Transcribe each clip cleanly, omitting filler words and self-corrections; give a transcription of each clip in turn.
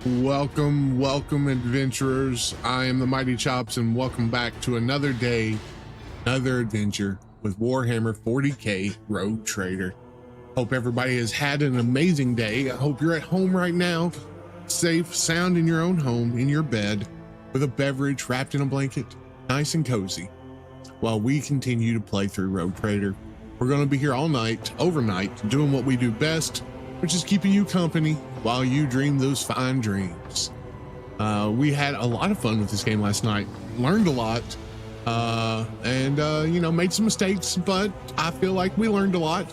Welcome adventurers. I am the Mighty Chops and welcome back to another day, another adventure with Warhammer 40K Rogue Trader. Hope everybody has had an amazing day. I hope you're at home right now, safe, sound in your own home, in your bed, with a beverage wrapped in a blanket, nice and cozy, while we continue to play through Rogue Trader. We're going to be here all night, overnight, doing what we do best, which is keeping you company while you dream those fine dreams. We had a lot of fun with this game last night, learned a lot, and made some mistakes, but I feel like we learned a lot.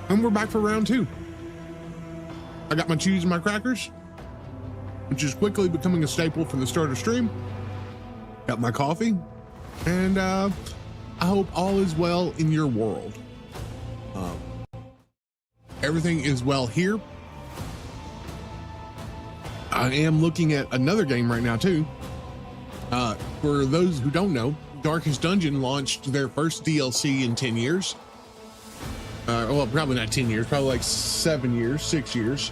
And we're back for round two. I got my cheese and my crackers, which is quickly becoming a staple for the starter stream. Got my coffee, and I hope all is well in your world. Everything is well here. I am looking at another game right now too. For those who don't know, Darkest Dungeon launched their first DLC in 10 years. Well, probably not 10 years, probably like 6 years.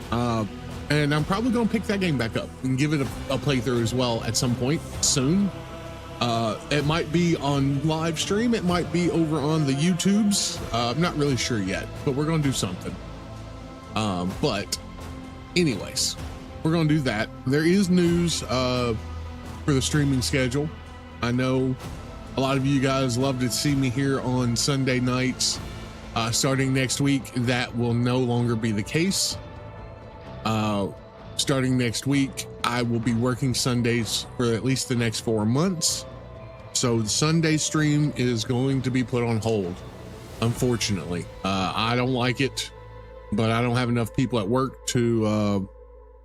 And I'm probably going to pick that game back up and give it a playthrough as well at some point soon. It might be on live stream. It might be over on the YouTubes. I'm not really sure yet, but we're going to do something. But anyways, we're going to do that. There is news for the streaming schedule. I know a lot of you guys love to see me here on Sunday nights. Starting next week, that will no longer be the case. Starting next week, I will be working Sundays for at least the next 4 months. So the Sunday stream is going to be put on hold, unfortunately. I don't like it, but I don't have enough people at work to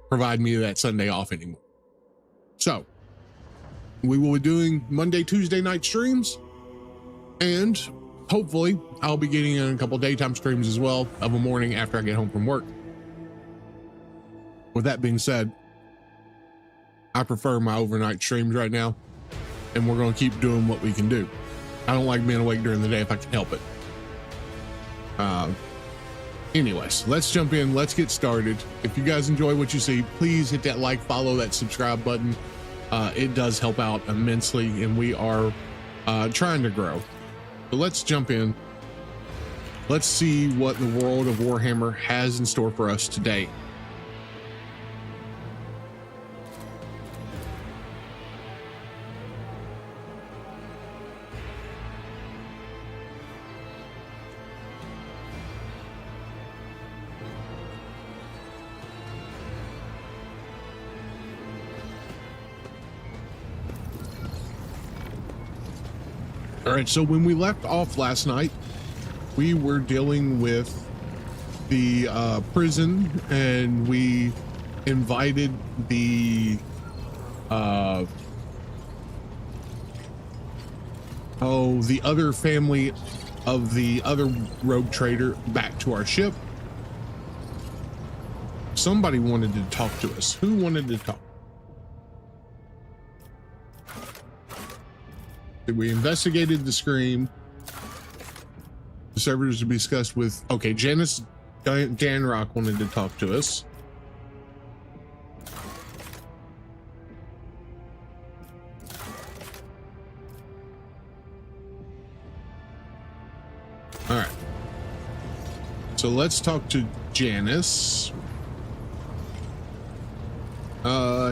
provide me that Sunday off anymore. So we will be doing Monday, Tuesday night streams, and hopefully I'll be getting in a couple daytime streams as well of a morning after I get home from work. With that being said, I prefer my overnight streams right now, and we're going to keep doing what we can do. I don't like being awake during the day if I can help it. Anyways, let's jump in. Let's get started. If you guys enjoy what you see, please hit that like, follow, that subscribe button. It does help out immensely, and we are trying to grow. So let's jump in. Let's see what the world of Warhammer has in store for us today. All right, so when we left off last night, we were dealing with the prison, and we invited the other family of the other rogue trader back to our ship. Somebody wanted to talk to us. Who wanted to talk? We investigated the scream. The servitors to be discussed with. Okay, Janice Danrock wanted to talk to us. All right. So let's talk to Janice.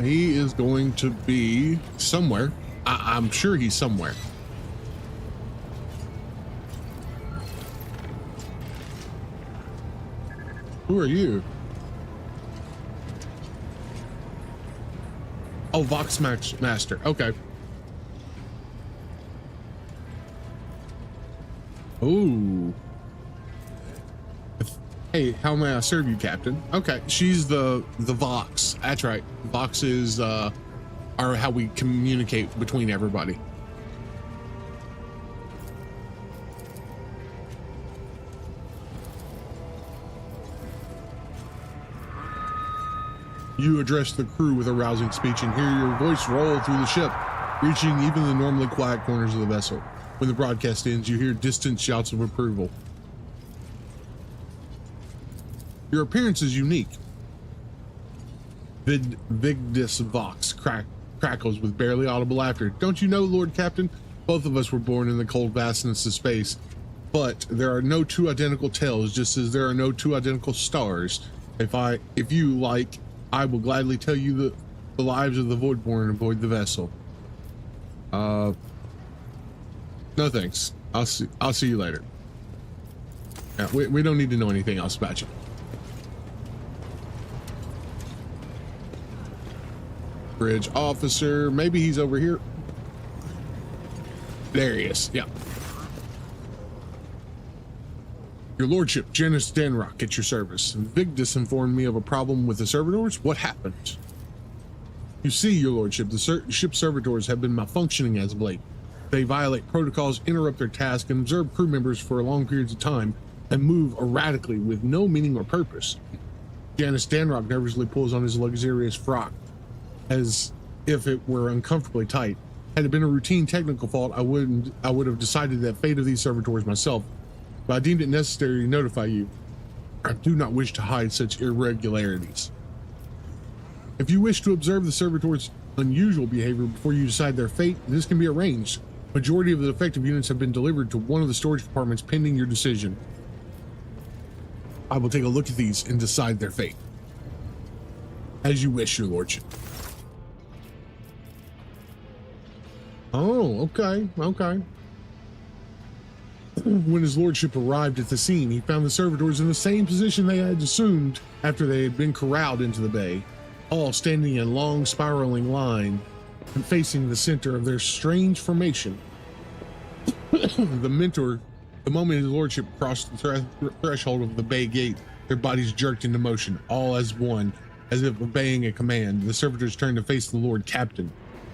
He is going to be somewhere. I'm sure he's somewhere. Who are you? Oh, Vox Master. Okay. Ooh. Hey, how may I serve you, Captain? Okay, she's the Vox. That's right. Vox is are how we communicate between everybody. You address the crew with a rousing speech and hear your voice roll through the ship, reaching even the normally quiet corners of the vessel. When the broadcast ends, you hear distant shouts of approval. Your appearance is unique. Vigdis Vox crackles with barely audible laughter. Don't you know, Lord Captain? Both of us were born in the cold vastness of space, but there are no two identical tales, just as there are no two identical stars. If you like, I will gladly tell you the lives of the Voidborn aboard the vessel. No thanks. I'll see you later. Yeah, we don't need to know anything else about you. Bridge officer, maybe he's over here. There he is. Yeah. Your lordship, Janice Danrock at your service. Vigdis informed me of a problem with the servitors. What happened? You see, your lordship, the ship servitors have been malfunctioning as of late. They violate protocols, interrupt their tasks, and observe crew members for long periods of time, and move erratically with no meaning or purpose. Janice Danrock nervously pulls on his luxurious frock, as if it were uncomfortably tight. Had it been a routine technical fault, I would have decided the fate of these servitors myself, but I deemed it necessary to notify you. I do not wish to hide such irregularities. If you wish to observe the servitors' unusual behavior before you decide their fate, this can be arranged. Majority of the defective units have been delivered to one of the storage compartments pending your decision. I will take a look at these and decide their fate. As you wish, your lordship. Oh, okay. When his lordship arrived at the scene, he found the servitors in the same position they had assumed after they had been corralled into the bay, all standing in long spiraling line and facing the center of their strange formation. The moment his lordship crossed the threshold of the bay gate, their bodies jerked into motion, all as one, as if obeying a command. The servitors turned to face the Lord Captain.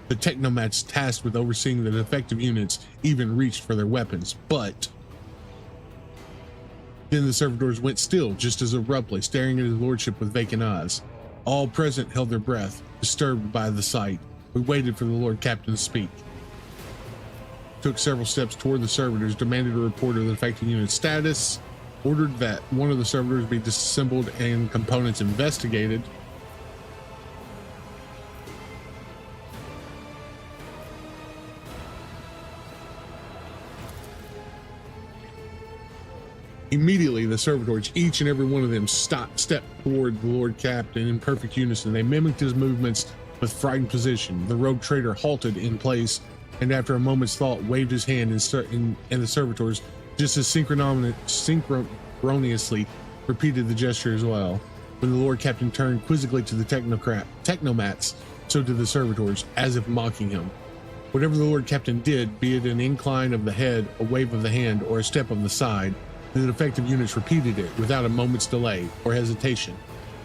The technomats tasked with overseeing the defective units even reached for their weapons, but then the servitors went still just as abruptly, staring at his lordship with vacant eyes. All present held their breath, disturbed by the sight. We waited for the Lord Captain to speak. Took several steps toward the servitors, demanded a report of the defective unit's status, ordered that one of the servitors be disassembled and components investigated. Immediately, the servitors, each and every one of them, stepped toward the Lord Captain in perfect unison. They mimicked his movements with frightened position. The rogue trader halted in place, and after a moment's thought, waved his hand, and the servitors, just as synchronously, repeated the gesture as well. When the Lord Captain turned quizzically to the technomats, so did the servitors, as if mocking him. Whatever the Lord Captain did, be it an incline of the head, a wave of the hand, or a step of the side, the defective units repeated it without a moment's delay or hesitation,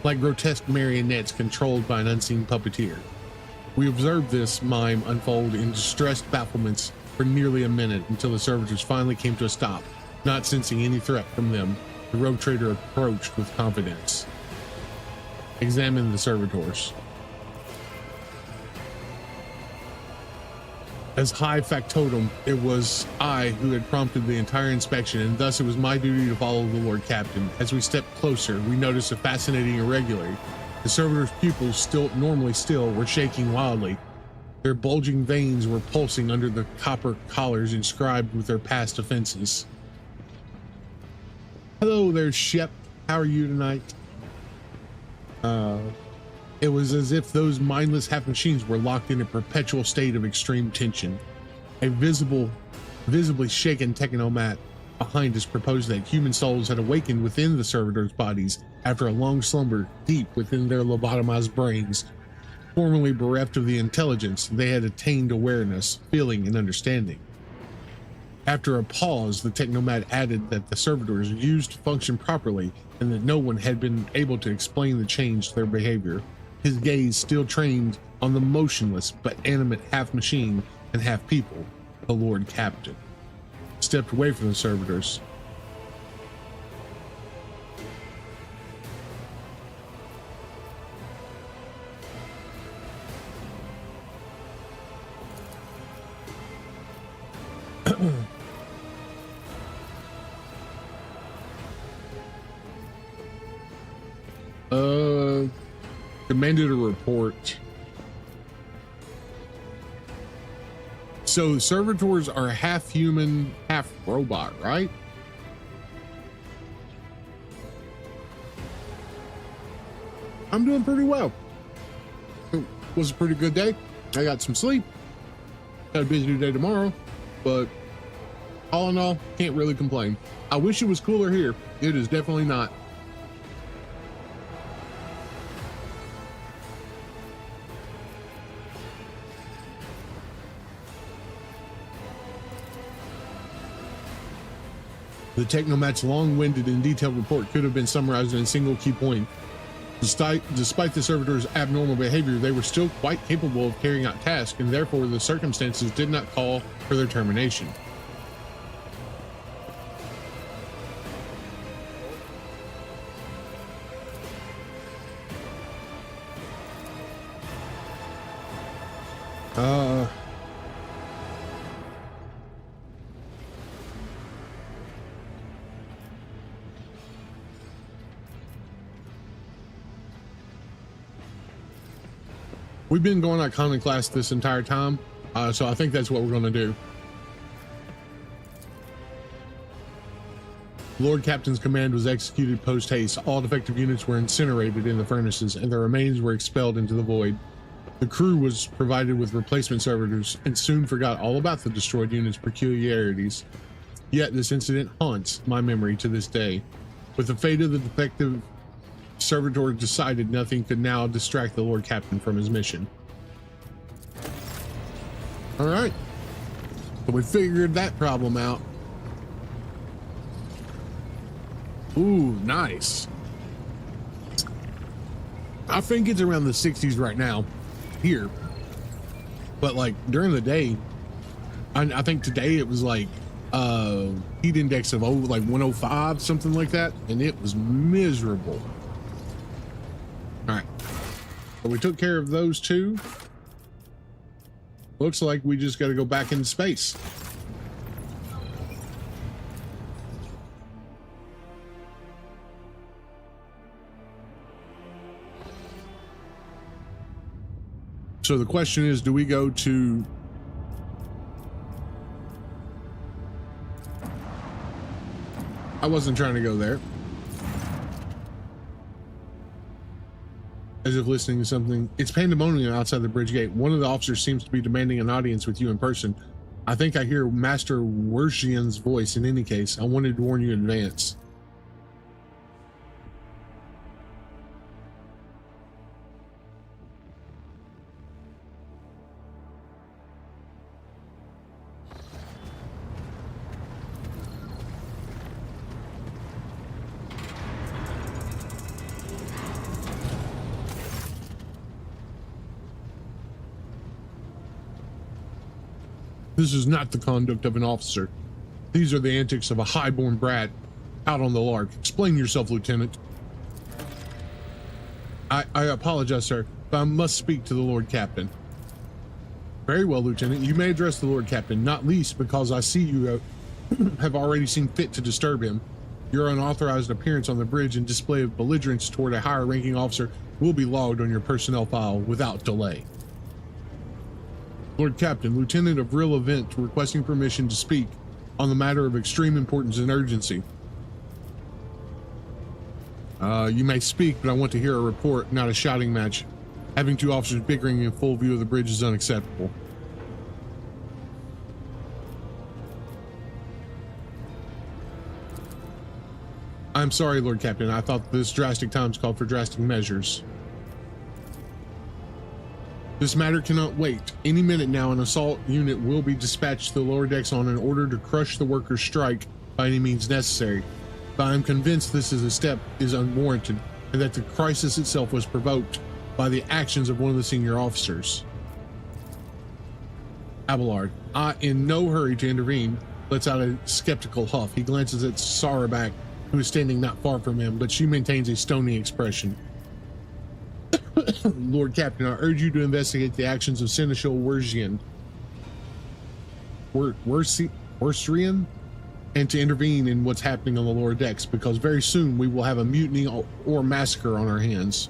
like grotesque marionettes controlled by an unseen puppeteer. We observed this mime unfold in distressed bafflements for nearly a minute until the servitors finally came to a stop. Not sensing any threat from them, the rogue trader approached with confidence. Examine the servitors. As high factotum, it was I who had prompted the entire inspection, and thus it was my duty to follow the Lord Captain. As we stepped closer, we noticed a fascinating irregularity. The servitors' pupils, normally still, were shaking wildly. Their bulging veins were pulsing under the copper collars inscribed with their past offenses. Hello there, Shep. How are you tonight? It was as if those mindless half-machines were locked in a perpetual state of extreme tension. A visibly shaken technomat behind us proposed that human souls had awakened within the servitors' bodies after a long slumber deep within their lobotomized brains. Formerly bereft of the intelligence, they had attained awareness, feeling, and understanding. After a pause, the technomat added that the servitors used to function properly and that no one had been able to explain the change to their behavior. His gaze still trained on the motionless but animate half machine and half people, the Lord Captain. Stepped away from the servitors. demanded a report. So servitors are half human, half robot, right? I'm doing pretty well. It was a pretty good day. I got some sleep. Got a busy day tomorrow, but all in all, can't really complain. I wish it was cooler here. It is definitely not. The Technomat's long-winded and detailed report could have been summarized in a single key point. Despite the servitors' abnormal behavior, they were still quite capable of carrying out tasks, and therefore the circumstances did not call for their termination. We've been going iconoclast this entire time, so I think that's what we're going to do. Lord Captain's command was executed post-haste. All defective units were incinerated in the furnaces, and their remains were expelled into the void. The crew was provided with replacement servitors and soon forgot all about the destroyed unit's peculiarities. Yet this incident haunts my memory to this day. With the fate of the defective servitor decided, nothing could now distract the Lord Captain from his mission. All right, so we figured that problem out. Ooh, nice. I think it's around the 60s right now here, but like during the day, I think today it was like heat index of like 105, something like that, and it was miserable. All right, so we took care of those two. Looks like we just got to go back into space. So the question is, do we go to... I wasn't trying to go there. As if listening to something. It's pandemonium outside the bridge gate. One of the officers seems to be demanding an audience with you in person. I think I hear Master Wershian's voice. In any case, I wanted to warn you in advance. This is not the conduct of an officer. These are the antics of a highborn brat out on the lark. Explain yourself, Lieutenant. I apologize, sir, but I must speak to the Lord Captain. Very well, Lieutenant. You may address the Lord Captain, not least because I see you have already seen fit to disturb him. Your unauthorized appearance on the bridge and display of belligerence toward a higher ranking officer will be logged on your personnel file without delay. Lord Captain, Lieutenant of Real Event requesting permission to speak on the matter of extreme importance and urgency. You may speak, but I want to hear a report, not a shouting match. Having two officers bickering in full view of the bridge is unacceptable. I'm sorry, Lord Captain. I thought this drastic times called for drastic measures. This matter cannot wait. Any minute now, an assault unit will be dispatched to the lower decks on an order to crush the workers' strike by any means necessary. But I am convinced this is a step is unwarranted, and that the crisis itself was provoked by the actions of one of the senior officers. Abelard, in no hurry to intervene, lets out a skeptical huff. He glances at Sarabak, who is standing not far from him, but she maintains a stony expression. Lord Captain, I urge you to investigate the actions of Seneschal Wersian, and to intervene in what's happening on the lower decks, because very soon we will have a mutiny or massacre on our hands.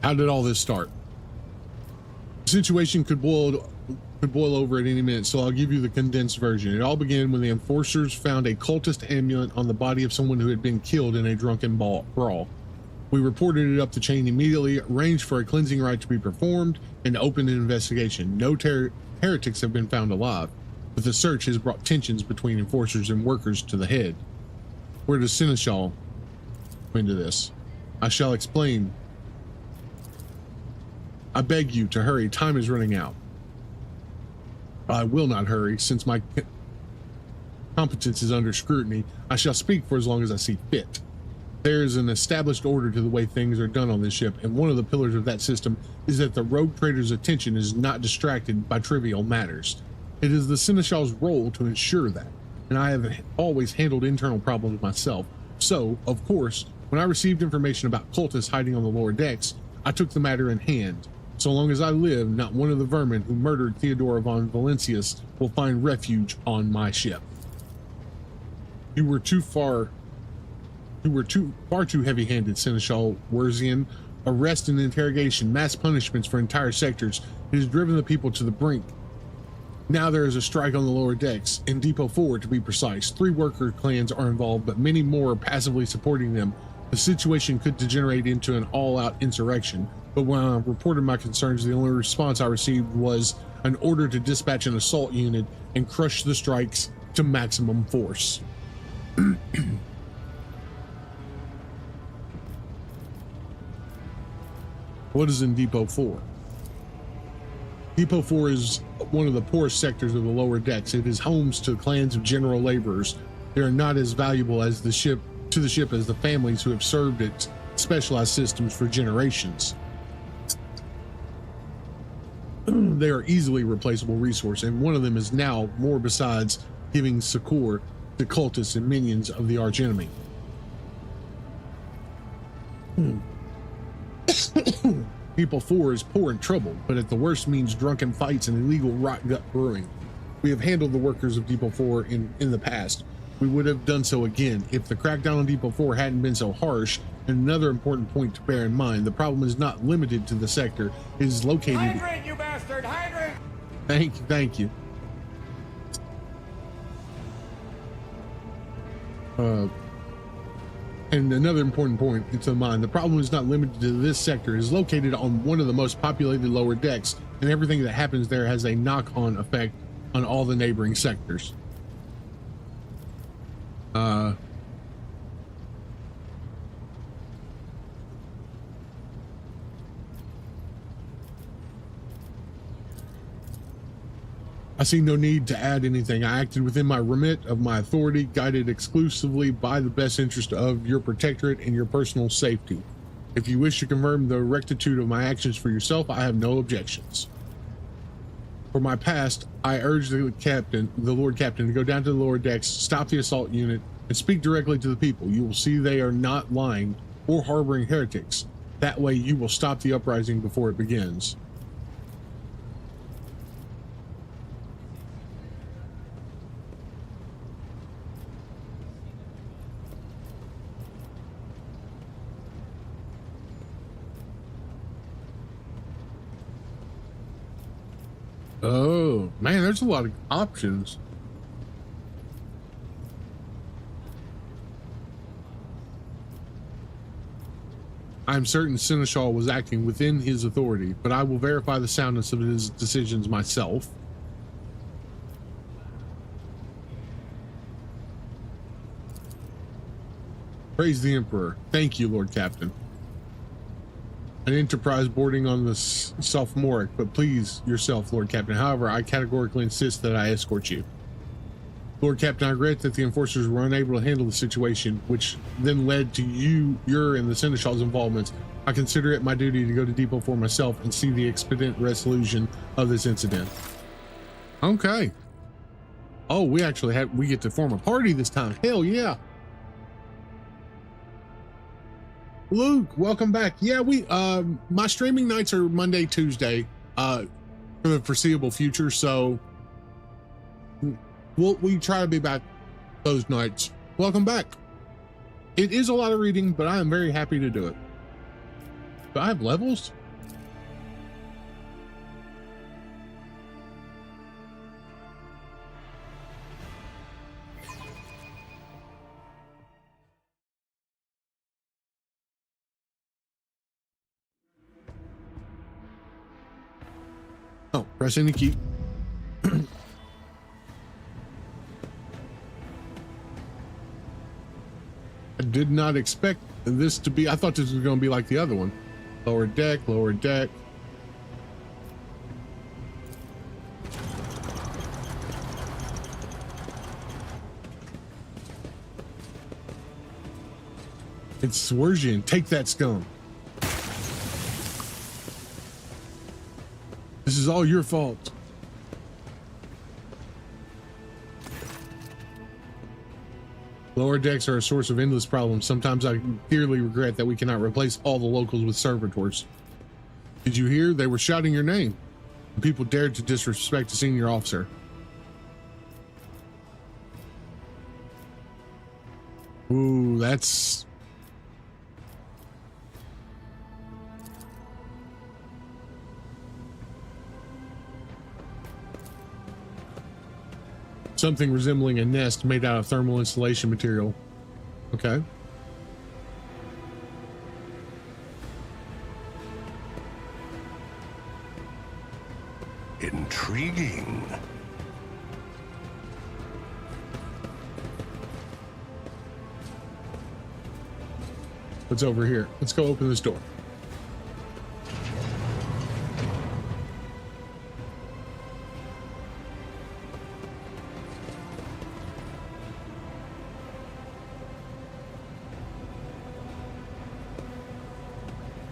How did all this start? The situation could boil over at any minute, so I'll give you the condensed version. It all began when the enforcers found a cultist amulet on the body of someone who had been killed in a drunken brawl. We reported it up the chain immediately, arranged for a cleansing rite to be performed, and opened an investigation. No heretics have been found alive, but the search has brought tensions between enforcers and workers to the head. Where does Seneschal come into this? I shall explain. I beg you to hurry. Time is running out. I will not hurry, since my competence is under scrutiny. I shall speak for as long as I see fit. There is an established order to the way things are done on this ship, and one of the pillars of that system is that the rogue trader's attention is not distracted by trivial matters. It is the Seneschal's role to ensure that, and I have always handled internal problems myself. So, of course, when I received information about cultists hiding on the lower decks, I took the matter in hand. So long as I live, not one of the vermin who murdered Theodora von Valentius will find refuge on my ship. You were far too heavy-handed, Seneschal Werzian. Arrest and interrogation, mass punishments for entire sectors. It has driven the people to the brink. Now there is a strike on the lower decks, in Depot 4 to be precise. 3 worker clans are involved, but many more are passively supporting them. The situation could degenerate into an all-out insurrection. But when I reported my concerns, the only response I received was an order to dispatch an assault unit and crush the strikes to maximum force. What is in Depot 4? Depot 4 is one of the poorest sectors of the lower decks. It is homes to clans of general laborers. They are not as valuable as the ship as the families who have served its specialized systems for generations. They are easily replaceable resource, and one of them is now more besides giving succor to cultists and minions of the archenemy. People 4 is poor and troubled, but at the worst means drunken fights and illegal rot gut brewing. We have handled the workers of Depot 4 in the past. We would have done so again if the crackdown on Depot 4 hadn't been so harsh. And another important point to bear in mind, the problem is not limited to the sector. It is located... Hydrant, you bastard! Hydrant! Thank you. And another important point to mind, the problem is not limited to this sector. It is located on one of the most populated lower decks, and everything that happens there has a knock-on effect on all the neighboring sectors. I see no need to add anything. I acted within my remit of my authority, guided exclusively by the best interest of your protectorate and your personal safety. If you wish to confirm the rectitude of my actions for yourself, I have no objections. For my past, I urge the Lord Captain, to go down to the lower decks, stop the assault unit, and speak directly to the people. You will see they are not lying or harboring heretics. That way you will stop the uprising before it begins. Oh, man, there's a lot of options. I'm certain Seneschal was acting within his authority, but I will verify the soundness of his decisions myself. Praise the Emperor. Thank you, Lord Captain. An enterprise boarding on the sophomoric, but please yourself, Lord Captain. However, I categorically insist that I escort you. Lord Captain, I regret that the enforcers were unable to handle the situation, which then led to your and the Seneschal's involvements. I consider it my duty to go to Depot 4 myself and see the expedient resolution of this incident. Okay. Oh, we get to form a party this time. Hell yeah. Luke, welcome back. Yeah, my streaming nights are Monday, Tuesday, for the foreseeable future. So we try to be back those nights. Welcome back. It is a lot of reading, but I am very happy to do it. Do I have levels? Oh, pressing the key. I did not expect this to be, I thought this was going to be like the other one. Lower deck, lower deck. It's Swergian. Take that scum. This is all your fault. Lower decks are a source of endless problems. Sometimes I dearly regret that we cannot replace all the locals with servitors. Did you hear? They were shouting your name. And people dared to disrespect a senior officer. Ooh, that's... something resembling a nest made out of thermal insulation material. Okay. Intriguing. What's over here? Let's go open this door.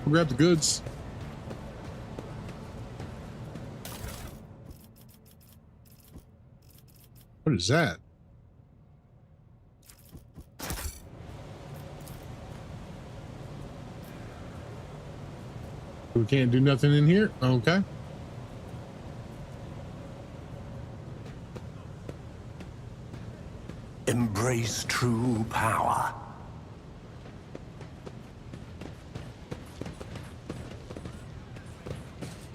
Grab the goods. What is that? We can't do nothing in here? Okay. Embrace true power.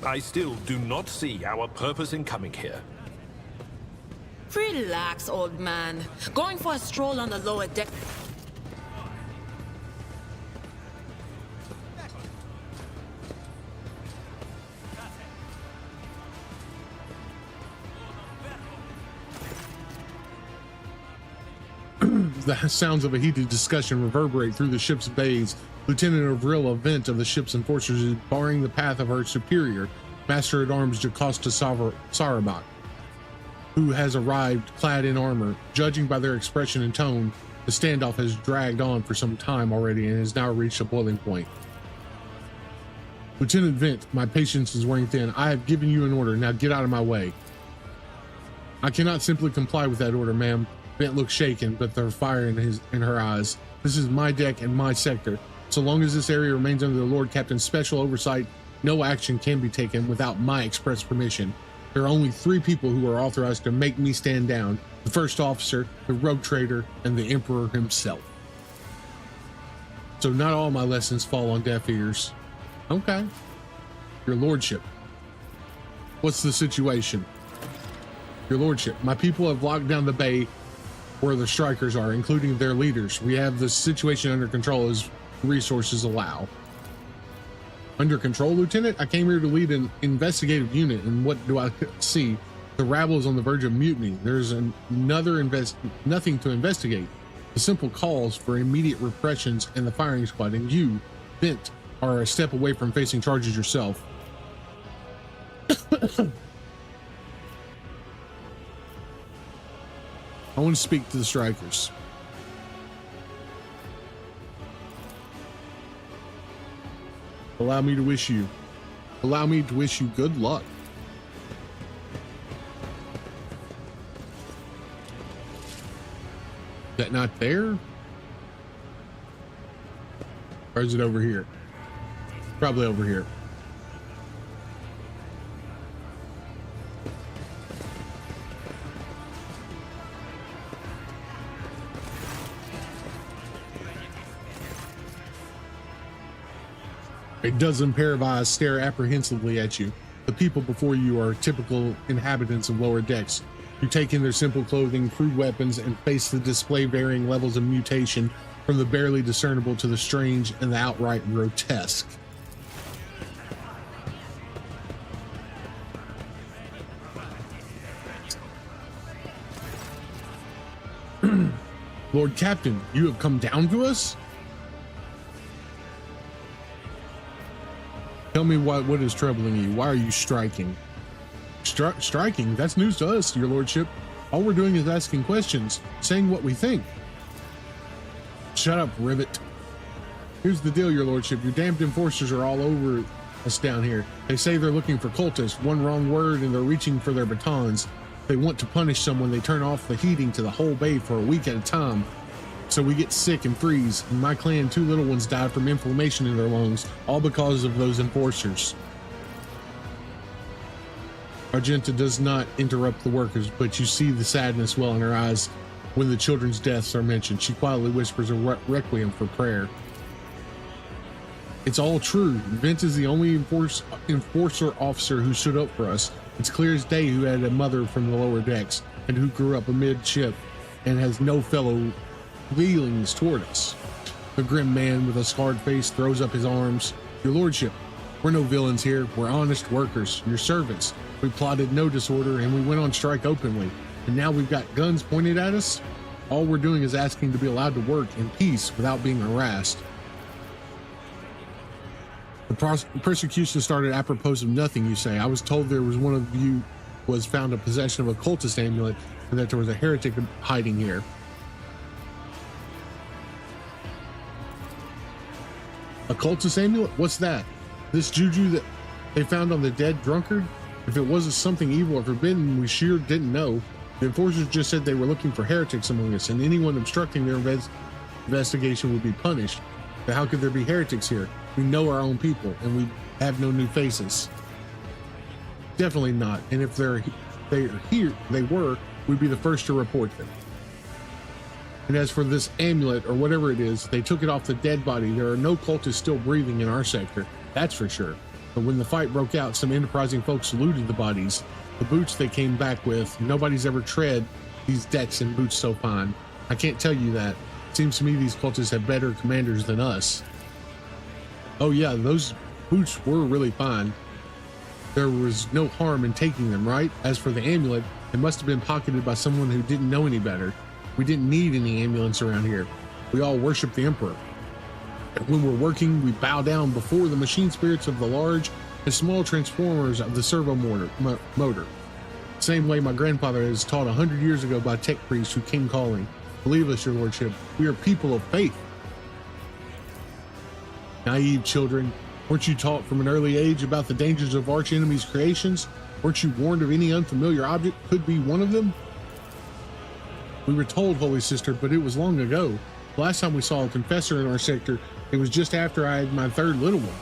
I still do not see our purpose in coming here. Relax, old man. Going for a stroll on the lower deck. The sounds of a heated discussion reverberate through the ship's bays. Lieutenant Avril, a vent of the ship's enforcers, is barring the path of her superior, Master-at-Arms Jocasta Sarabat, who has arrived clad in armor. Judging by their expression and tone, the standoff has dragged on for some time already and has now reached a boiling point. Lieutenant Vent, my patience is wearing thin. I have given you an order. Now get out of my way. I cannot simply comply with that order, ma'am. Vent looks shaken, but there's fire in her eyes. This is my deck and my sector. So long as this area remains under the Lord Captain's special oversight, no action can be taken without my express permission. There are only 3 people who are authorized to make me stand down: the first officer, the rogue trader, and the Emperor himself. So not all my lessons fall on deaf ears. Okay. Your Lordship. What's the situation? Your Lordship, my people have locked down the bay where the strikers are, including their leaders. We have the situation under control as resources allow. Under control, Lieutenant? I came here to lead an investigative unit, and what do I see? The rabble is on the verge of mutiny. There's nothing to investigate. The simple calls for immediate repressions and the firing squad, and you, Bent, are a step away from facing charges yourself. I want to speak to the strikers. Allow me to wish you good luck. Is that not there? Or is it over here? Probably over here. A dozen pair of eyes stare apprehensively at you. The people before you are typical inhabitants of lower decks. You take in their simple clothing, crude weapons, and face the display varying levels of mutation, from the barely discernible to the strange and the outright grotesque. Lord Captain, you have come down to us? Tell me what is troubling you. Why are you striking? Striking? That's news to us, your lordship. All we're doing is asking questions, saying what we think. Shut up, Rivet. Here's the deal, your lordship. Your damned enforcers are all over us down here. They say they're looking for cultists. One wrong word and they're reaching for their batons. They want to punish someone. They turn off the heating to the whole bay for a week at a time. So we get sick and freeze. In my clan, 2 little ones died from inflammation in their lungs, all because of those enforcers. Argenta does not interrupt the workers, but you see the sadness well in her eyes when the children's deaths are mentioned. She quietly whispers a requiem for prayer. It's all true. Vince is the only enforcer officer who stood up for us. It's clear as day who had a mother from the lower decks and who grew up amidship and has no fellow feelings toward us. The grim man with a scarred face throws up his arms. Your lordship, we're no villains here. We're honest workers, your servants. We plotted no disorder and we went on strike openly. And now we've got guns pointed at us. All we're doing is asking to be allowed to work in peace without being harassed. The persecution started apropos of nothing, you say. I was told there was one of you was found in possession of a cultist amulet and that there was a heretic hiding here. A cultist amulet? What's that? This juju that they found on the dead drunkard? If it wasn't something evil or forbidden, we sure didn't know. The enforcers just said they were looking for heretics among us, and anyone obstructing their investigation would be punished. But how could there be heretics here? We know our own people, and we have no new faces. Definitely not. And if they are here, we'd be the first to report them. And as for this amulet, or whatever it is, they took it off the dead body. There are no cultists still breathing in our sector, that's for sure. But when the fight broke out, some enterprising folks looted the bodies. The boots they came back with, nobody's ever tread these decks in boots so fine. I can't tell you that. Seems to me these cultists have better commanders than us. Oh yeah, those boots were really fine. There was no harm in taking them, right? As for the amulet, it must have been pocketed by someone who didn't know any better. We didn't need any ambulance around here. We all worship the Emperor. And when we're working, we bow down before the machine spirits of the large and small transformers of the servo motor. Same way my grandfather is taught 100 years ago by tech priests who came calling. Believe us, your lordship, we are people of faith. Naive children, weren't you taught from an early age about the dangers of arch enemies' creations? Weren't you warned of any unfamiliar object could be one of them? We were told, Holy Sister, but it was long ago. The last time we saw a confessor in our sector, it was just after I had my 3rd little one.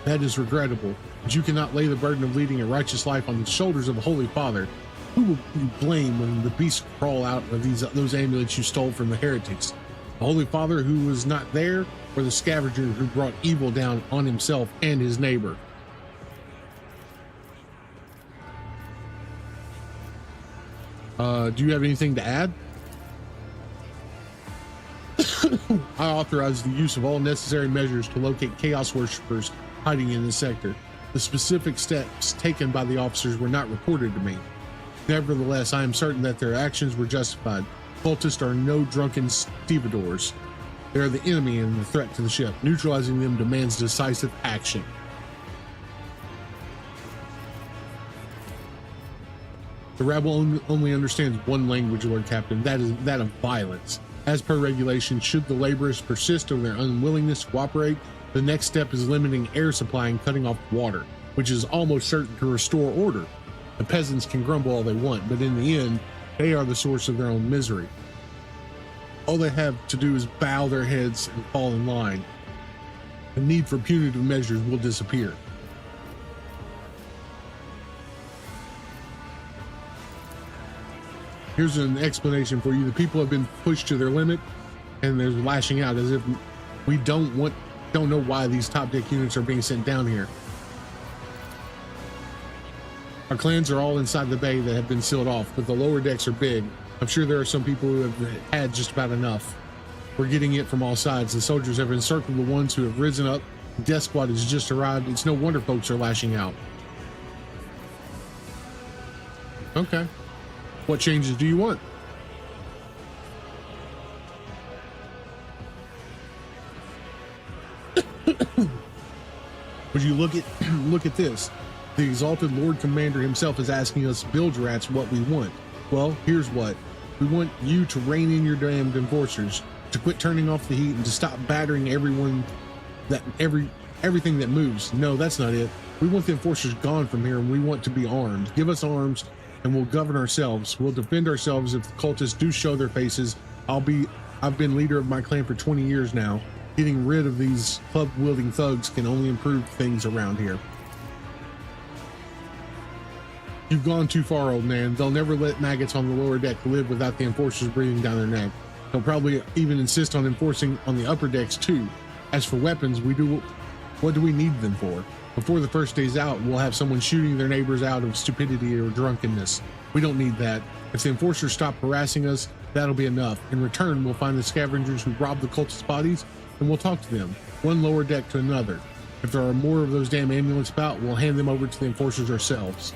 That is regrettable, but you cannot lay the burden of leading a righteous life on the shoulders of a Holy Father. Who will you blame when the beasts crawl out of those amulets you stole from the heretics? The Holy Father who was not there, or the scavenger who brought evil down on himself and his neighbor? Do you have anything to add? I authorize the use of all necessary measures to locate Chaos Worshippers hiding in this sector. The specific steps taken by the officers were not reported to me. Nevertheless, I am certain that their actions were justified. Cultists are no drunken stevedores. They are the enemy and the threat to the ship. Neutralizing them demands decisive action. The rabble only understands one language, Lord Captain, that is that of violence. As per regulation, should the laborers persist in their unwillingness to cooperate, the next step is limiting air supply and cutting off water, which is almost certain to restore order. The peasants can grumble all they want, but in the end, they are the source of their own misery. All they have to do is bow their heads and fall in line. The need for punitive measures will disappear. Here's an explanation for you. The people have been pushed to their limit and they're lashing out as if we don't want don't know why these top deck units are being sent down here. Our clans are all inside the bay that have been sealed off, but the lower decks are big. I'm sure there are some people who have had just about enough. We're getting it from all sides. The soldiers have encircled the ones who have risen up. The death squad has just arrived. It's no wonder folks are lashing out. Okay. What changes do you want? Would you look at this? The exalted Lord Commander himself is asking us bilge rats what we want. Well, here's what. We want you to rein in your damned enforcers, to quit turning off the heat, and to stop battering everything that moves. No, that's not it. We want the enforcers gone from here, and we want to be armed. Give us arms, and we'll govern ourselves. We'll defend ourselves if the cultists do show their faces. I've been leader of my clan for 20 years now. Getting rid of these club-wielding thugs can only improve things around here. You've gone too far, old man. They'll never let maggots on the lower deck live without the enforcers breathing down their neck. They'll probably even insist on enforcing on the upper decks too. As for weapons, what do we need them for? Before the first day's out, we'll have someone shooting their neighbors out of stupidity or drunkenness. We don't need that. If the enforcers stop harassing us, that'll be enough. In return, we'll find the scavengers who robbed the cultists' bodies, and we'll talk to them, one lower deck to another. If there are more of those damn ambulance about, we'll hand them over to the enforcers ourselves.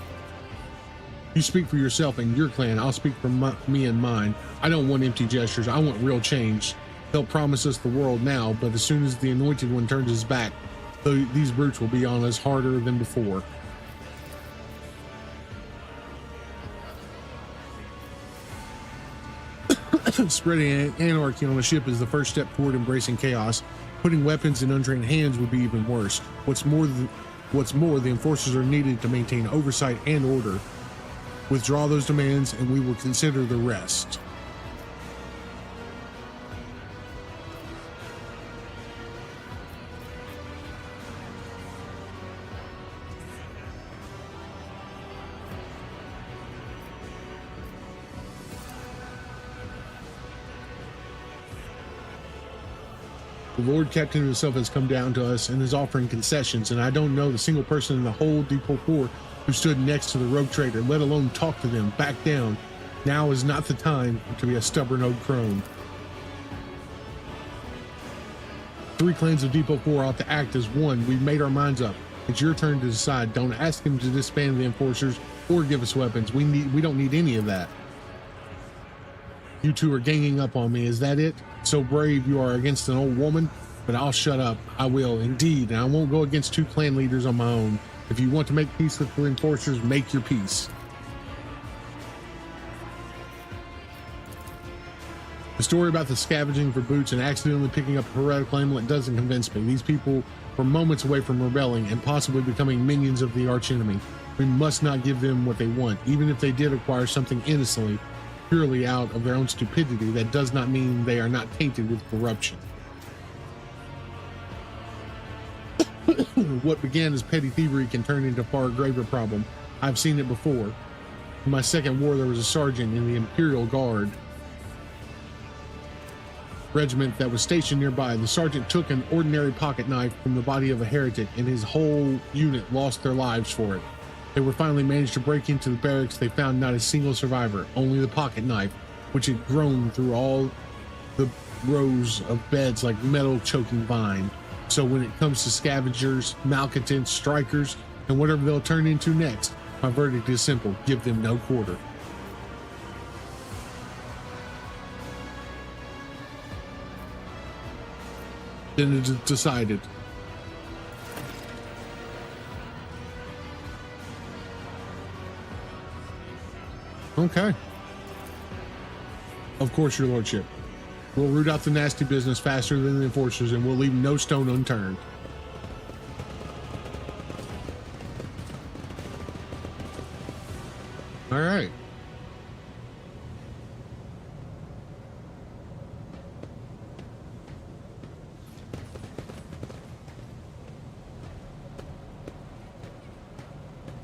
You speak for yourself and your clan. I'll speak for me and mine. I don't want empty gestures. I want real change. They'll promise us the world now, but as soon as the anointed one turns his back, these brutes will be on us harder than before. Spreading anarchy on a ship is the first step toward embracing chaos. Putting weapons in untrained hands would be even worse. What's more, the enforcers are needed to maintain oversight and order. Withdraw those demands, and we will consider the rest. The Lord Captain himself has come down to us and is offering concessions, and I don't know the single person in the whole Depot Corps who stood next to the rogue trader, let alone talk to them. Back down. Now is not the time to be a stubborn old crone. 3 clans of Depot 4 ought to act as one. We've made our minds up. It's your turn to decide. Don't ask him to disband the enforcers or give us weapons. We don't need any of that. You two are ganging up on me. Is that it? So brave you are against an old woman? But I'll shut up. I will indeed, and I won't go against 2 clan leaders on my own. If you want to make peace with the enforcers, make your peace. The story about the scavenging for boots and accidentally picking up a heretical amulet doesn't convince me. These people were moments away from rebelling and possibly becoming minions of the archenemy. We must not give them what they want. Even if they did acquire something innocently, purely out of their own stupidity, that does not mean they are not tainted with corruption. What began as petty thievery can turn into a far graver problem. I've seen it before. In my second war, there was a sergeant in the Imperial Guard regiment that was stationed nearby. The sergeant took an ordinary pocket knife from the body of a heretic, and his whole unit lost their lives for it. They were finally managed to break into the barracks. They found not a single survivor, only the pocket knife, which had grown through all the rows of beds like metal choking vine. So when it comes to scavengers, malcontents, strikers, and whatever they'll turn into next, my verdict is simple: give them no quarter. Then it is decided. Okay. Of course, your lordship. We'll root out the nasty business faster than the enforcers, and we'll leave no stone unturned. All right.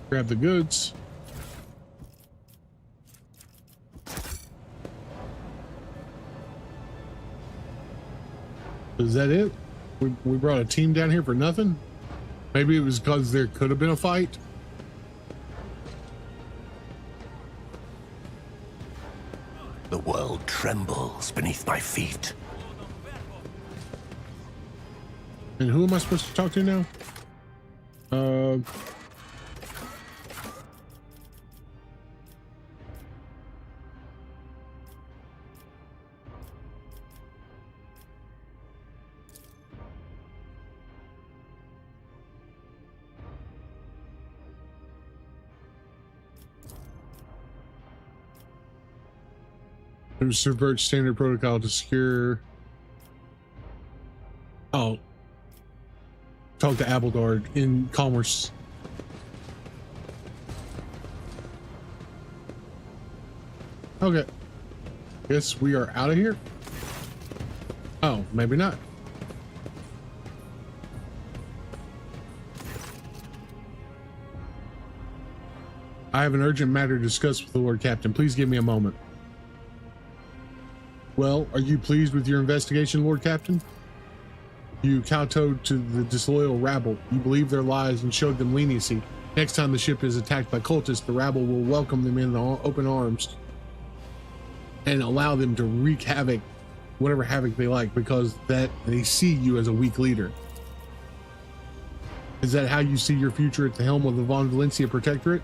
Grab the goods. Is that it? We brought a team down here for nothing? Maybe it was because there could have been a fight. The world trembles beneath my feet. And who am I supposed to talk to now? To subvert standard protocol to secure. Oh. Talk to Abildard in commerce. Okay. Guess we are out of here. Oh, maybe not. I have an urgent matter to discuss with the Lord Captain. Please give me a moment. Well, are you pleased with your investigation, Lord Captain? You kowtowed to the disloyal rabble. You believed their lies and showed them leniency. Next time the ship is attacked by cultists, the rabble will welcome them in open arms and allow them to wreak havoc, whatever havoc they like, because that they see you as a weak leader. Is that how you see your future at the helm of the Von Valencia Protectorate?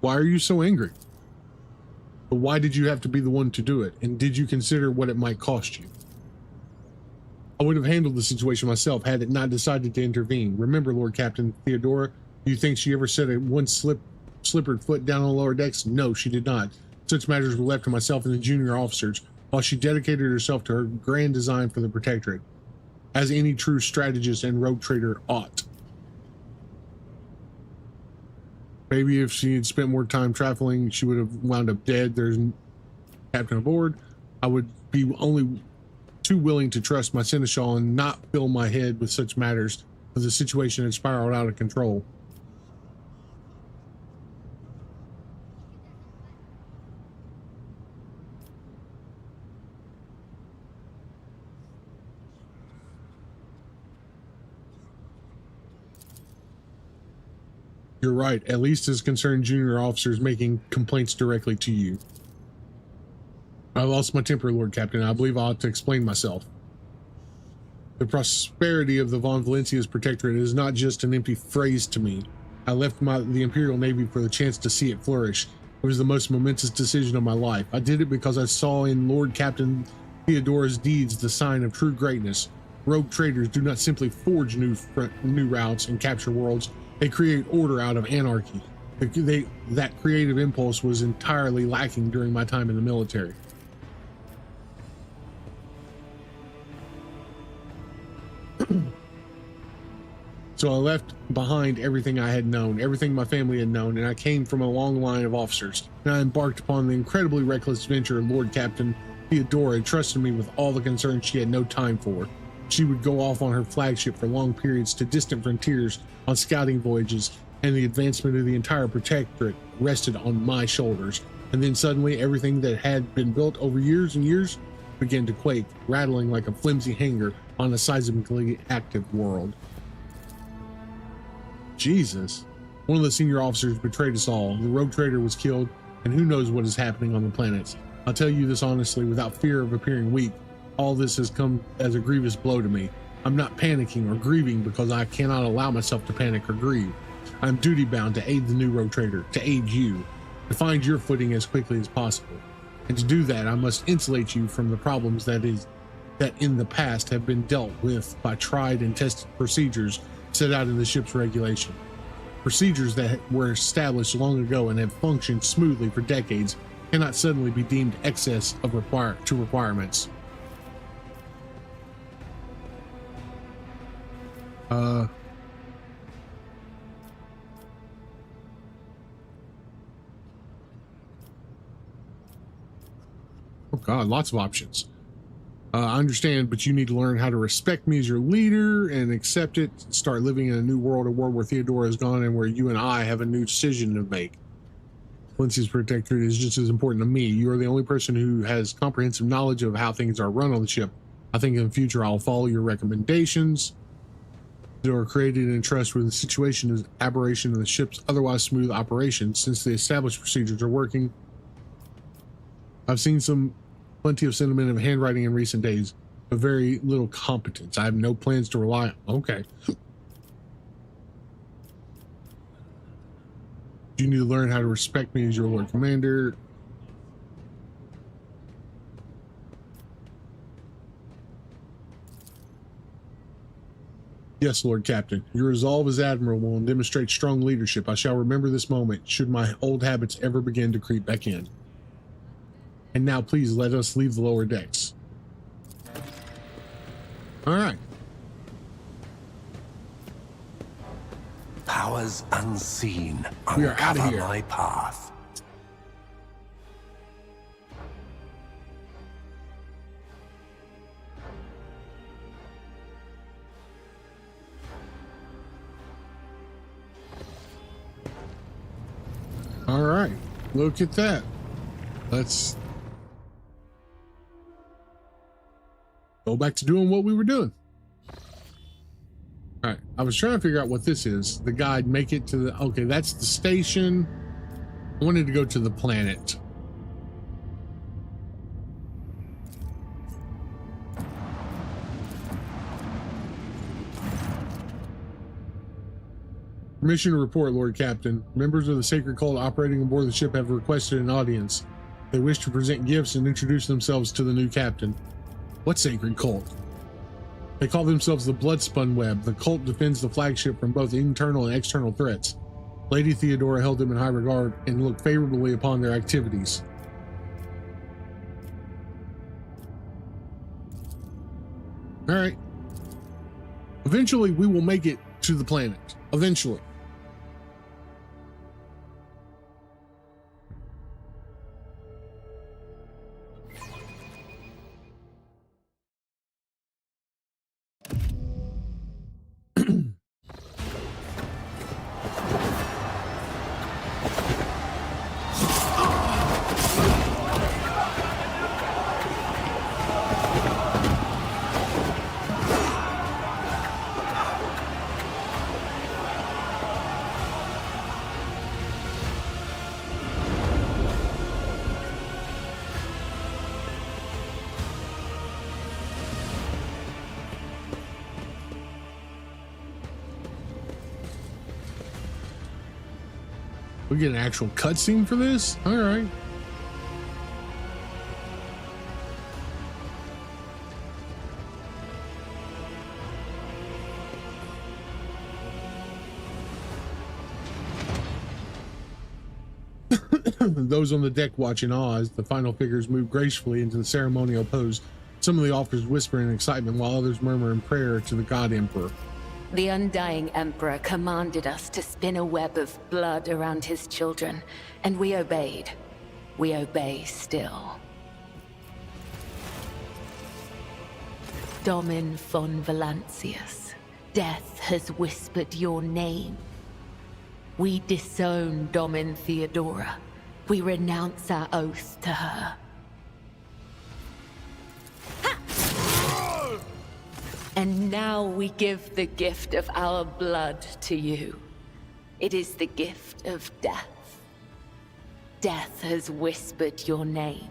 Why are you so angry? But why did you have to be the one to do it? And did you consider what it might cost you? I would have handled the situation myself had it not decided to intervene. Remember, Lord Captain, Theodora, do you think she ever set a slippered foot down on the lower decks? No, she did not. Such matters were left to myself and the junior officers, while she dedicated herself to her grand design for the Protectorate, as any true strategist and rogue trader ought. Maybe if she had spent more time traveling, she would have wound up dead. There's captain aboard. I would be only too willing to trust my seneschal and not fill my head with such matters, as the situation had spiraled out of control. You're right, at least as concerned junior officers making complaints directly to you. I lost my temper, Lord Captain. I believe I ought to explain myself. The prosperity of the Von Valencia's Protectorate is not just an empty phrase to me. I left the Imperial Navy for the chance to see it flourish. It was the most momentous decision of my life. I did it because I saw in Lord Captain Theodora's deeds the sign of true greatness. Rogue traders do not simply forge new routes and capture worlds. They create order out of anarchy. That creative impulse was entirely lacking during my time in the military. So I left behind everything I had known, everything my family had known, and I came from a long line of officers. And I embarked upon the incredibly reckless venture of Lord Captain Theodora entrusted me with all the concerns she had no time for. She would go off on her flagship for long periods to distant frontiers on scouting voyages, and the advancement of the entire Protectorate rested on my shoulders. And then suddenly everything that had been built over years and years began to quake, rattling like a flimsy hanger on a seismically active world. Jesus. One of the senior officers betrayed us all. The rogue trader was killed, and who knows what is happening on the planets. I'll tell you this honestly, without fear of appearing weak. All this has come as a grievous blow to me. I'm not panicking or grieving because I cannot allow myself to panic or grieve. I'm duty bound to aid the new rogue trader, to aid you, to find your footing as quickly as possible. And to do that, I must insulate you from the problems that in the past have been dealt with by tried and tested procedures set out in the ship's regulation. Procedures that were established long ago and have functioned smoothly for decades cannot suddenly be deemed excess of requirements. Oh God, lots of options. I understand, but you need to learn how to respect me as your leader and accept it. Start living in a new world, a world where Theodora has gone and where you and I have a new decision to make. Valencia's protectorate is just as important to me. You are the only person who has comprehensive knowledge of how things are run on the ship. I think in the future I'll follow your recommendations. They are created in trust where the situation is aberration of the ship's otherwise smooth operation. Since the established procedures are working, I've seen plenty of sentiment of handwriting in recent days, but very little competence. I have no plans to rely on. Okay. You need to learn how to respect me as your Lord Commander. Yes, Lord Captain. Your resolve is admirable and demonstrates strong leadership. I shall remember this moment should my old habits ever begin to creep back in. And now please let us leave the lower decks. All right. Powers unseen We are out of uncover here. my path. All right. Look at that. Let's go back to doing what we were doing. All right. I was trying to figure out what this is. The guide, make it to the, okay, that's the station. I wanted to go to the planet. Permission to report, Lord Captain. Members of the sacred cult operating aboard the ship have requested an audience. They wish to present gifts and introduce themselves to the new captain. What sacred cult? They call themselves the Bloodspun Web. The cult defends the flagship from both internal and external threats. Lady Theodora held them in high regard and looked favorably upon their activities. All right. Eventually, we will make it to the planet. Eventually. We get an actual cutscene for this? All right. Those on the deck watch in awe as the final figures move gracefully into the ceremonial pose. Some of the officers whisper in excitement while others murmur in prayer to the God Emperor. The undying Emperor commanded us to spin a web of blood around his children, and we obeyed. We obey still. Domin von Valancius, death has whispered your name. We disown Domin Theodora. We renounce our oath to her. And now we give the gift of our blood to you. It is the gift of death. Death has whispered your name.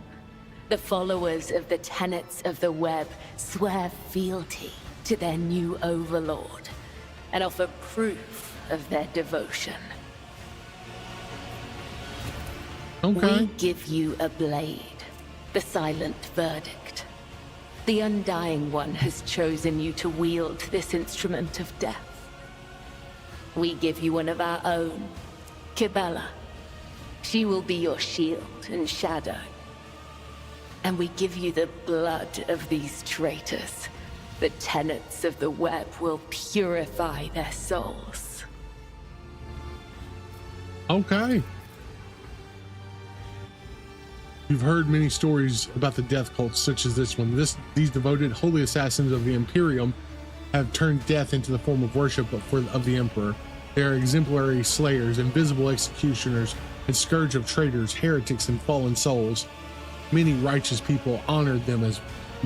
The followers of the tenets of the web swear fealty to their new overlord and offer proof of their devotion. Okay. We give you a blade, the silent verdict. The Undying One has chosen you to wield this instrument of death. We give you one of our own, Kibella. She will be your shield and shadow. And we give you the blood of these traitors. The tenets of the web will purify their souls. Okay. You've heard many stories about the death cults, such as this one. These devoted holy assassins of the Imperium have turned death into the form of worship of the Emperor. They are exemplary slayers, invisible executioners, and scourge of traitors, heretics, and fallen souls. Many righteous people honored them as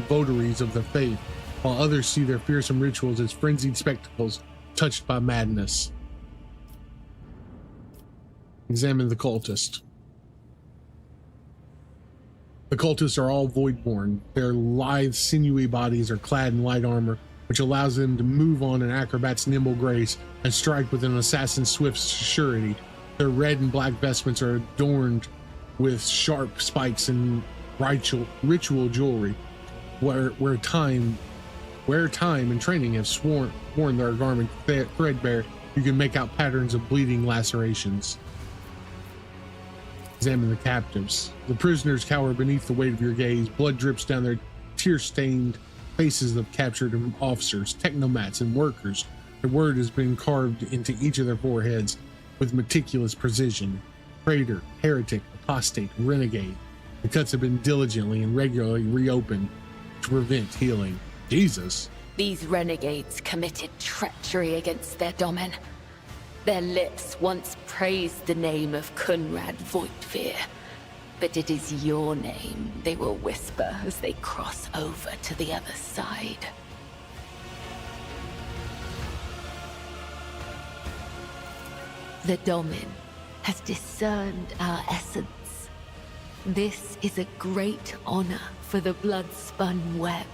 votaries of their faith, while others see their fearsome rituals as frenzied spectacles touched by madness. Examine the cultist. The cultists are all voidborn. Their lithe, sinewy bodies are clad in light armor, which allows them to move on an acrobat's nimble grace and strike with an assassin's swift surety. Their red and black vestments are adorned with sharp spikes and ritual jewelry. Where time and training have worn their garment threadbare, you can make out patterns of bleeding lacerations. Examine the captives. The prisoners cower beneath the weight of your gaze. Blood drips down their tear-stained faces of captured officers, technomats, and workers. Their word has been carved into each of their foreheads with meticulous precision. Traitor, heretic, apostate, renegade. The cuts have been diligently and regularly reopened to prevent healing. Jesus. These renegades committed treachery against their domin. Their lips once praised the name of Kunrad Voidfear, but it is your name they will whisper as they cross over to the other side. The Domin has discerned our essence. This is a great honor for the Bloodspun Web.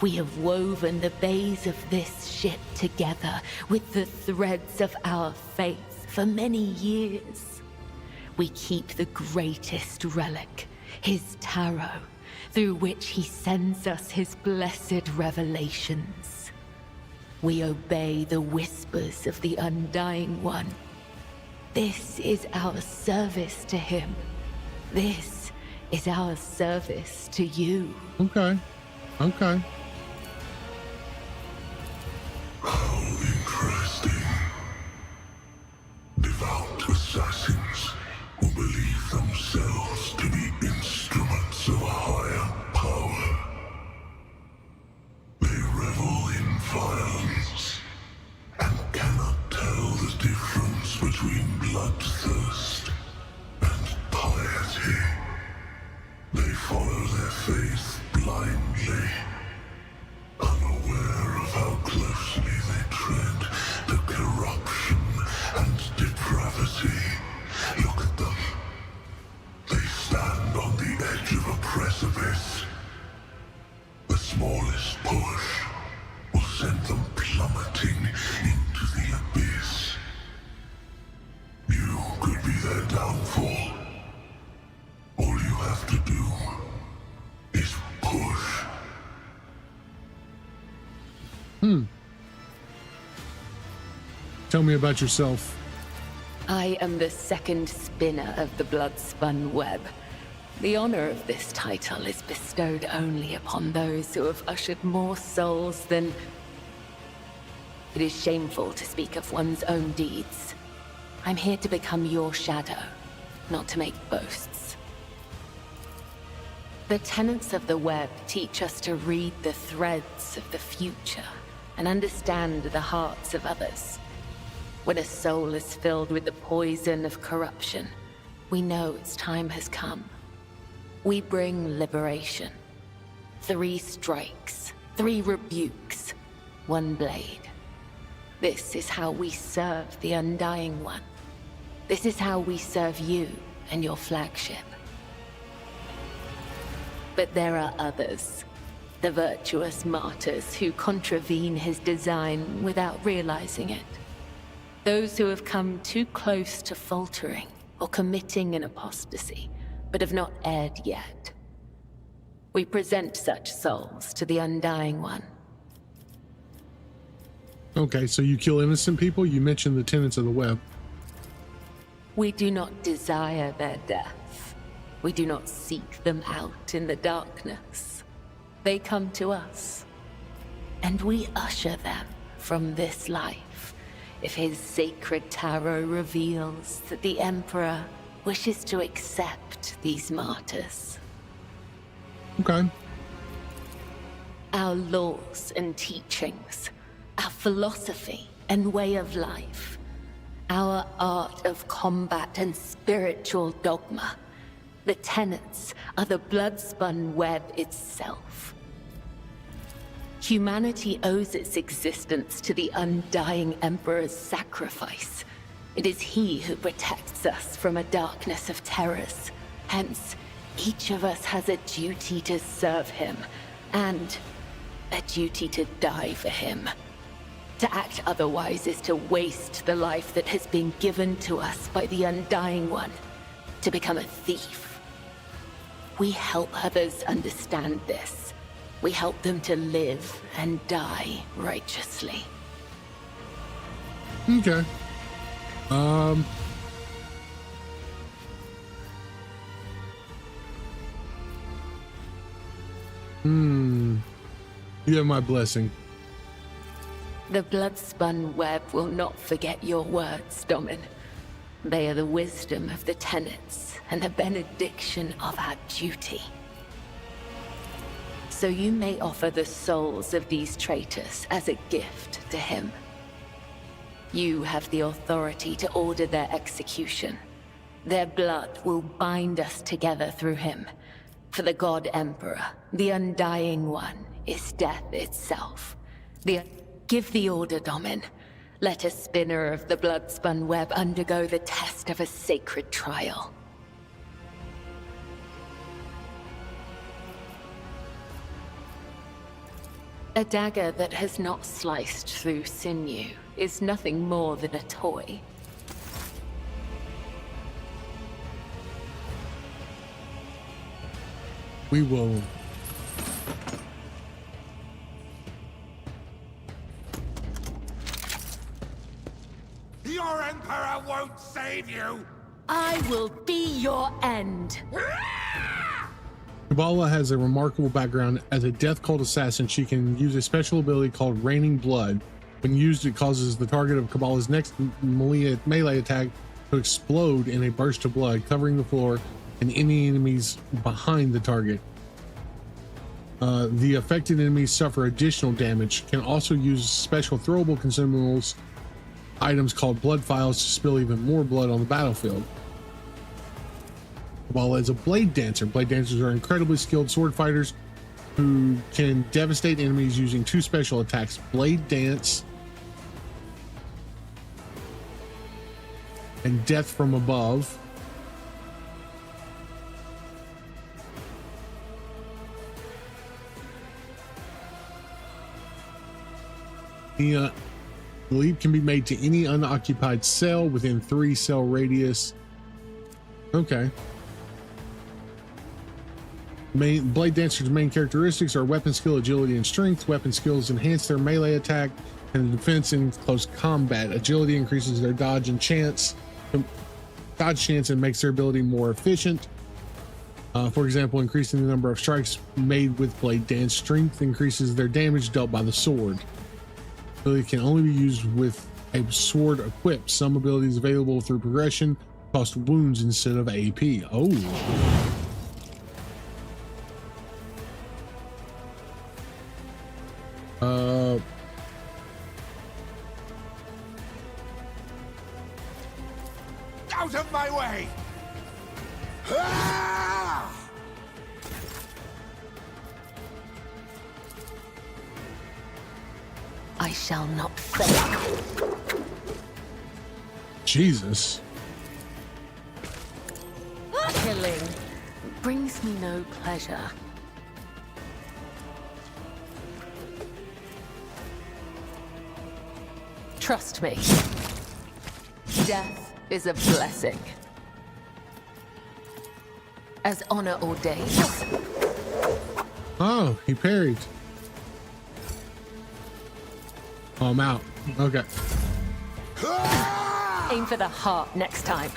We have woven the bays of this ship together with the threads of our faith for many years. We keep the greatest relic, his tarot, through which he sends us his blessed revelations. We obey the whispers of the Undying One. This is our service to him. This is our service to you. Okay. How interesting. Devout assassins who believe themselves to be instruments of a higher power. They revel in violence and cannot tell the difference between bloodthirst and piety. They follow their faith blindly, unaware of how closely they tread the corruption and depravity. Look at them. They stand on the edge of a precipice. The smallest push will send them plummeting into the abyss. You could be their downfall. All you have to do is push. Tell me about yourself. I am the second spinner of the Bloodspun Web. The honor of this title is bestowed only upon those who have ushered more souls than... It is shameful to speak of one's own deeds. I'm here to become your shadow, not to make boasts. The tenets of the web teach us to read the threads of the future and understand the hearts of others. When a soul is filled with the poison of corruption, we know its time has come. We bring liberation. 3 strikes, 3 rebukes, 1 blade. This is how we serve the Undying One. This is how we serve you and your flagship. But there are others, the virtuous martyrs who contravene his design without realizing it. Those who have come too close to faltering or committing an apostasy, but have not erred yet. We present such souls to the Undying One. Okay, so you kill innocent people? You mentioned the tenets of the web. We do not desire their death. We do not seek them out in the darkness. They come to us, and we usher them from this life if his sacred tarot reveals that the Emperor wishes to accept these martyrs. Okay. Our laws and teachings, our philosophy and way of life, our art of combat and spiritual dogma, the tenets are the Bloodspun Web itself. Humanity owes its existence to the undying Emperor's sacrifice. It is he who protects us from a darkness of terrors. Hence, each of us has a duty to serve him, and a duty to die for him. To act otherwise is to waste the life that has been given to us by the Undying One, to become a thief. We help others understand this. We help them to live and die righteously. Okay. You have my blessing. The Bloodspun Web will not forget your words, Domin. They are the wisdom of the tenets and the benediction of our duty. So you may offer the souls of these traitors as a gift to him. You have the authority to order their execution. Their blood will bind us together through him. For the God Emperor, the Undying One, is death itself. Give the order, Domin. Let a spinner of the Bloodspun Web undergo the test of a sacred trial. A dagger that has not sliced through sinew is nothing more than a toy. We will. Your Emperor won't save you! I will be your end. Kabbalah has a remarkable background. As a death cult assassin, she can use a special ability called Raining Blood. When used, it causes the target of Kabbalah's next melee attack to explode in a burst of blood, covering the floor and any enemies behind the target. The affected enemies suffer additional damage. Can also use special throwable consumables items called blood files to spill even more blood on the battlefield. Kabbalah is a blade dancer. Blade dancers are incredibly skilled sword fighters who can devastate enemies using two special attacks: Blade Dance and Death from Above. The leap can be made to any unoccupied cell within 3 cell radius. Okay. Blade Dancer's main characteristics are weapon skill, agility, and strength. Weapon skills enhance their melee attack and defense in close combat. Agility increases their dodge chance and makes their ability more efficient. For example, increasing the number of strikes made with Blade Dance. Strength increases their damage dealt by the sword. Ability can only be used with a sword equipped. Some abilities available through progression cost wounds instead of AP. Oh. Out of my way! Ah! I shall not fail. Jesus. Killing brings me no pleasure. Trust me. Death is a blessing. As honor ordains. Oh, he parried. Oh, I'm out. Okay. Aim for the heart next time.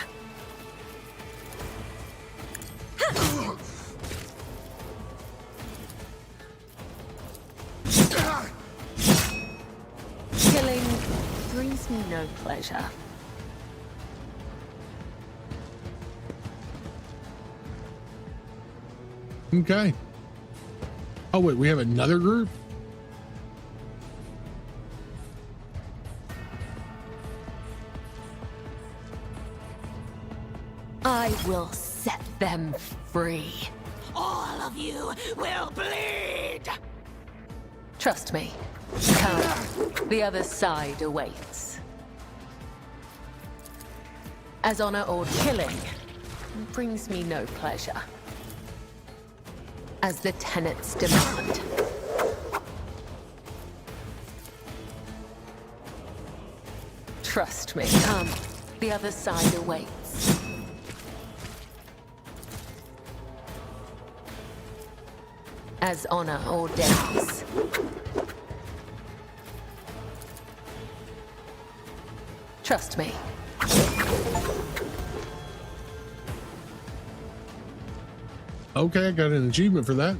Killing brings me no pleasure. Okay. Oh, wait, we have another group? I will set them free. All of you will bleed! Trust me. Come. The other side awaits. As honor or killing brings me no pleasure. As the tenets demand. Trust me. Come. The other side awaits. As honor ordains. Trust me. Okay, I got an achievement for that.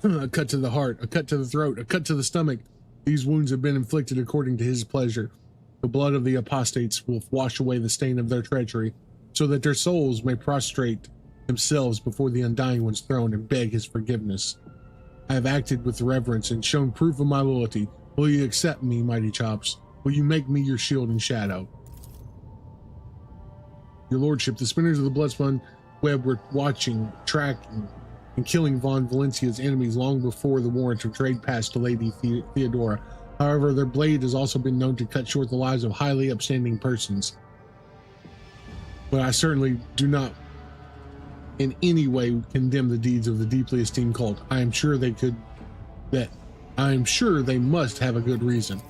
A cut to the heart, a cut to the throat, a cut to the stomach. These wounds have been inflicted according to his pleasure. The blood of the apostates will wash away the stain of their treachery, so that their souls may prostrate themselves before the Undying One's throne and beg his forgiveness. I have acted with reverence and shown proof of my loyalty. Will you accept me, Mighty Chops? Will you make me your shield and shadow? Your Lordship, the spinners of the Bloodspun Web were watching, tracking, and killing Von Valencia's enemies long before the warrant of trade passed to Lady Theodora. However, their blade has also been known to cut short the lives of highly upstanding persons. But I certainly do not in any way condemn the deeds of the deeply esteemed cult. I am sure they must have a good reason.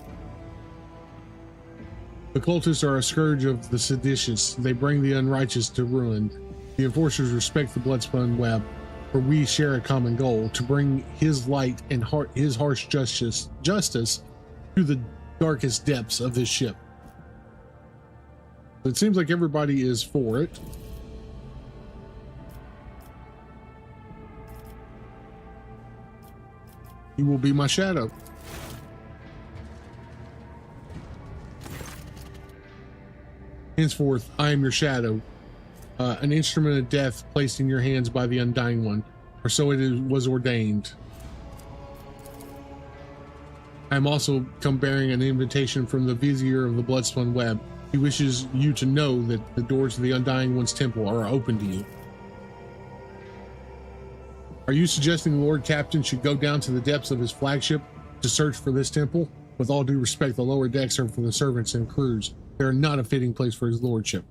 The cultists are a scourge of the seditious. They bring the unrighteous to ruin. The enforcers respect the Bloodspun Web, for we share a common goal: to bring his light and his harsh justice to the darkest depths of this ship. It seems like everybody is for it. He will be my shadow. Henceforth, I am your shadow, an instrument of death placed in your hands by the Undying One, or so was ordained. I am also come bearing an invitation from the Vizier of the Bloodspun Web. He wishes you to know that the doors of the Undying One's temple are open to you. Are you suggesting the Lord Captain should go down to the depths of his flagship to search for this temple? With all due respect, the lower decks are for the servants and crews. They are not a fitting place for his lordship.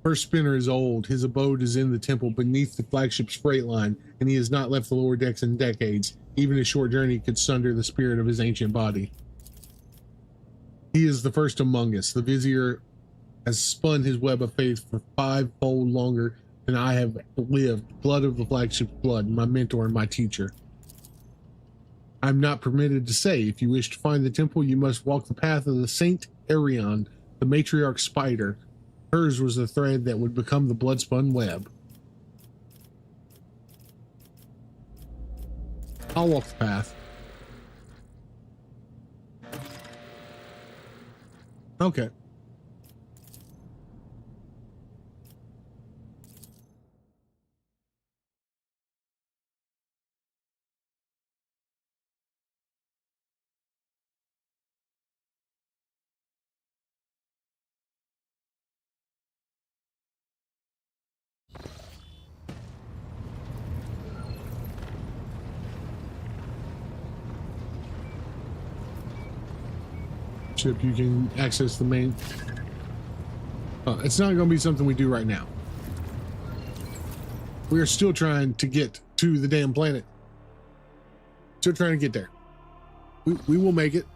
First spinner is old. His abode is in the temple beneath the flagship's freight line, and he has not left the lower decks in decades. Even a short journey could sunder the spirit of his ancient body. He is the first among us. The Vizier has spun his web of faith for 5-fold longer than I have lived. Blood of the flagship's blood, my mentor and my teacher. I'm not permitted to say. If you wish to find the temple, you must walk the path of the Saint Arion, the matriarch spider. Hers was the thread that would become the Bloodspun Web. I'll walk the path. Okay. You can access the main. It's not going to be something we do right now. We are still trying to get to the damn planet. Still trying to get there. We will make it.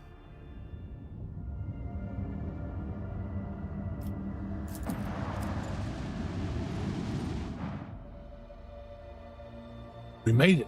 We made it.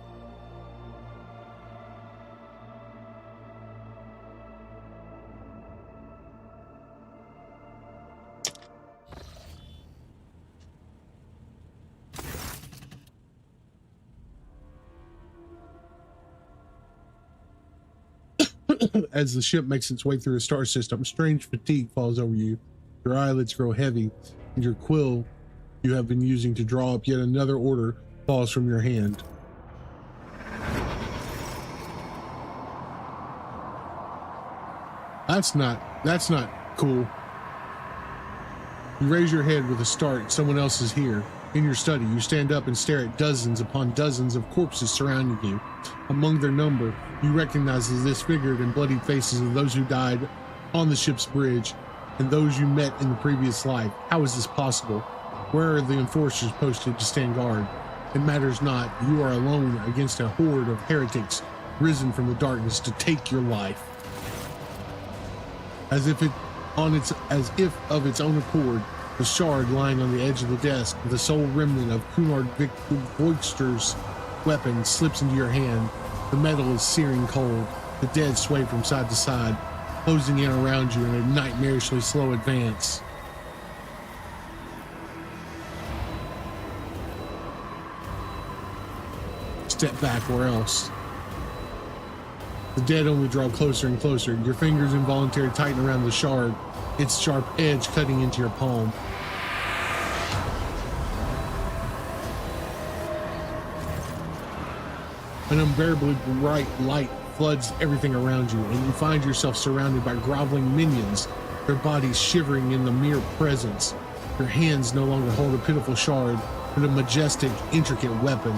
As the ship makes its way through the star system, strange fatigue falls over you. Your eyelids grow heavy, and your quill you have been using to draw up yet another order falls from your hand. That's not cool. You raise your head with a start. Someone else is here. In your study, you stand up and stare at dozens upon dozens of corpses surrounding you. Among their number, you recognize the disfigured and bloody faces of those who died on the ship's bridge and those you met in the previous life. How is this possible? Where are the enforcers posted to stand guard? It matters not. You are alone against a horde of heretics risen from the darkness to take your life. As if of its own accord, the shard lying on the edge of the desk, the sole remnant of Kunard Voigster's weapon, slips into your hand. The metal is searing cold. The dead sway from side to side, closing in around you in a nightmarishly slow advance. Step back or else. The dead only draw closer and closer. Your fingers involuntarily tighten around the shard, its sharp edge cutting into your palm. An unbearably bright light floods everything around you, and you find yourself surrounded by groveling minions, their bodies shivering in the mere presence. Your hands no longer hold a pitiful shard, but a majestic, intricate weapon.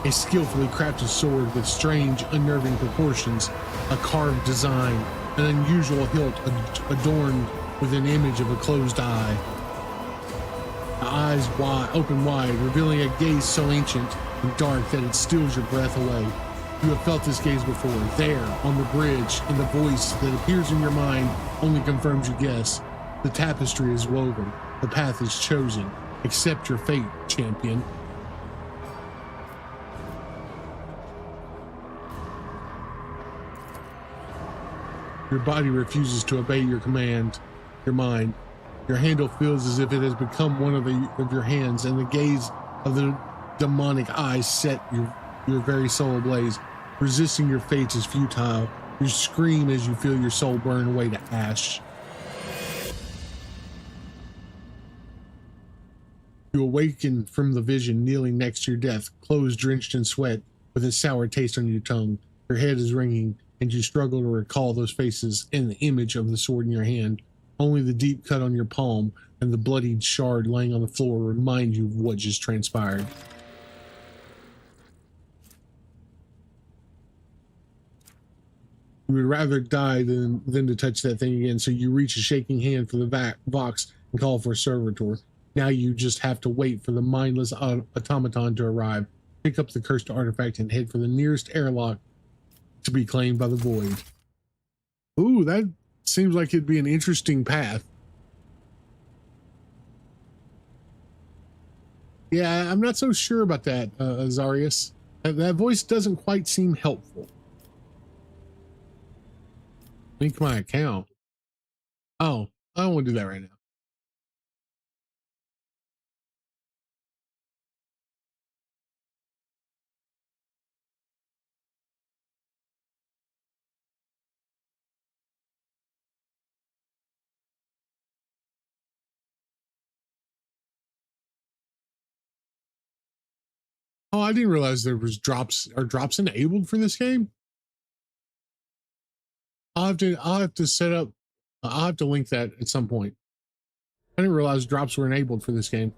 A skillfully crafted sword with strange, unnerving proportions, a carved design, an unusual hilt adorned with an image of a closed eye. The eyes open wide, revealing a gaze so ancient and dark that it steals your breath away. You have felt this gaze before, there, on the bridge, and the voice that appears in your mind only confirms your guess. The tapestry is woven, the path is chosen. Accept your fate, champion. Your body refuses to obey your command, your mind. Your handle feels as if it has become one of your hands, and the gaze of the demonic eyes set your very soul ablaze. Resisting your fate is futile. You scream as you feel your soul burn away to ash. You awaken from the vision, kneeling next to your death, clothes drenched in sweat, with a sour taste on your tongue. Your head is ringing, and you struggle to recall those faces and the image of the sword in your hand. Only the deep cut on your palm and the bloodied shard laying on the floor remind you of what just transpired. You would rather die than to touch that thing again, so you reach a shaking hand for the box and call for a servitor. Now you just have to wait for the mindless automaton to arrive, pick up the cursed artifact, and head for the nearest airlock to be claimed by the void. Ooh, that seems like it'd be an interesting path. Yeah, I'm not so sure about that, Azarius. That voice doesn't quite seem helpful. Link my account. Oh, I don't want to do that right now. Oh, I didn't realize there was drops. Are drops enabled for this game? I'll have to set up. I'll have to link that at some point. I didn't realize drops were enabled for this game.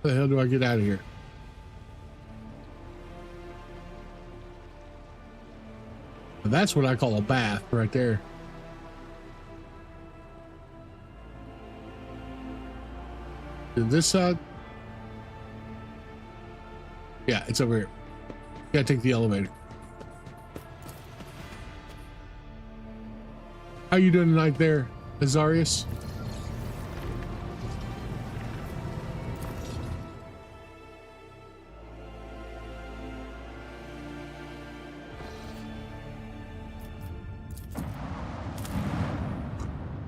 How the hell do I get out of here? That's what I call a bath right there. To this side? Yeah, it's over here. Gotta take the elevator. How you doing tonight there, Azarius?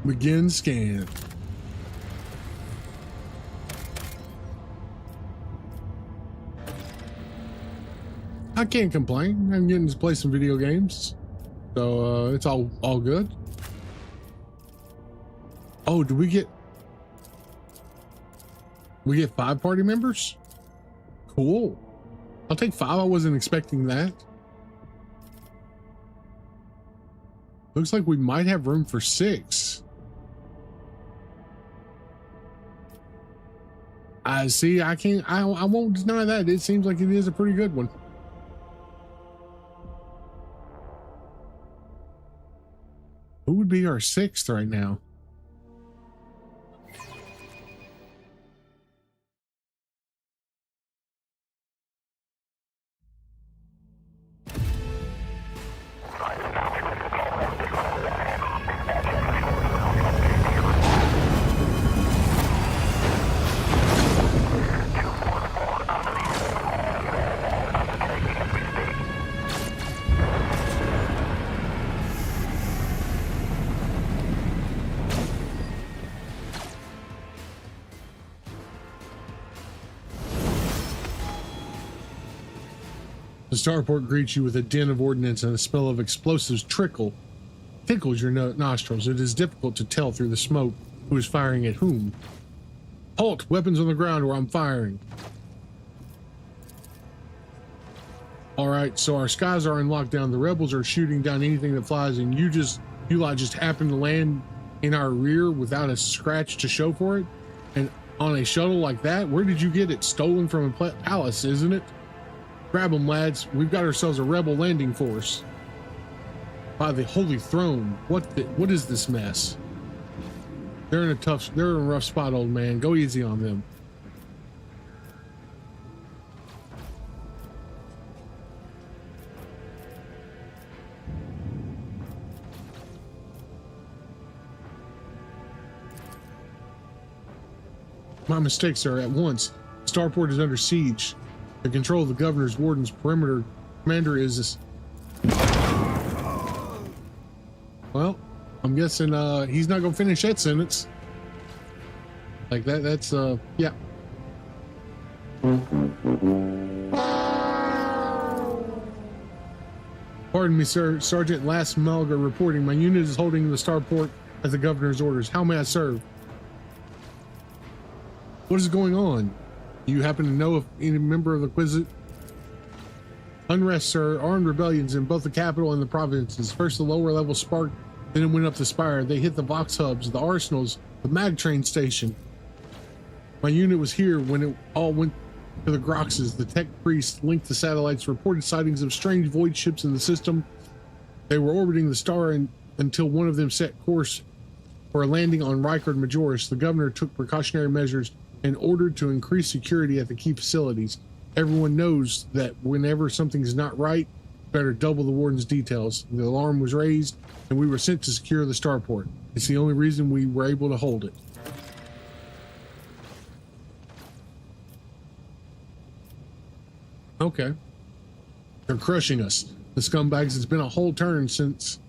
Begin scan. I can't complain. I'm getting to play some video games, so it's all good. Oh, do we get 5 party members? Cool. I'll take 5. I wasn't expecting that. Looks like we might have room for 6. I see. I won't deny that. It seems like it is a pretty good one. Who would be our 6th right now? The Starport greets you with a din of ordnance and a smell of explosives tickles your nostrils. It is difficult to tell through the smoke who is firing at whom. Halt! Weapons on the ground where I'm firing. Alright, so our skies are in lockdown. The rebels are shooting down anything that flies, and you lot just happen to land in our rear without a scratch to show for it? And on a shuttle like that? Where did you get it? Stolen from a palace, isn't it? Grab them, lads. We've got ourselves a rebel landing force. By the Holy Throne, what is this mess? They're in a rough spot, old man. Go easy on them. My mistake, sir. At once, Starport is under siege. The control of the governor's warden's perimeter commander is this. Well, I'm guessing he's not gonna finish that sentence. Like that's yeah. Pardon me, sir. Sergeant Last Melga reporting. My unit is holding the Starport at the governor's orders. How may I serve? What is going on? Do you happen to know if any member of the Inquisitorial unrest, sir? Armed rebellions in both the capital and the provinces. First the lower level sparked, then it went up the spire. They hit the Vox hubs, the arsenals, the mag train station. My unit was here when it all went to the Groxes. The tech priest linked the satellites, reported sightings of strange void ships in the system. They were orbiting the star until one of them set course for a landing on Rykard Majoris. The governor took precautionary measures and ordered to increase security at the key facilities. Everyone knows that whenever something's not right, better double the warden's details. The alarm was raised, and we were sent to secure the Starport. It's the only reason we were able to hold it. Okay. They're crushing us. The scumbags. It's been a whole turn since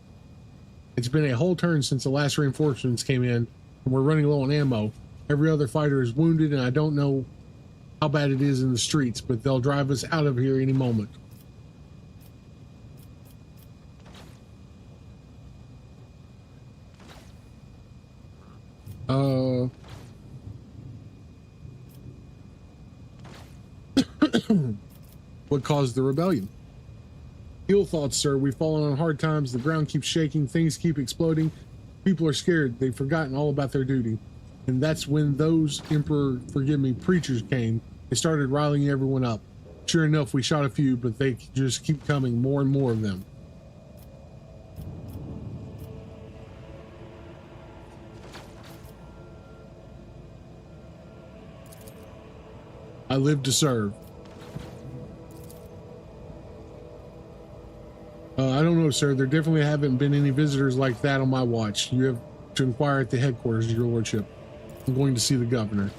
the last reinforcements came in, and we're running low on ammo. Every other fighter is wounded, and I don't know how bad it is in the streets, but they'll drive us out of here any moment. What caused the rebellion? Ill thoughts, sir. We've fallen on hard times. The ground keeps shaking. Things keep exploding. People are scared. They've forgotten all about their duty. And that's when those, Emperor, forgive me, preachers came. They started riling everyone up. Sure enough, we shot a few, but they just keep coming, more and more of them. I live to serve. I don't know, sir. There definitely haven't been any visitors like that on my watch. You have to inquire at the headquarters, your lordship. I'm going to see the governor.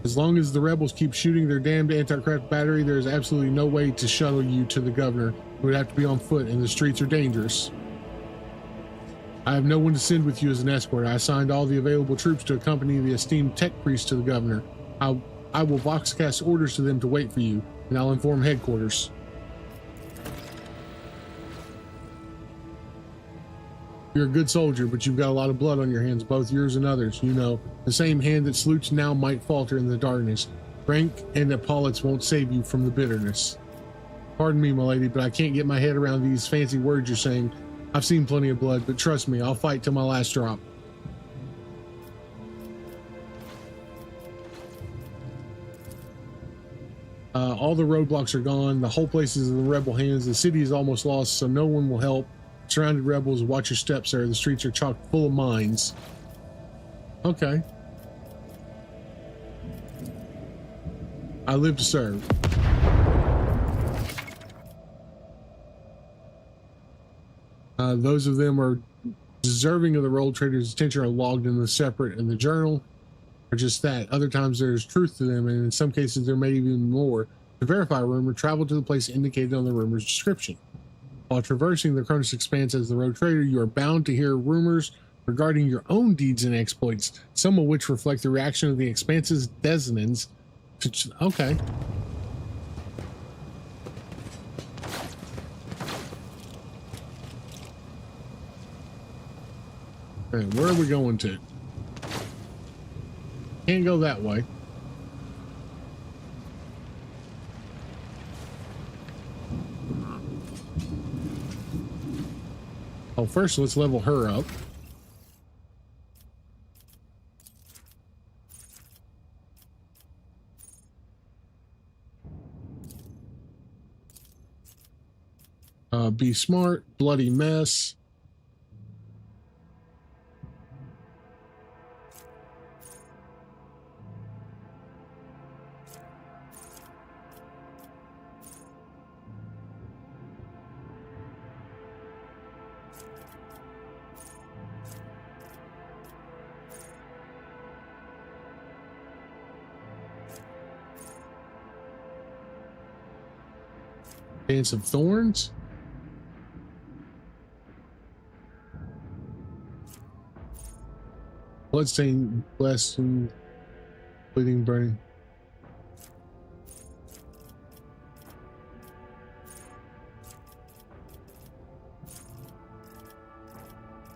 As long as the rebels keep shooting their damned anti-craft battery, there's absolutely no way to shuttle you to the governor. It would have to be on foot, and the streets are dangerous. I have no one to send with you as an escort. I assigned all the available troops to accompany the esteemed tech priest to the governor. I will voxcast orders to them to wait for you, and I'll inform headquarters. You're a good soldier, but you've got a lot of blood on your hands, both yours and others. You know, the same hand that salutes now might falter in the darkness. Rank and Apollots won't save you from the bitterness. Pardon me, my lady, but I can't get my head around these fancy words you're saying. I've seen plenty of blood, but trust me, I'll fight till my last drop. All the roadblocks are gone. The whole place is in the rebel hands. The city is almost lost, so no one will help. Surrounded rebels, watch your steps, sir. The streets are chock full of mines. Okay. I live to serve. Those of them are deserving of the role trader's attention are logged in the separate in the journal, or just that. Other times there's truth to them, and in some cases there may be even more. To verify a rumor, travel to the place indicated on the rumor's description. While traversing the Koronus Expanse as the road trader, you are bound to hear rumors regarding your own deeds and exploits, some of which reflect the reaction of the Expanse's denizens. Okay. Okay, where are we going to? Can't go that way. Oh, first let's level her up. Be smart, bloody mess. Dance of Thorns. Bloodstained, blessed, and bleeding, burning.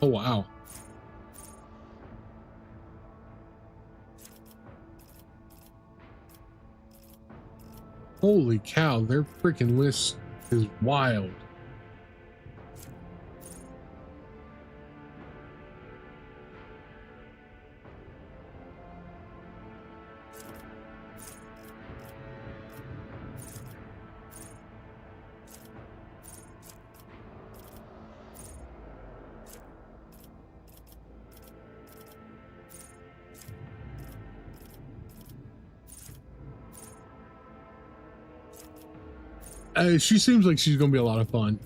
Oh, wow. Holy cow, their freaking list is wild. She seems like she's gonna be a lot of fun.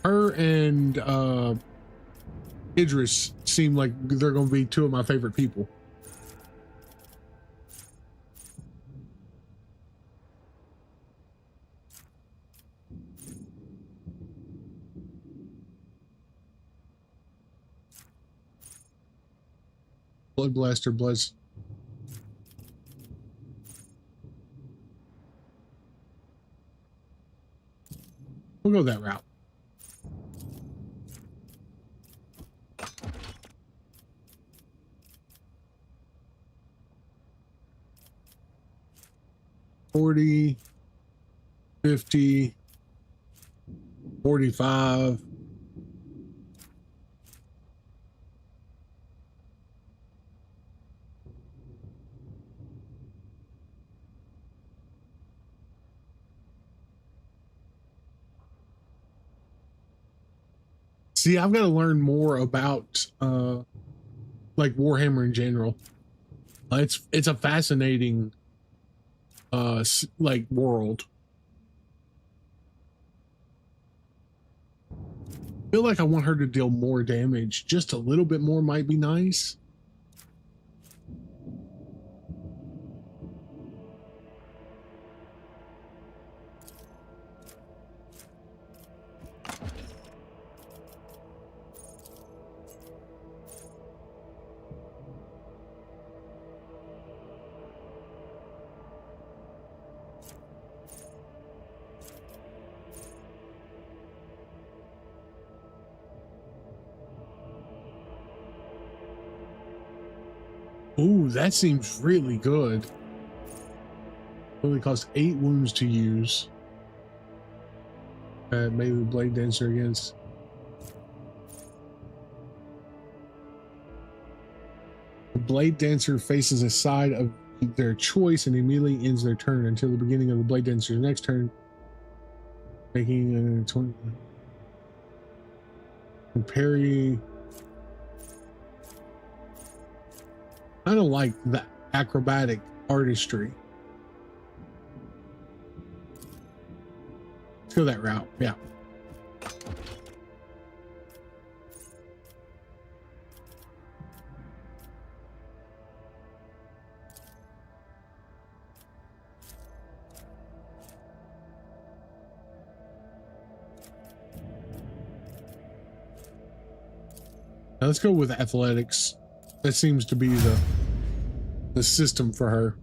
Her and Idris seem like they're gonna be two of my favorite people. Blood Blaster, Bloods. We'll go that route. $40, $50, $45. See, I've got to learn more about like Warhammer in general. It's a fascinating like world. I feel like I want her to deal more damage. Just a little bit more might be nice. Ooh, that seems really good. Only costs 8 wounds to use. Maybe blade dancer against. The blade dancer faces a side of their choice and immediately ends their turn until the beginning of the blade dancer's next turn, making a 20. Parry. I don't like the acrobatic artistry. Let's go that route. Yeah. Now let's go with athletics. That seems to be the system for her.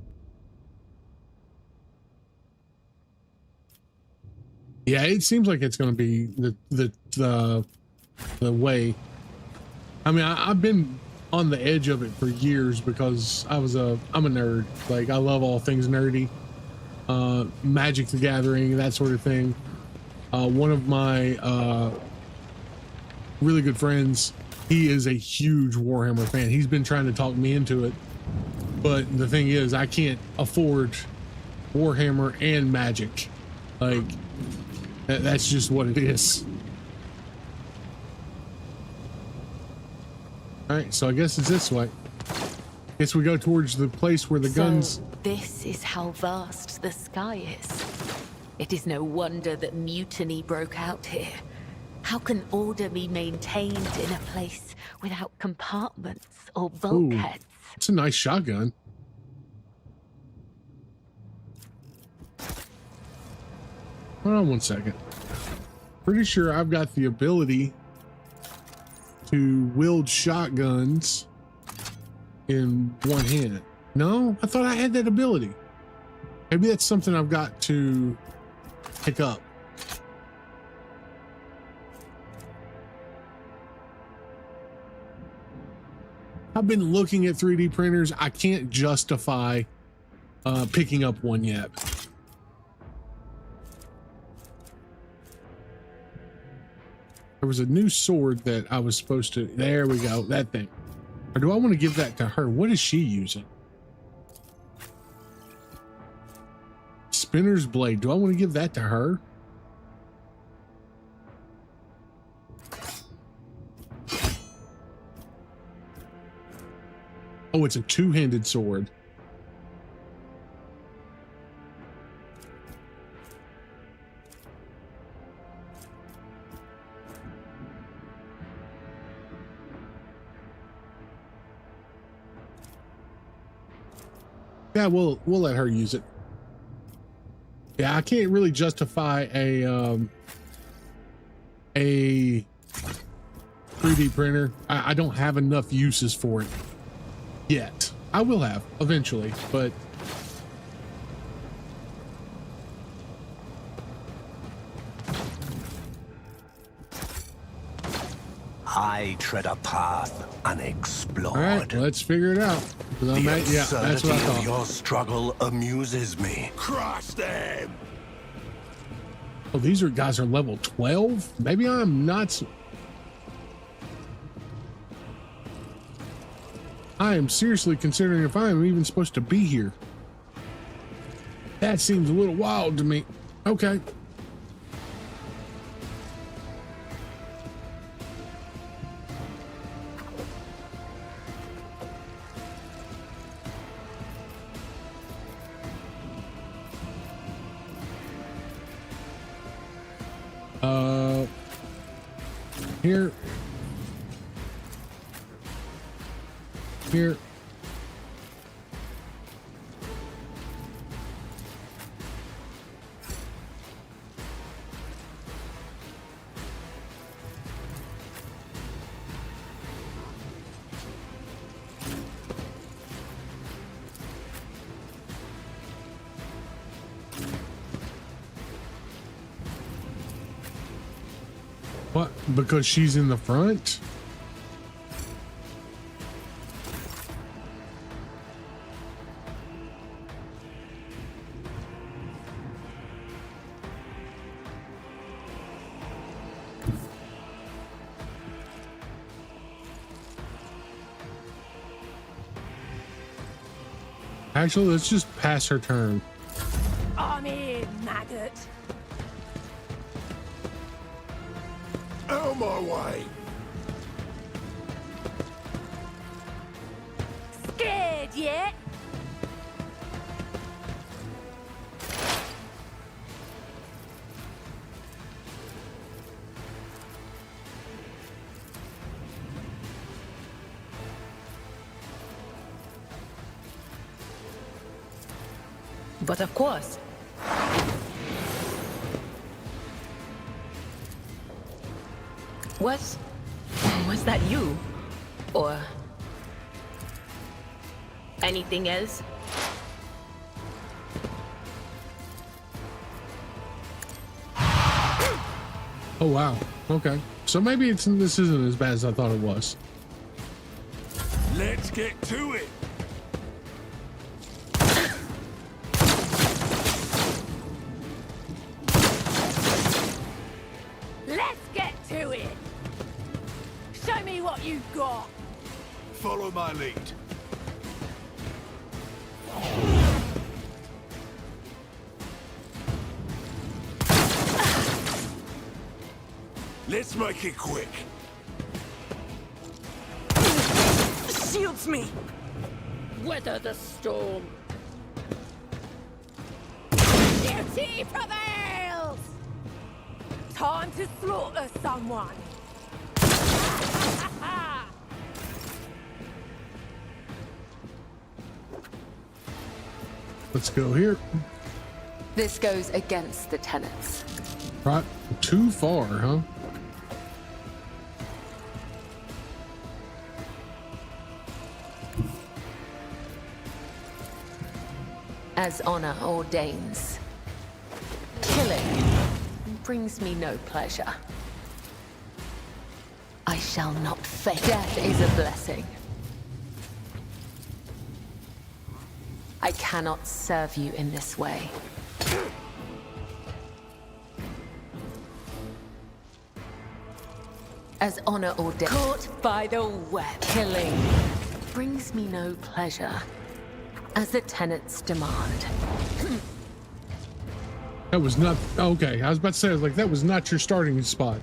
Yeah, it seems like it's going to be the way. I mean, I've been on the edge of it for years because I'm a nerd. Like, I love all things nerdy, Magic the Gathering, that sort of thing. One of my really good friends, he is a huge Warhammer fan. He's been trying to talk me into it, but the thing is, I can't afford Warhammer and Magic. Like, that's just what it is. All right, so I guess it's this way. Guess we go towards the place where the guns. This is how vast the sky is. It is no wonder that mutiny broke out here. How can order be maintained in a place without compartments or bulkheads? Ooh, it's a nice shotgun. Hold on one second. Pretty sure I've got the ability to wield shotguns in one hand. No, I thought I had that ability. Maybe that's something I've got to pick up. I've been looking at 3D printers. I can't justify picking up one yet. There was a new sword that I was supposed to. There we go, that thing. Or do I want to give that to her? What is she using? Spinner's blade. Do I want to give that to her? Oh, it's a two-handed sword. Yeah, we'll let her use it. Yeah, I can't really justify a 3D printer. I don't have enough uses for it yet. I will have eventually, but I tread a path unexplored. all right, let's figure it out. 'Cause I'm at, yeah, that's what I thought. Your struggle amuses me. Crush them! Oh, these guys are level 12? Maybe I'm not. I am seriously considering if I am even supposed to be here. That seems a little wild to me. Okay. Here. Here. What? Because she's in the front? Actually, let's just pass her turn. I'm in, maggot. Out of my way! Scared yet? But of course. Was that you? Or anything else? Oh wow. Okay. So maybe this isn't as bad as I thought it was. Let's get to it! Let's get to it. Show me what you've got. Follow my lead. Let's make it quick. Shields me! Weather the storm. Duty prevails! Time to slaughter someone. Let's go here. This goes against the tenets. Right. Too far, huh? As honor ordains. Killing brings me no pleasure. I shall not fail. Death is a blessing. I cannot serve you in this way. As honor ordains. Caught by the web. Killing brings me no pleasure. As the tenets demand. That was not okay. I was about to say, I was like, that was not your starting spot.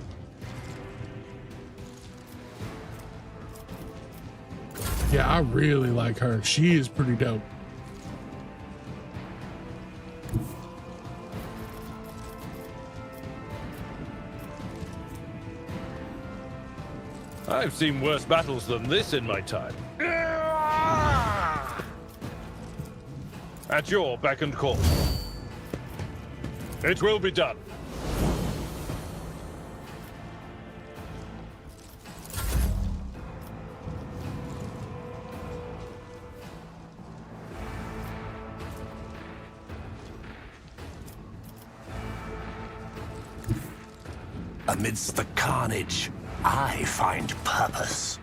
Yeah, I really like her. She is pretty dope. I've seen worse battles than this in my time. At your beck and call. It will be done. Amidst the carnage, I find purpose.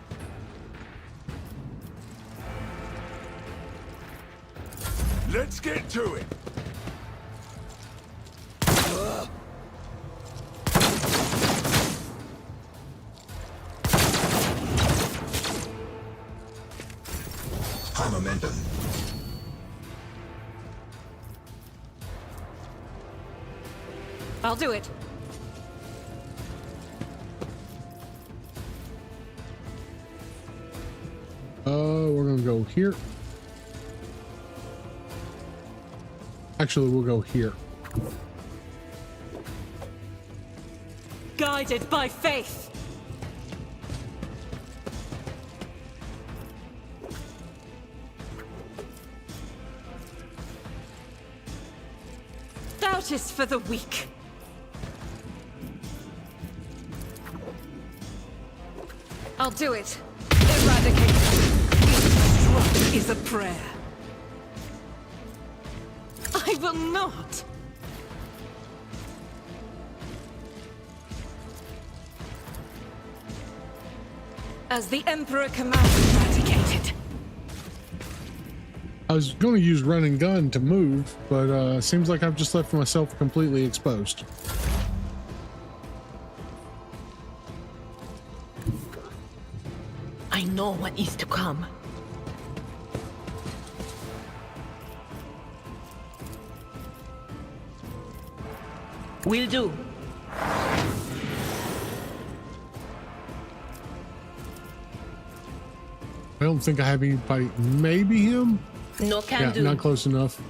Let's get to it! High momentum. I'll do it. We're gonna go here. Actually, we'll go here. Guided by faith. Doubt is for the weak. I'll do it. Eradicate. Each is a prayer. I will not. As the Emperor commands, eradicated. I was going to use run and gun to move, but seems like I've just left myself completely exposed. I know what is to come. Will do. I don't think I have anybody. Maybe him? No can Yeah, do. not close enough.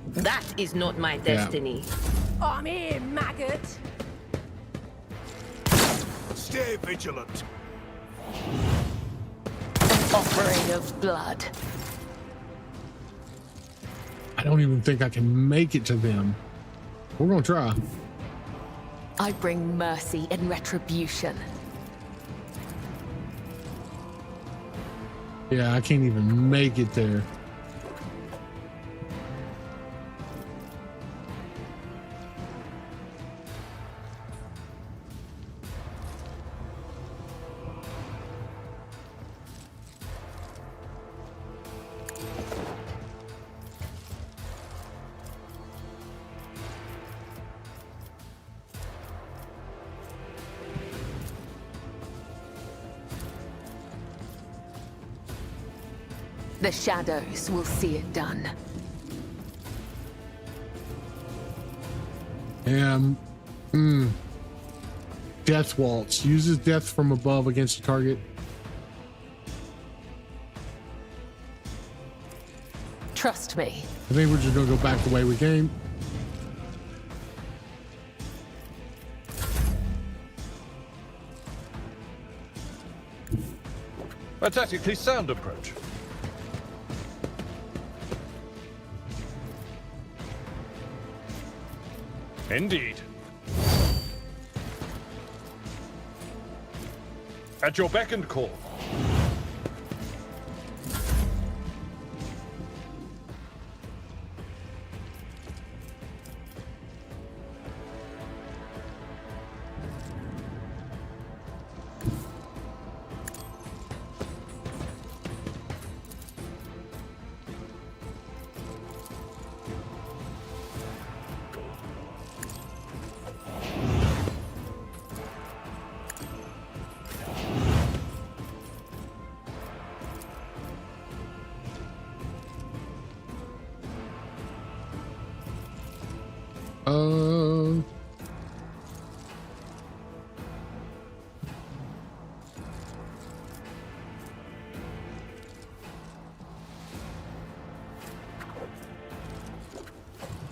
That is not my destiny. I'm here, maggot. Stay vigilant. An offering of blood. I don't even think I can make it to them. We're gonna try. I bring mercy and retribution. Yeah, I can't even make it there. The shadows will see it done. Death Waltz. Uses death from above against a target. Trust me. I think we're just gonna go back the way we came. A tactically sound approach. Indeed. At your beck and call.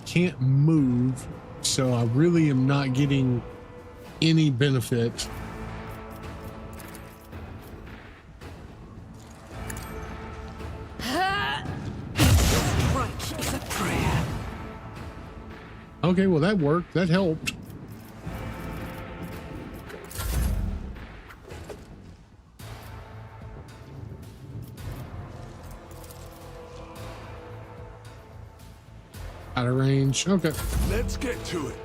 Can't move, so I really am not getting any benefit. Strike is a prayer. Okay, well that worked. That helped. Out of range. Okay. Let's get to it.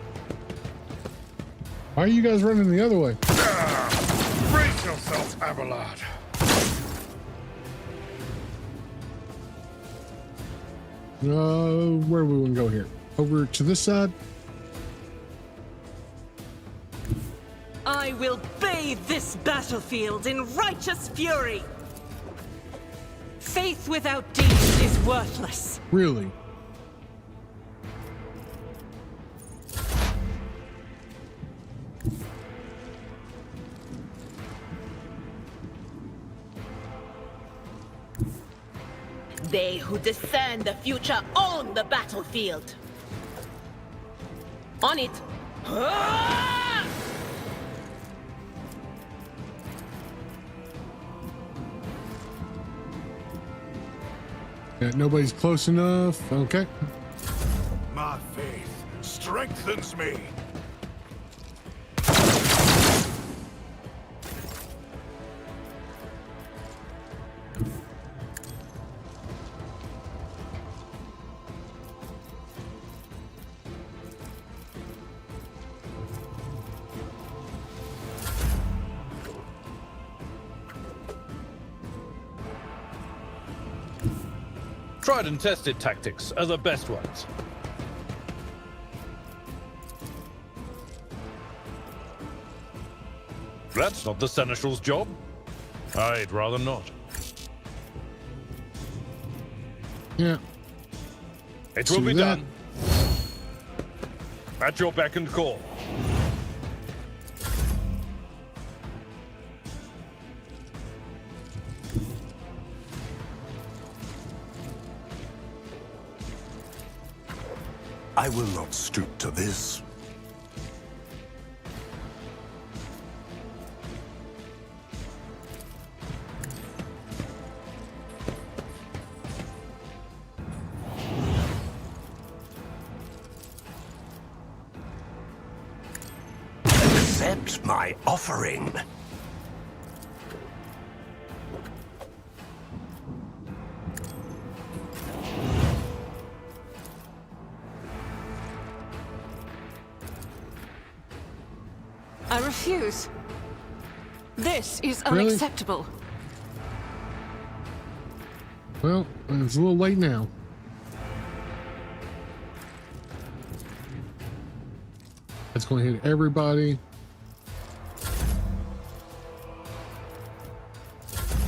Why are you guys running the other way? Brace yourself, Abelard. Where are we going to go here? Over to this side? I will bathe this battlefield in righteous fury. Faith without deeds is worthless. Really? They who discern the future own the battlefield. On it. Yeah, nobody's close enough. Okay. My faith strengthens me. Tried and tested tactics are the best ones. That's not the Seneschal's job. I'd rather not. Yeah. It will Do be that. done. At your beck and call. I will not stoop to this. Accept my offering. I refuse. This is Really? unacceptable. Well, it's a little late now. That's going to hit everybody.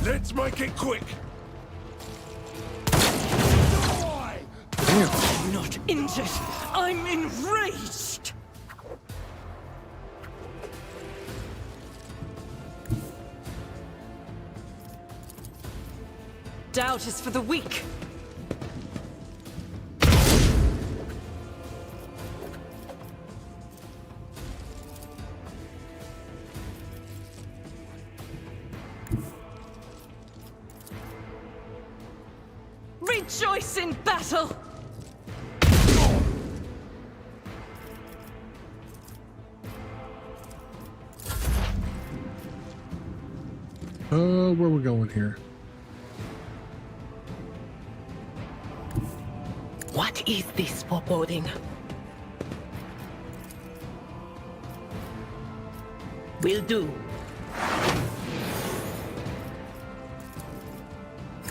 Let's make it quick. Damn. I'm not injured. I'm enraged. Doubt is for the weak. Rejoice in battle! Where we going here? What is this foreboding? Will do.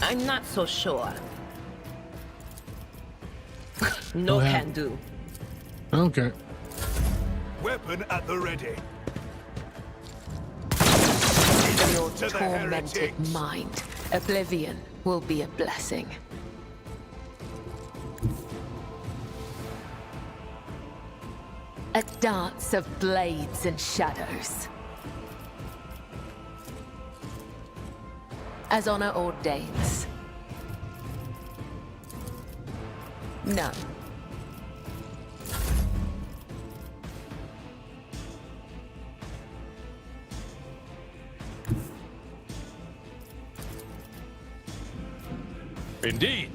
I'm not so sure. No Okay. can do. Okay. Weapon at the ready. Your To the tormented heretics. mind. Oblivion will be a blessing. A dance of blades and shadows. As honor ordains. No. Indeed.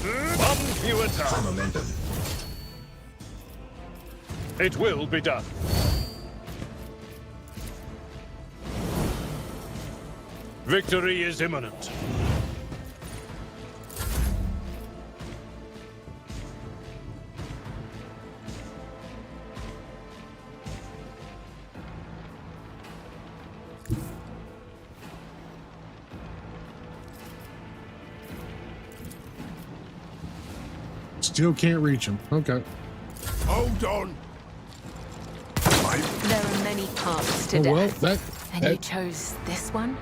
One view at a High time. momentum. It will be done. Victory is imminent. Still can't reach him. Okay. Hold on. There are many paths to Oh, well, death. And you chose this one?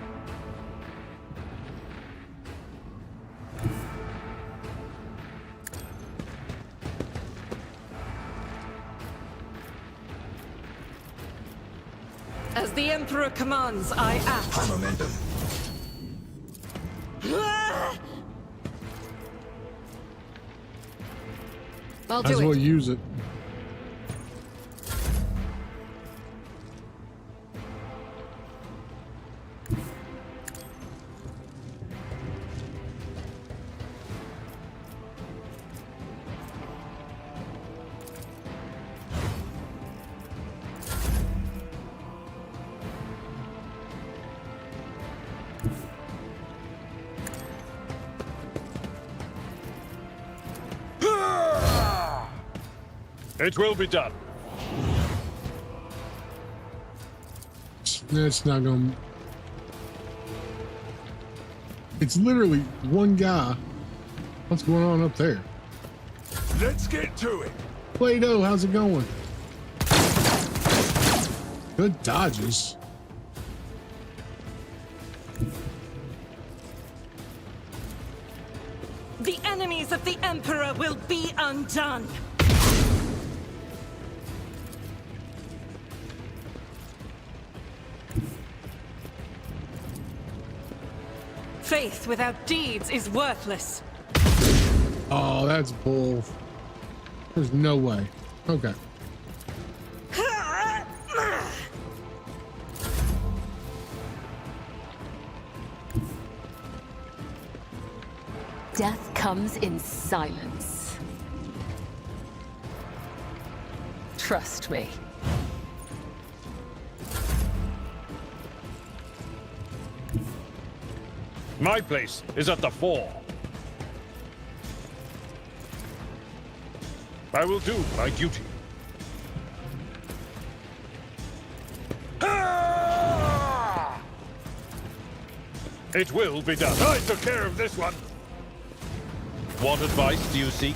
As the Emperor commands, I act. High momentum. I'll Might as do well it. use it. It will be done. That's not gonna. It's literally one guy. What's going on up there? Let's get to it. Play-Doh, how's it going? Good dodges. The enemies of the Emperor will be undone. Faith without deeds is worthless. Oh, that's bull. There's no way. Okay. Death comes in silence. Trust me. My place is at the fore. I will do my duty. Ah! It will be done. I took care of this one. What advice do you seek?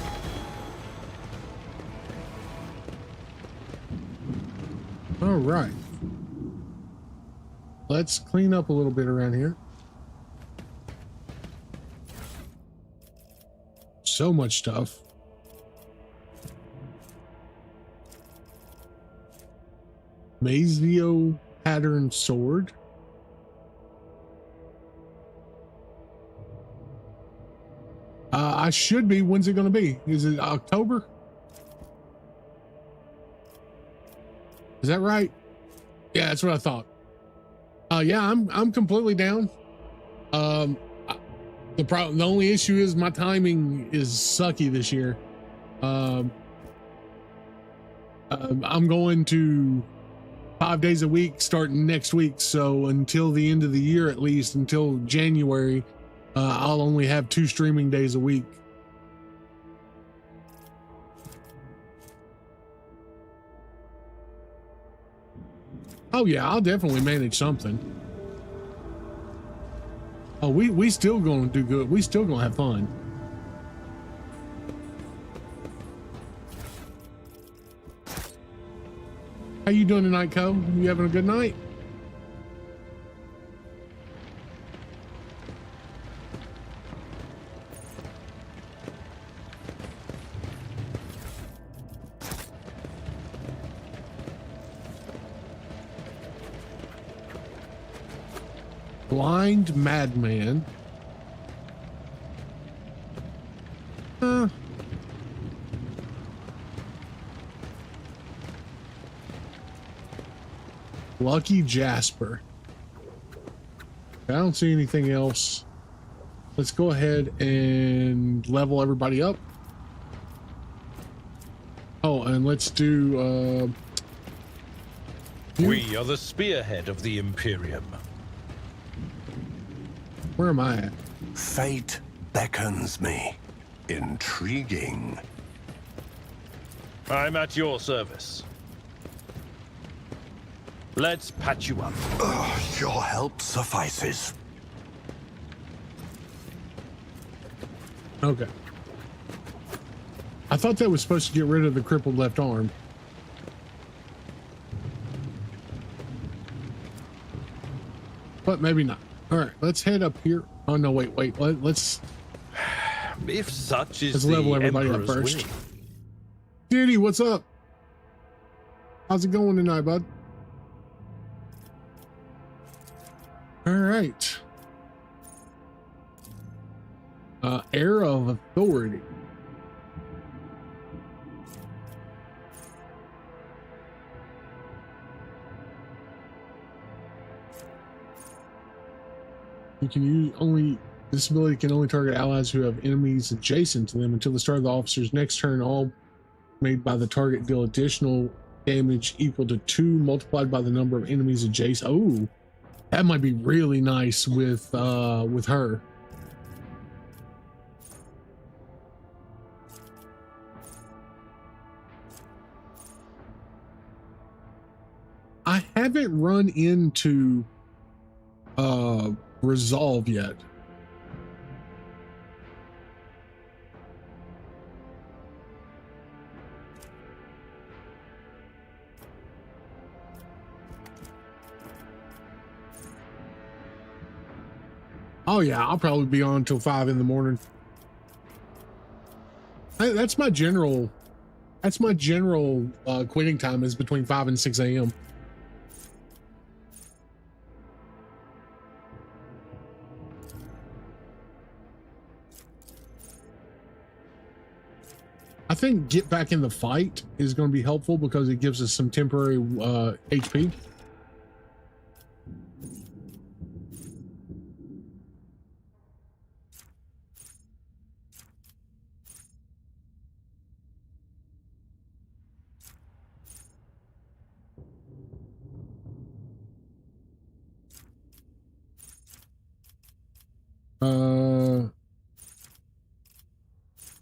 All right. Let's clean up a little bit around here. So much stuff. Mazio pattern sword. I should be. When's it going to be? Is it October? Is that right? Yeah, that's what I thought. Yeah, I'm completely down. The only issue is my timing is sucky this year. I'm going to 5 days a week starting next week. So until the end of the year, at least until January, I'll only have 2 streaming days a week. Oh yeah, I'll definitely manage something. Oh, we still gonna do good. We still gonna have fun. How you doing tonight, Co? You having a good night? Blind madman. Lucky Jasper. I don't see anything else. Let's go ahead and level everybody up. Oh, and let's do We are the spearhead of the Imperium. Where am I at? Fate beckons me. Intriguing. I'm at your service. Let's patch you up. Your help suffices. Okay. I thought that was supposed to get rid of the crippled left arm. But maybe not. All right, let's head up here. Oh no, wait. Let's If such is level the everybody up Emperor's first. will. Diddy, what's up? How's it going tonight, bud? All right. Era of Authority. You can use this ability can only target allies who have enemies adjacent to them until the start of the officer's next turn. All made by the target deal additional damage equal to 2 multiplied by the number of enemies adjacent. Oh, that might be really nice with her. I haven't run into Resolve yet. Oh yeah, I'll probably be on till 5 in the morning. That's my general. That's my general quitting time is between 5 and 6 a.m. I think get back in the fight is going to be helpful because it gives us some temporary HP.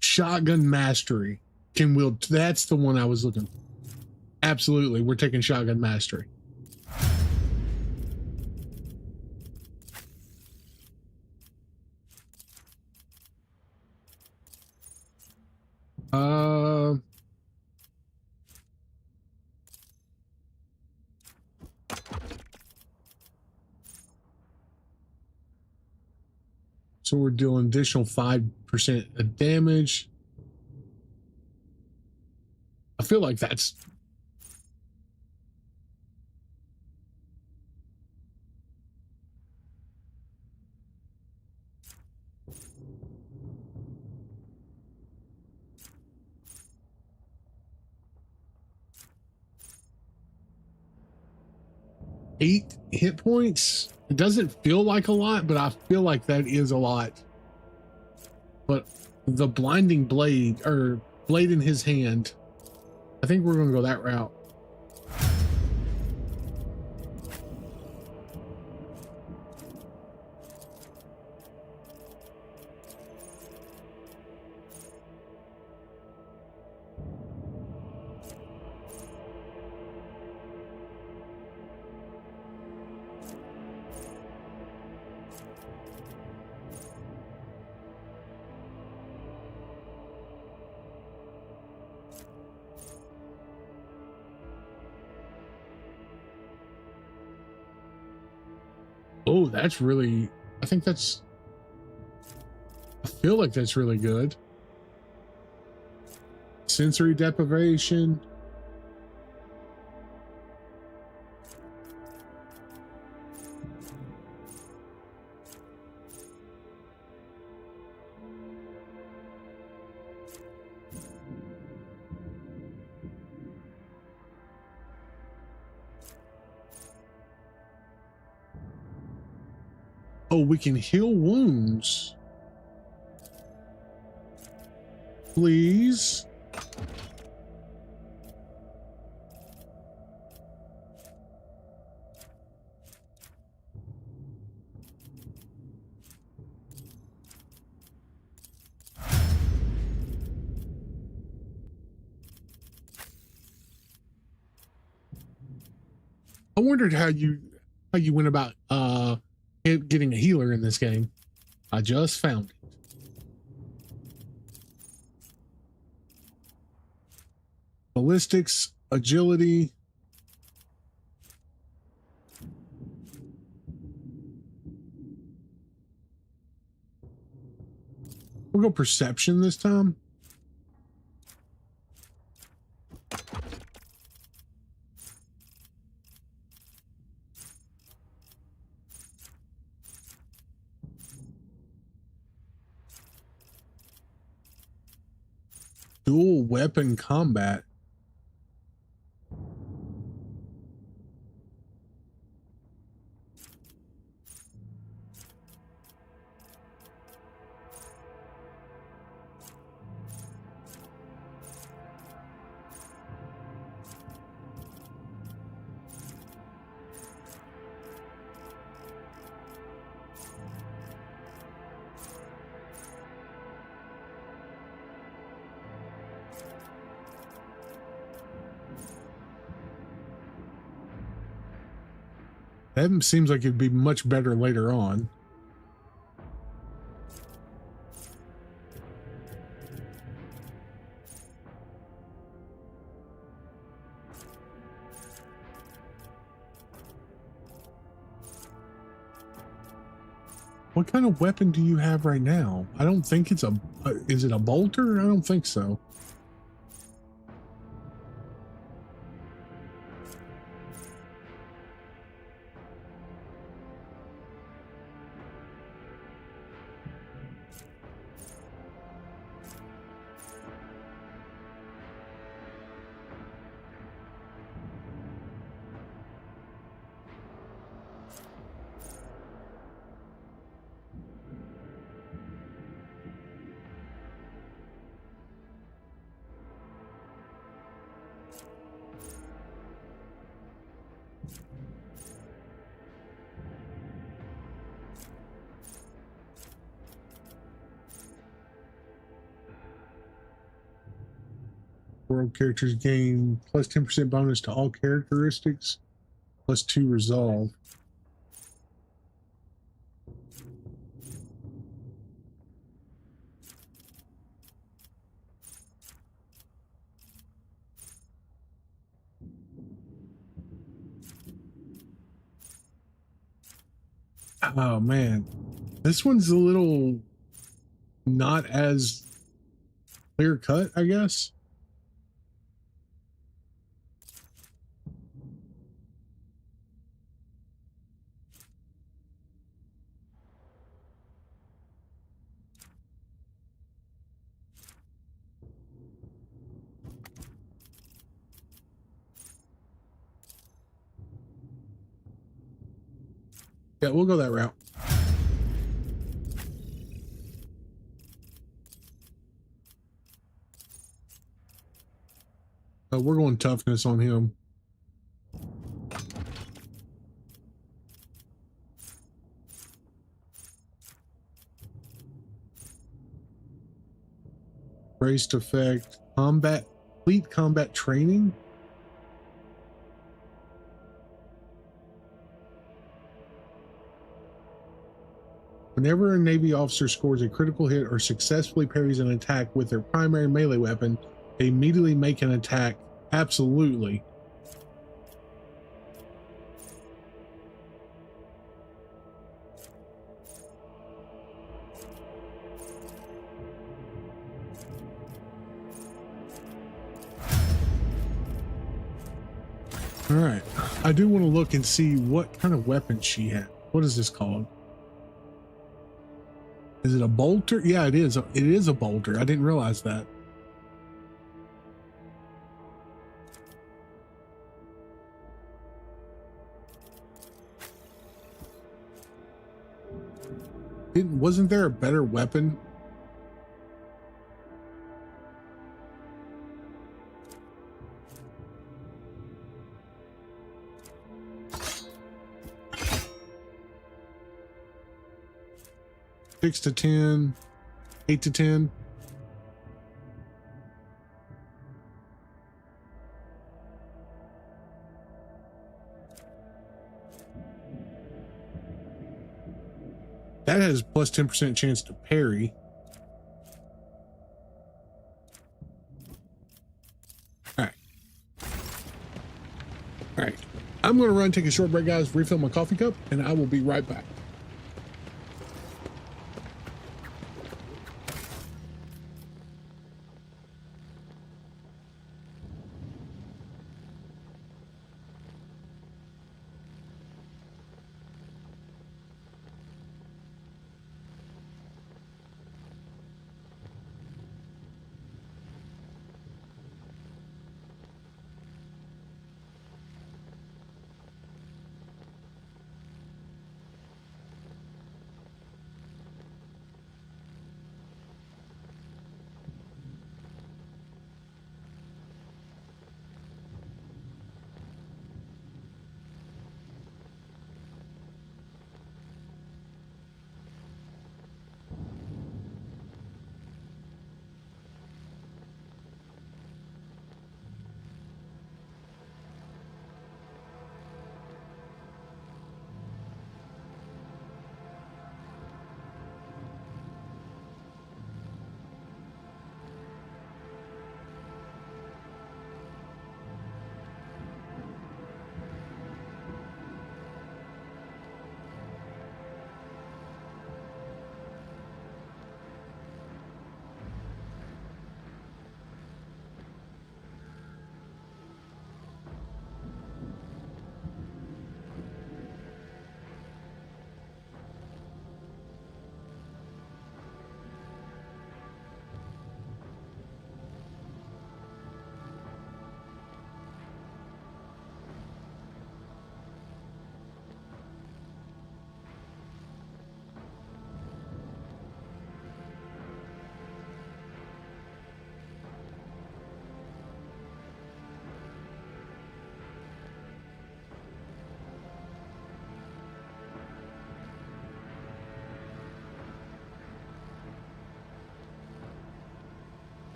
Shotgun mastery can wield. That's the one I was looking for. Absolutely, we're taking shotgun mastery. So we're doing additional 5% of damage. I feel like that's eight hit points. It doesn't feel like a lot, but I feel like that is a lot. But the blinding blade or blade in his hand, I think we're going to go that route. Oh, that's really, I feel like that's really good. Sensory deprivation. Oh, we can heal wounds. Please. I wondered how you went about getting a healer in this game. I just found it. Ballistics, agility. We'll go perception this time. Dual weapon combat. That seems like it'd be much better later on. What kind of weapon do you have right now? I don't think it's a... is it a bolter? I don't think so. World characters gain plus 10% bonus to all characteristics, plus 2 resolve. Oh man, this one's a little not as clear cut, I guess. Yeah, we'll go that route. We're going toughness on him. Braced effect, combat, fleet combat training. Whenever a Navy officer scores a critical hit or successfully parries an attack with their primary melee weapon, they immediately make an attack. Absolutely. All right. I do want to look and see what kind of weapon she had. What is this called? Is it a bolter? Yeah, it is. It is a bolter. I didn't realize that. Wasn't there a better weapon? Six to 10, 8 to 10. That has plus 10% chance to parry. All right. All right. I'm going to run, take a short break, guys, refill my coffee cup, and I will be right back.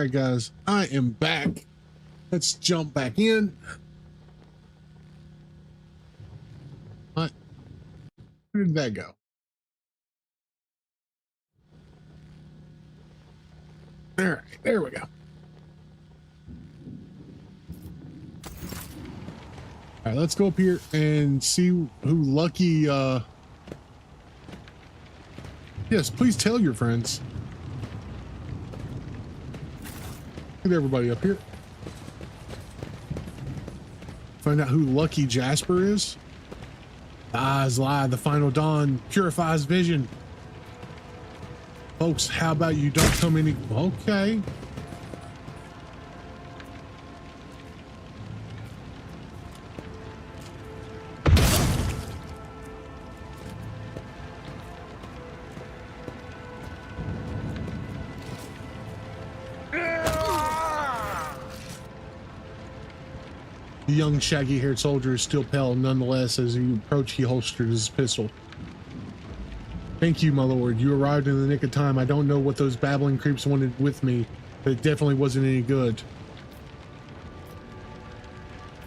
right, guys, I am back. Let's jump back in. What? Where did that go? All right, there we go. All right, let's go up here and see who lucky, yes, please tell your friends. Get everybody up here. Find out who Lucky Jasper is. Eyes lie, the final dawn purifies vision. Folks, how about you don't come any... Okay. The young shaggy-haired soldier is still pale nonetheless. As he approached, he holstered his pistol. Thank you, my lord. You arrived in the nick of time. I don't know what those babbling creeps wanted with me, but it definitely wasn't any good.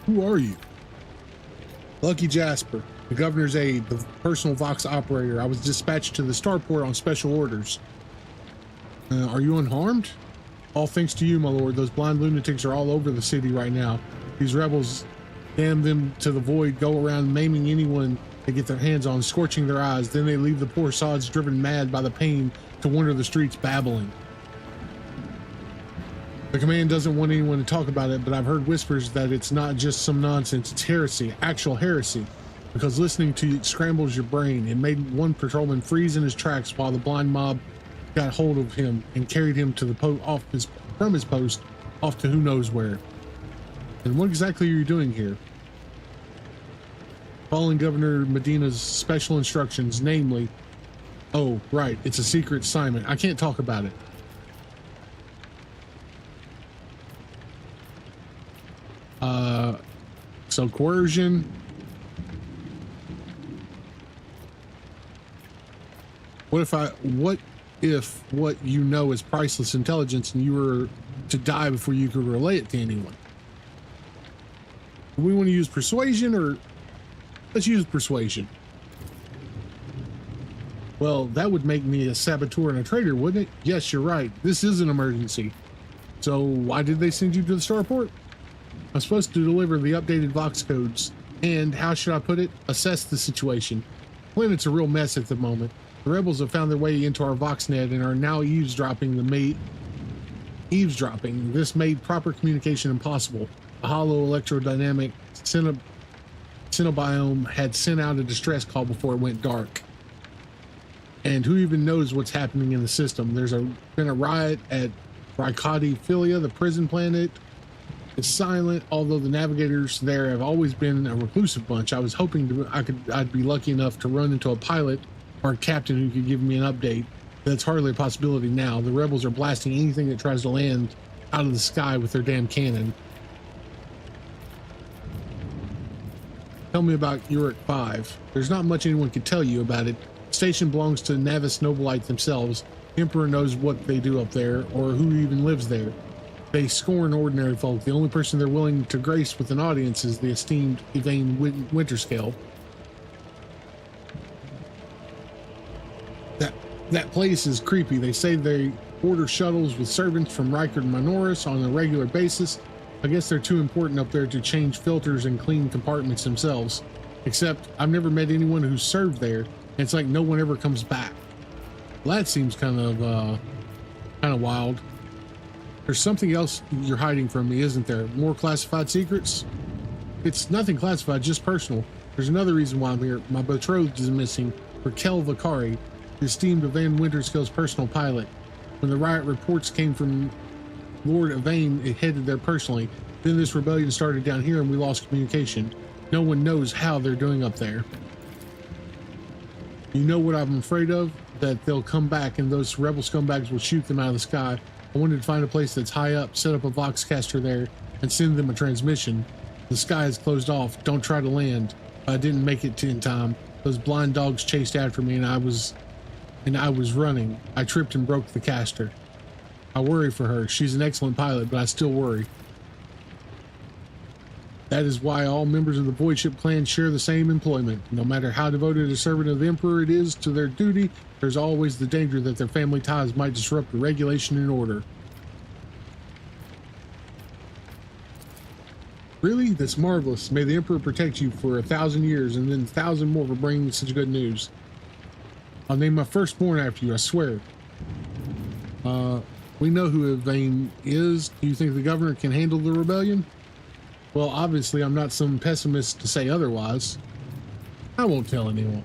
Who are you? Lucky Jasper, the governor's aide, the personal Vox operator. I was dispatched to the Starport on special orders. Are you unharmed? All thanks to you, my lord. Those blind lunatics are all over the city right now. These rebels, damn them to the void, go around maiming anyone they get their hands on, scorching their eyes. Then they leave the poor sods driven mad by the pain to wander the streets babbling. The command doesn't want anyone to talk about it, but I've heard whispers that it's not just some nonsense, it's heresy, actual heresy. Because listening to it scrambles your brain. It made one patrolman freeze in his tracks while the blind mob got hold of him and carried him to the from his post off to who knows where. And what exactly are you doing here? Following Governor Medina's special instructions, namely... Oh, right, it's a secret assignment. I can't talk about it. So coercion... What if what you know is priceless intelligence and you were to die before you could relay it to anyone? Do we want to use persuasion, or let's use persuasion? Well, that would make me a saboteur and a traitor, wouldn't it? Yes, you're right. This is an emergency. So why did they send you to the Starport? I'm supposed to deliver the updated Vox codes and, how should I put it, assess the situation. Planet's a real mess at the moment. The rebels have found their way into our Voxnet and are now eavesdropping. This made proper communication impossible. A hollow electrodynamic Cenobiome had sent out a distress call before it went dark. And who even knows what's happening in the system? There's been a riot at Rykati Philia, the prison planet. It's silent, although the navigators there have always been a reclusive bunch. I was hoping I'd be lucky enough to run into a pilot or a captain who could give me an update. That's hardly a possibility now. The rebels are blasting anything that tries to land out of the sky with their damn cannon. Tell me about Uric 5. There's not much anyone can tell you about it. The station belongs to Navis Nobilite themselves. The Emperor knows what they do up there, or who even lives there. They scorn ordinary folk. The only person they're willing to grace with an audience is the esteemed Yvain Winterscale. That place is creepy. They say they order shuttles with servants from Rykard and Minoris on a regular basis. I guess they're too important up there to change filters and clean compartments themselves. Except I've never met anyone who's served there. And it's like no one ever comes back. Well, that seems kind of wild. There's something else you're hiding from me, isn't there? More classified secrets? It's nothing classified, just personal. There's another reason why I'm here. My betrothed is missing, Raquel Vicari, the esteemed Yvain Winterscale's personal pilot. When the riot reports came from Lord Yvain, it headed there personally. Then this rebellion started down here and we lost communication. No one knows how they're doing up there. You know what I'm afraid of? That they'll come back and those rebel scumbags will shoot them out of the sky. I wanted to find a place that's high up, set up a Voxcaster there, and send them a transmission. The sky is closed off. Don't try to land. I didn't make it in time. Those blind dogs chased after me and I was running. I tripped and broke the caster. I worry for her. She's an excellent pilot, but I still worry. That is why all members of the voidship clan share the same employment. No matter how devoted a servant of the Emperor it is to their duty, there's always the danger that their family ties might disrupt the regulation and order. Really? That's marvelous. May the Emperor protect you for 1,000 years and then 1,000 more for bringing me such good news. I'll name my firstborn after you, I swear. We know who Yvain is. Do you think the governor can handle the rebellion? Well, obviously, I'm not some pessimist to say otherwise. I won't tell anyone.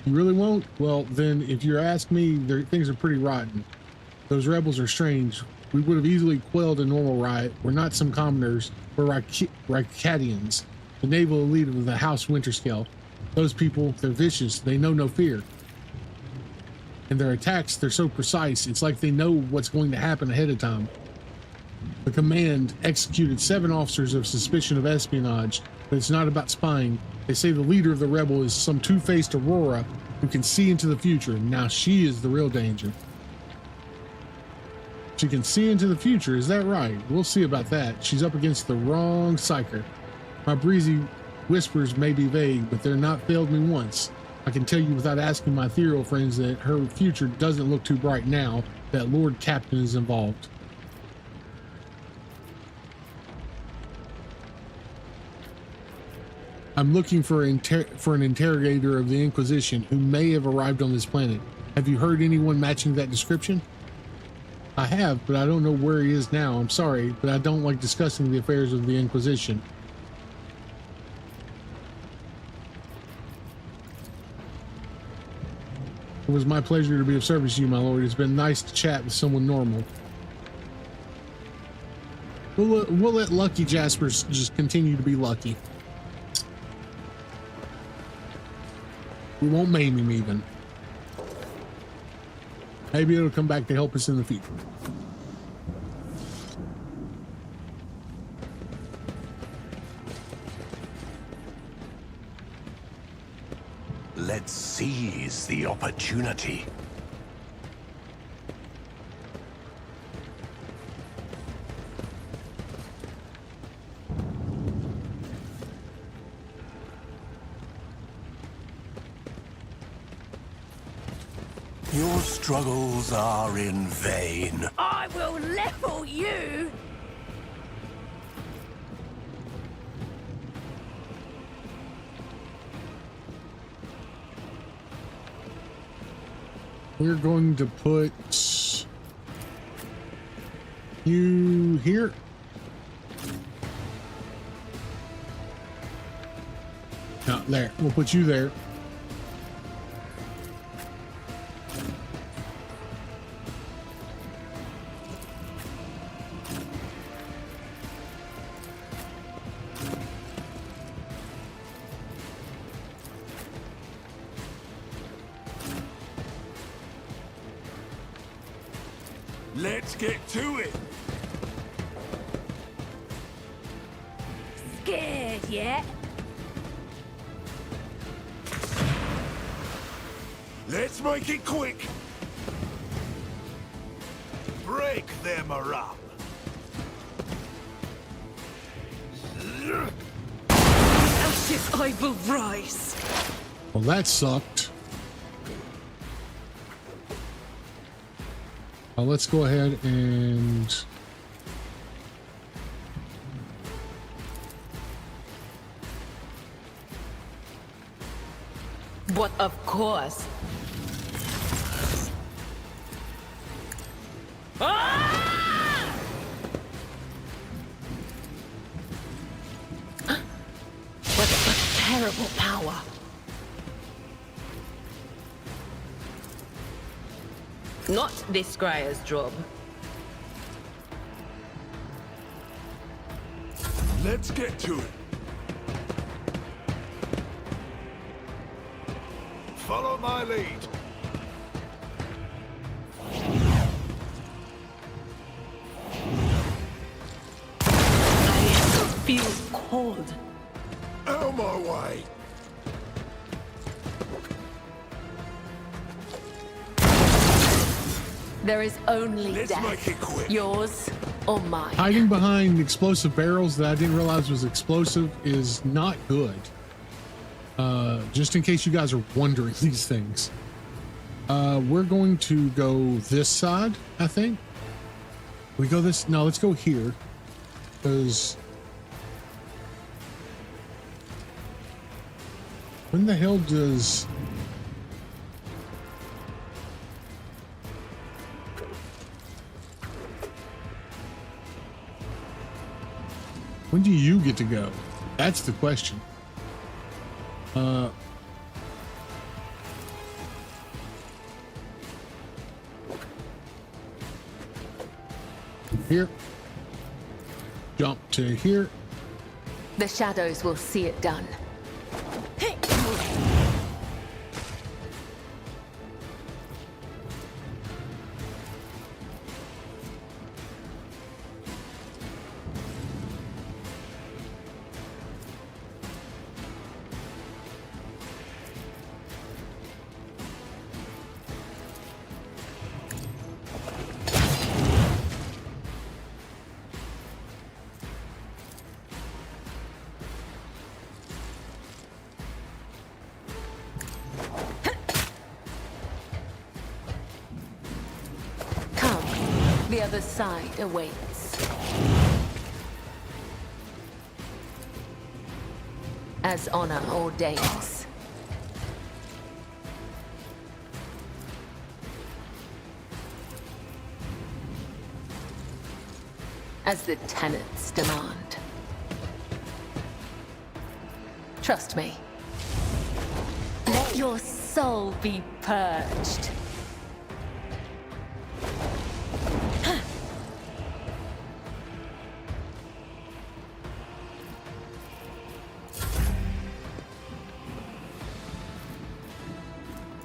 You really won't? Well, then, if you ask me, things are pretty rotten. Those rebels are strange. We would have easily quelled a normal riot. We're not some commoners. We're Rykatians, the naval elite of the House Winterscale. Those people, they're vicious. They know no fear. And their attacks, they're so precise. It's like they know what's going to happen ahead of time. The command executed 7 officers of suspicion of espionage, but it's not about spying. They say the leader of the rebel is some two-faced Aurora who can see into the future. Now she is the real danger. She can see into the future, is that right? We'll see about that. She's up against the wrong psyker. My breezy whispers may be vague, but they're not failed me once. I can tell you without asking my ethereal friends that her future doesn't look too bright now that Lord Captain is involved. I'm looking for an interrogator of the Inquisition who may have arrived on this planet. Have you heard anyone matching that description? I have, but I don't know where he is now. I'm sorry, but I don't like discussing the affairs of the Inquisition. It was my pleasure to be of service to you, my lord. It's been nice to chat with someone normal. We'll let Lucky Jaspers just continue to be lucky. We won't maim him even. Maybe it'll come back to help us in the future. Let's seize the opportunity. Your struggles are in vain. I will level you! We're going to put you here. No, there. We'll put you there. Let's get to it. Scared yet? Let's make it quick. Break them up. Ashes I will rise. Well, that sucked. Let's go ahead and But of course. Ah! What a terrible power. Not this scryer's job. Let's get to it. Follow my lead. I feel cold. Out of my way. There is only Let's death. make it quick. Yours or mine. Hiding behind explosive barrels that I didn't realize was explosive is not good. Just in case you guys are wondering these things. We're going to go this side, I think. We go this, no, let's go here. Because when the hell does... When do you get to go? That's the question. Here. Jump to here. The shadows will see it done. The other side awaits. As honor ordains. As the tenets demand. Trust me. Let your soul be purged.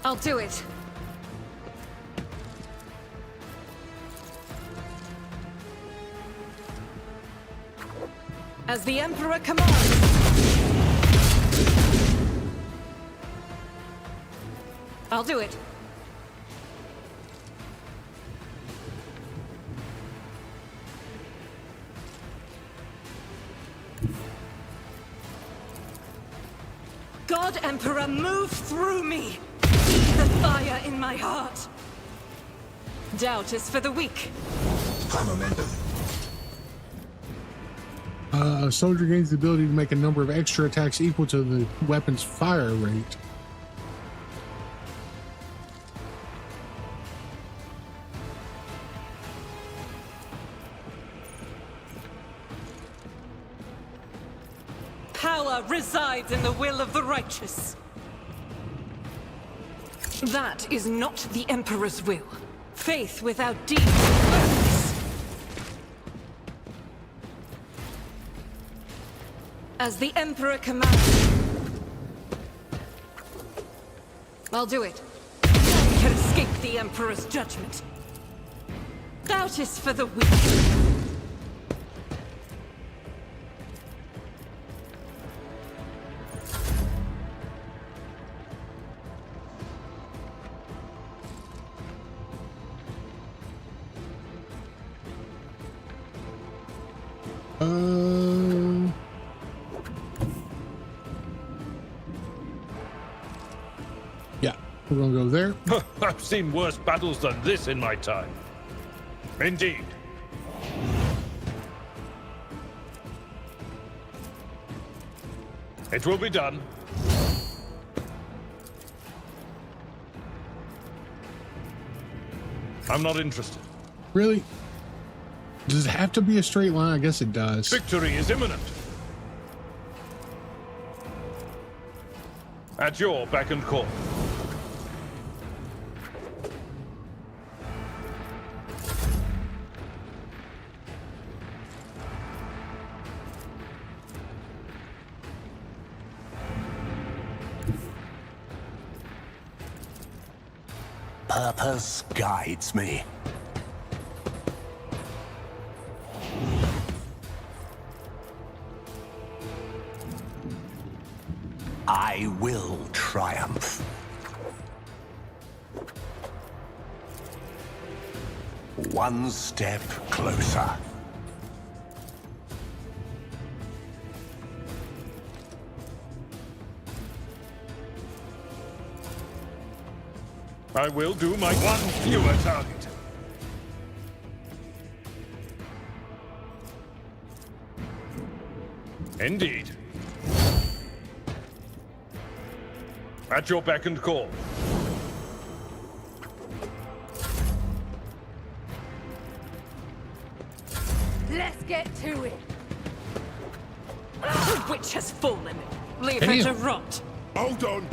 I'll do it. As the Emperor commands. I'll do it. God Emperor, move through me! The fire in my heart. Doubt is for the weak. High momentum. A soldier gains the ability to make a number of extra attacks equal to the weapon's fire rate. Power resides in the will of the righteous. That is not the Emperor's will. Faith without deeds is worthless. As the Emperor commands. I'll do it. None can escape the Emperor's judgment. Doubt is for the weak. Yeah, we're gonna go there. I've seen worse battles than this in my time. Indeed. It will be done. I'm not interested. Really? Does it have to be a straight line? I guess it does. Victory is imminent. At your beck and call. Purpose guides me. I will triumph. One step closer. I will do my one fewer target. Indeed. At your beck and call. Let's get to it. The witch has fallen. Leave her Damn. to rot. Hold on.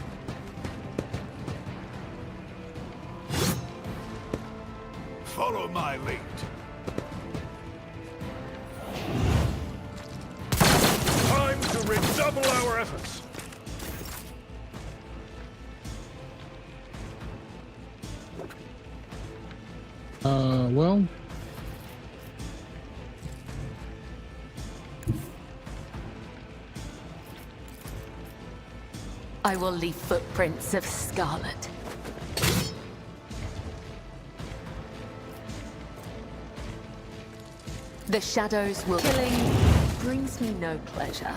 Follow my lead. Time to redouble our efforts. Well, I will leave footprints of scarlet. The shadows will... Killing brings me no pleasure.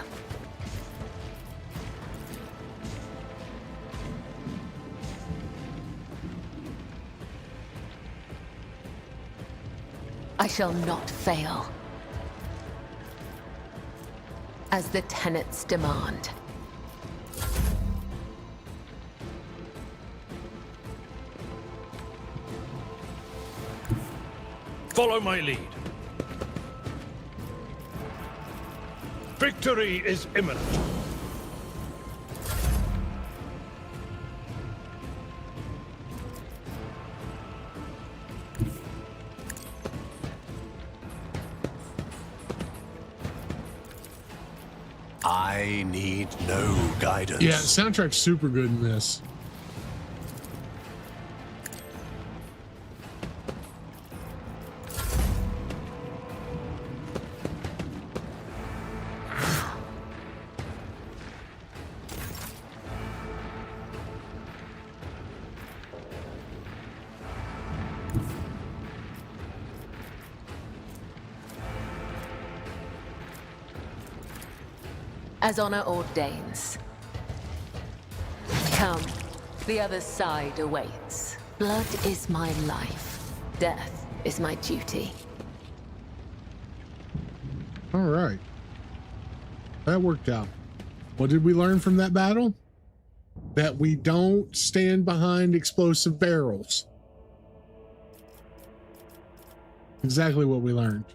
I shall not fail. As the tenets demand. Follow my lead. Victory is imminent. I need no guidance. yeah, soundtrack's super good in this. As honor ordains. Come, the other side awaits. Blood is my life. Death is my duty. All right. That worked out. What did we learn from that battle? That we don't stand behind explosive barrels. Exactly what we learned.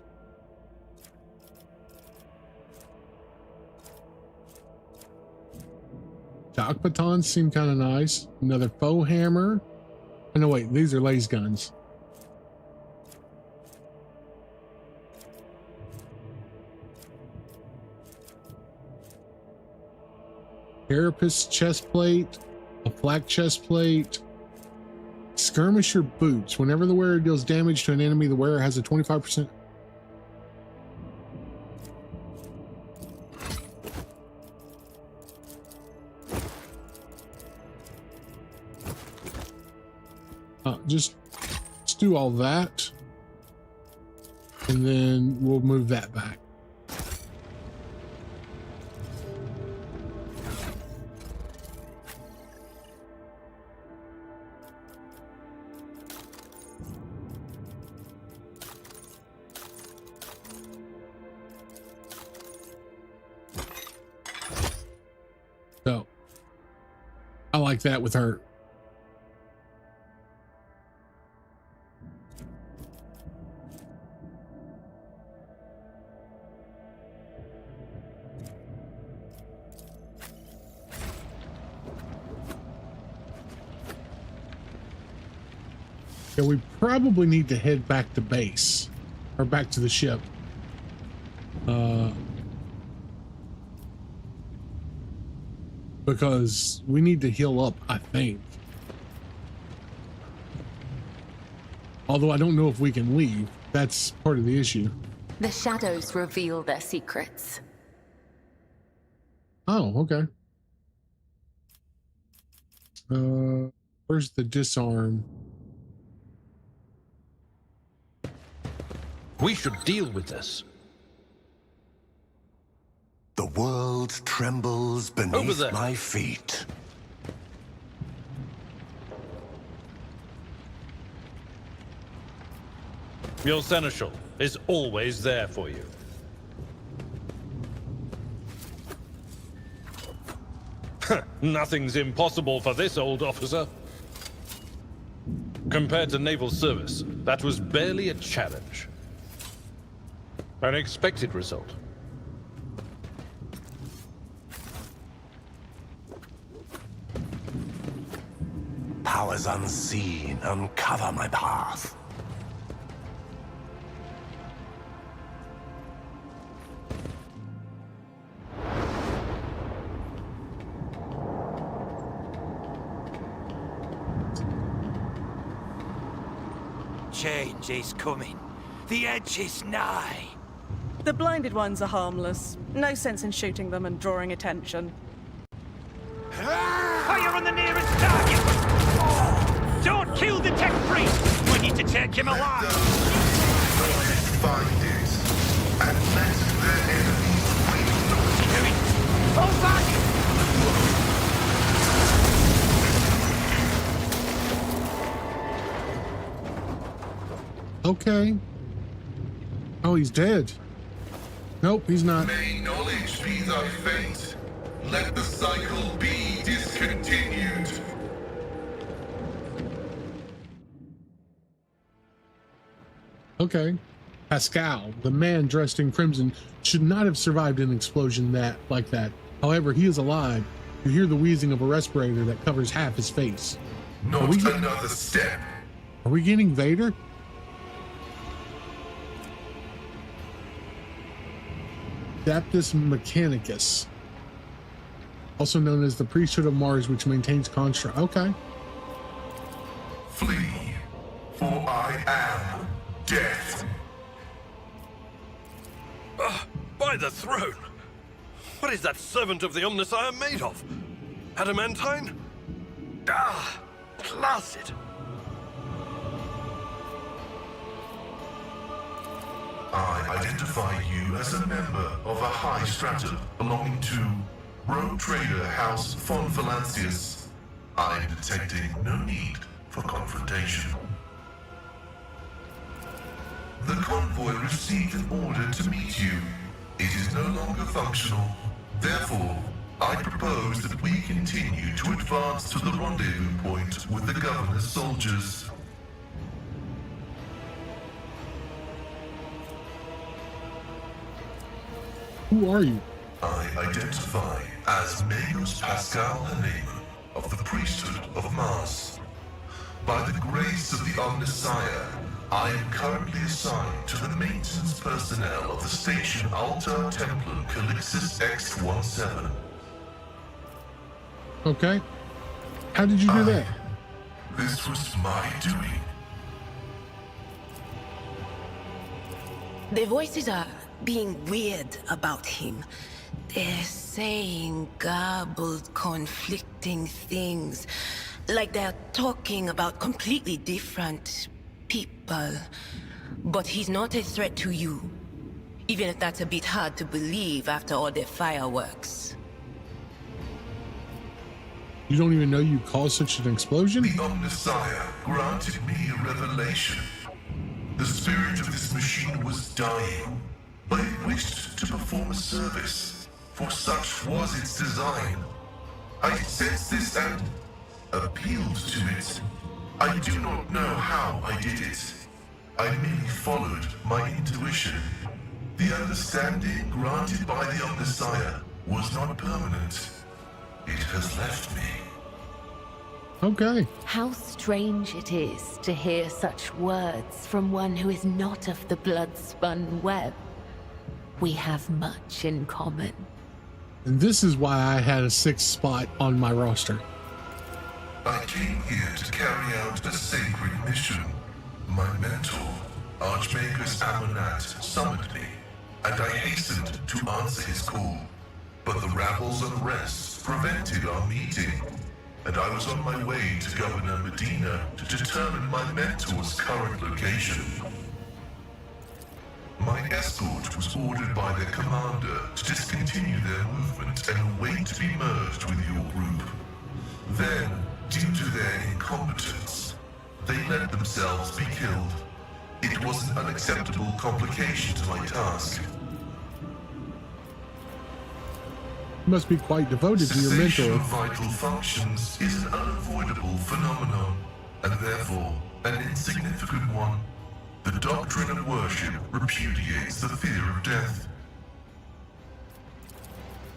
Shock batons seem kind of nice. Another faux hammer. Oh, no, wait, these are laser guns. Carapace chest plate, a flak chest plate, skirmisher boots. Whenever the wearer deals damage to an enemy, the wearer has a 25%. Just let's do all that, and then we'll move that back. So I like that with her. Yeah, we probably need to head back to base or back to the ship. Because we need to heal up, I think. Although I don't know if we can leave. That's part of the issue. The shadows reveal their secrets. Oh, okay. Where's the disarm? We should deal with this. The world trembles Over beneath there. my feet. Your seneschal is always there for you. Nothing's impossible for this old officer. Compared to naval service, that was barely a challenge. An expected result. Powers unseen uncover my path. Change is coming. The edge is nigh. The blinded ones are harmless. No sense in shooting them and drawing attention. Fire on the nearest target! Don't kill the tech priest! We need to take him alive! Find it, and let their enemies win. Fall back! Okay. Oh, he's dead. Nope, he's not. May knowledge be thy fate. Let the cycle be discontinued. Okay. Pascal, the man dressed in crimson, should not have survived an explosion like that. However, he is alive. You hear the wheezing of a respirator that covers half his face. Not another step. Are we getting Vader? Adaptus Mechanicus, also known as the Priesthood of Mars, which maintains construct. Okay. Flee, for I am death. By the throne! What is that servant of the Omnissiah made of? Adamantine? Ah, blasted! I identify you as a member of a high stratum belonging to Rogue Trader House von Valancius. I am detecting no need for confrontation. The convoy received an order to meet you. It is no longer functional. Therefore, I propose that we continue to advance to the rendezvous point with the governor's soldiers. Who are you? I identify as Magus Pascal Hanem of the Priesthood of Mars. By the grace of the Omnissiah, I am currently assigned to the maintenance personnel of the station Altar Templum Calixis X-17. Okay. How did you do that? This was my doing. The voices are being weird about him. They're saying garbled, conflicting things. Like they're talking about completely different people. But he's not a threat to you. Even if that's a bit hard to believe after all the fireworks. You don't even know you caused such an explosion? The Omnissiah granted me a revelation. The spirit of this machine was dying, but it wished to perform a service, for such was its design. I sensed this and appealed to it. I do not know how I did it. I merely followed my intuition. The understanding granted by the Omnissiah was not permanent. It has left me. Okay. How strange it is to hear such words from one who is not of the Bloodspun Web. We have much in common. And this is why I had a 6th spot on my roster. I came here to carry out a sacred mission. My mentor, Archmagus Amonat, summoned me, and I hastened to answer his call. But the rabble's unrest prevented our meeting, and I was on my way to Governor Medina to determine my mentor's current location. My escort was ordered by their commander to discontinue their movement and await to be merged with your group. Then, due to their incompetence, they let themselves be killed. It was an unacceptable complication to my task. You must be quite devoted to your Cessation mentor. of vital functions is an unavoidable phenomenon, and therefore an insignificant one. The doctrine of worship repudiates the fear of death.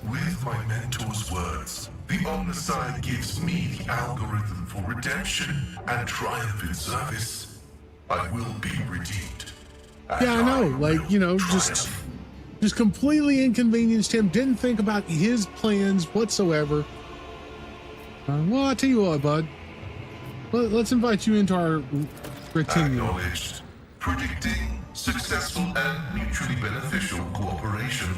With my mentor's words, the Omnissiah gives me the algorithm for redemption and triumph in service. I will be redeemed. Yeah, I know. Like, you know, just completely inconvenienced him. Didn't think about his plans whatsoever. Well, I'll tell you what, bud. Let's invite you into our retinue. Acknowledged. Predicting successful and mutually beneficial cooperation.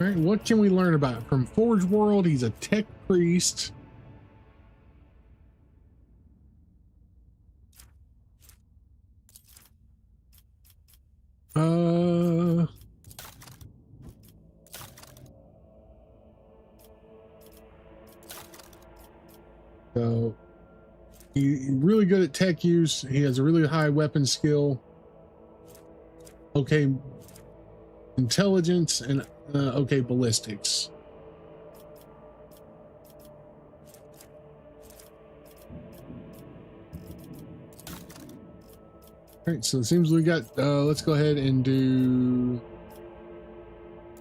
All right, what can we learn about from Forge World? He's a tech priest. So he's really good at tech use. He has a really high weapon skill. Okay, intelligence and okay, ballistics. All right, so it seems we got, let's go ahead and do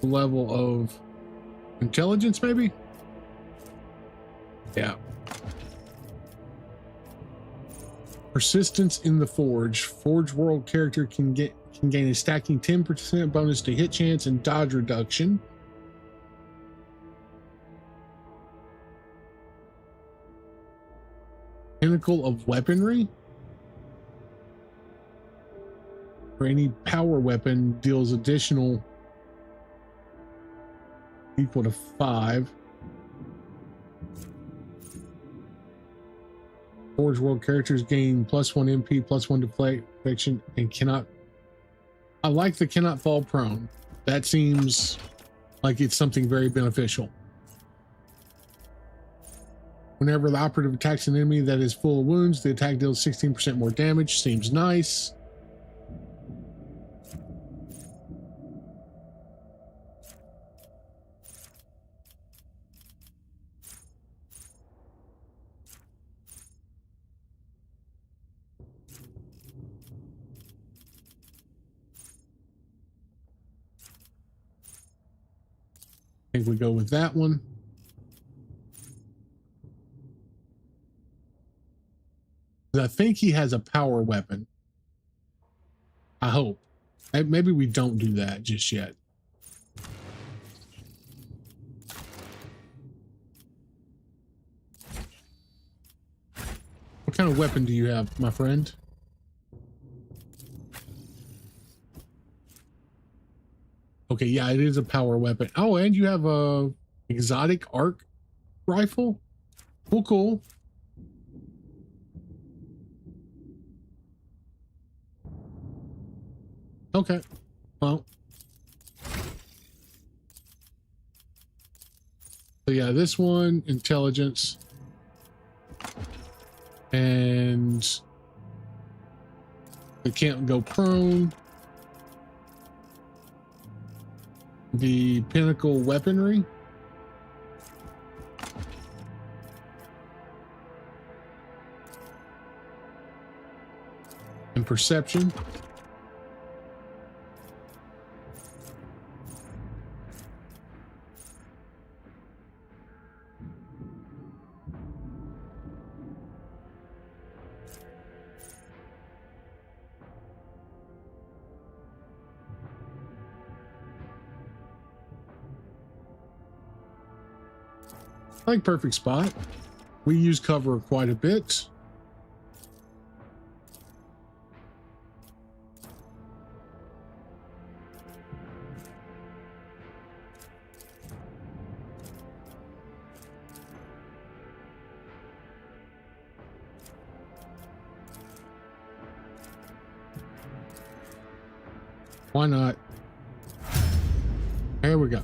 the level of intelligence, maybe? Yeah. Persistence in the Forge. Forge World character can gain a stacking 10% bonus to hit chance and dodge reduction. Pinnacle of Weaponry. For any power weapon, deals additional equal to 5. Forge World characters gain +1 MP, +1 deflection, and cannot. I like the cannot fall prone. That seems like it's something very beneficial. Whenever the operative attacks an enemy that is full of wounds, the attack deals 16% more damage. Seems nice. I think we go with that one. I think he has a power weapon. I hope. Maybe we don't do that just yet. What kind of weapon do you have, my friend? Okay, yeah, it is a power weapon. Oh, and you have a exotic arc rifle? Cool, cool. Okay, well. So yeah, this one, intelligence. And it can't go prone. The pinnacle weaponry. And perception. I like perfect spot. We use cover quite a bit. Why not? There we go.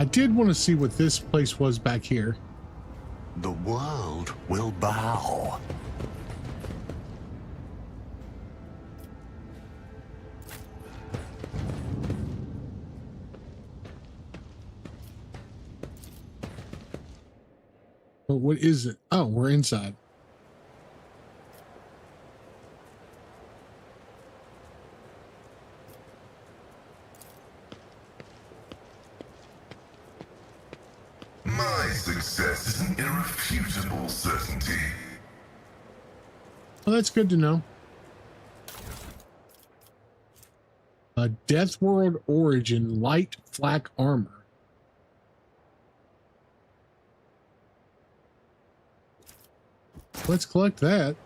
I did want to see what this place was back here. The world will bow. But what is it? Oh, we're inside. My success is an irrefutable certainty. Well, that's good to know. A Death World Origin light flak armor. Let's collect that.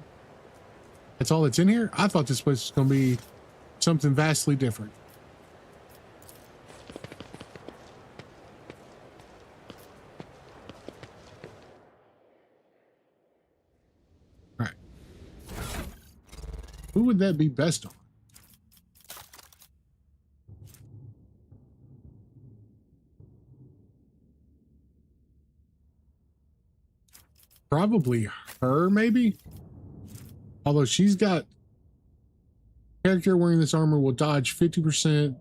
That's all that's in here? I thought this place was going to be something vastly different. All right. Who would that be best on? Probably her, maybe? Although she's got... Character wearing this armor will dodge 50%.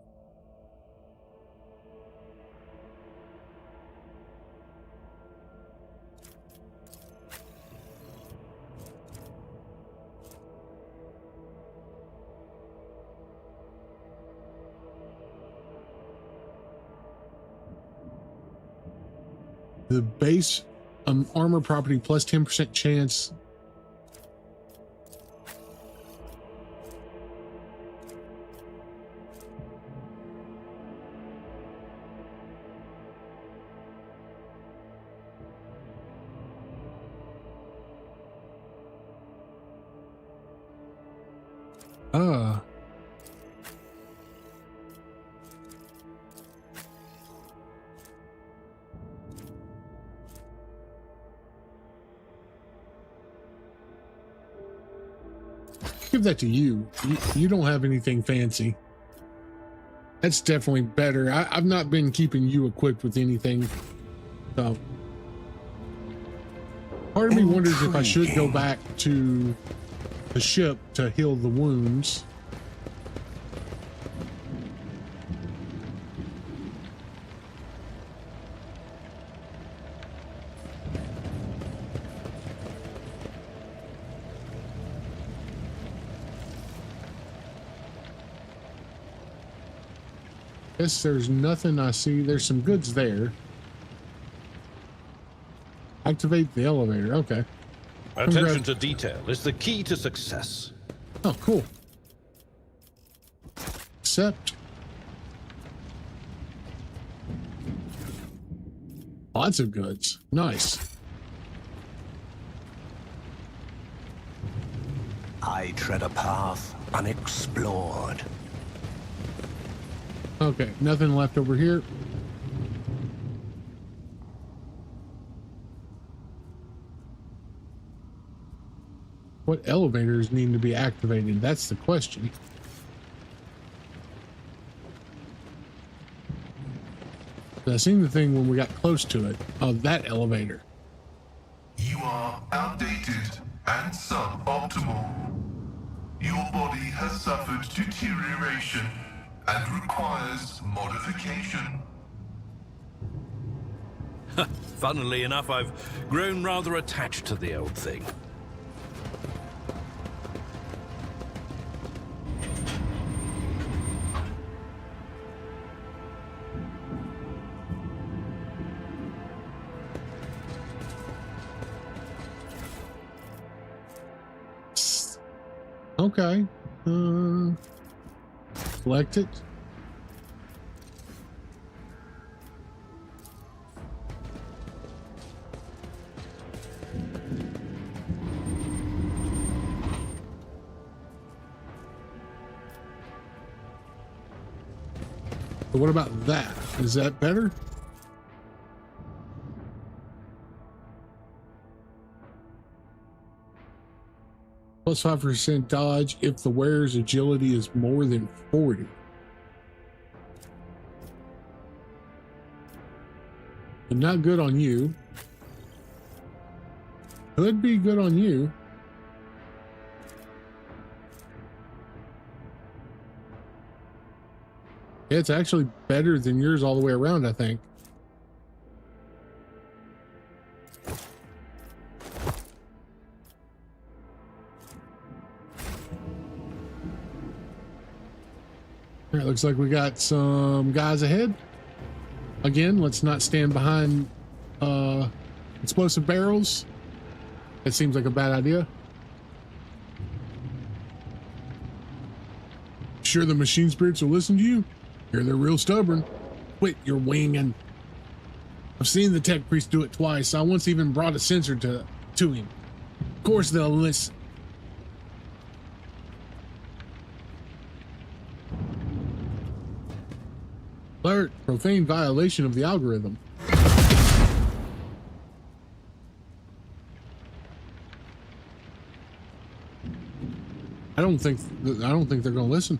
The base armor property plus 10% chance. Give that to you. You don't have anything fancy. That's definitely better. I've not been keeping you equipped with anything. So part of me wonders if I should go back to the ship to heal the wounds. Guess there's nothing I see. There's some goods there. Activate the elevator. Okay. Attention to detail is the key to success. Oh, cool. Accept. Lots of goods. Nice. I tread a path unexplored. Okay, nothing left over here. What elevators need to be activated? That's the question. I seen the thing when we got close to it. Oh, that elevator. You are outdated and suboptimal. Your body has suffered deterioration and requires modification. Funnily enough, I've grown rather attached to the old thing. Okay. Select it. But what about that? Is that better? Plus 5% dodge if the wearer's agility is more than 40. But not good on you. Could be good on you. Yeah, it's actually better than yours all the way around, I think. All right, looks like we got some guys ahead. Again, let's not stand behind explosive barrels. That seems like a bad idea. Sure the machine spirits will listen to you? They're real stubborn. Quit your winging. I've seen the tech priest do it twice. I once even brought a sensor to him. Of course they'll listen. Alert, profane violation of the algorithm. I don't think they're going to listen.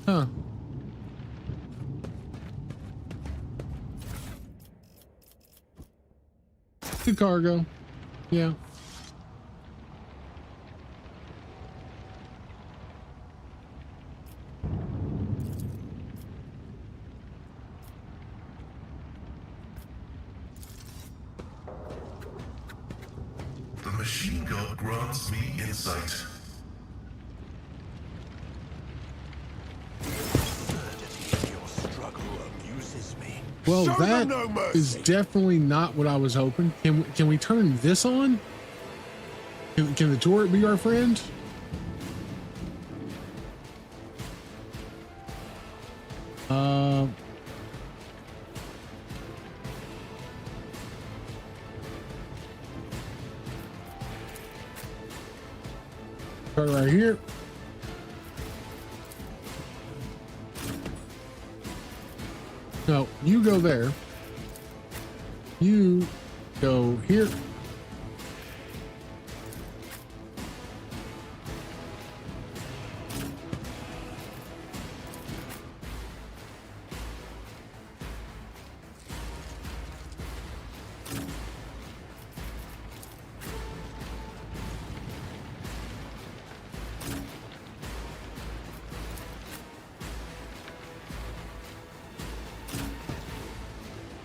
Huh. Good cargo. Yeah. The machine god grants me insight. Well, that is definitely not what I was hoping. Can we turn this on? Can the turret be our friend? Start right here. No, you go there. You go here.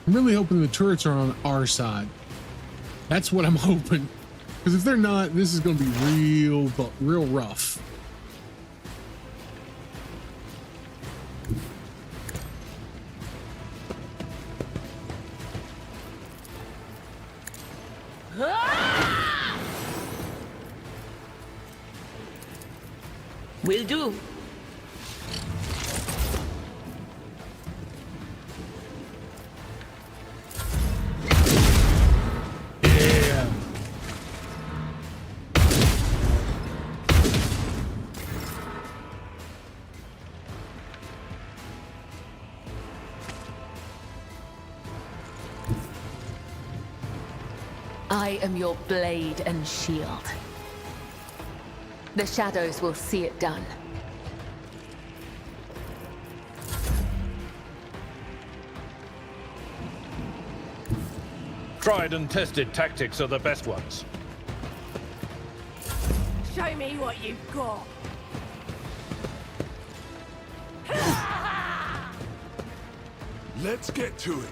I'm really hoping the turrets are on our side. That's what I'm hoping. Because if they're not, this is going to be real rough. Will do. I am your blade and shield. The shadows will see it done. Tried and tested tactics are the best ones. Show me what you've got. Let's get to it.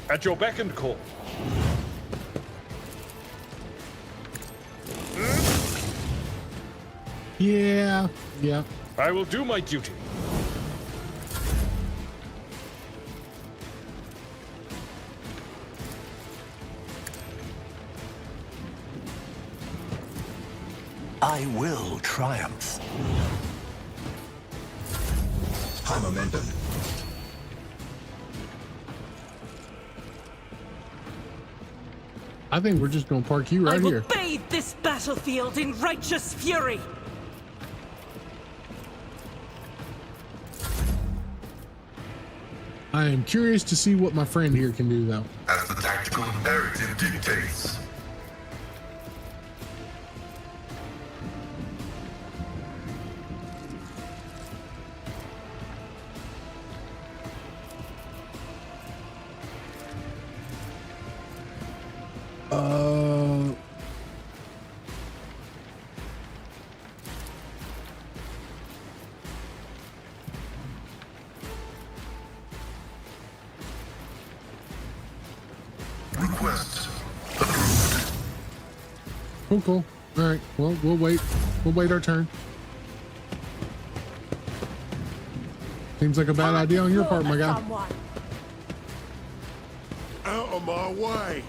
At your beck and call. Yeah. I will do my duty. I will triumph. High momentum. I think we're just gonna park you right I will here. bathe this battlefield in righteous fury. I am curious to see what my friend here can do, though. As the tactical imperative dictates. Request approved. Cool. All right. Well, we'll wait. We'll wait our turn. Seems like a bad idea on your part, my guy. Out of my way.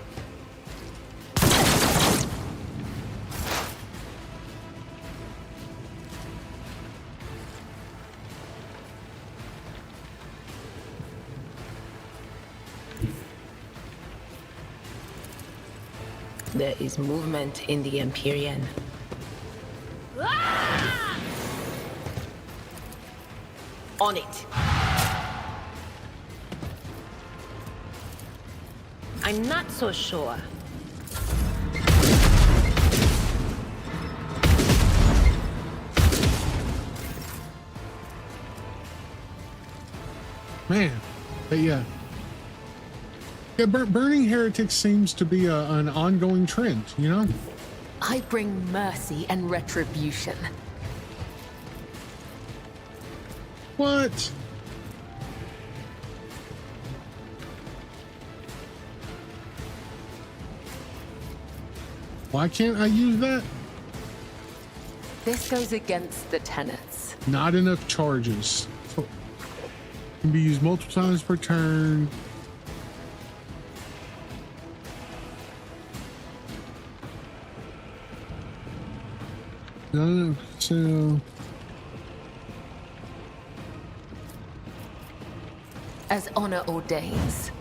There is movement in the Empyrean. On it. I'm not so sure. Man, but yeah. Yeah, burning heretics seems to be an ongoing trend, you know? I bring mercy and retribution. What? Why can't I use that? This goes against the tenets. Not enough charges. So, can be used multiple times per turn. No, so As honor ordains.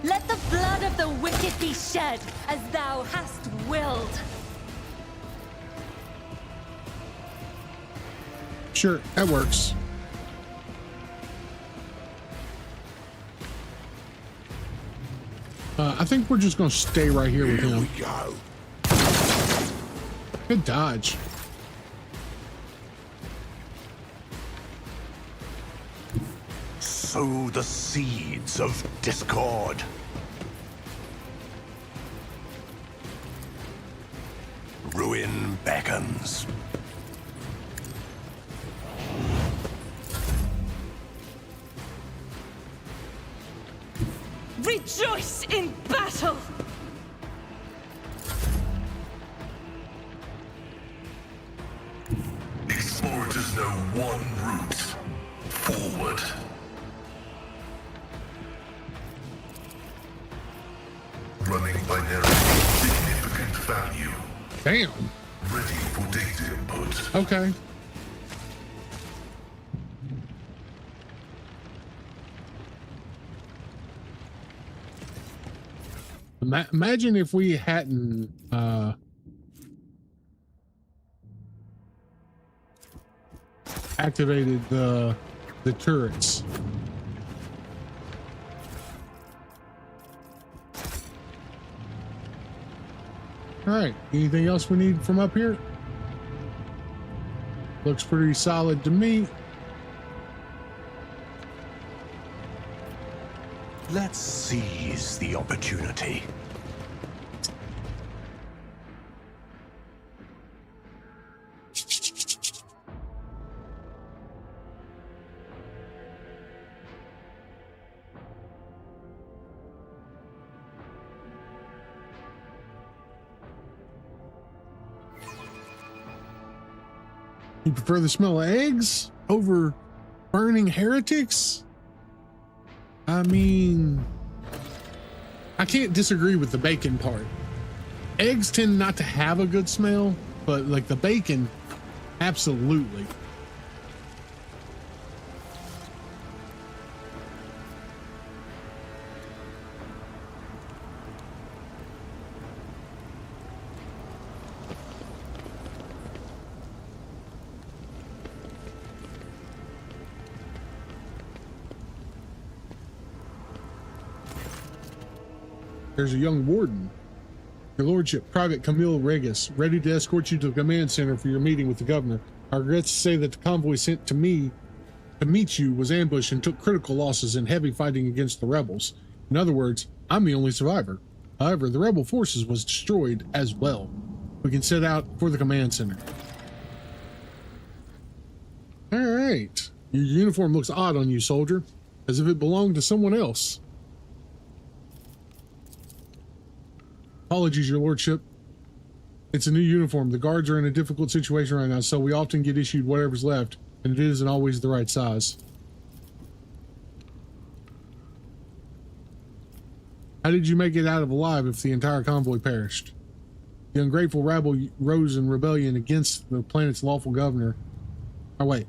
Let the blood of the wicked be shed, as thou hast willed. sure, that works. I think we're just gonna stay right here with him. We go. Good dodge. Sow the seeds of discord. Ruin beckons. Rejoice in battle! Explorers know one route. Forward. Running binary. Significant value. Damn. Ready for data input. Okay. Imagine if we hadn't activated the turrets. All right, anything else we need from up here? Looks pretty solid to me. Let's seize the opportunity. You prefer the smell of eggs over burning heretics? I mean, I can't disagree with the bacon part. Eggs tend not to have a good smell, but like the bacon, absolutely. There's a young warden. Your lordship, Private Camille Regis, ready to escort you to the command center for your meeting with the governor. I regret to say that the convoy sent to me to meet you was ambushed and took critical losses in heavy fighting against the rebels. In other words, I'm the only survivor. However, the rebel forces was destroyed as well. We can set out for the command center. All right. Your uniform looks odd on you, soldier, as if it belonged to someone else. Apologies, your lordship. It's a new uniform. The guards are in a difficult situation right now, so we often get issued whatever's left, and it isn't always the right size. How did you make it out of alive if the entire convoy perished? The ungrateful rabble rose in rebellion against the planet's lawful governor. Oh, wait.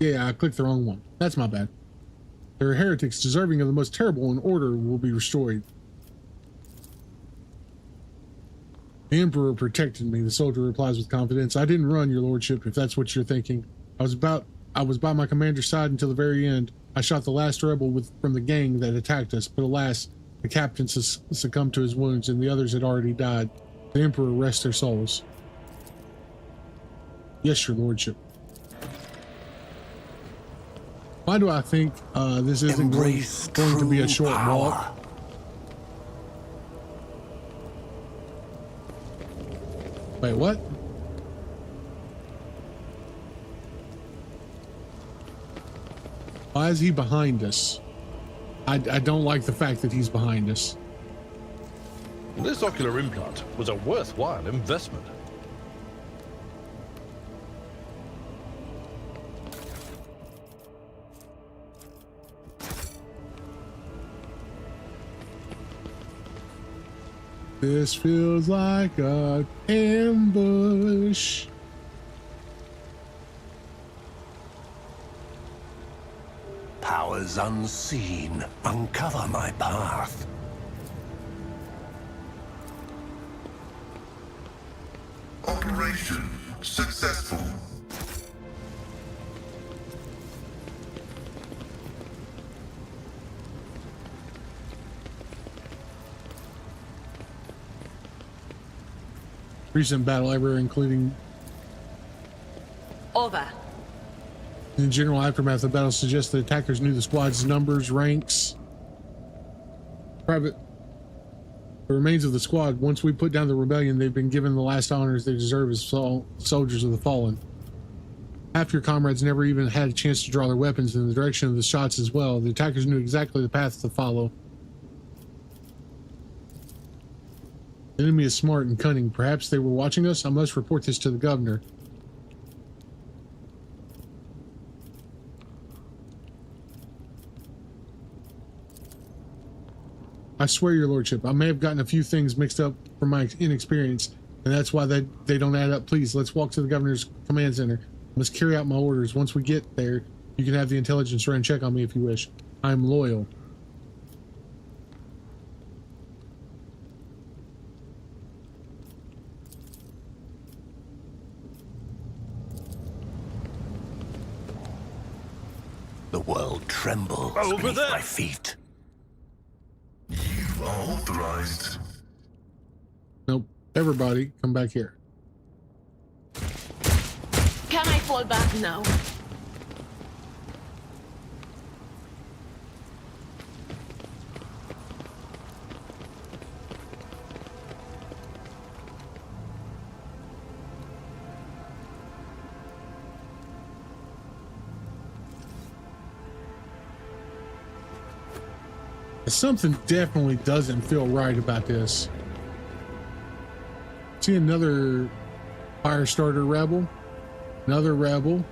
Yeah, I clicked the wrong one. That's my bad. There are heretics deserving of the most terrible, and order will be restored. The Emperor protected me, the soldier replies with confidence. I didn't run, your lordship, if that's what you're thinking. I was by my commander's side until the very end. I shot the last rebel from the gang that attacked us, but alas, the captain succumbed to his wounds and the others had already died. The Emperor rest their souls. Yes, your lordship. Why do I think this isn't going to be a short walk? Wait, what? Why is he behind us? I don't like the fact that he's behind us. This ocular implant was a worthwhile investment. This feels like an ambush. Powers unseen, uncover my path. Operation successful. Recent battle ever, including Over. in the general aftermath of the battle, suggests the attackers knew the squad's numbers, ranks. Private, the remains of the squad, once we put down the rebellion, they've been given the last honors they deserve as soldiers of the fallen. Half your comrades never even had a chance to draw their weapons in the direction of the shots as well. The attackers knew exactly the path to follow. The enemy is smart and cunning. Perhaps they were watching us. I must report this to the governor. I swear, your lordship, I may have gotten a few things mixed up from my inexperience, and that's why they don't add up. Please, let's walk to the governor's command center. I must carry out my orders. Once we get there, you can have the intelligence run check on me if you wish. I am loyal. The world trembles Over beneath there. my feet. You are authorized. Nope. Everybody, come back here. Can I fall back now? Something definitely doesn't feel right about this. See another fire starter rebel, another rebel.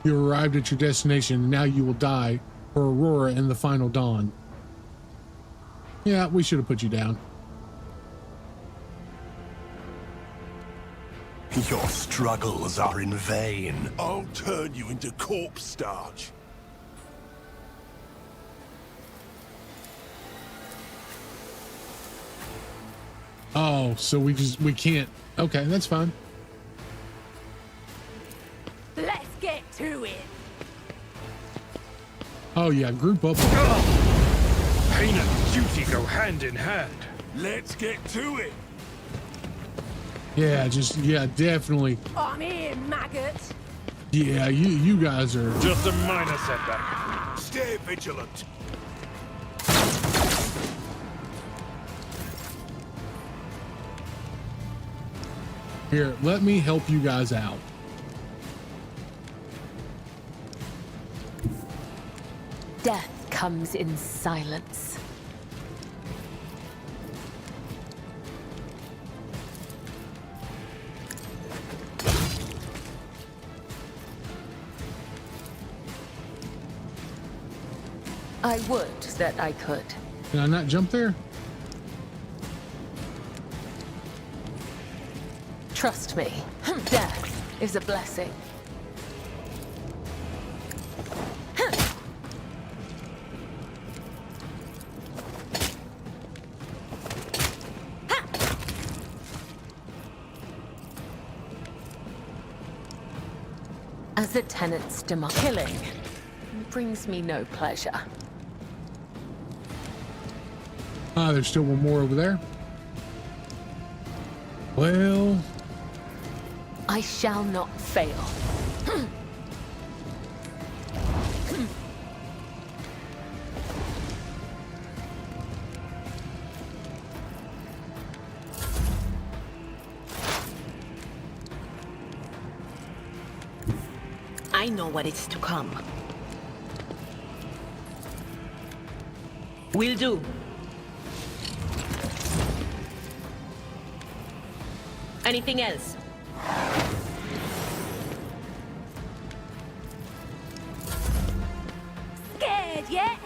You arrived at your destination, and now you will die for Aurora and the final dawn. Yeah, we should have put you down. Your struggles are in vain. I'll turn you into corpse starch. Oh, so we can't. Okay, that's fine. Let's get to it. Oh yeah, group up. Pain and duty go hand in hand. Let's get to it. Yeah, definitely. I'm here, maggot. Yeah, you guys are. Just a minor setback. Stay vigilant. Here, let me help you guys out. Death comes in silence. I would that I could. Can I not jump there? Trust me, death is a blessing. As the tenants demand killing, brings me no pleasure. Ah, there's still one more over there. Well, I shall not fail. I know what is to come. Will do. Anything else? Scared yet?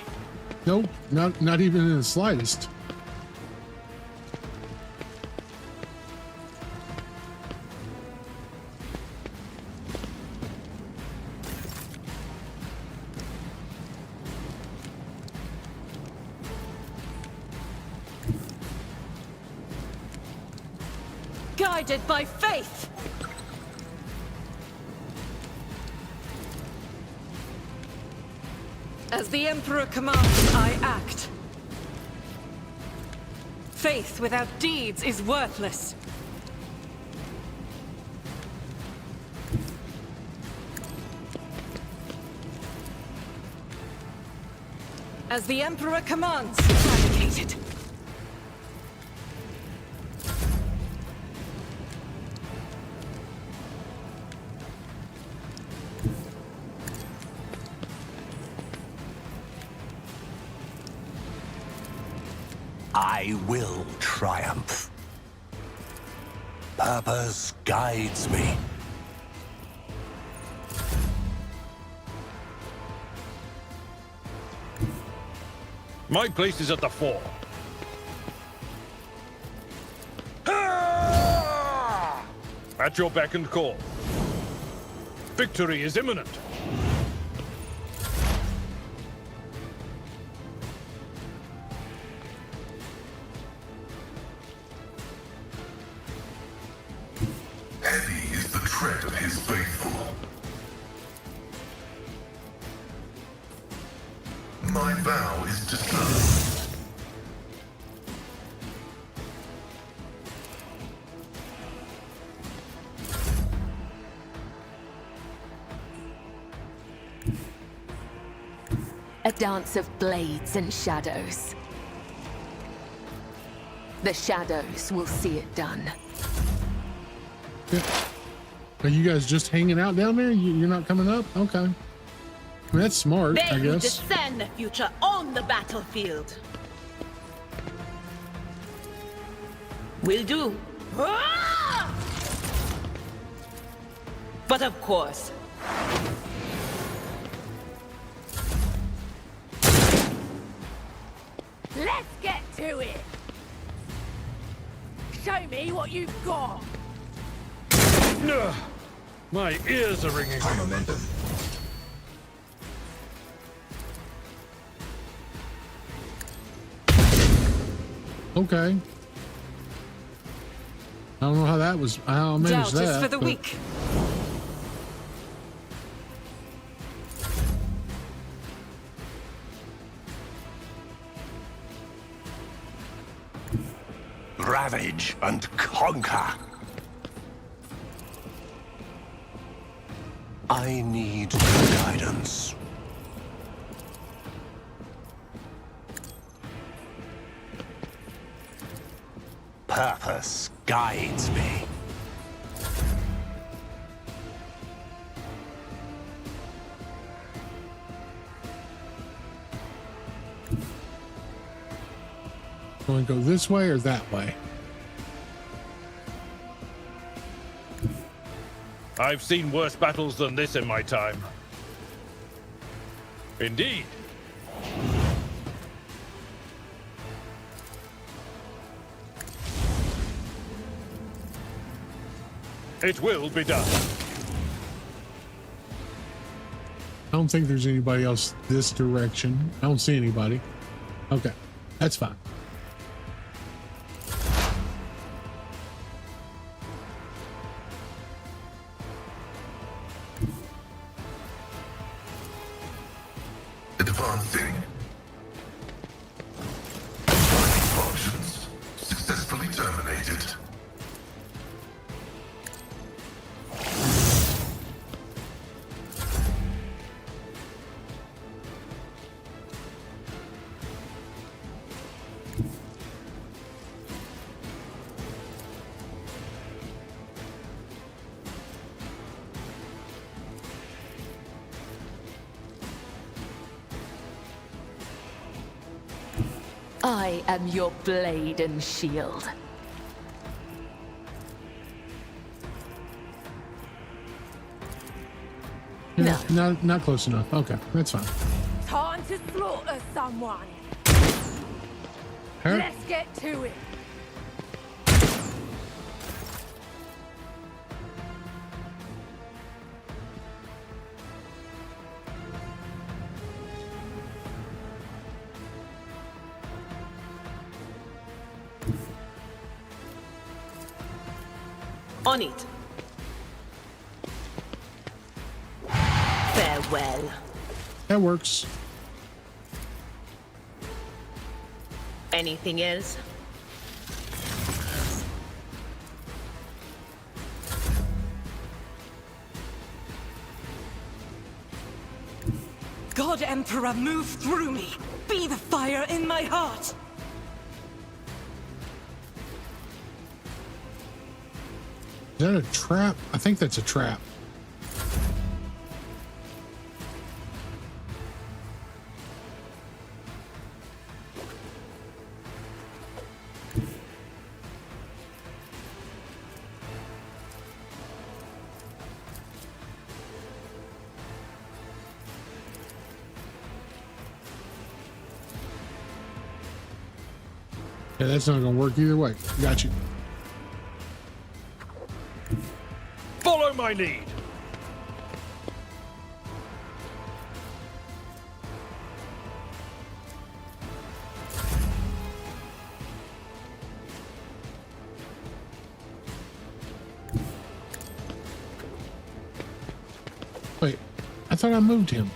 nope, not even in the slightest. Guided by faith! As the Emperor commands, I act. Faith without deeds is worthless. As the Emperor commands, fabricated. I will triumph. Purpose guides me. My place is at the fore. At your beck and call. Victory is imminent. Heavy is the tread of his faithful. My vow is to serve. A dance of blades and shadows. The shadows will see it done. Are you guys just hanging out down there? You're not coming up? Okay. I mean, that's smart, I They who guess. discern the future on the battlefield. Will do. But of course, Let's get to it. Show me what you've got. Ugh, my ears are ringing. Momentum. Okay. I don't know how that was. How I managed Doubt that. is for the but- weak. Ravage and conquer. I need guidance. Purpose guides me. Want to go this way or that way? I've seen worse battles than this in my time. Indeed. It will be done. I don't think there's anybody else this direction. I don't see anybody. Okay, that's fine. Advancing. Mining functions successfully terminated. I am your blade and shield. Yeah, not close enough. Okay, that's fine. Time to slaughter someone. Her? Let's get to it. On it. Farewell. That works. Anything else? God Emperor, move through me. Be the fire in my heart. Is that a trap? I think that's a trap. Yeah, that's not gonna work either way. Got you. Follow my lead. Wait, I thought I moved him.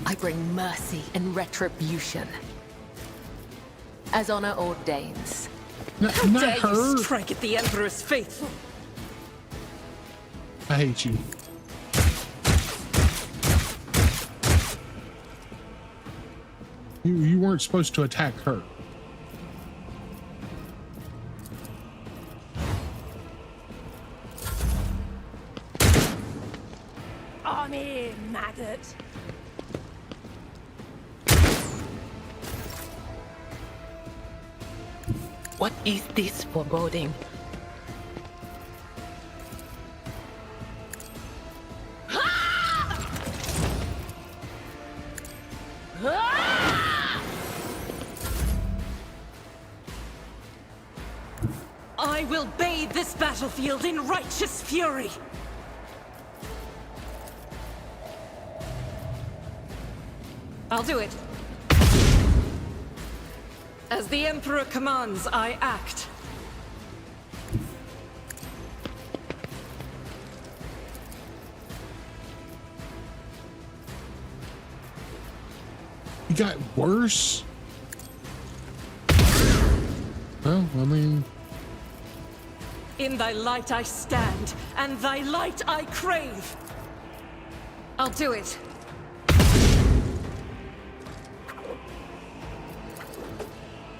I bring mercy and retribution. As honor ordains. Not Dare her. you strike at the Emperor's faithful? I hate you. You weren't supposed to attack her. I'm here, maggot. What is this foreboding? I will bathe this battlefield in righteous fury. I'll do it. As the Emperor commands, I act. You got worse? Well, I mean... In thy light I stand, and thy light I crave. I'll do it.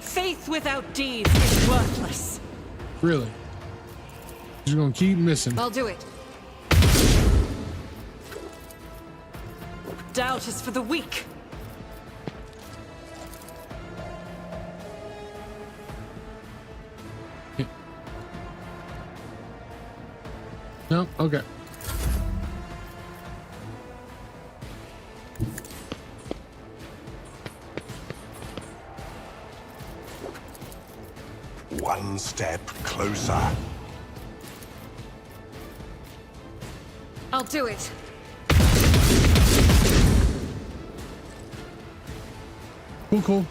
Faith without deeds is worthless. Really? You're gonna keep missing. I'll do it. Doubt is for the weak. No? Okay. One step closer. I'll do it. Cool.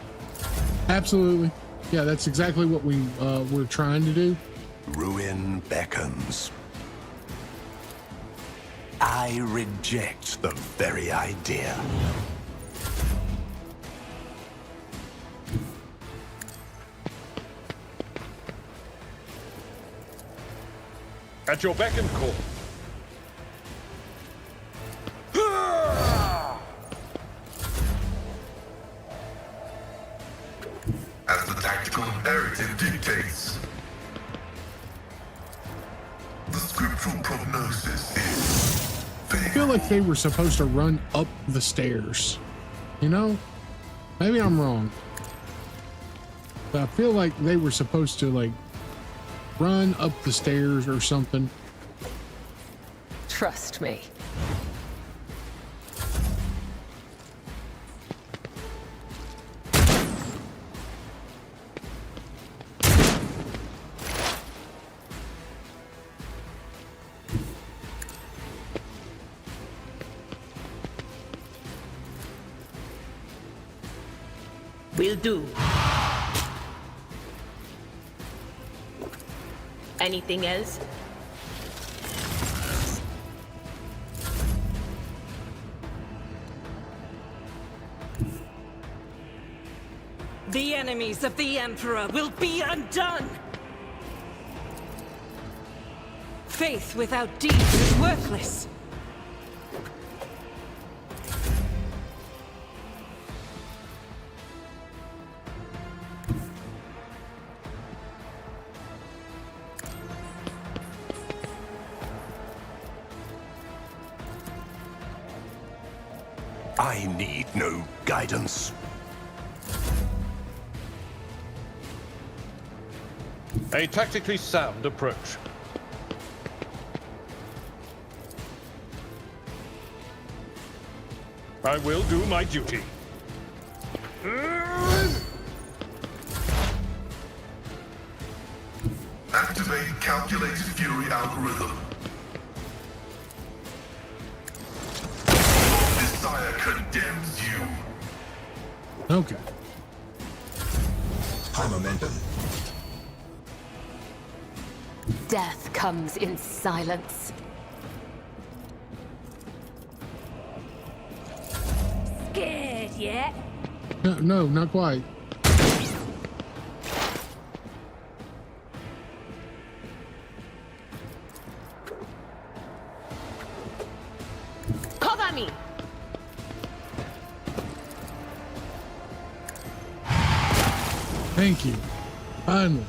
Absolutely. Yeah, that's exactly what we're trying to do. Ruin beckons. I reject the very idea. At your beck and call. As the tactical imperative dictates. The scriptural prognosis is... I feel like they were supposed to run up the stairs. You know? Maybe I'm wrong. But I feel like they were supposed to, like, run up the stairs or something. Trust me. Will do. Anything else? The enemies of the Emperor will be undone! Faith without deeds is worthless. I need no guidance. A tactically sound approach. I will do my duty. Activate calculated fury algorithm. Desire condemns you. Okay. High momentum. Death comes in silence. Scared yet? No, not quite. Cover me! Thank you. Finally.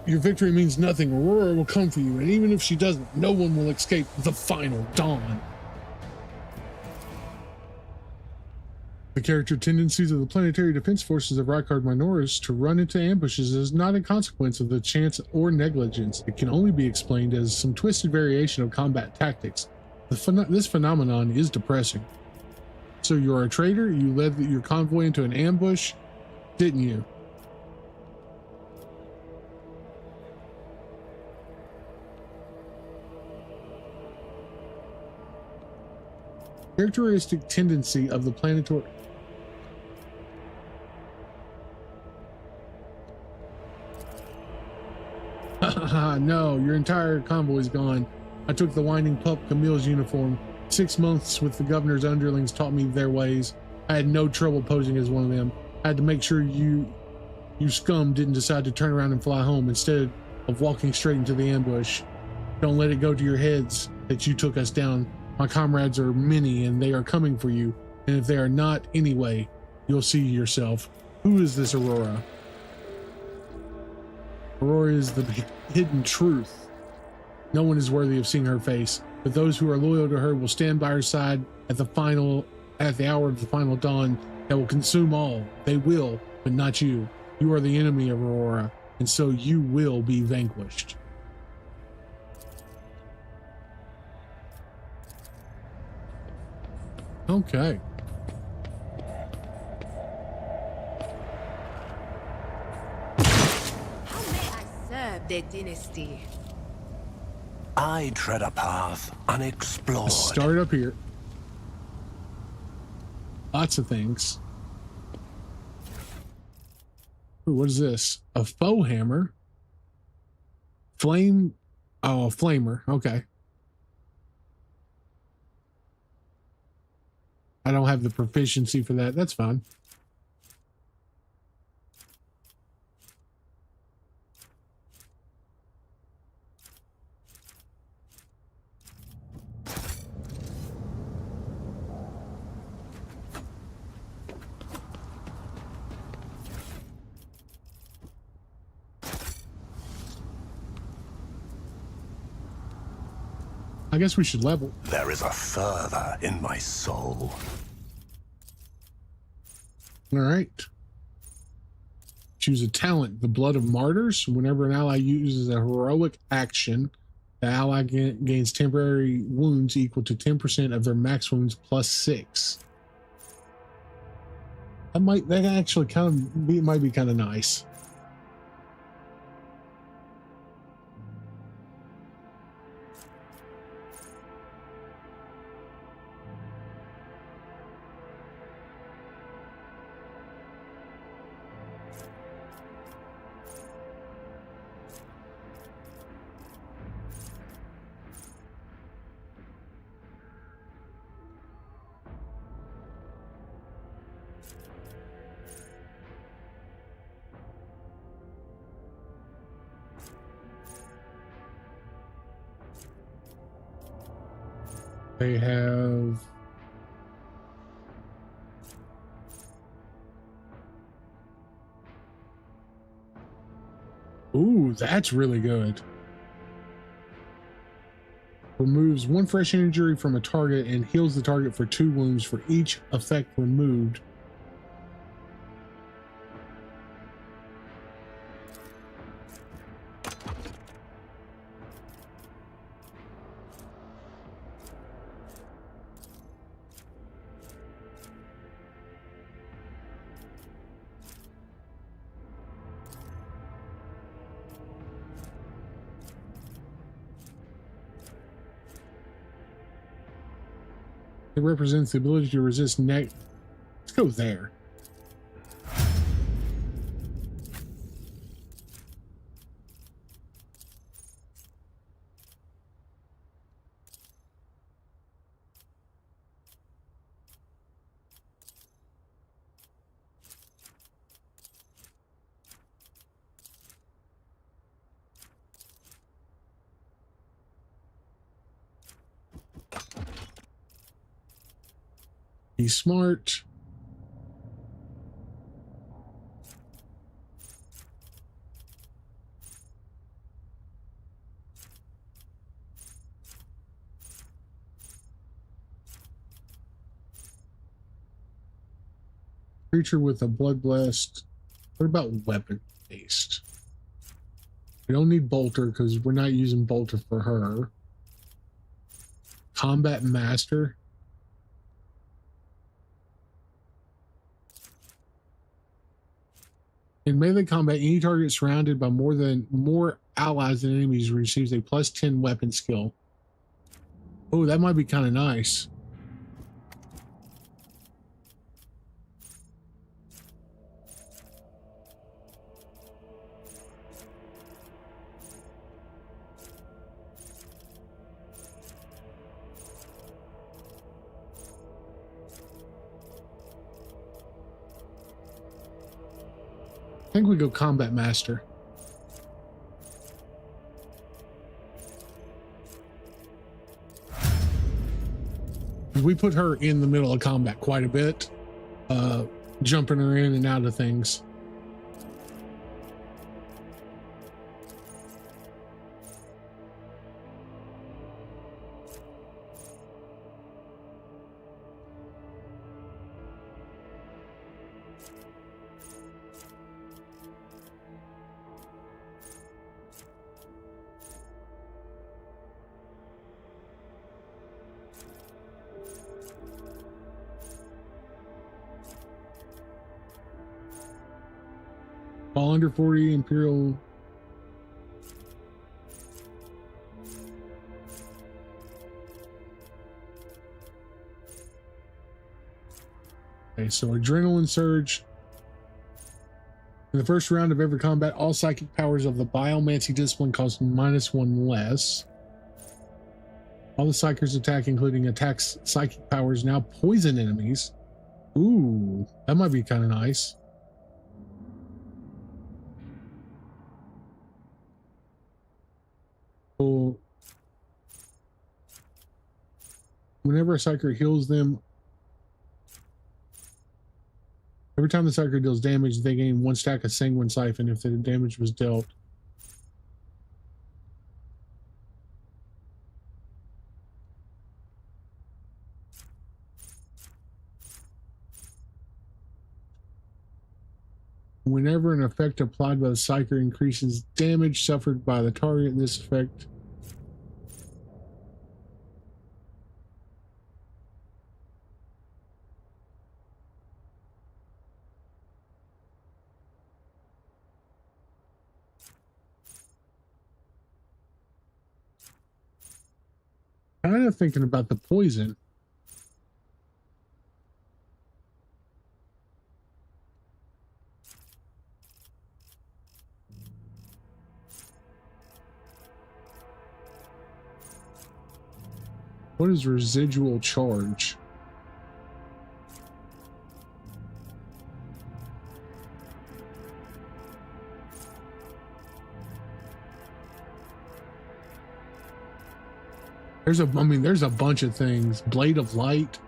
Your victory means nothing. Aurora will come for you, and even if she doesn't, no one will escape the final dawn. The character tendencies of the planetary defense forces of Rykard Minoris to run into ambushes is not a consequence of the chance or negligence. It can only be explained as some twisted variation of combat tactics. This phenomenon is depressing. So you're a traitor, you led your convoy into an ambush, didn't you? Characteristic tendency of the planetary. No, your entire convoy is gone. I took the whining pup Camille's uniform. 6 months with the governor's underlings taught me their ways. I had no trouble posing as one of them. I had to make sure you scum didn't decide to turn around and fly home instead of walking straight into the ambush. Don't let it go to your heads that you took us down. My comrades are many and they are coming for you. And if they are not anyway, you'll see yourself. Who is this Aurora? Aurora is the hidden truth. No one is worthy of seeing her face, but those who are loyal to her will stand by her side at the hour of the final dawn that will consume all. They will, but not you. You are the enemy of Aurora, and so you will be vanquished. Okay. How may I serve the dynasty? I tread a path unexplored. Let's start up here. Lots of things. Ooh, what is this? A foe hammer. Flame. Oh, a flamer. Okay. I don't have the proficiency for that. That's fine. I guess we should level. There is a fervor in my soul. All right. Choose a talent, the Blood of Martyrs. Whenever an ally uses a heroic action, the ally gains temporary wounds equal to 10% of their max wounds plus 6. That actually might be kind of nice. They have ooh, that's really good. Removes 1 fresh injury from a target and heals the target for 2 wounds for each effect removed. It represents the ability to resist Let's go there. Be smart. Creature with a blood blessed. What about weapon based? We don't need bolter because we're not using bolter for her. Combat master. In melee combat, any target surrounded by more allies than enemies receives a +10 weapon skill. Oh, that might be kind of nice. I think we go combat master. We put her in the middle of combat quite a bit, jumping her in and out of things. All under 40 Imperial. Okay, so adrenaline surge. In the first round of every combat, all psychic powers of the biomancy discipline cost -1 less. All the psychers attack, including attacks psychic powers, now poison enemies. Ooh, that might be kind of nice. Whenever a psyker heals them, every time the psyker deals damage, they gain 1 stack of sanguine siphon if the damage was dealt. Whenever an effect applied by the psyker increases damage suffered by the target, this effect kind of thinking about the poison. What is residual charge? There's a bunch of things. Blade of Light.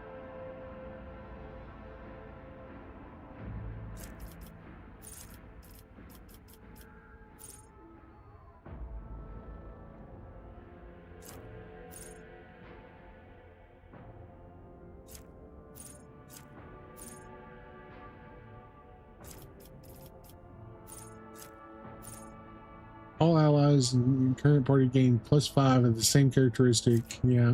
All allies in current party gain +5 of the same characteristic. Yeah.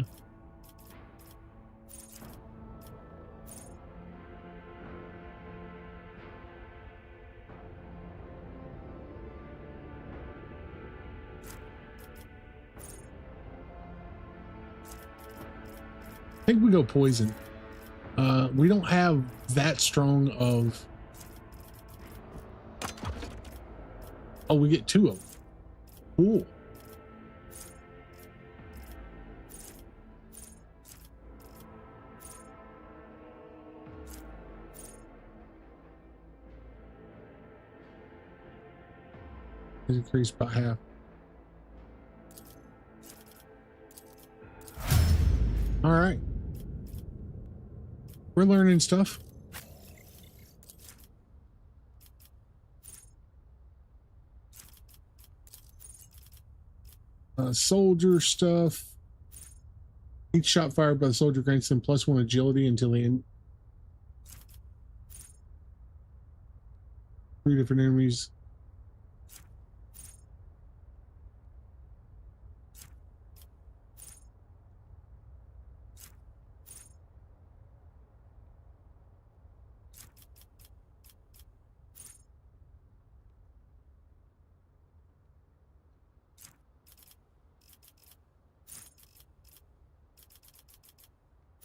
I think we go poison. We don't have that strong of. Oh, we get 2 of them. Cool. It's increased by half. All right. We're learning stuff. Soldier stuff. Each shot fired by the soldier grants them +1 agility until they end. 3 different enemies.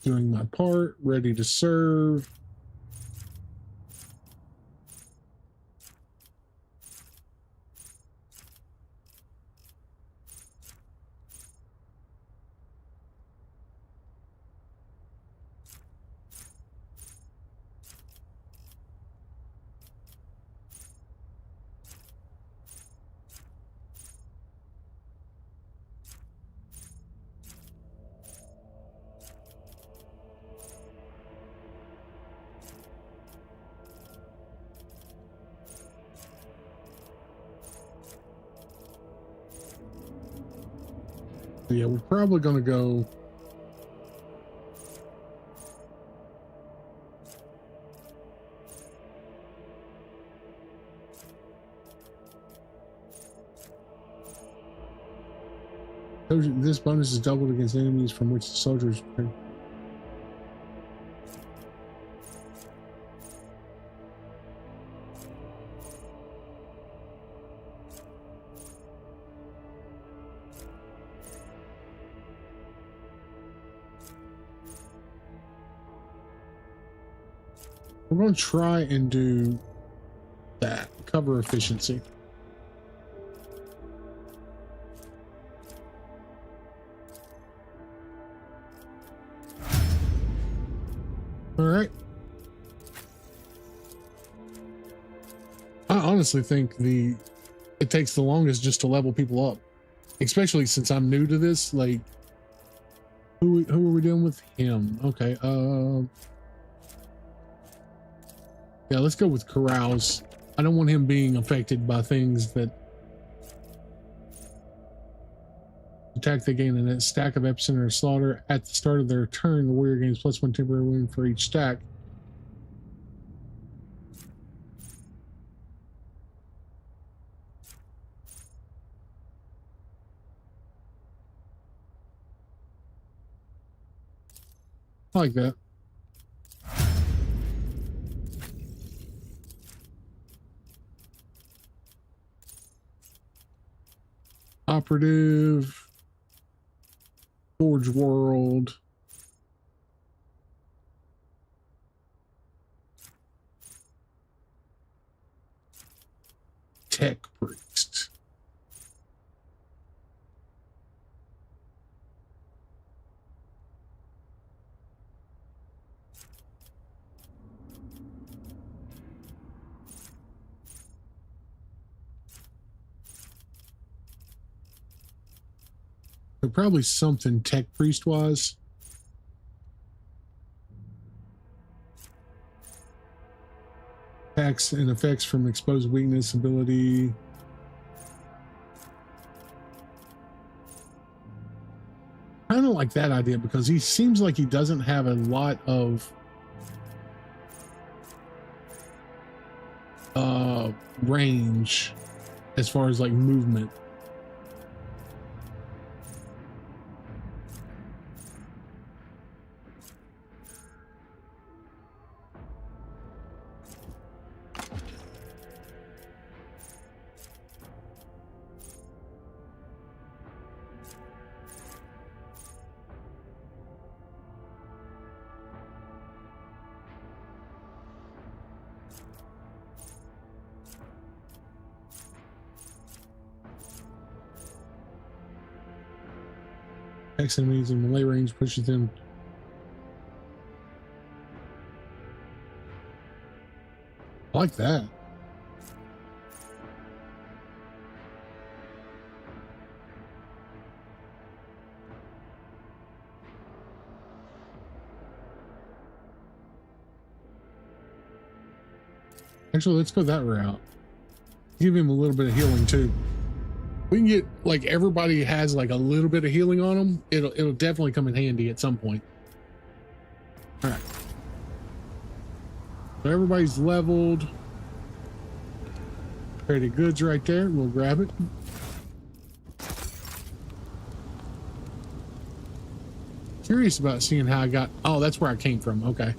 doing my part, ready to serve. Yeah, we're probably going to go. This bonus is doubled against enemies from which the soldiers. We're going to try and do that. Cover efficiency. All right. I honestly think it takes the longest just to level people up, especially since I'm new to this. Like, who are we dealing with? Him. Okay. Yeah, let's go with carouse. I don't want him being affected by things that attack. They gain a stack of epicenter slaughter at the start of their turn. The warrior gains +1 temporary wound for each stack. I like that. Operative, Forge World, Tech Priest. Probably something Tech Priest wise. Attacks and effects from exposed weakness ability. I don't like that idea because he seems like he doesn't have a lot of range as far as like movement. X enemies in melee range pushes them. I like that. Actually, let's go that route. Give him a little bit of healing too. We can get like everybody has like a little bit of healing on them. It'll definitely come in handy at some point. All right. So everybody's leveled. Pretty goods right there. We'll grab it. Curious about seeing how I got. Oh, that's where I came from. Okay.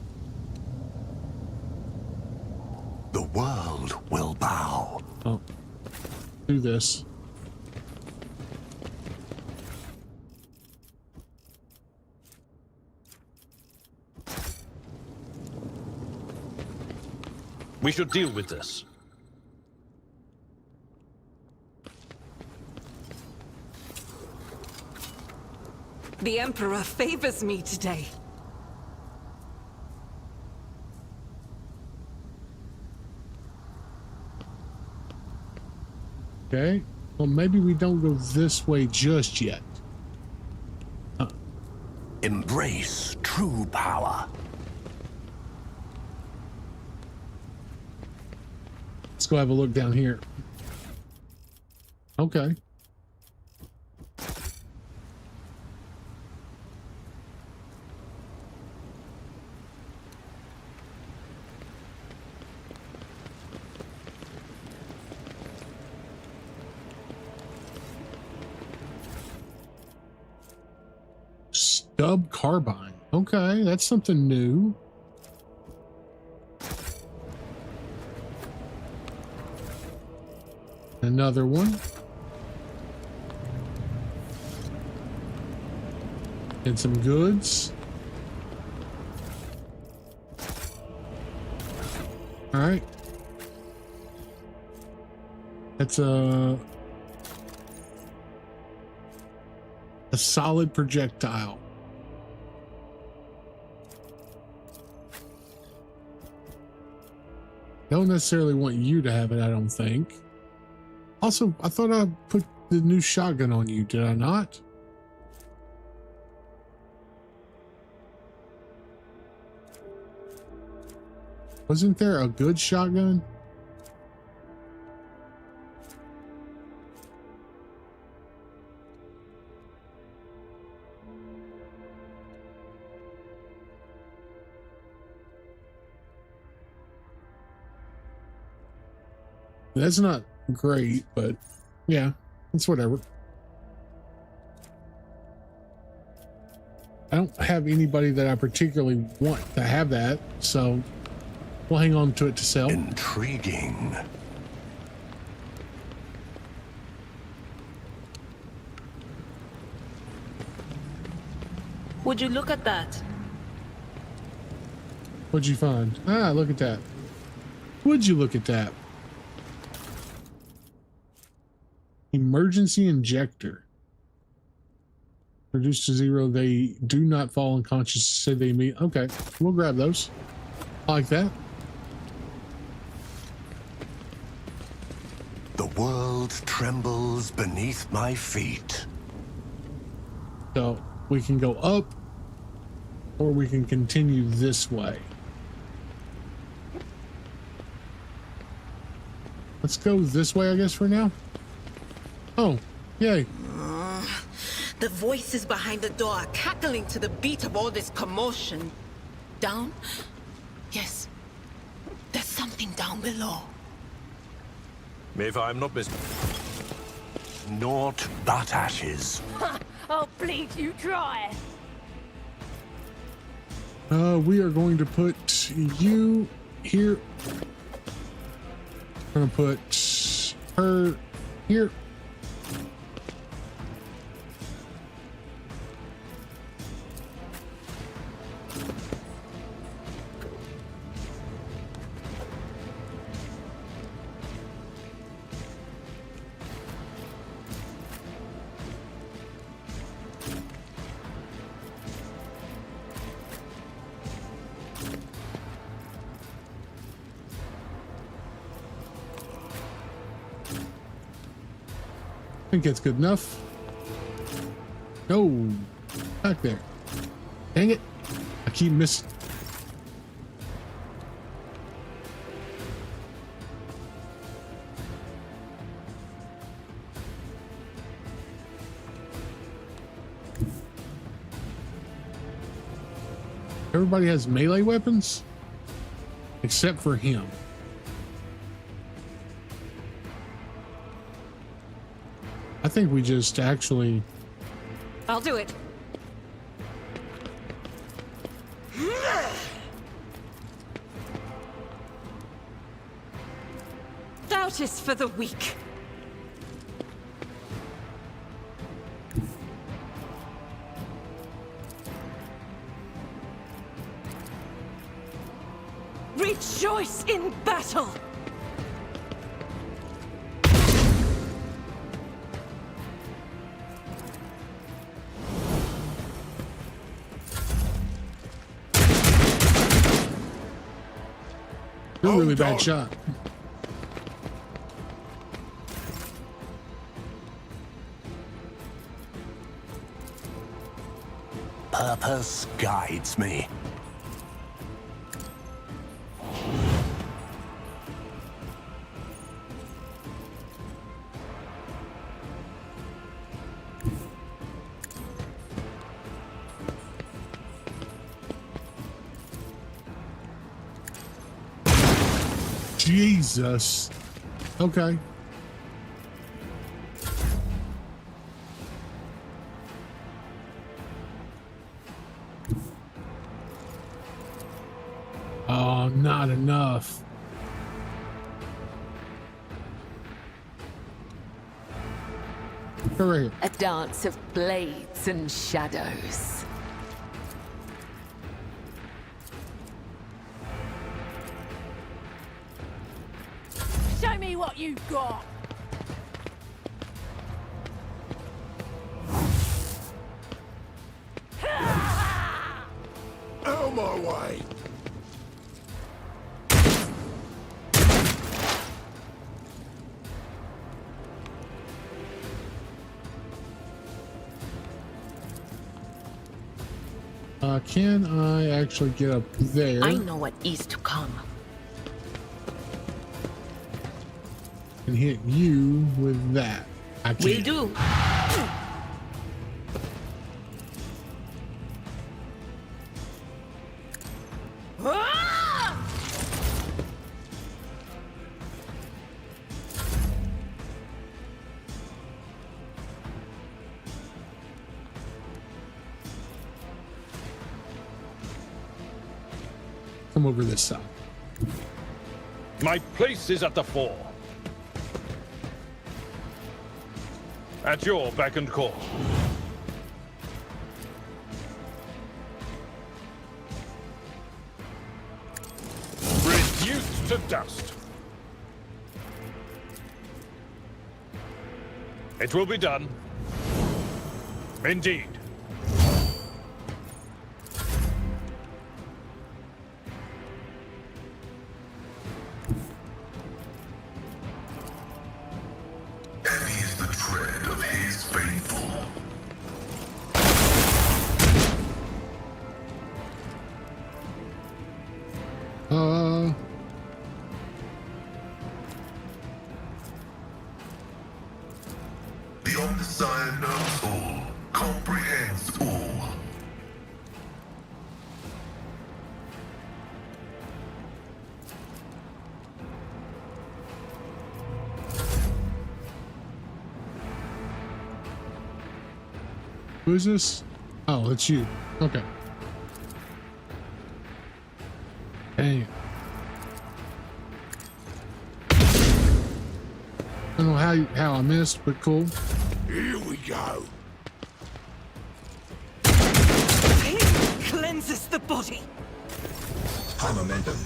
The world will bow. Oh, do this. We should deal with this. The Emperor favors me today. Okay. Well, maybe we don't go this way just yet. Embrace true power. Let's go have a look down here. Okay. Stub carbine. Okay, that's something new. Another one. And some goods. All right. That's a solid projectile. Don't necessarily want you to have it, I don't think. Also, I thought I put the new shotgun on you, did I not? Wasn't there a good shotgun? That's not great, but yeah, it's whatever. I don't have anybody that I particularly want to have that, so we'll hang on to it to sell. Intriguing. Would you look at that? What'd you find? Ah, look at that. Would you look at that? Emergency injector. Reduced to 0. They do not fall unconscious. Say they meet. Okay, we'll grab those. I like that. The world trembles beneath my feet. So we can go up, or we can continue this way. Let's go this way, I guess, for now. Oh, yay. The voices behind the door are cackling to the beat of all this commotion. Down? Yes. There's something down below. If I'm not Naught but ashes. I'll bleed you dry. We are going to put you here. We're going to put her here. I think that's good enough. No, back there. Dang it. I keep missing. Everybody has melee weapons except for him. I think we just actually... I'll do it. Doubt is for the weak. Reach choice in battle. You're a really bad shot. Purpose guides me. Jesus. Okay. Oh, not enough. Go right here. A dance of blades and shadows. Show me what you've got. Out my way! Can I actually get up there? I know what is to come. And hit you with that. I can't. Will do. Come over this side. My place is at the fore. At your beck and call. Reduced to dust. It will be done. Indeed. Heavy is the tread of his faithful. The Omniscient knows all, comprehends all. Who is this? Oh, it's you. Okay. Dang. I don't know how I missed, but cool. Here we go. Pain cleanses the body. High momentum.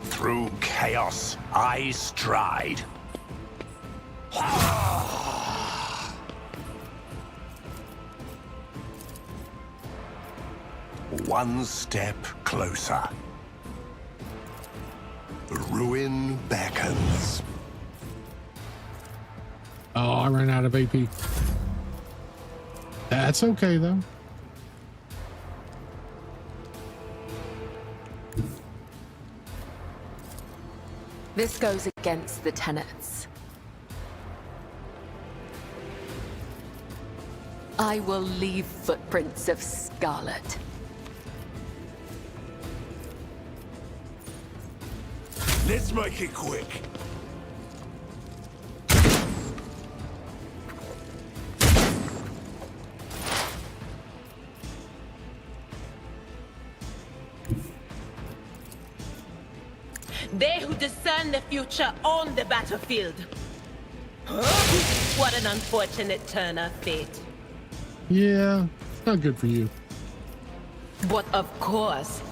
Through chaos, I stride. One step closer. The ruin beckons. Oh, I ran out of AP. That's okay, though. This goes against the tenets. I will leave footprints of scarlet. Let's make it quick. They who discern the future on the battlefield. What an unfortunate turn of fate. Yeah, it's not good for you. But of course.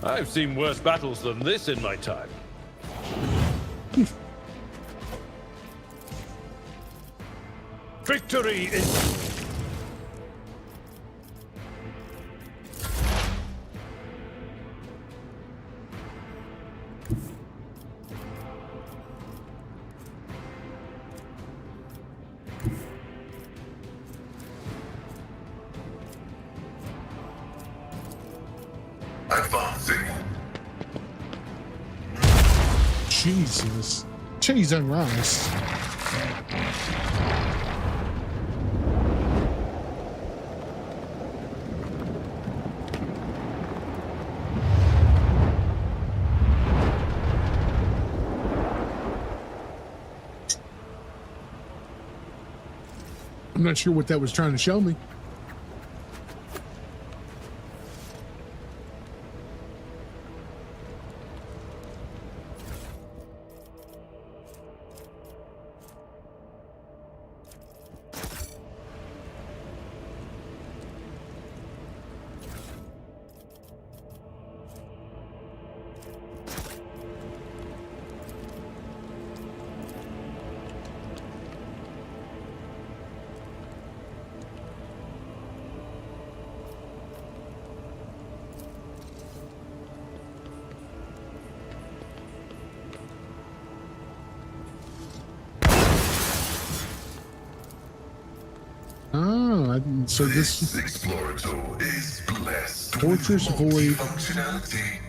I've seen worse battles than this in my time. Victory is... Advancing. Jesus. Cheese and rice. I'm not sure what that was trying to show me. So this Explorator is blessed Fortress with Void. functionality.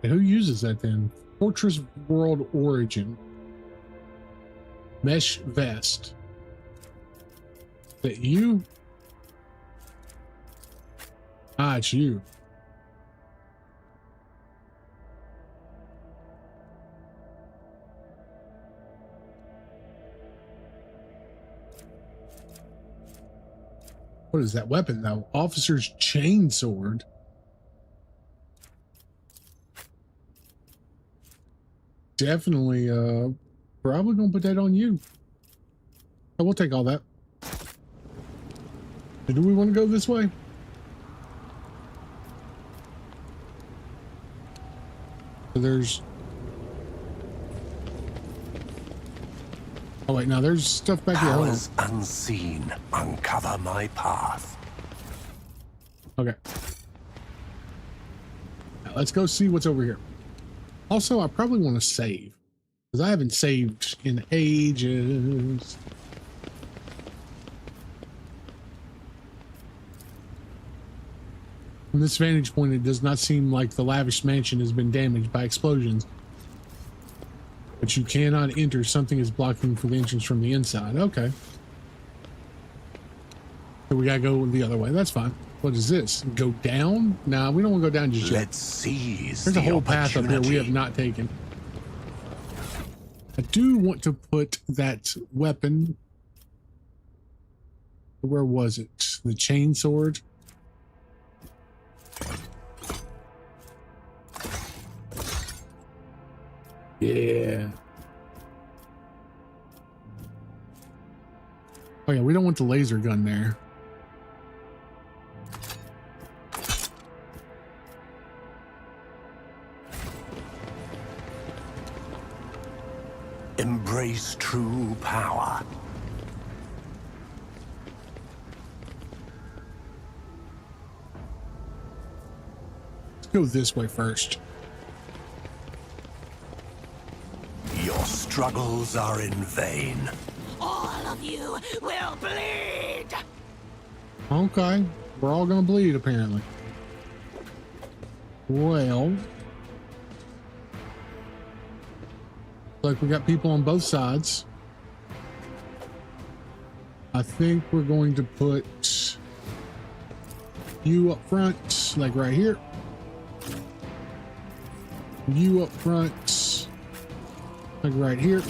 Who uses that then? Fortress World Origin. Mesh Vest. Is that you? Ah, it's you. What is that weapon though? Officer's Chainsword. Definitely probably gonna put that on you. I will take all that. Do we want to go this way? So there's... Oh wait, now there's stuff back here. Hold on. Powers unseen uncover my path. Okay. Now let's go see what's over here. Also, I probably want to save because I haven't saved in ages. From this vantage point, it does not seem like the lavish mansion has been damaged by explosions. But you cannot enter. Something is blocking for the entrance from the inside. Okay. So we gotta go the other way. That's fine. What is this? Go down? Nah, we don't want to go down just yet. Let's seize There's a whole path up here we have not taken. I do want to put that weapon. Where was it? The chainsword. Yeah. Oh yeah, we don't want the laser gun there. Embrace true power. Let's go this way first. Your struggles are in vain. All of you will bleed! Okay, we're all gonna bleed apparently. Well, like we got people on both sides. I think we're going to put you up front, like right here. You up front, like right here.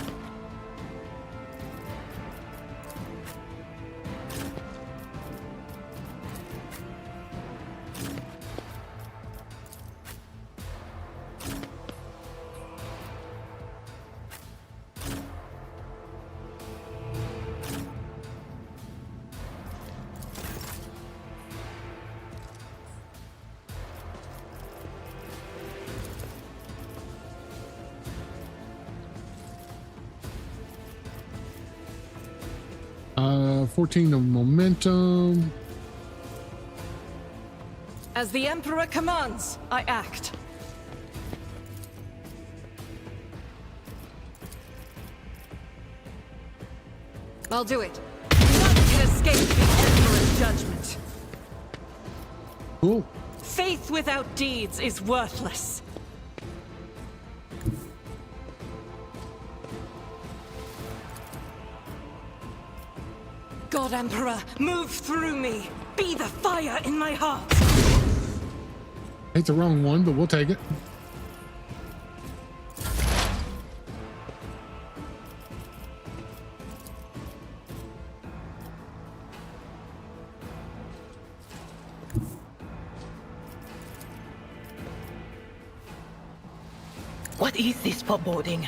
14 of momentum. As the Emperor commands, I act. I'll do it. None can escape the Emperor's judgment. Cool. Faith without deeds is worthless. God Emperor, move through me. Be the fire in my heart. Ain't the wrong one, but we'll take it. What is this foreboding?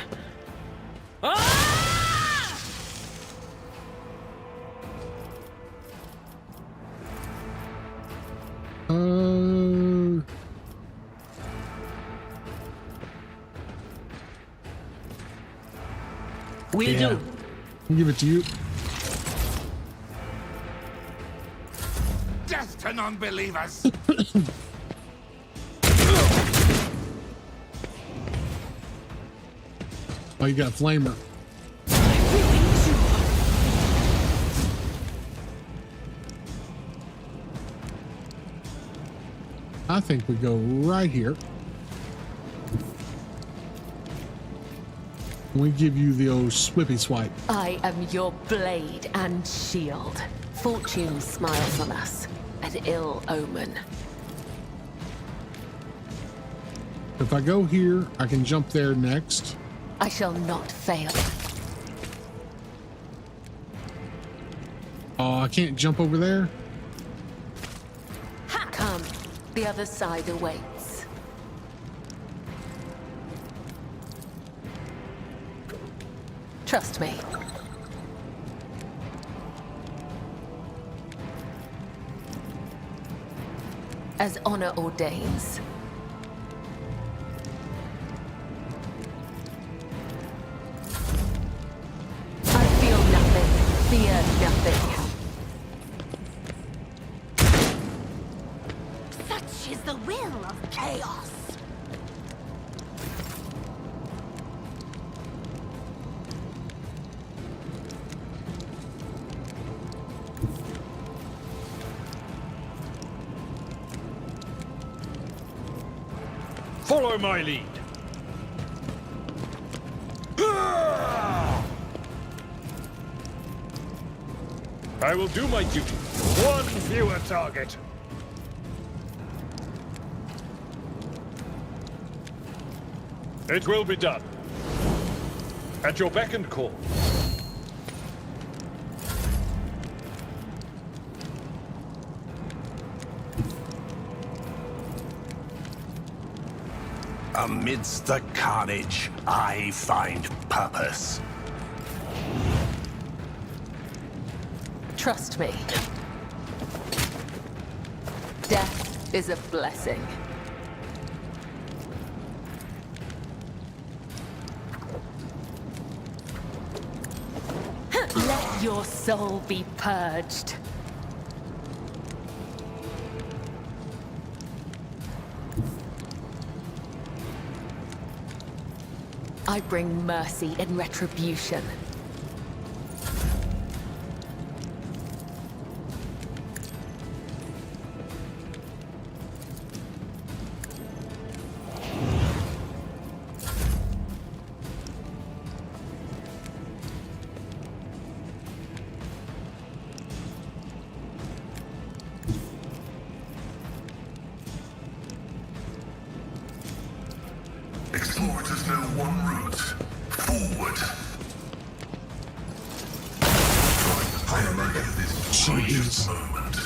Will do. I'll give it to you. Death to non-believers! Oh, you got a flamer. I think we go right here. We give you the old swippy swipe. I am your blade and shield. Fortune smiles on us. An ill omen. If I go here, I can jump there next. I shall not fail. Oh, I can't jump over there? Come, the other side awaits. Trust me. As honor ordains. I feel nothing, fear nothing. Such is the will of chaos. Follow my lead. I will do my duty. One fewer target. It will be done. At your beck and call. Amidst the carnage, I find purpose. Trust me. Death is a blessing. Let your soul be purged. I bring mercy and retribution. Explorers know one route. Forward. Highlight this precious moment.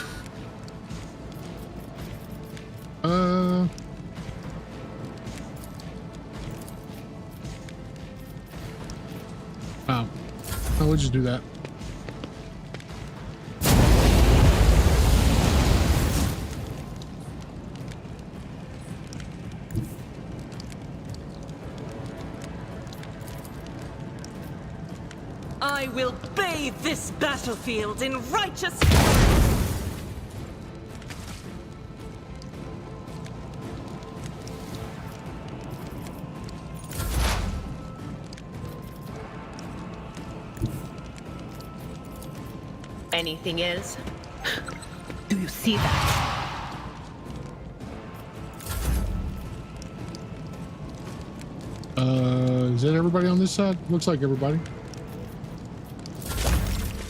Oh. We'll just do that. I will bathe this battlefield in righteous... Anything else? Do you see that? Is that everybody on this side? Looks like everybody.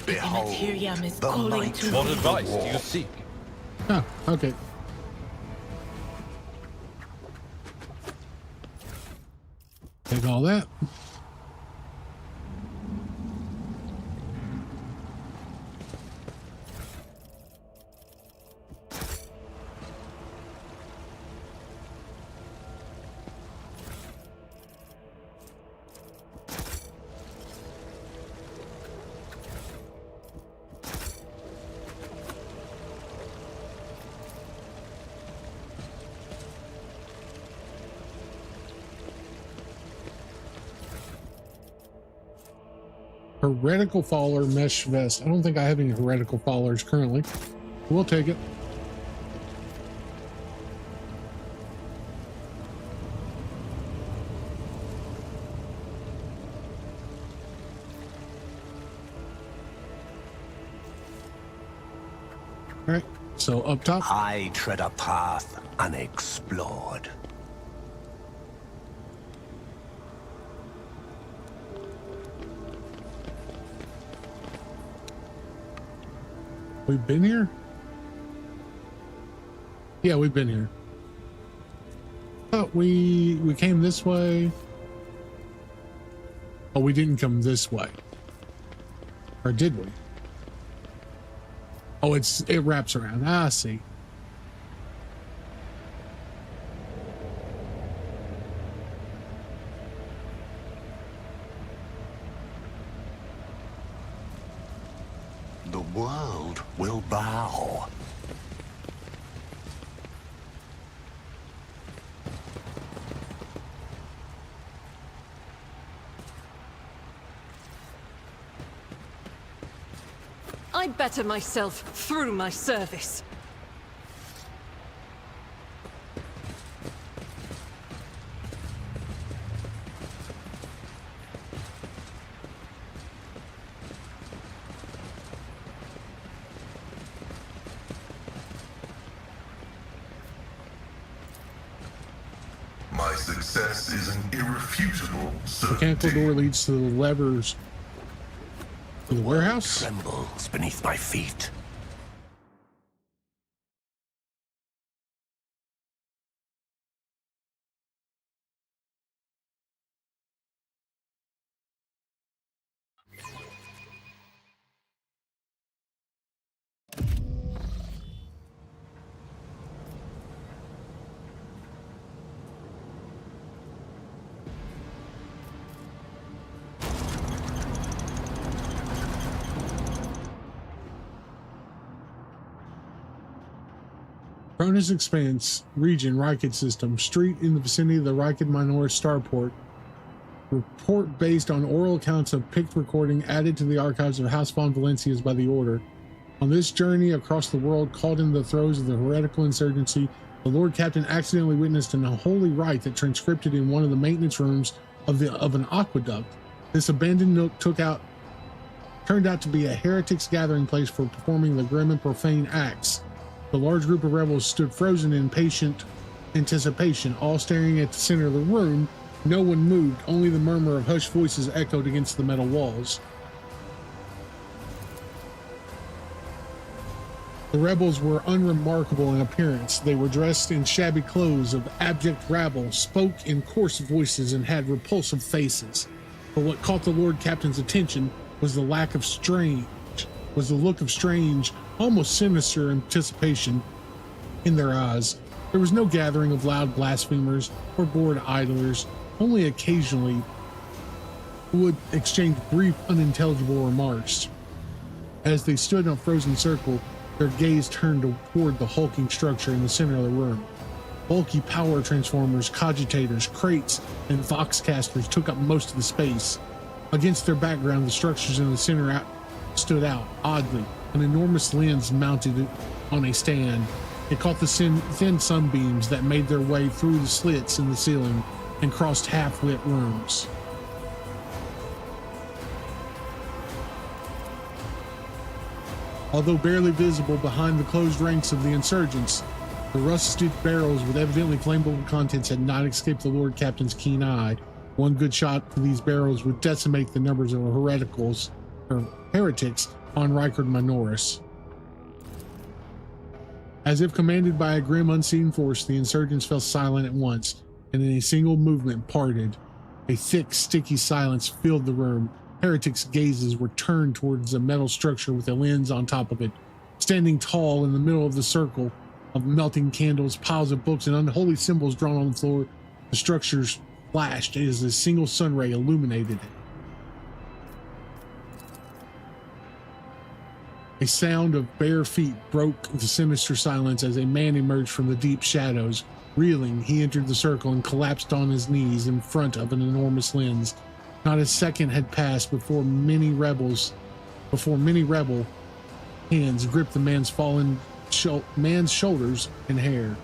Behold, Materium is the calling might to What me. advice do you seek? Oh, okay. Take all that. Heretical Faller mesh vest. I don't think I have any heretical fallers currently. We'll take it. All right, so up top. I tread a path unexplored. We've been here? Yeah, we've been here. Oh, we came this way. Oh, we didn't come this way. Or did we? Oh, it wraps around. Ah, I see. The world will bow. I better myself through my service. My success is an irrefutable Mechanical certainty. door leads to the levers to the warehouse. Trembles beneath my feet. Koronus Expanse, region, Rykid system, street in the vicinity of the Rykid Minor Starport. Report based on oral accounts of picked recording added to the archives of House von Valencia's by the order. On this journey across the world, caught in the throes of the heretical insurgency, the Lord Captain accidentally witnessed an unholy rite that transcribed in one of the maintenance rooms of an aqueduct. This abandoned nook turned out to be a heretic's gathering place for performing the grim and profane acts. The large group of rebels stood frozen in patient anticipation, all staring at the center of the room. No one moved, only the murmur of hushed voices echoed against the metal walls. The rebels were unremarkable in appearance. They were dressed in shabby clothes of abject rabble, spoke in coarse voices, and had repulsive faces. But what caught the Lord Captain's attention was the look of strange, almost sinister anticipation in their eyes. There was no gathering of loud blasphemers or bored idlers. Only occasionally would exchange brief, unintelligible remarks. As they stood in a frozen circle, their gaze turned toward the hulking structure in the center of the room. Bulky power transformers, cogitators, crates, and voxcasters took up most of the space. Against their background, the structures in the center stood out oddly. An enormous lens mounted on a stand. It caught the thin sunbeams that made their way through the slits in the ceiling and crossed half-lit rooms. Although barely visible behind the closed ranks of the insurgents, the rusted barrels with evidently flammable contents had not escaped the Lord Captain's keen eye. One good shot to these barrels would decimate the numbers of heretics on Rykard Minoris. As if commanded by a grim unseen force, the insurgents fell silent at once, and in a single movement parted. A thick, sticky silence filled the room. Heretics' gazes were turned towards a metal structure with a lens on top of it. Standing tall in the middle of the circle of melting candles, piles of books, and unholy symbols drawn on the floor, the structures flashed as a single sun ray illuminated it. A sound of bare feet broke the sinister silence as a man emerged from the deep shadows. Reeling, he entered the circle and collapsed on his knees in front of an enormous lens. Not a second had passed before many rebel hands gripped the man's shoulders and hair.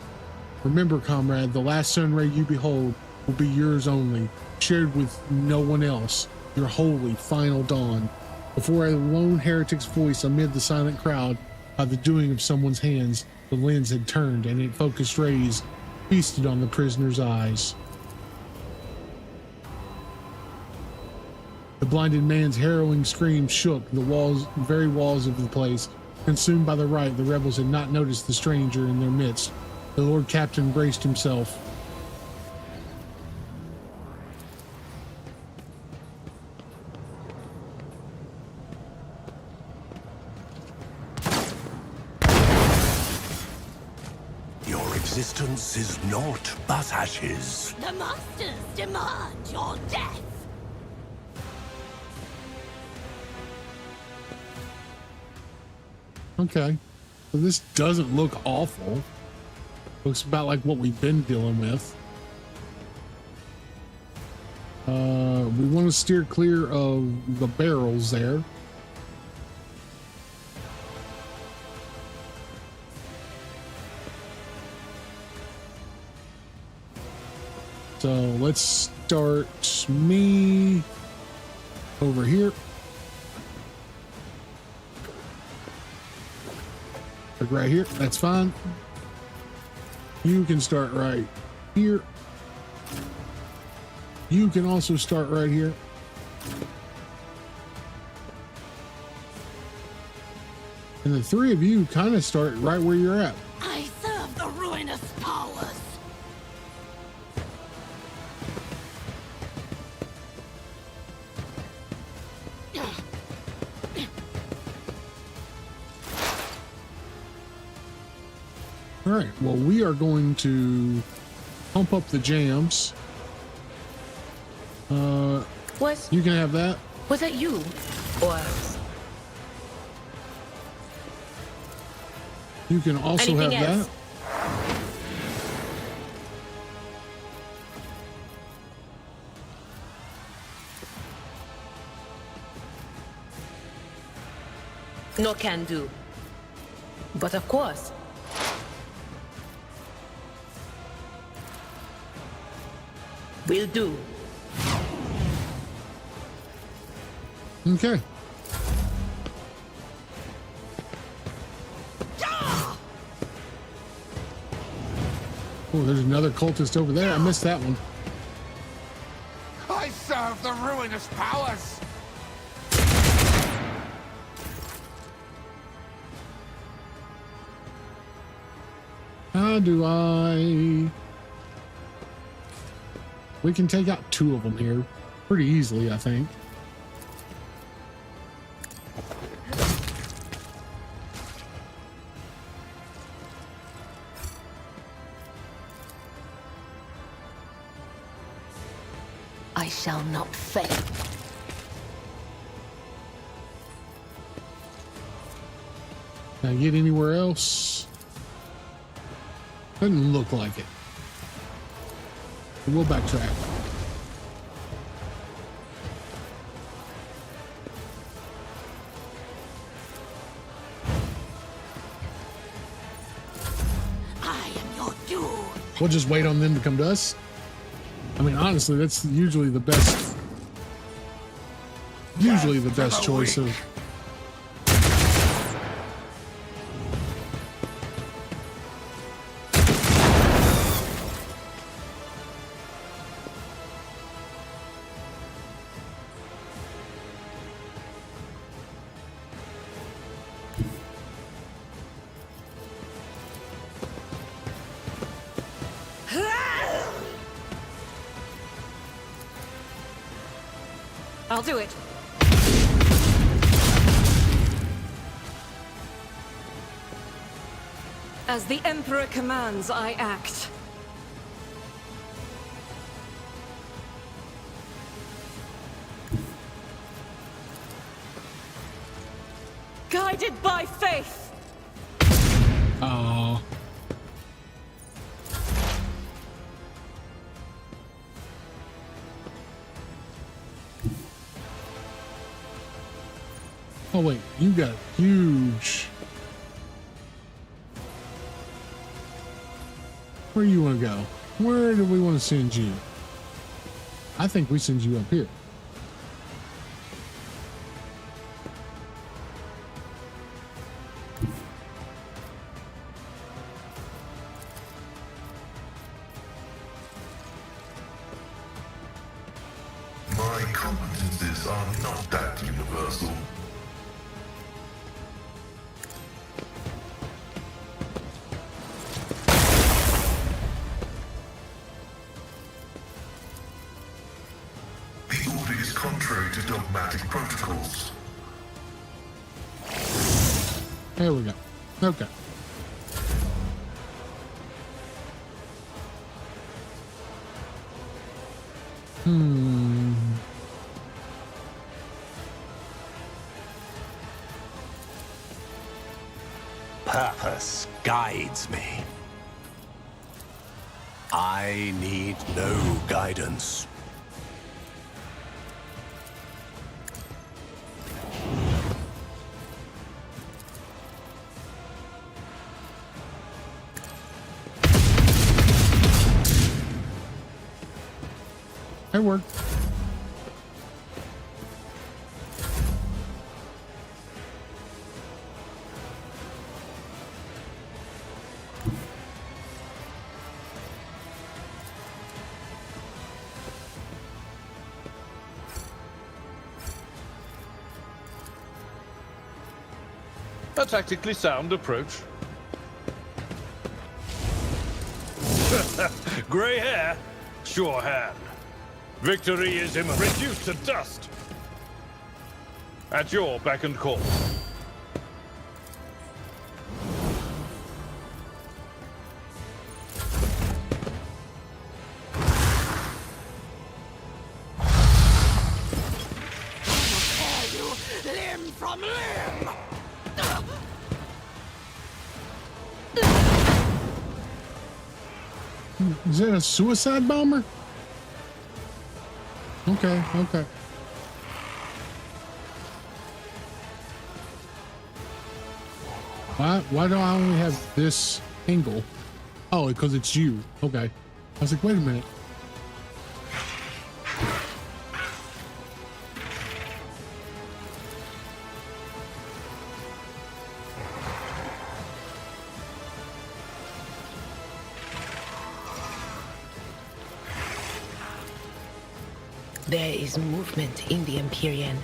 Remember, comrade, the last sun ray you behold will be yours only, shared with no one else, your holy final dawn. Before a lone heretic's voice amid the silent crowd, by the doing of someone's hands, the lens had turned and its focused rays feasted on the prisoner's eyes. The blinded man's harrowing scream shook the very walls of the place. Consumed by the rite, the rebels had not noticed the stranger in their midst. The Lord Captain braced himself. Your existence is naught but ashes. The monsters demand your death. Okay, so this doesn't look awful. Looks about like what we've been dealing with. We want to steer clear of the barrels there. So let's start me over here. Right here, that's fine. You can start right here. You can also start right here. And the three of you kind of start right where you're at. I serve the ruinous powers. All right, well, we are going to pump up the jams. You can have that. Was that you? Or You can also anything have else? that. No can do. But of course. Will do. Okay. Oh, there's another cultist over there. I missed that one. I serve the ruinous powers. How do I... We can take out two of them here pretty easily, I think. I shall not fail. Can I get anywhere else? Doesn't look like it. We'll backtrack. We'll just wait on them to come to us. I mean, honestly, that's usually the best. Usually the best choice of. I'll do it. As the Emperor commands, I act. Guided by faith. Oh. Oh wait, you got huge. Where you want to go? Where do we want to send you? I think we send you up here. My competences are not that universal. The order is contrary to dogmatic protocols. There we go. Okay. Purpose guides me. I need no guidance. That worked. A tactically sound approach. Grey hair, sure hand. Victory is imminent. Reduced to dust. At your beck and call. Limb from limb! Is that a suicide bomber? Okay, okay. Why do I only have this angle? Oh, because it's you. Okay. I was like, wait a minute. There is movement in the Empyrean.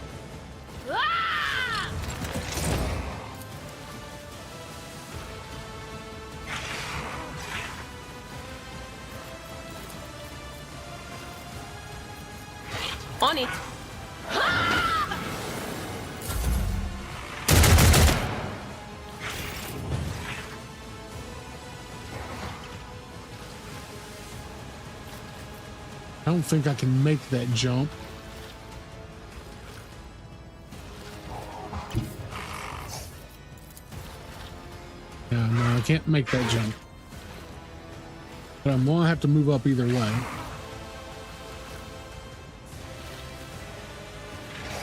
On it. I don't think I can make that jump. Yeah, no, I can't make that jump. But I'm gonna have to move up either way.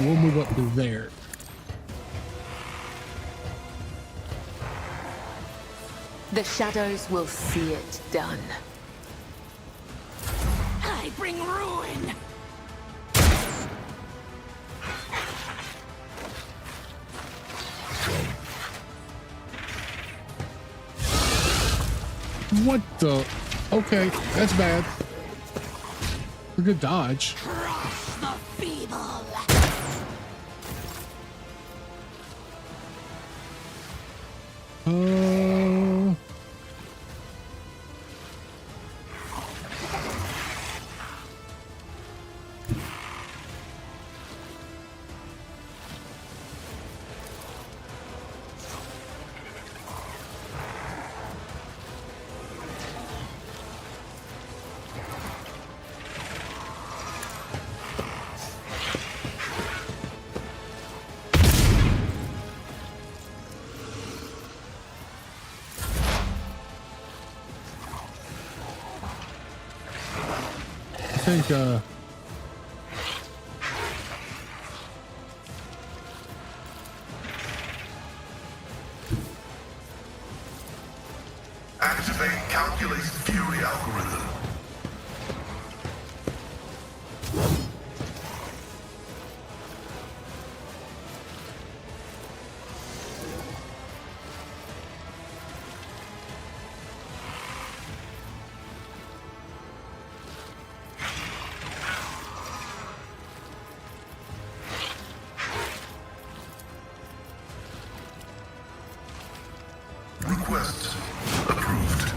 We'll move up to there. The shadows will see it done. I bring ruin. What the? Okay, that's bad. A good dodge. Crush the feeble. I think, Activate calculated fury algorithm. Request approved.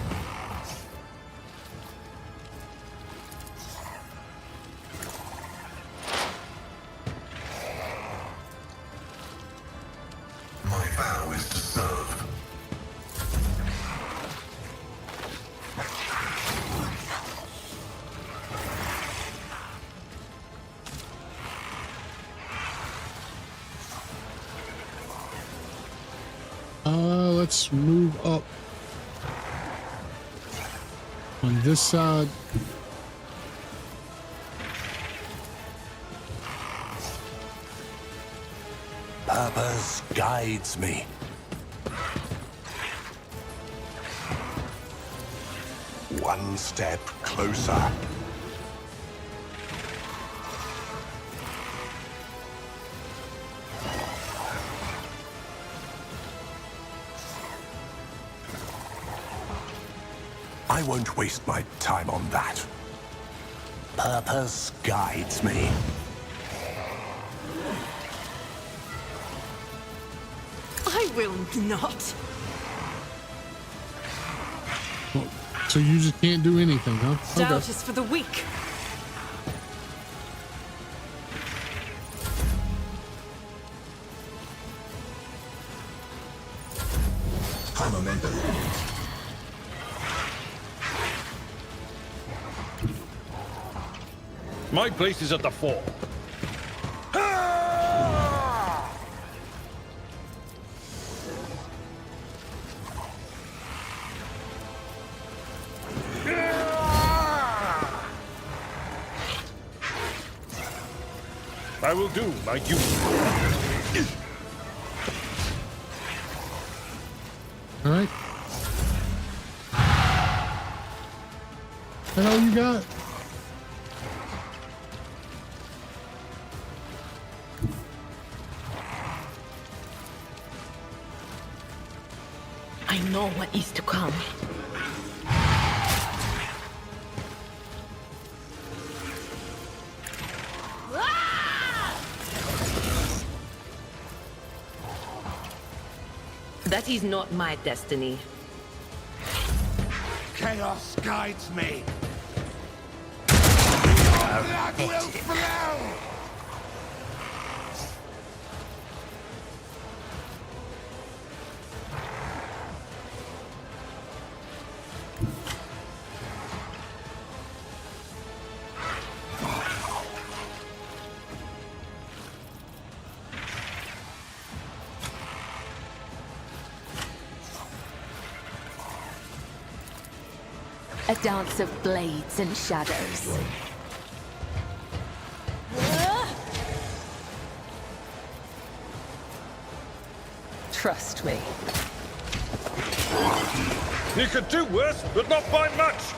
My vow is to serve. let's move up on this side. Purpose guides me. One step closer. I won't waste my time on that. Purpose guides me. I will not. Well, so you just can't do anything, huh? Doubt is for the weak. My place is at the fore. I will do my duty. All right. What the hell you got? I know what is to come. That is not my destiny. Chaos guides me. Your blood will flow! A dance of blades and shadows. Trust me. You could do worse, but not by much.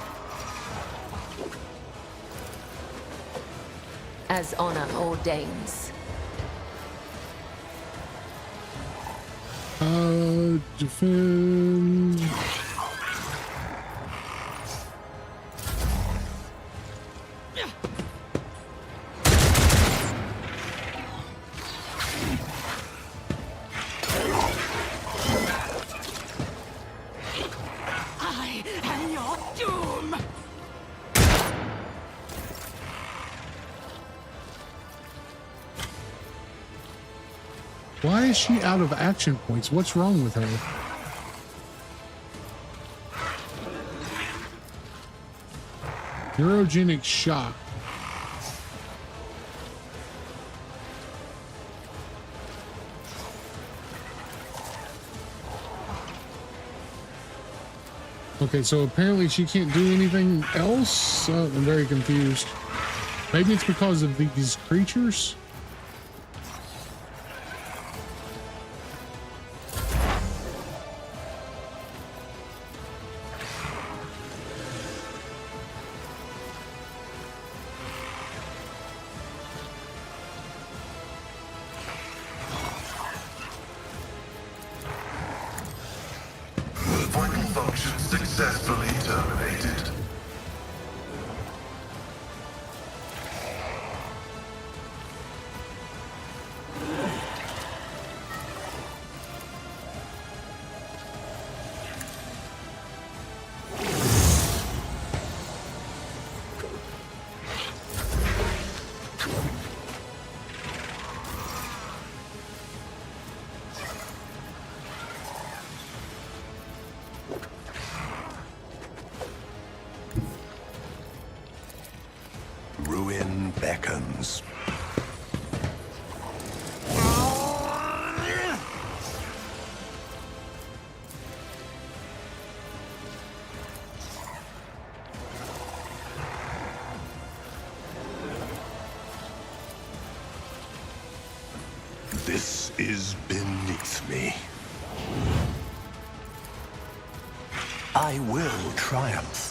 as honor ordains. Defend. I am your doom! Why is she out of action points? What's wrong with her? Neurogenic shock. Okay, so apparently she can't do anything else? I'm very confused. Maybe it's because of these creatures? Vital function successfully terminated. Ruin beckons. This is beneath me. I will triumph.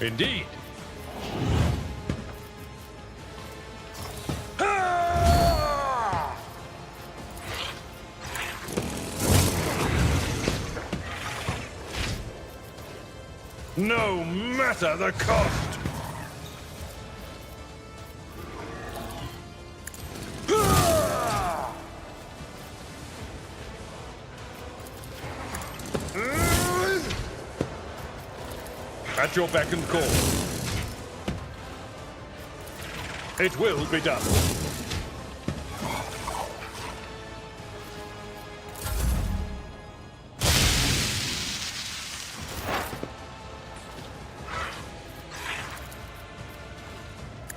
Indeed. No matter the cost. At your beck and call. It will be done.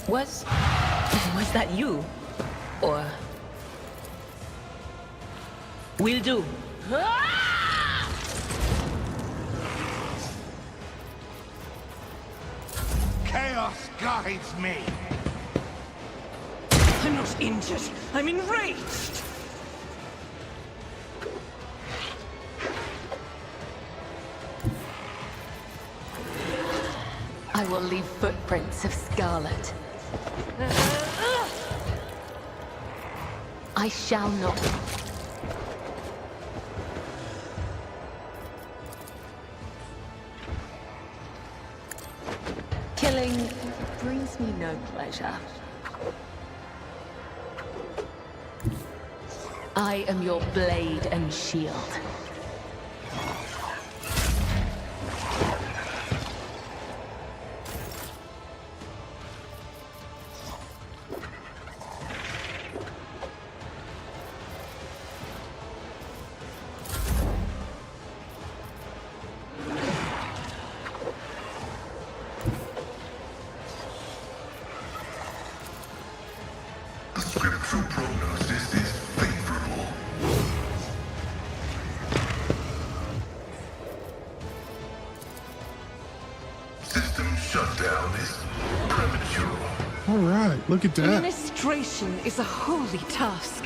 Was that you? Or... Will do. Chaos guides me. I'm not injured. I'm enraged. I will leave footprints of scarlet. I shall not. Killing brings me no pleasure. I am your blade and shield. The scriptural prognosis is favorable. System shutdown is premature. All right, look at that. Administration is a holy task.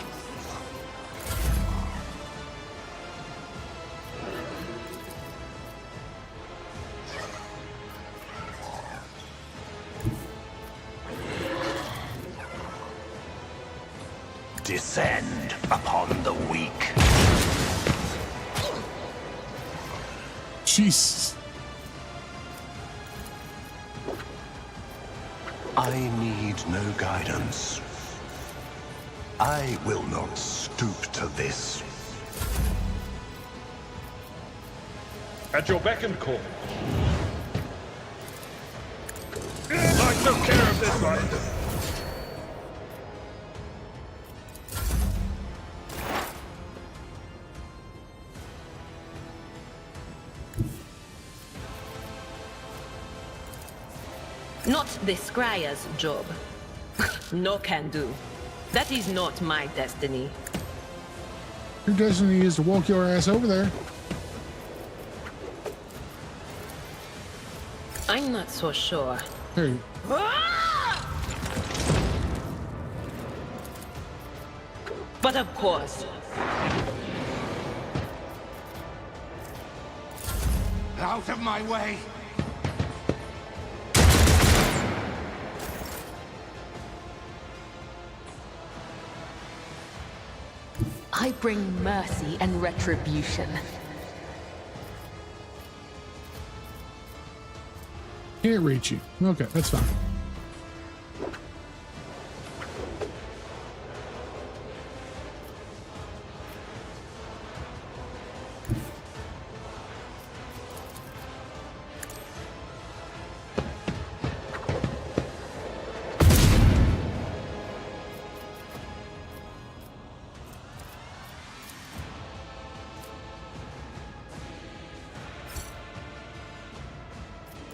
descend upon the weak. Jesus. I need no guidance. I will not stoop to this. At your beck and call. I took care of this one. Not the Scryer's job. No can do. That is not my destiny. Your destiny is to walk your ass over there. I'm not so sure. Hey, But of course. Out of my way! I bring mercy and retribution. can't reach you. Okay, that's fine.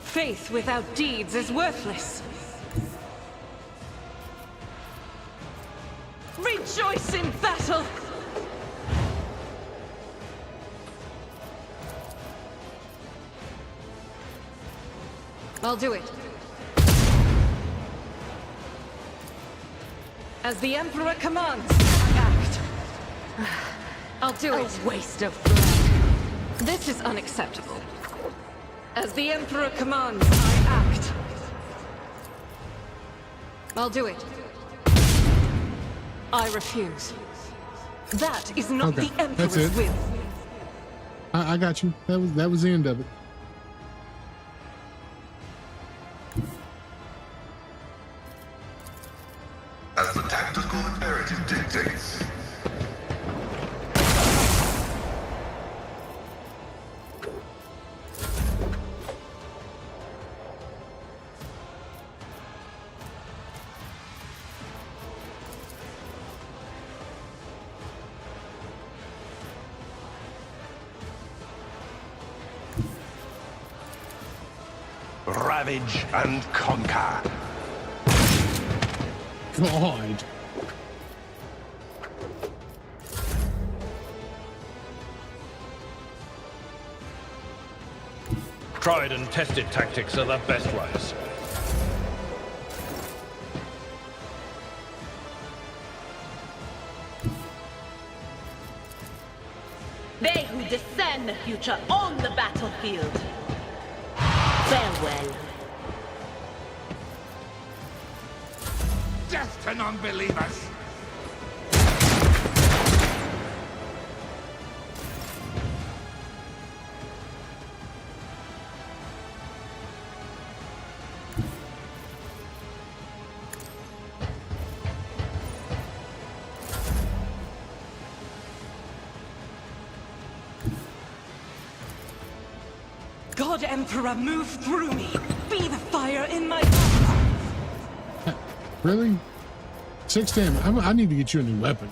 Faith without deeds is worthless. Rejoice in battle! I'll do it. As the Emperor commands, I act. I'll do it. A waste of blood. This is unacceptable. As the Emperor commands, I act. I'll do it. I refuse. That is not Okay, the Emperor's that's it. will. I got you. That was the end of it. As the tactical imperative dictates. Ravage and conquer. God. Tried and tested tactics are the best ways. They who discern the future on the battlefield. Farewell. Death to non-believers! God Emperor, move through me. Be the fire in my... Really? 6 damage. I need to get you a new weapon.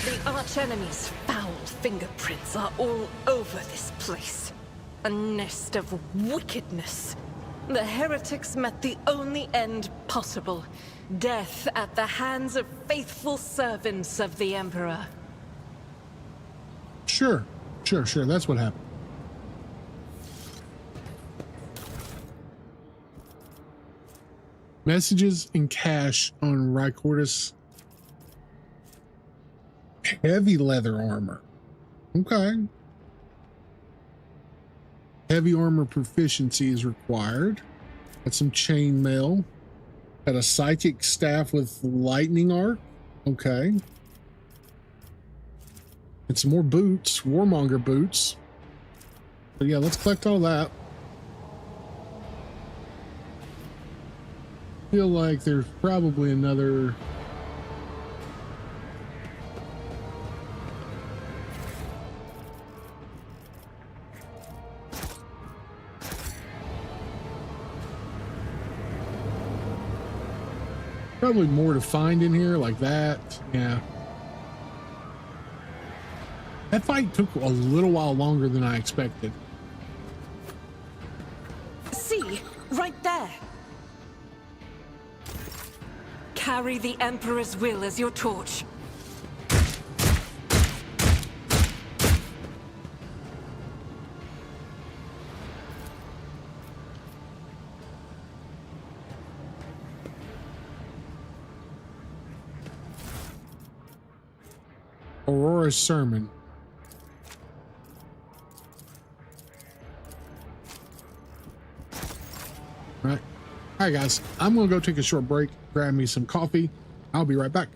The archenemy's foul fingerprints are all over this place. A nest of wickedness. The heretics met the only end possible. Death at the hands of faithful servants of the Emperor. Sure. That's what happened. Messages and cache on Rycortus. Heavy leather armor. Okay. Heavy armor proficiency is required. Got some chainmail. Got a psychic staff with lightning arc. Okay. And some more boots, warmonger boots. So yeah, let's collect all that. Feel like there's probably another. Probably more to find in here like that. Yeah. That fight took a little while longer than I expected. See, right there. Carry the Emperor's will as your torch. Aurora's sermon. All right, guys, I'm gonna go take a short break, grab me some coffee. I'll be right back.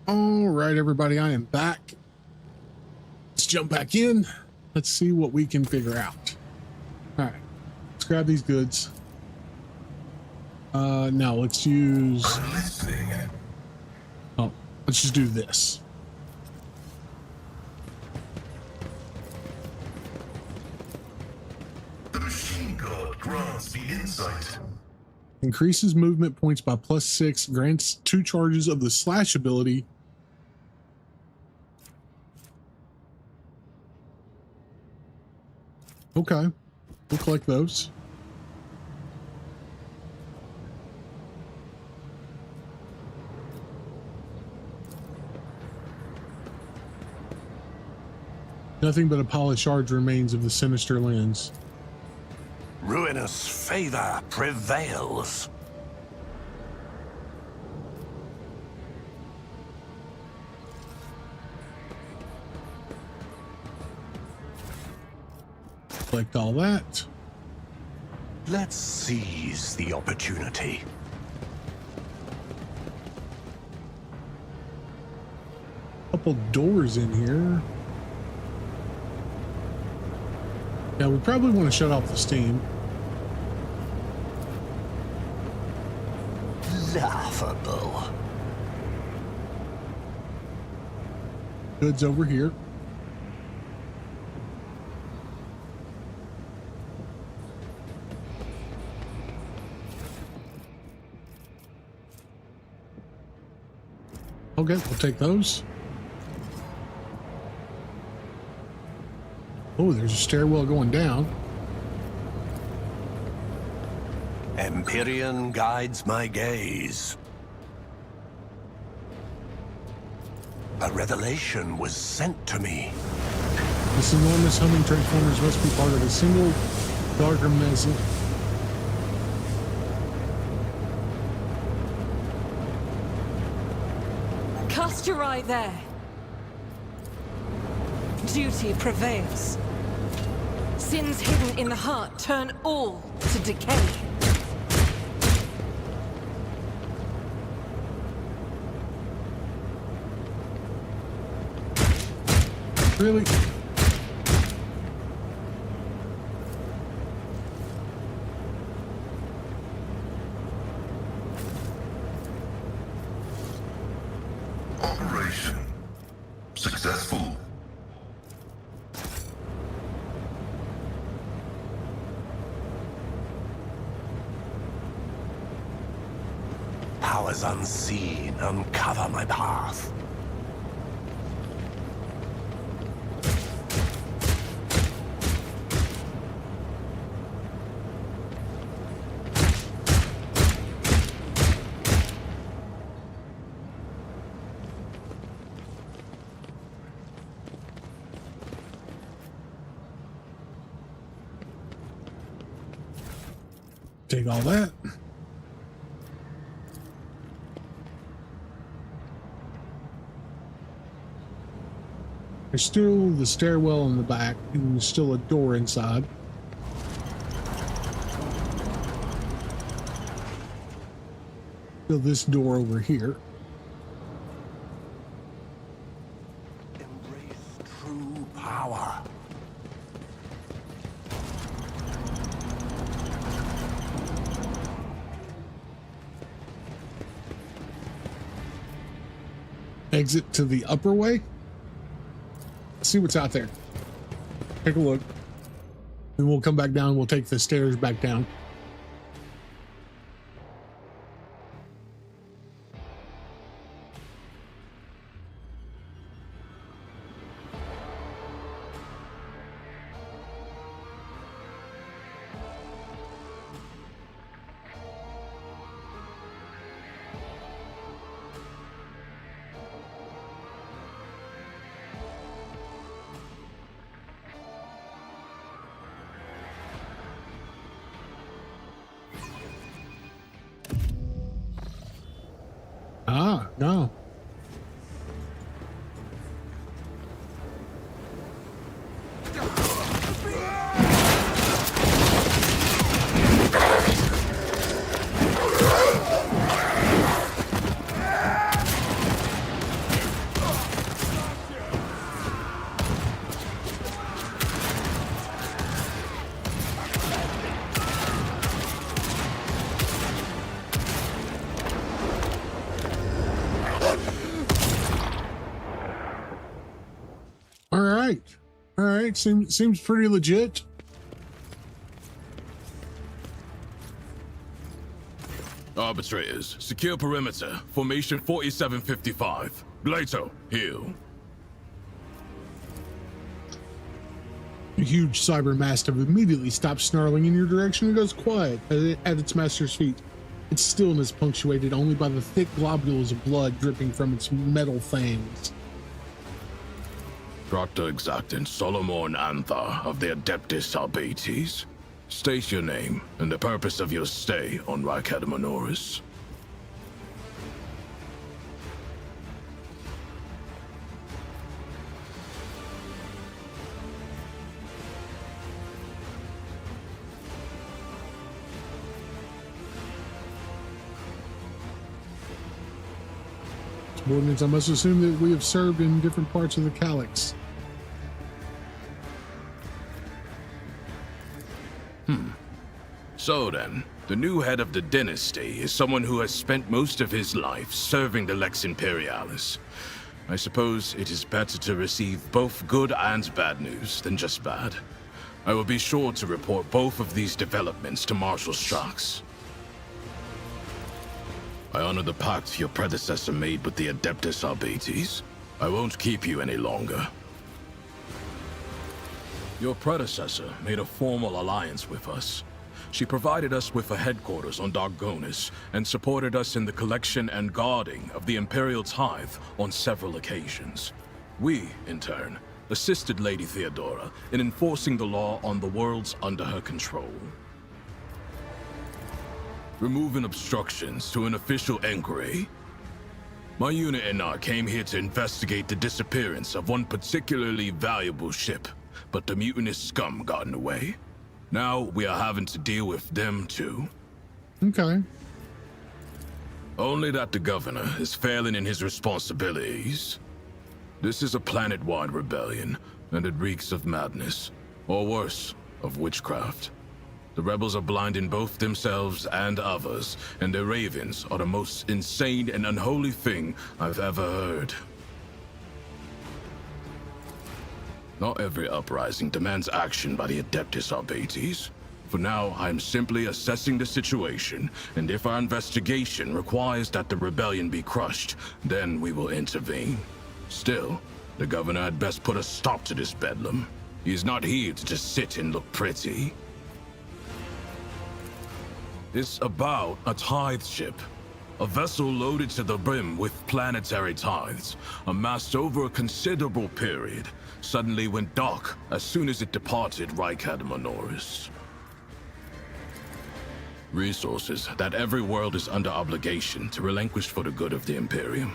All right, everybody, I am back. Let's jump back in. Let's see what we can figure out. All right, let's grab these goods. Now let's use. Oh, let's just do this. The machine god grants the insight. Increases movement points by +6. Grants 2 charges of the slash ability. Okay, we'll collect those. Nothing but a pile of shards remains of the sinister lens. Ruinous favor prevails. Collect all that. Let's seize the opportunity. Couple doors in here. Yeah, we probably want to shut off the steam. Laughable. Goods over here. Okay, we'll take those. Oh, there's a stairwell going down. Empyrean guides my gaze. A revelation was sent to me. This enormous humming transformers must be part of a single darker meson. Cast your eye there. Duty prevails. Sins hidden in the heart turn all to decay. Really? Operation successful. Powers unseen uncover my path. Take all that. There's still the stairwell in the back, and there's still a door inside. Still this door over here. Embrace true power. Exit to the upper way. Let's see what's out there. Take a look. Then we'll come back down. We'll take the stairs back down. right. All right. Seems pretty legit. Arbitrators, secure perimeter. Formation 4755. Glato, heal. A huge cyber mastiff immediately stops snarling in your direction and goes quiet at its master's feet. Its stillness punctuated only by the thick globules of blood dripping from its metal fangs. Proctor Exactant Solomon Antha of the Adeptus Albates. State your name and the purpose of your stay on Rykadamanoris. Subordinates, I must assume that we have served in different parts of the Calyx. So then, the new head of the dynasty is someone who has spent most of his life serving the Lex Imperialis. I suppose it is better to receive both good and bad news than just bad. I will be sure to report both of these developments to Marshal Strax. I honor the pact your predecessor made with the Adeptus Albates. I won't keep you any longer. Your predecessor made a formal alliance with us. She provided us with a headquarters on Dargonis and supported us in the collection and guarding of the Imperial Tithe on several occasions. We, in turn, assisted Lady Theodora in enforcing the law on the worlds under her control. Removing obstructions to an official inquiry. My unit and I came here to investigate the disappearance of one particularly valuable ship, but the mutinous scum got in the way. Now we are having to deal with them too. Okay. Only that the governor is failing in his responsibilities. This is a planet-wide rebellion, and it reeks of madness, or worse, of witchcraft. The rebels are blinding both themselves and others, and their ravens are the most insane and unholy thing I've ever heard. Not every uprising demands action by the Adeptus Albates. For now, I'm simply assessing the situation, and if our investigation requires that the rebellion be crushed, then we will intervene. Still, the governor had best put a stop to this bedlam. He is not here to just sit and look pretty. It's about a tithe ship. A vessel loaded to the brim with planetary tithes, amassed over a considerable period, suddenly went dark as soon as it departed Rykadamanoris. Resources that every world is under obligation to relinquish for the good of the Imperium.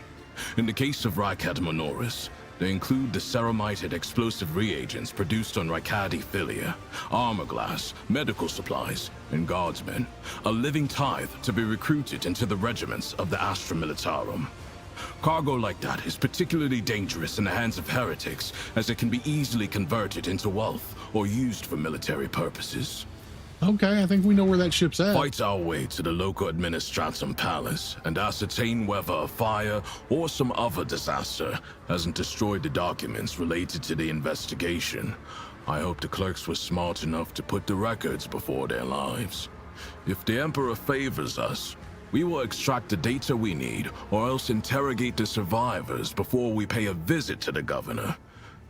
In the case of Rykadamanoris, they include the ceramited explosive reagents produced on Rykadi Philia, armor glass, medical supplies, and guardsmen, a living tithe to be recruited into the regiments of the Astra Militarum. Cargo like that is particularly dangerous in the hands of heretics, as it can be easily converted into wealth or used for military purposes. Okay, I think we know where that ship's at. Fight our way to the local administratum palace and ascertain whether a fire or some other disaster hasn't destroyed the documents related to the investigation. I hope the clerks were smart enough to put the records before their lives. If the Emperor favors us, we will extract the data we need, or else interrogate the survivors before we pay a visit to the governor.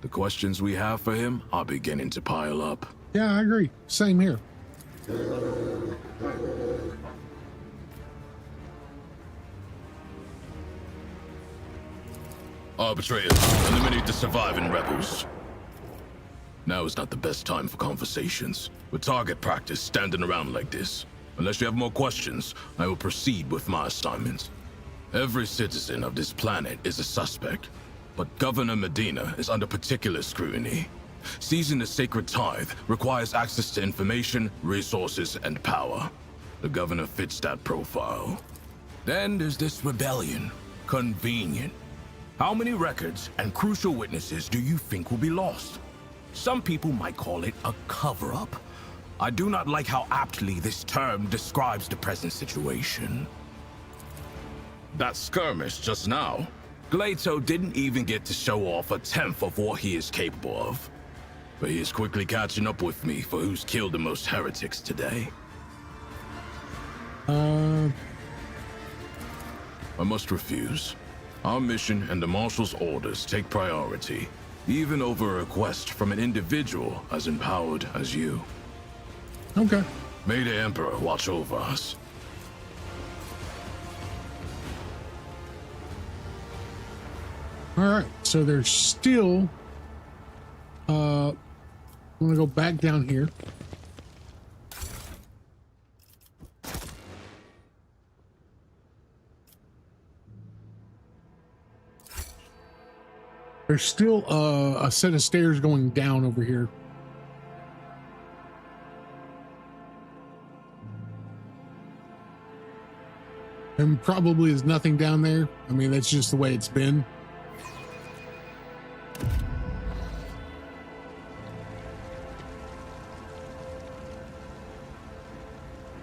The questions we have for him are beginning to pile up. Yeah, I agree. Same here. Arbitrators, eliminate the surviving rebels. Now is not the best time for conversations. With target practice standing around like this. Unless you have more questions, I will proceed with my assignment. Every citizen of this planet is a suspect, but Governor Medina is under particular scrutiny. Seizing the sacred tithe requires access to information, resources, and power. The governor fits that profile. Then there's this rebellion. Convenient. How many records and crucial witnesses do you think will be lost? Some people might call it a cover-up. I do not like how aptly this term describes the present situation. That skirmish just now, Glato didn't even get to show off a tenth of what he is capable of. But he is quickly catching up with me for who's killed the most heretics today. I must refuse. Our mission and the Marshal's orders take priority, even over a request from an individual as empowered as you. Okay. May the Emperor watch over us. All right, so there's still, I'm gonna go back down here. There's still a set of stairs going down over here. And probably is nothing down there. I mean, that's just the way it's been.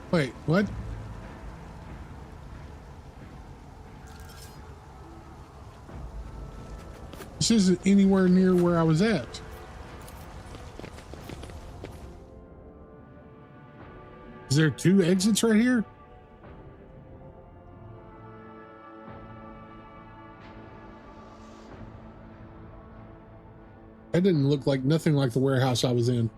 Wait, what? This isn't anywhere near where I was at. Is there 2 exits right here? That didn't look like nothing like the warehouse I was in.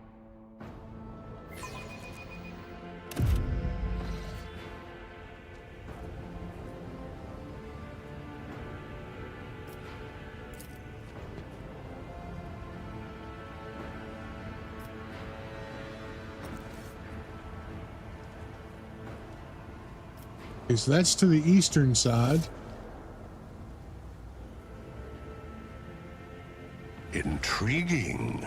Okay, so that's to the eastern side. Intriguing.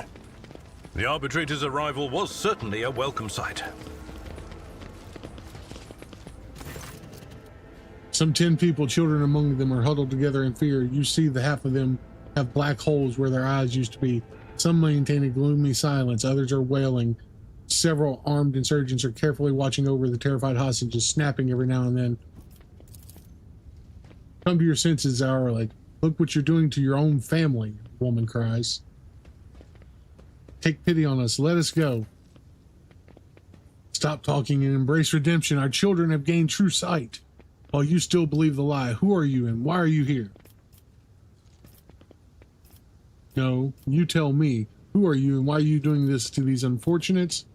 The arbitrator's arrival was certainly a welcome sight. Some 10 people, children among them, are huddled together in fear. You see the half of them have black holes where their eyes used to be. Some maintain a gloomy silence, others are wailing. Several armed insurgents are carefully watching over the terrified hostages, snapping every now and then. Come to your senses, hourly. Look what you're doing to your own family, a woman cries. Take pity on us. Let us go. Stop talking and embrace redemption. Our children have gained true sight, while you still believe the lie. Who are you and why are you here? No, you tell me. Who are you and why are you doing this to these unfortunates?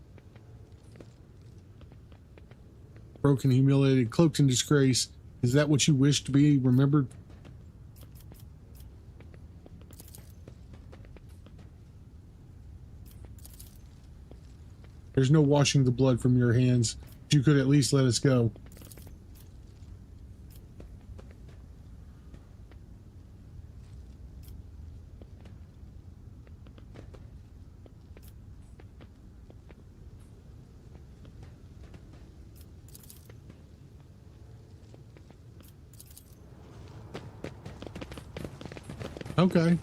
Broken, humiliated, cloaked in disgrace. Is that what you wish to be remembered? There's no washing the blood from your hands. You could at least let us go. Okay.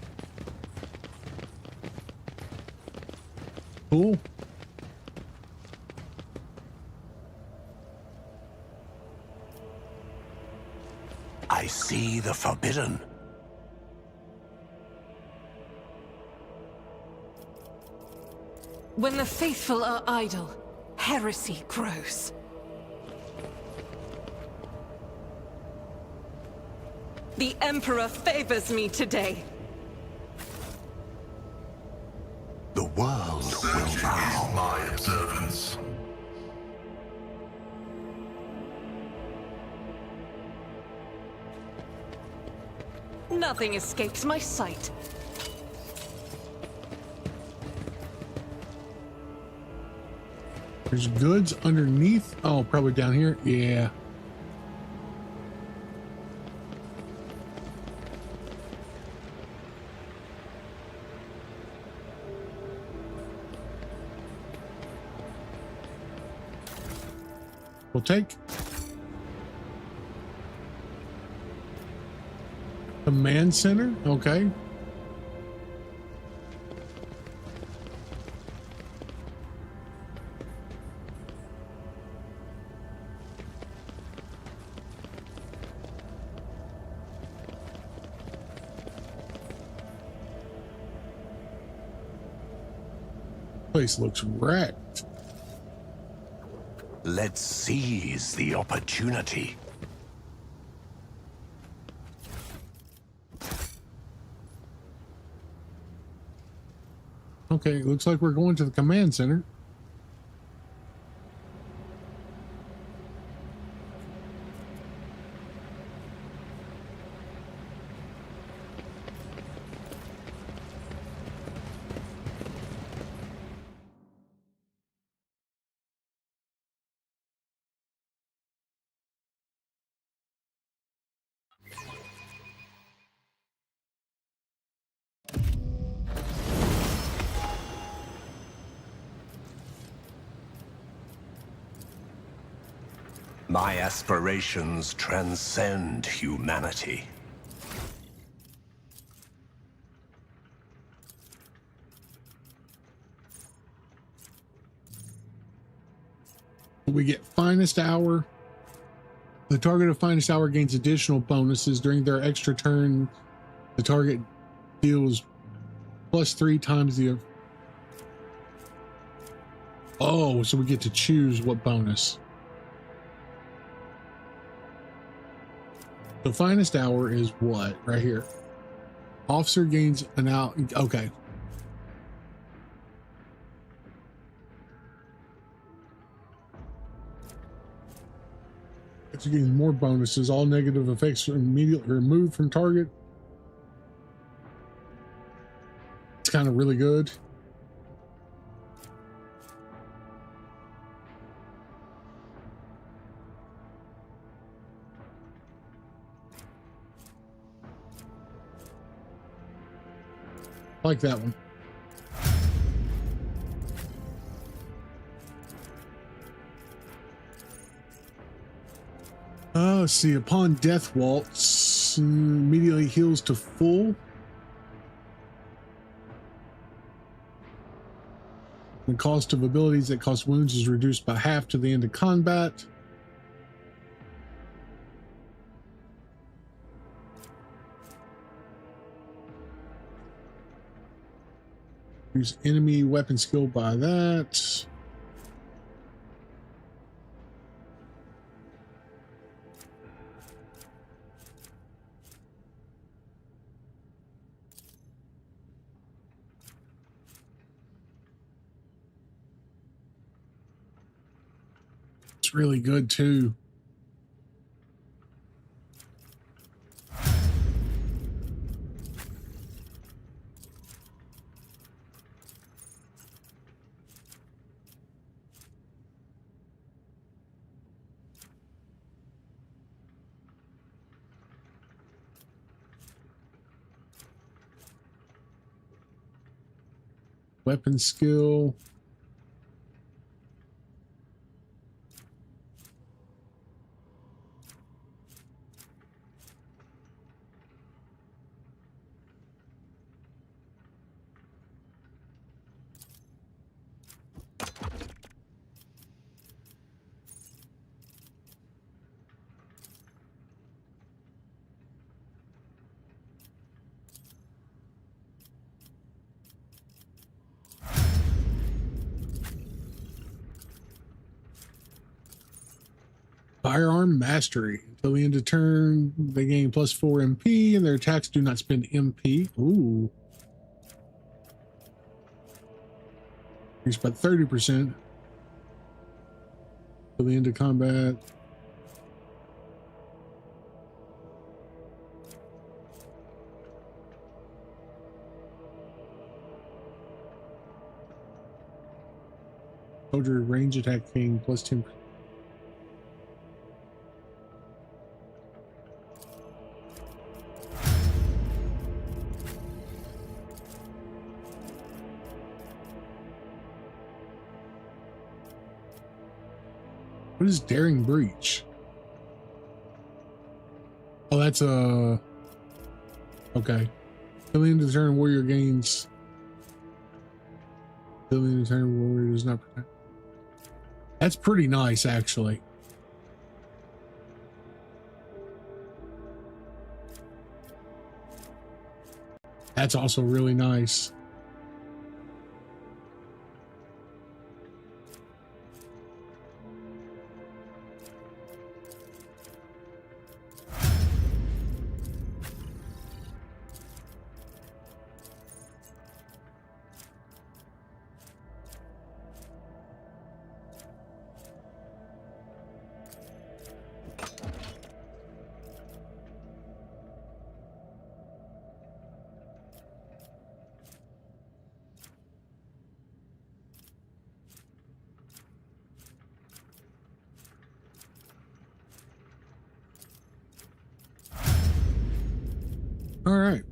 Cool. I see the forbidden. When the faithful are idle, heresy grows. The Emperor favors me today. The world will bow. My observance. Nothing escapes my sight. There's goods underneath. Oh, probably down here. Yeah. We'll take. Command center. Okay. Place looks wrecked. Let's seize the opportunity. Okay, looks like we're going to the command center. My aspirations transcend humanity. We get finest hour. The target of finest hour gains additional bonuses during their extra turn. The target deals +3 times the. Oh, so we get to choose what bonus. The finest hour is what right here. Officer gains an out. Okay. It's getting more bonuses. All negative effects are immediately removed from target. It's kind of really good. Like that one. Let's see. Upon death waltz, immediately heals to full. The cost of abilities that cost wounds is reduced by half to the end of combat. Use enemy weapon skill by that. It's really good too. Weapon skill. Firearm mastery. Until the end of turn, they gain +4 MP, and their attacks do not spend MP. Ooh. Increased by 30%. Till the end of combat. Soldier range attack gain +10%. What is daring breach? Oh, that's a okay. Till the end of the turn, warrior gains. Till the end of the turn, warrior does not protect. That's pretty nice, actually. That's also really nice. All right.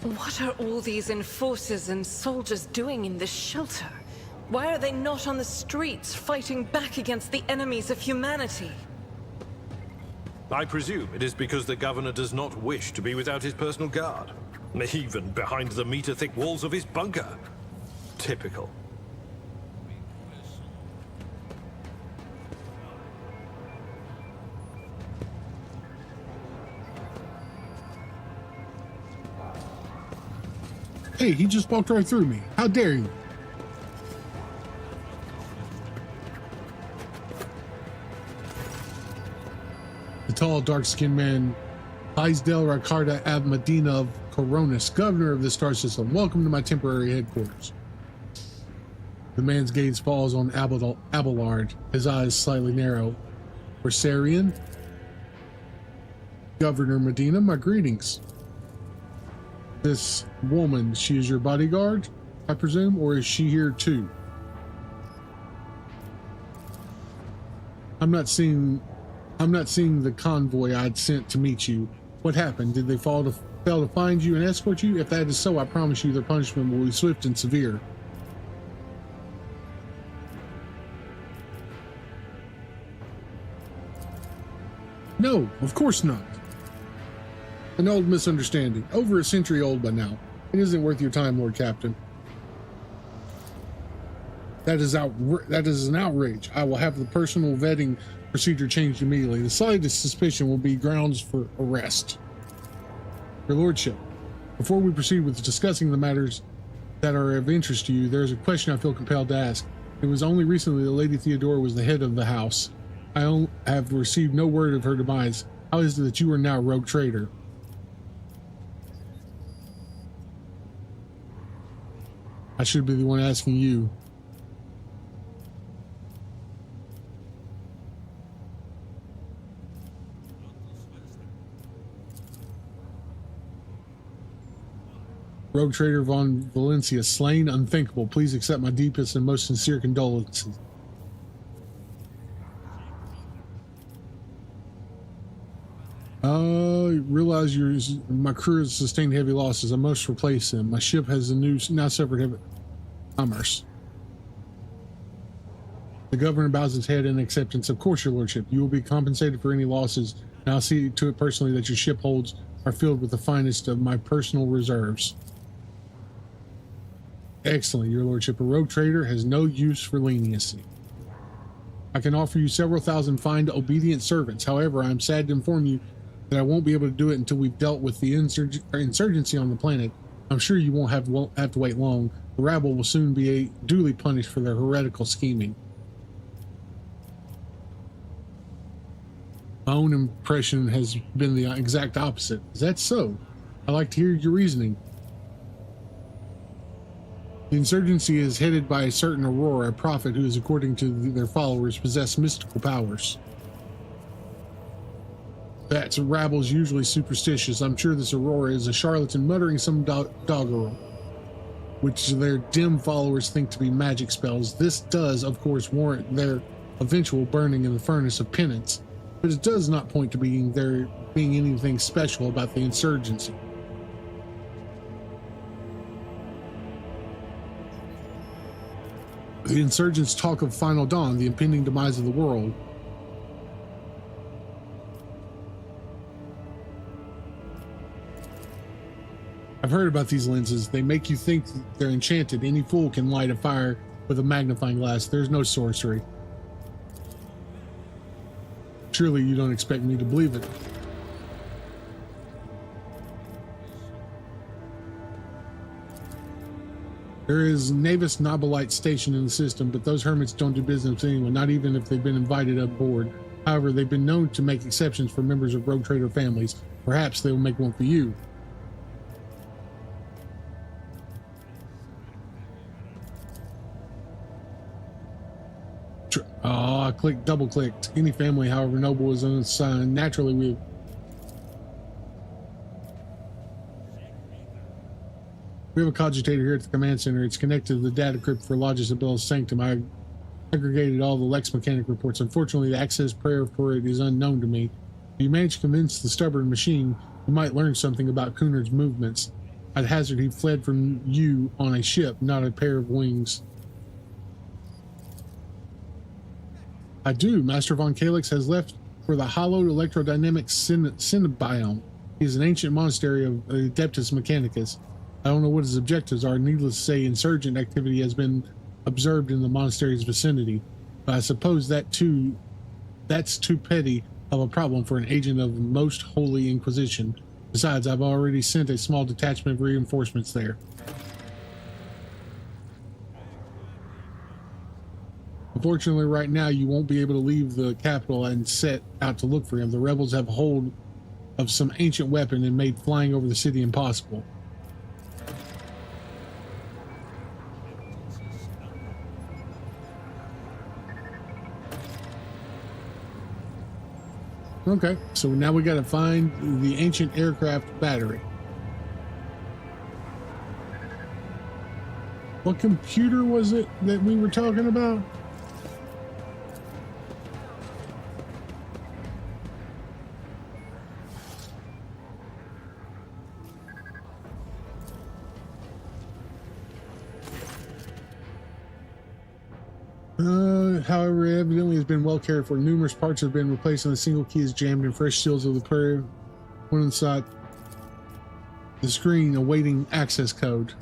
What are all these enforcers and soldiers doing in this shelter? Why are they not on the streets fighting back against the enemies of humanity? I presume it is because the governor does not wish to be without his personal guard, even behind the meter-thick walls of his bunker. Typical. Hey, he just walked right through me. How dare you? The tall, dark-skinned man, Isdel Ricarda Ab Medina of Koronus, governor of the star system. Welcome to my temporary headquarters. The man's gaze falls on Abelard, his eyes slightly narrow. Versarian? Governor Medina, my greetings. This woman, she is your bodyguard, I presume, or is she here too? I'm not seeing the convoy I'd sent to meet you. What happened? Did they fail to find you and escort you? If that is so, I promise you their punishment will be swift and severe. No, of course not. An old misunderstanding. Over a century old by now. It isn't worth your time, Lord Captain. That is an outrage. I will have the personal vetting procedure changed immediately. The slightest suspicion will be grounds for arrest. Your Lordship, before we proceed with discussing the matters that are of interest to you, there is a question I feel compelled to ask. It was only recently that Lady Theodora was the head of the house. I have received no word of her demise. How is it that you are now rogue traitor? I should be the one asking you. Rogue Trader von Valencia, slain, unthinkable. Please accept my deepest and most sincere condolences. Realize my crew has sustained heavy losses. I must replace them. My ship has now suffered heavy commerce. The governor bows his head in acceptance. Of course, your lordship. You will be compensated for any losses, and I'll see to it personally that your ship holds are filled with the finest of my personal reserves. Excellent, your lordship. A rogue trader has no use for leniency. I can offer you several thousand fine, obedient servants. However, I am sad to inform you that I won't be able to do it until we've dealt with the insurgency on the planet. I'm sure you won't have to wait long. The rabble will soon be duly punished for their heretical scheming. My own impression has been the exact opposite. Is that so? I'd like to hear your reasoning. The insurgency is headed by a certain Aurora, a prophet who is, according to their followers, possess mystical powers. That's rabbles usually superstitious. I'm sure this Aurora is a charlatan muttering some doggerel, which their dim followers think to be magic spells. This does, of course, warrant their eventual burning in the furnace of penance, but it does not point to there being anything special about the insurgency. The insurgents talk of final dawn, the impending demise of the world. I've heard about these lenses. They make you think they're enchanted. Any fool can light a fire with a magnifying glass. There's no sorcery. Surely you don't expect me to believe it. There is Navis Nobilite station in the system, but those hermits don't do business with anyone, not even if they've been invited aboard. However, they've been known to make exceptions for members of rogue trader families. Perhaps they will make one for you. double clicked. Any family, however noble, is unassigned. Naturally, we have a cogitator here at the command center. It's connected to the data crypt for Lodge's Abel's Sanctum. I aggregated all the Lex Mechanic reports. Unfortunately, the access prayer for it is unknown to me. If you manage to convince the stubborn machine, you might learn something about Cunard's movements. I'd hazard he fled from you on a ship, not a pair of wings. I do. Master von Calyx has left for the hallowed electrodynamic Cinebiome. He is an ancient monastery of Adeptus Mechanicus. I don't know what his objectives are. Needless to say, insurgent activity has been observed in the monastery's vicinity. But I suppose that's too petty of a problem for an agent of the Most Holy Inquisition. Besides, I've already sent a small detachment of reinforcements there. Unfortunately, right now, you won't be able to leave the capital and set out to look for him. The rebels have hold of some ancient weapon and made flying over the city impossible. Okay, so now we got to find the ancient aircraft battery. What computer was it that we were talking about? However, evidently has been well cared for. Numerous parts have been replaced and the single key is jammed in fresh seals of the prayer. One inside the screen awaiting access code.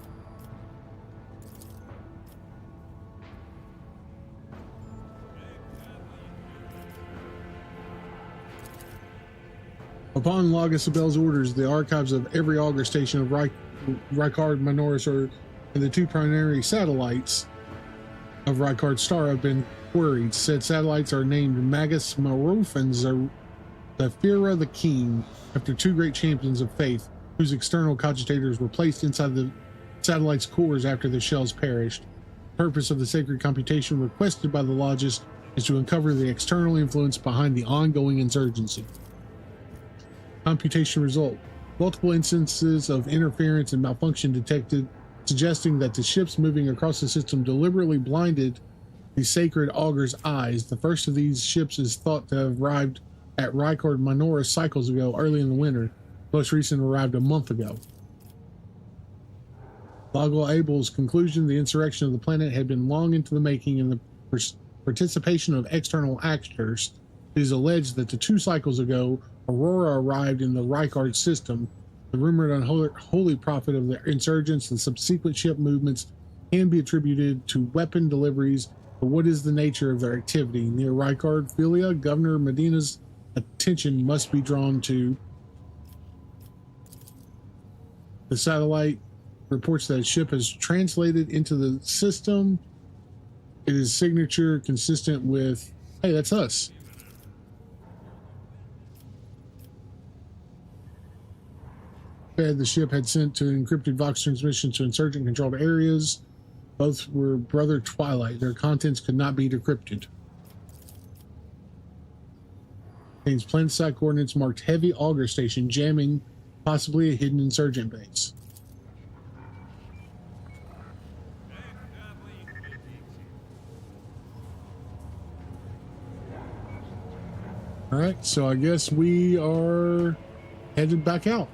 Upon Lagus Abel's orders, the archives of every auger station of Rykard Minoris and the two primary satellites of Rykard Star have been queried. Said satellites are named Magus Maruf and Zafira the Keen, after two great champions of faith, whose external cogitators were placed inside the satellite's cores after their shells perished. The purpose of the sacred computation requested by the Logist is to uncover the external influence behind the ongoing insurgency. Computation result: multiple instances of interference and malfunction detected, suggesting that the ships moving across the system deliberately blinded the sacred auger's eyes. The first of these ships is thought to have arrived at Rykard Minoris cycles ago, early in the winter. Most recent arrived a month ago. Logel Abel's conclusion: the insurrection of the planet had been long into the making in the participation of external actors. It is alleged that 2 cycles ago, Aurora arrived in the Rykard system. The rumored unholy prophet of the insurgents and subsequent ship movements can be attributed to weapon deliveries, but what is the nature of their activity? Near Rykard Philia, Governor Medina's attention must be drawn to. The satellite reports that a ship has translated into the system. It is signature consistent with, hey, that's us. The ship had sent to encrypted Vox transmission to insurgent controlled areas. Both were Brother Twilight. Their contents could not be decrypted. Contains planet site coordinates marked heavy auger station, jamming possibly a hidden insurgent base. All right, so I guess we are headed back out.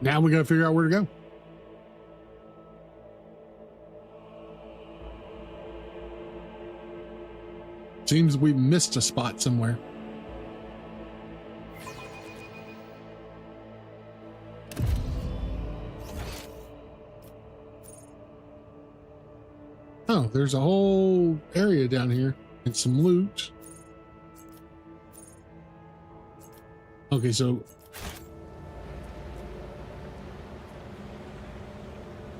Now we got to figure out where to go. Seems we missed a spot somewhere. Oh, there's a whole area down here and some loot. Okay, so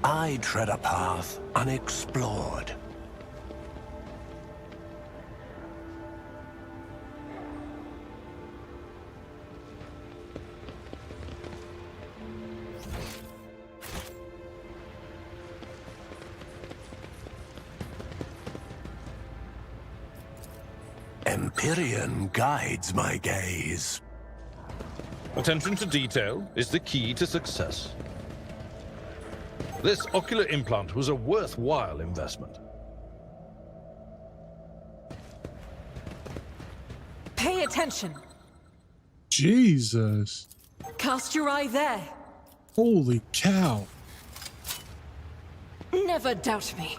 I tread a path unexplored. Empyrean guides my gaze. Attention to detail is the key to success. This ocular implant was a worthwhile investment. Pay attention. Jesus. Cast your eye there. Holy cow. Never doubt me.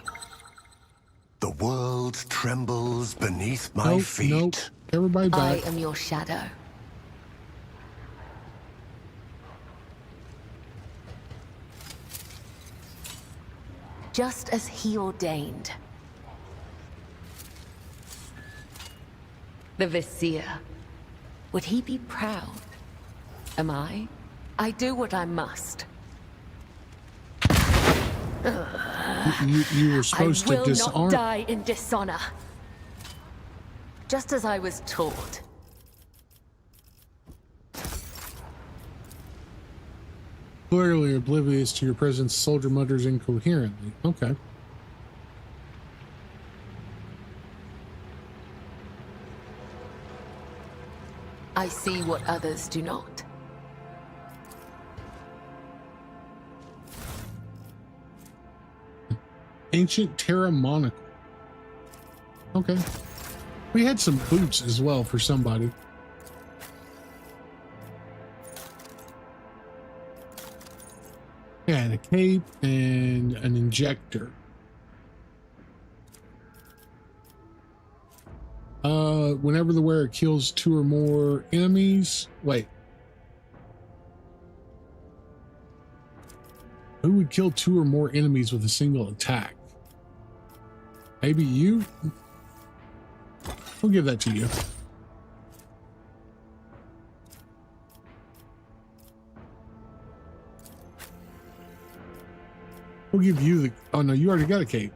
The world trembles beneath my Nope, feet. nope. Everybody I back. am your shadow. Just as he ordained. The Vizier. Would he be proud? Am I? I do what I must. You were supposed I to will disarm. not die in dishonor. Just as I was taught. Clearly oblivious to your presence, soldier mutters incoherently. Okay. I see what others do not. Ancient Terra Monaco. Okay. We had some boots as well for somebody. Yeah, and a cape and an injector. Whenever the wearer kills 2 or more enemies. Wait. Who would kill 2 or more enemies with a single attack? Maybe you? We'll give that to you. We'll give you the... Oh, no, you already got a cape.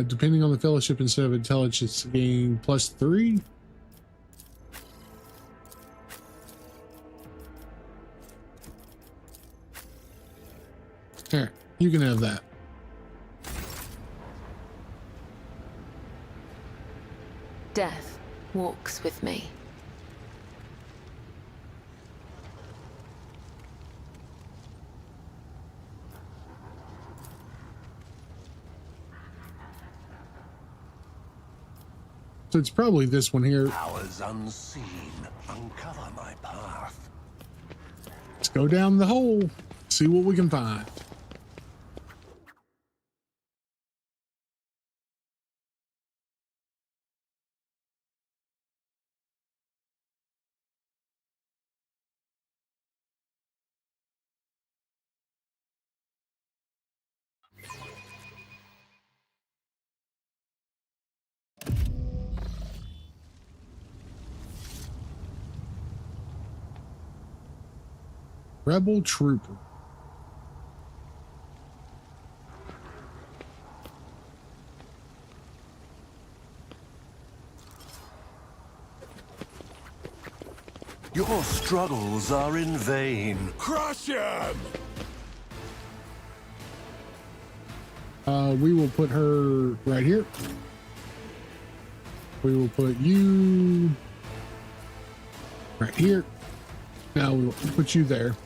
Depending on the fellowship, instead of intelligence, gain +3. Here, you can have that. Death walks with me. So it's probably this one here. Powers unseen uncover my path. Let's go down the hole, see what we can find. Rebel Trooper. Your struggles are in vain. Crush him! We will put her right here. We will put you right here. Now we will put you there.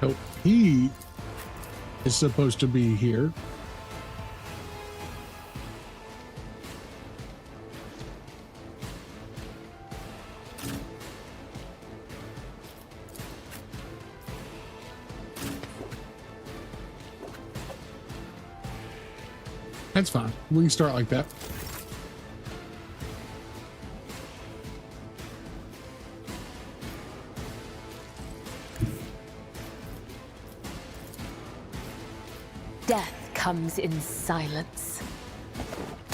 So he is supposed to be here. That's fine. We can start like that. Death comes in silence.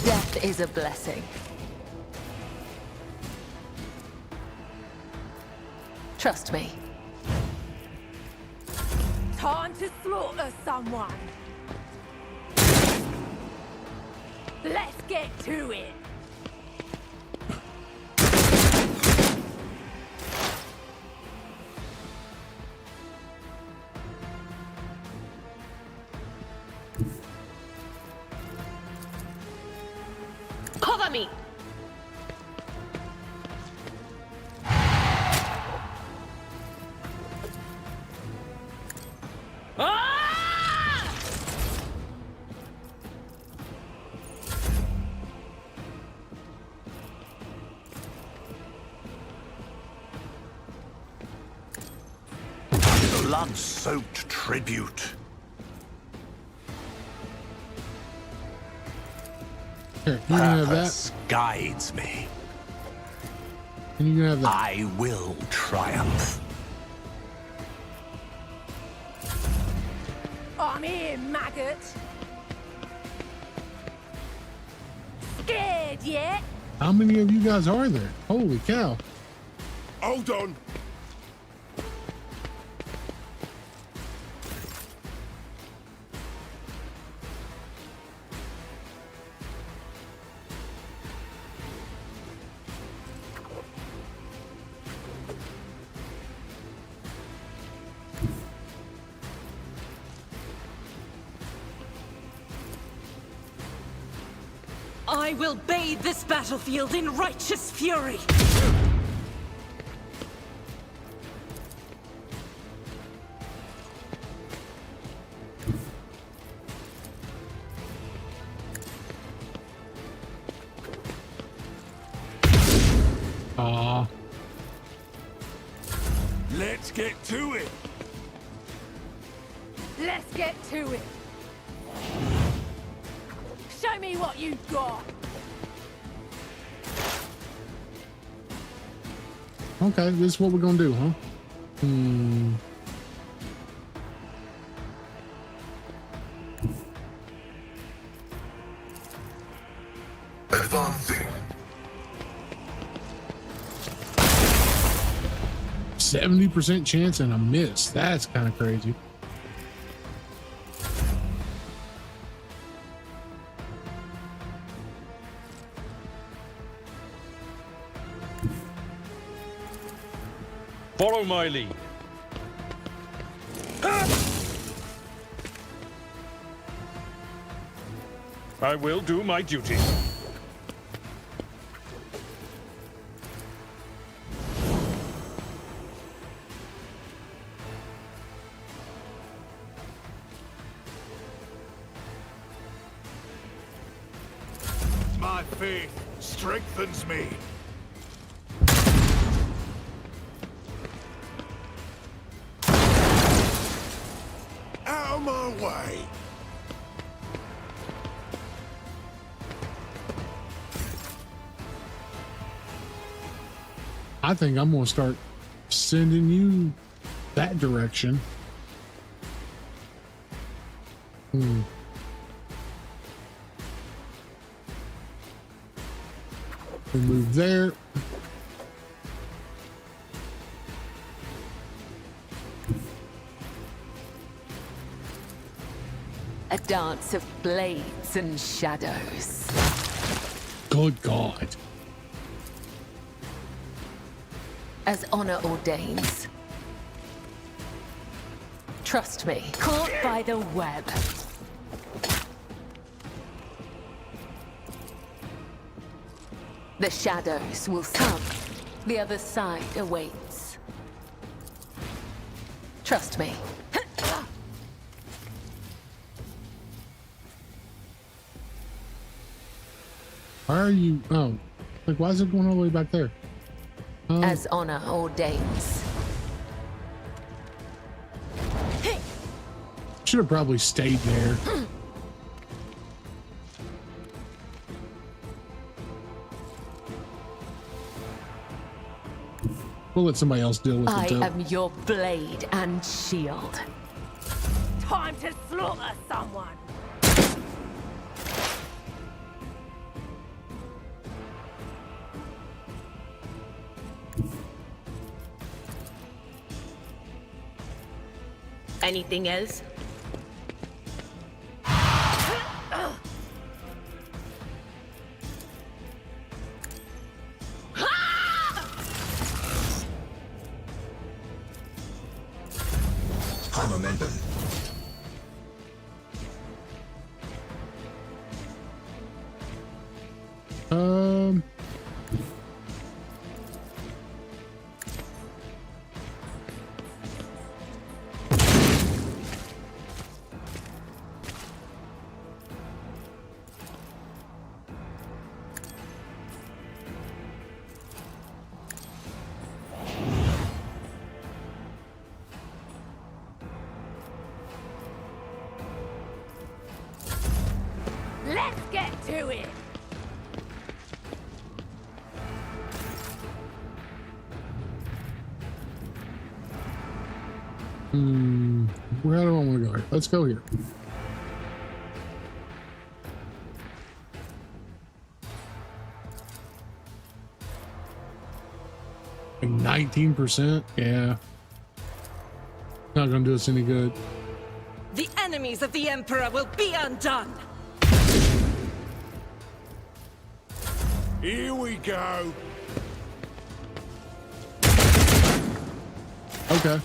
Death is a blessing. Trust me. Time to slaughter someone. Let's get to it. Cover me! Blood-soaked tribute. Here, you can have Purpose that. guides me. And you can have that. I will triumph. I'm here, maggot. Scared yet? How many of you guys are there? Holy cow. Hold on. I will bathe this battlefield in righteous fury. Let's get to it. Let's get to it. Show me what you got. Okay, this is what we're gonna do, huh? Advancing. 70% chance and a miss. That's kind of crazy. Follow my lead. I will do my duty. My faith strengthens me. Out of my way. I think I'm gonna start sending you that direction. We move there. A dance of blades and shadows. Good God. As honor ordains. Trust me, caught by the web. The shadows will come. The other side awaits. Trust me. Why are you? Oh, like why is it going all the way back there? As honor ordains. Should have probably stayed there. We'll let somebody else deal with it. I am your blade and shield. Time to slaughter someone. Anything else? High momentum. Let's get to it! Where do I want to go? Let's go here. Like 19%? Yeah. Not gonna do us any good. The enemies of the Emperor will be undone! Here we go. Okay.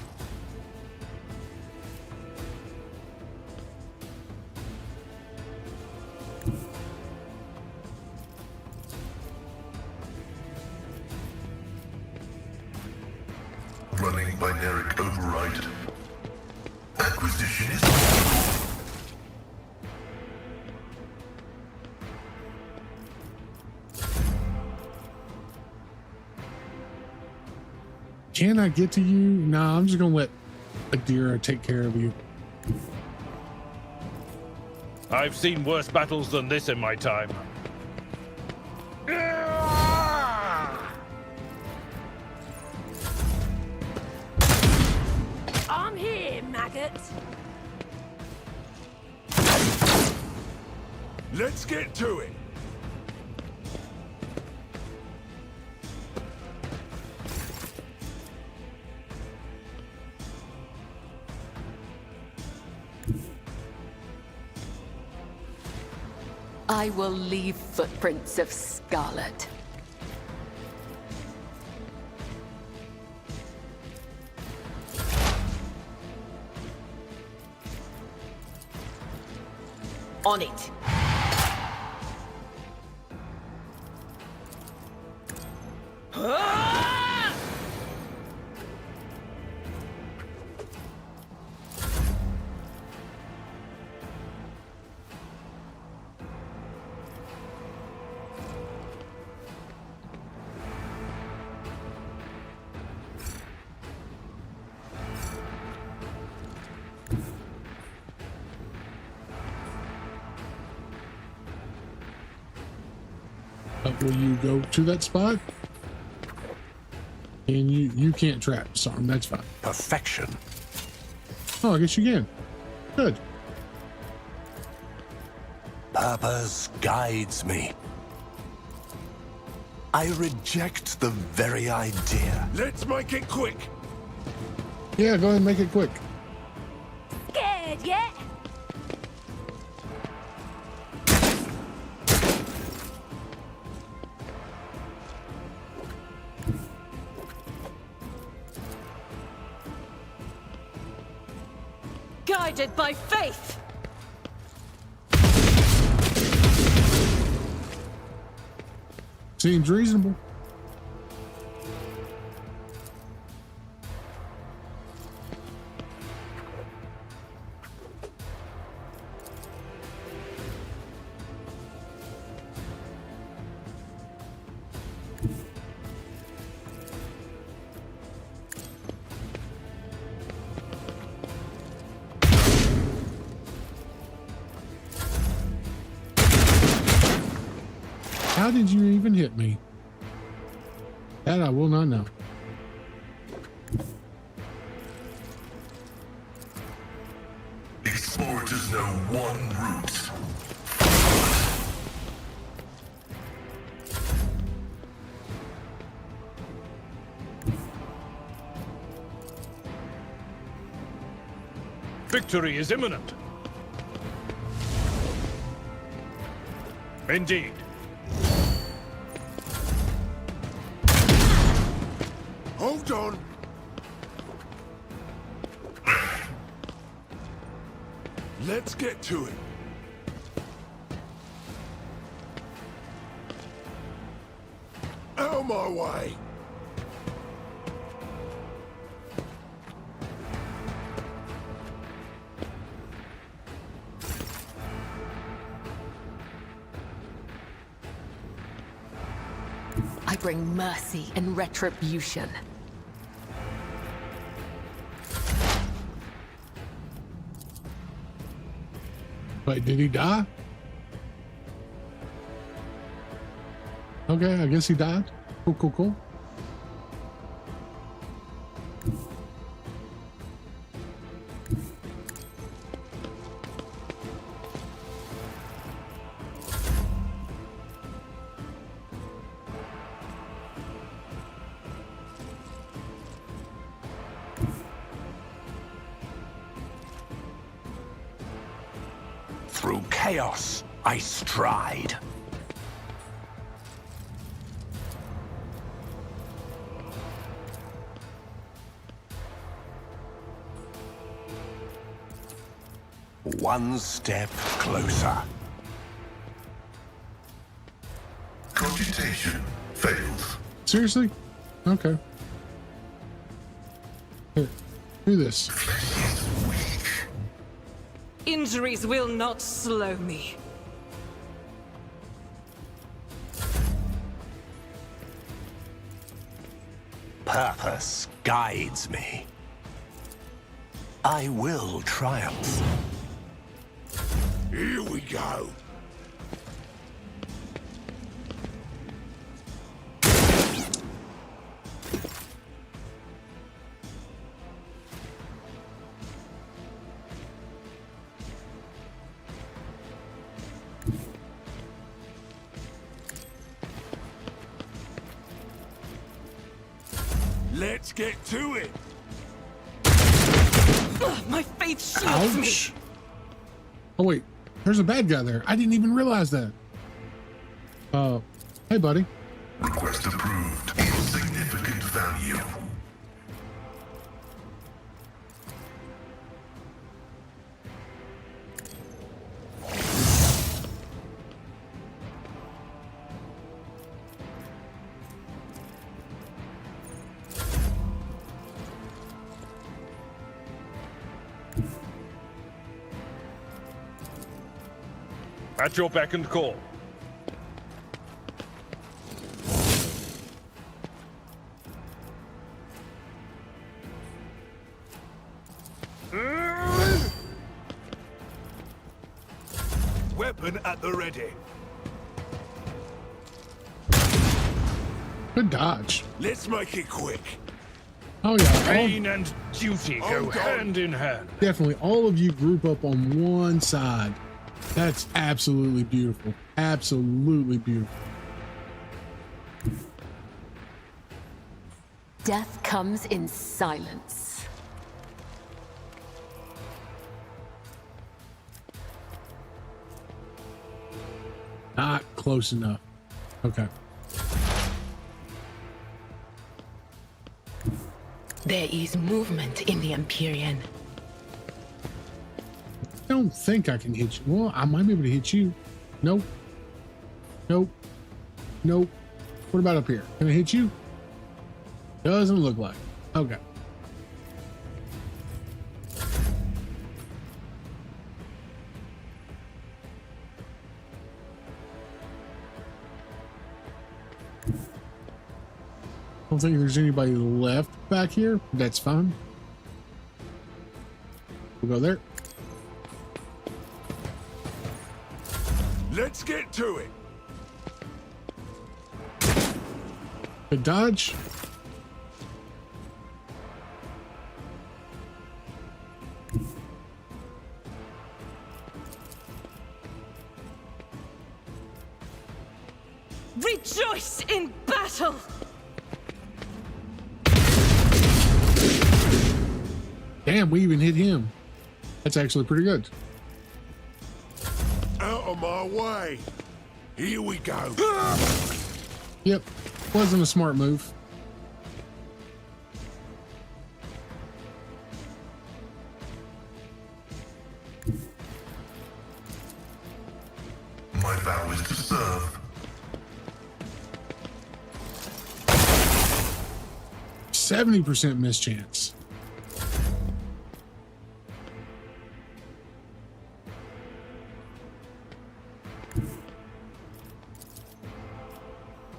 Running binary override. Acquisition is Can I get to you? Nah, I'm just gonna let Adira take care of you. I've seen worse battles than this in my time. I'm here, maggot! Let's get to it. I will leave footprints of scarlet. On it. Will you go to that spot? And you can't trap, so that's fine. Perfection. Oh, I guess you can. Good. Purpose guides me. I reject the very idea. Let's make it quick. Yeah, go ahead and make it quick. Scared yet? Guided by faith! Seems reasonable. How did you even hit me? That I will not know. Explorers know one route. Victory is imminent. Indeed. Hold on. Let's get to it. Out of my way. I bring mercy and retribution. Wait, did he die? Okay, I guess he died. Cool, cool, cool. Through chaos, I stride. One step closer. Computation fails. Seriously? Okay. Here, do this. Injuries will not slow me. Purpose guides me. I will triumph. Here we go. Let's get to it. Ugh, my faith shields me. Ouch. Oh wait, there's a bad guy there. I didn't even realize that. Hey buddy. Request approved. Insignificant value. At your beck and call. Weapon at the ready. Good dodge. Let's make it quick. Oh yeah, Pain and duty go Hold on. hand in hand. definitely all of you group up on one side. That's absolutely beautiful. Absolutely beautiful. Death comes in silence. Not close enough. Okay. There is movement in the Empyrean. I don't think I can hit you. Well, I might be able to hit you. Nope. Nope. Nope. What about up here? Can I hit you? Doesn't look like. Okay. I don't think there's anybody left back here. That's fine. We'll go there. Let's get to it. Good dodge. Rejoice in battle! Damn, we even hit him. That's actually pretty good. Out of my way. Here we go. Yep. Wasn't a smart move. My vow is to serve. 70% mischance.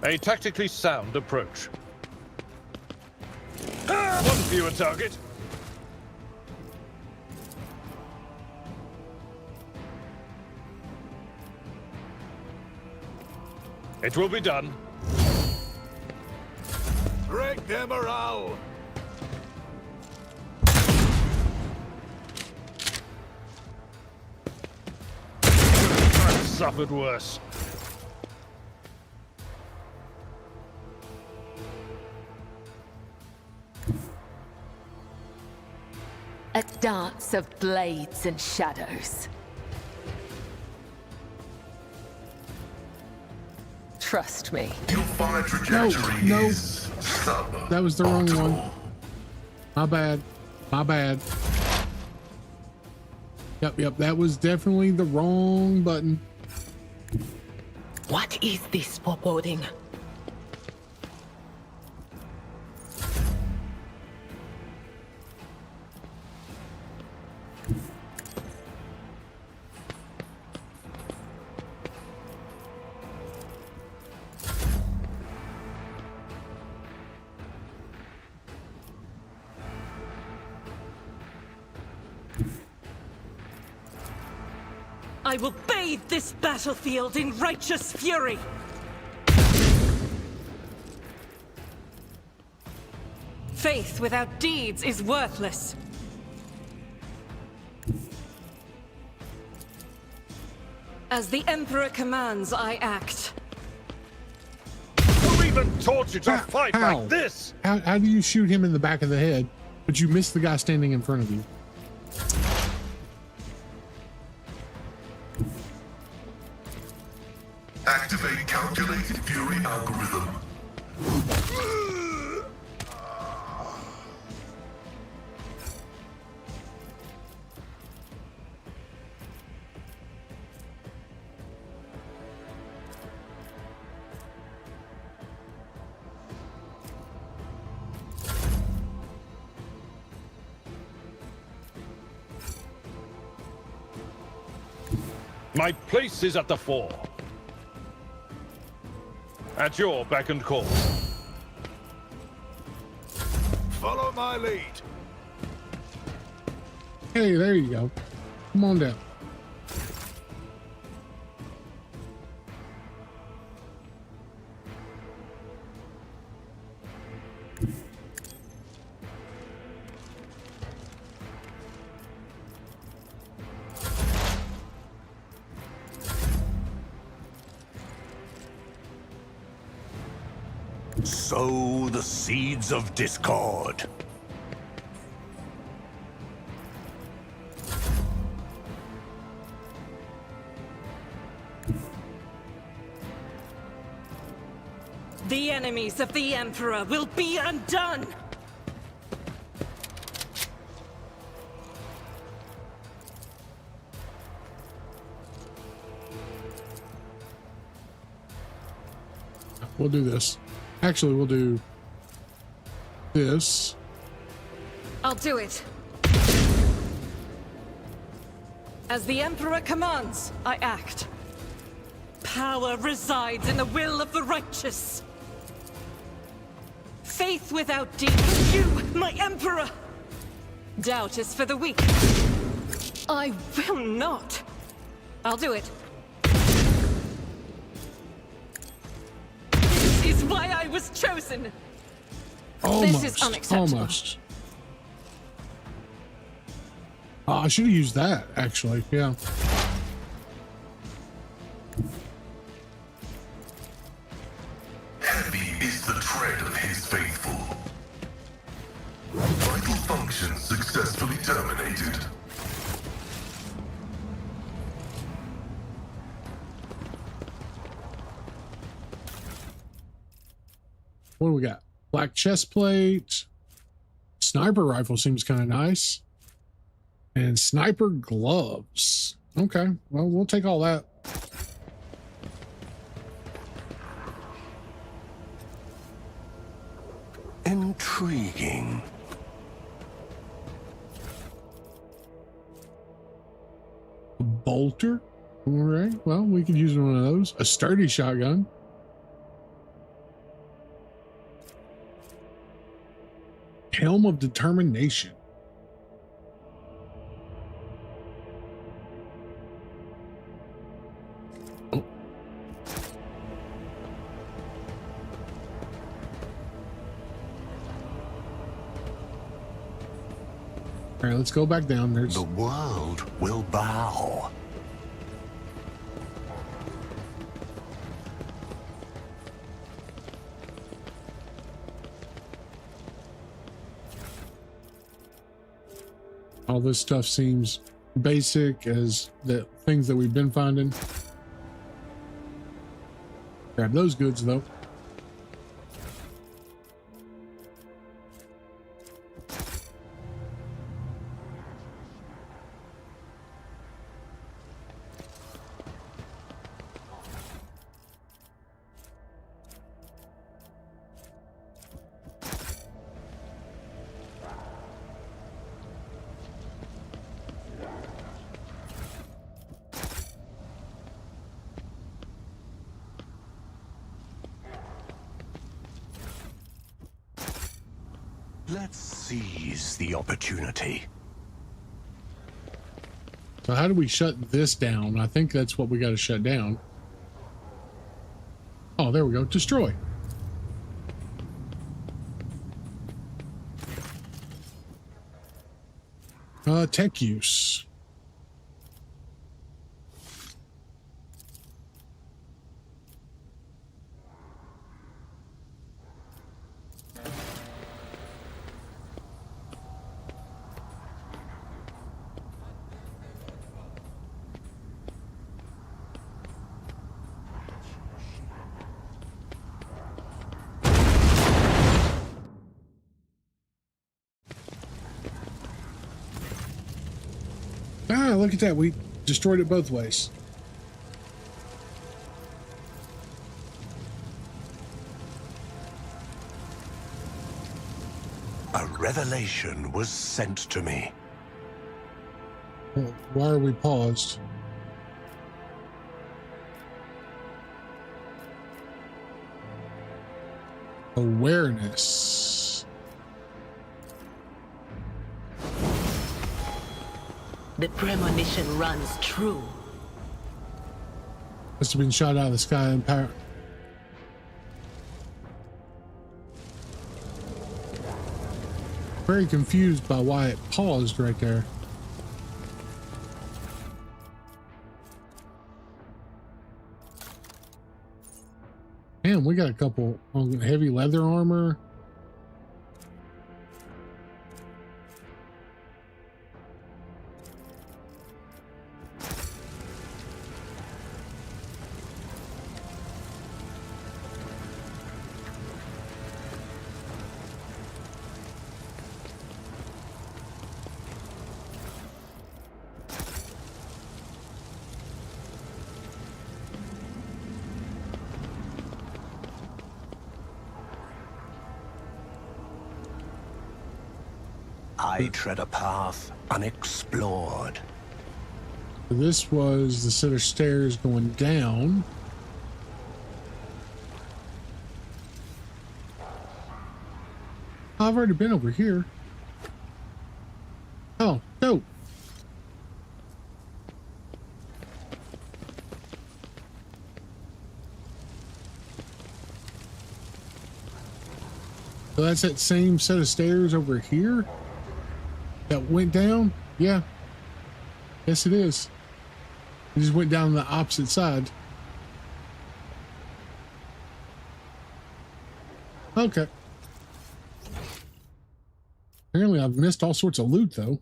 A tactically sound approach. One fewer target. It will be done. Break their morale. I've suffered worse. A dance of blades and shadows. Trust me. Your fire trajectory No. is suboptimal. That was the wrong one. My bad. My bad. Yep. That was definitely the wrong button. What is this foreboding? I will bathe this battlefield in righteous fury! Faith without deeds is worthless. As the Emperor commands, I act. Who even taught you to fight How? like this? How do you shoot him in the back of the head, but you miss the guy standing in front of you? Activate calculated fury algorithm. My place is at the fore. At your beck and call. Follow my lead. Hey, there you go. Come on down. Sow the seeds of discord. The enemies of the Emperor will be undone! We'll do this. Actually, we'll do this. I'll do it. As the Emperor commands, I act. Power resides in the will of the righteous. Faith without deeds, you, my Emperor! Doubt is for the weak. I will not. I'll do it. This is why I was chosen. Almost. This is unacceptable. Almost. Oh, I should have used that, actually. Yeah. Heavy is the tread of his faithful. Vital function successfully terminated. What do we got? Black chest plate. Sniper rifle seems kind of nice. And sniper gloves. Okay, well, we'll take all that. Intriguing. A bolter. All right, well, we could use one of those. A sturdy shotgun. Helm of Determination. Oh. All right, let's go back down. There's The world will bow. all this stuff seems basic as the things that we've been finding. Grab those goods though. Let's seize the opportunity. So how do we shut this down? I think that's what we got to shut down. Oh, there we go. Destroy. Tech use. Ah, look at that. We destroyed it both ways. A revelation was sent to me. Well, why are we paused? Awareness. The premonition runs true. Must have been shot out of the sky and power. Very confused by why it paused right there. Damn, we got a couple heavy leather armor. I tread a path unexplored. This was the set of stairs going down. I've already been over here. Oh, no. So that's that same set of stairs over here that went down? Yeah. Yes, it is. It just went down the opposite side. Okay. Apparently I've missed all sorts of loot though.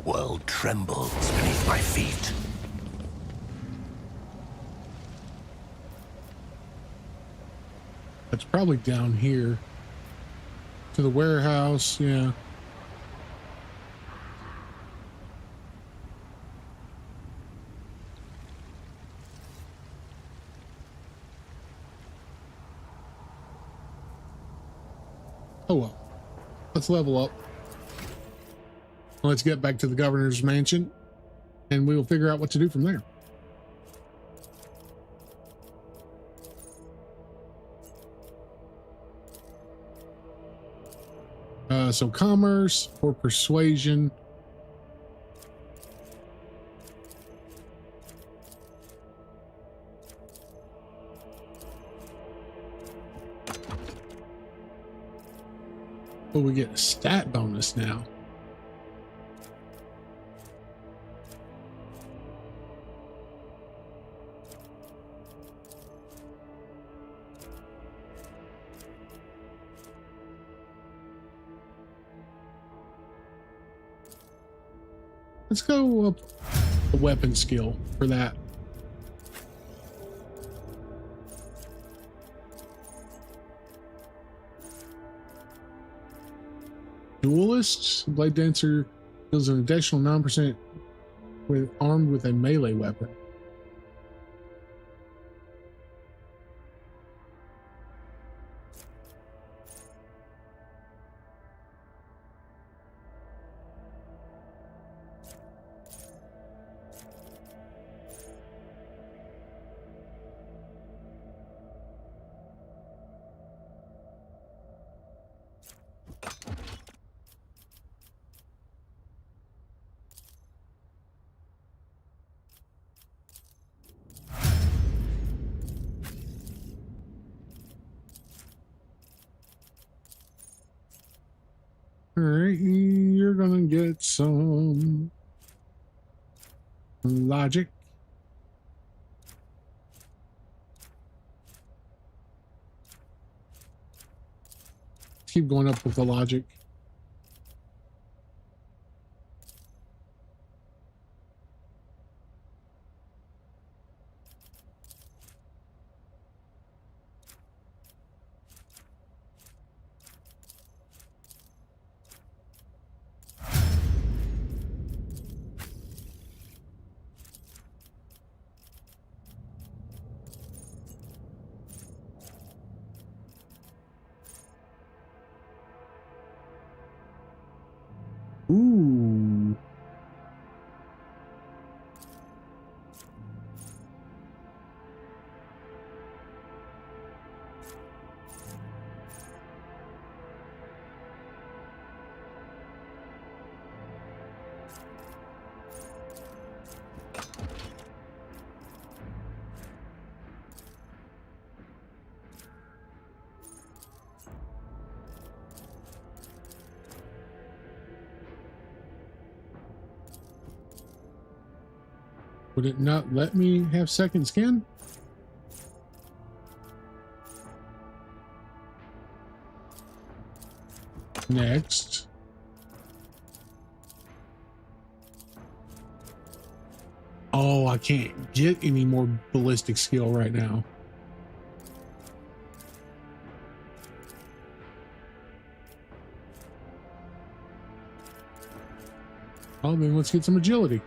world trembles beneath my feet. It's probably down here. To the warehouse, yeah. Oh well. Let's level up. Let's get back to the governor's mansion, and we will figure out what to do from there. So commerce or persuasion. Oh, we get a stat bonus now. Let's go up the weapon skill for that. Duelists, Blade Dancer deals an additional 9% with armed with a melee weapon. All right, you're gonna get some logic. Keep going up with the logic. Ooh. Would it not let me have second skin? Next. Oh, I can't get any more ballistic skill right now. Oh, then let's get some agility.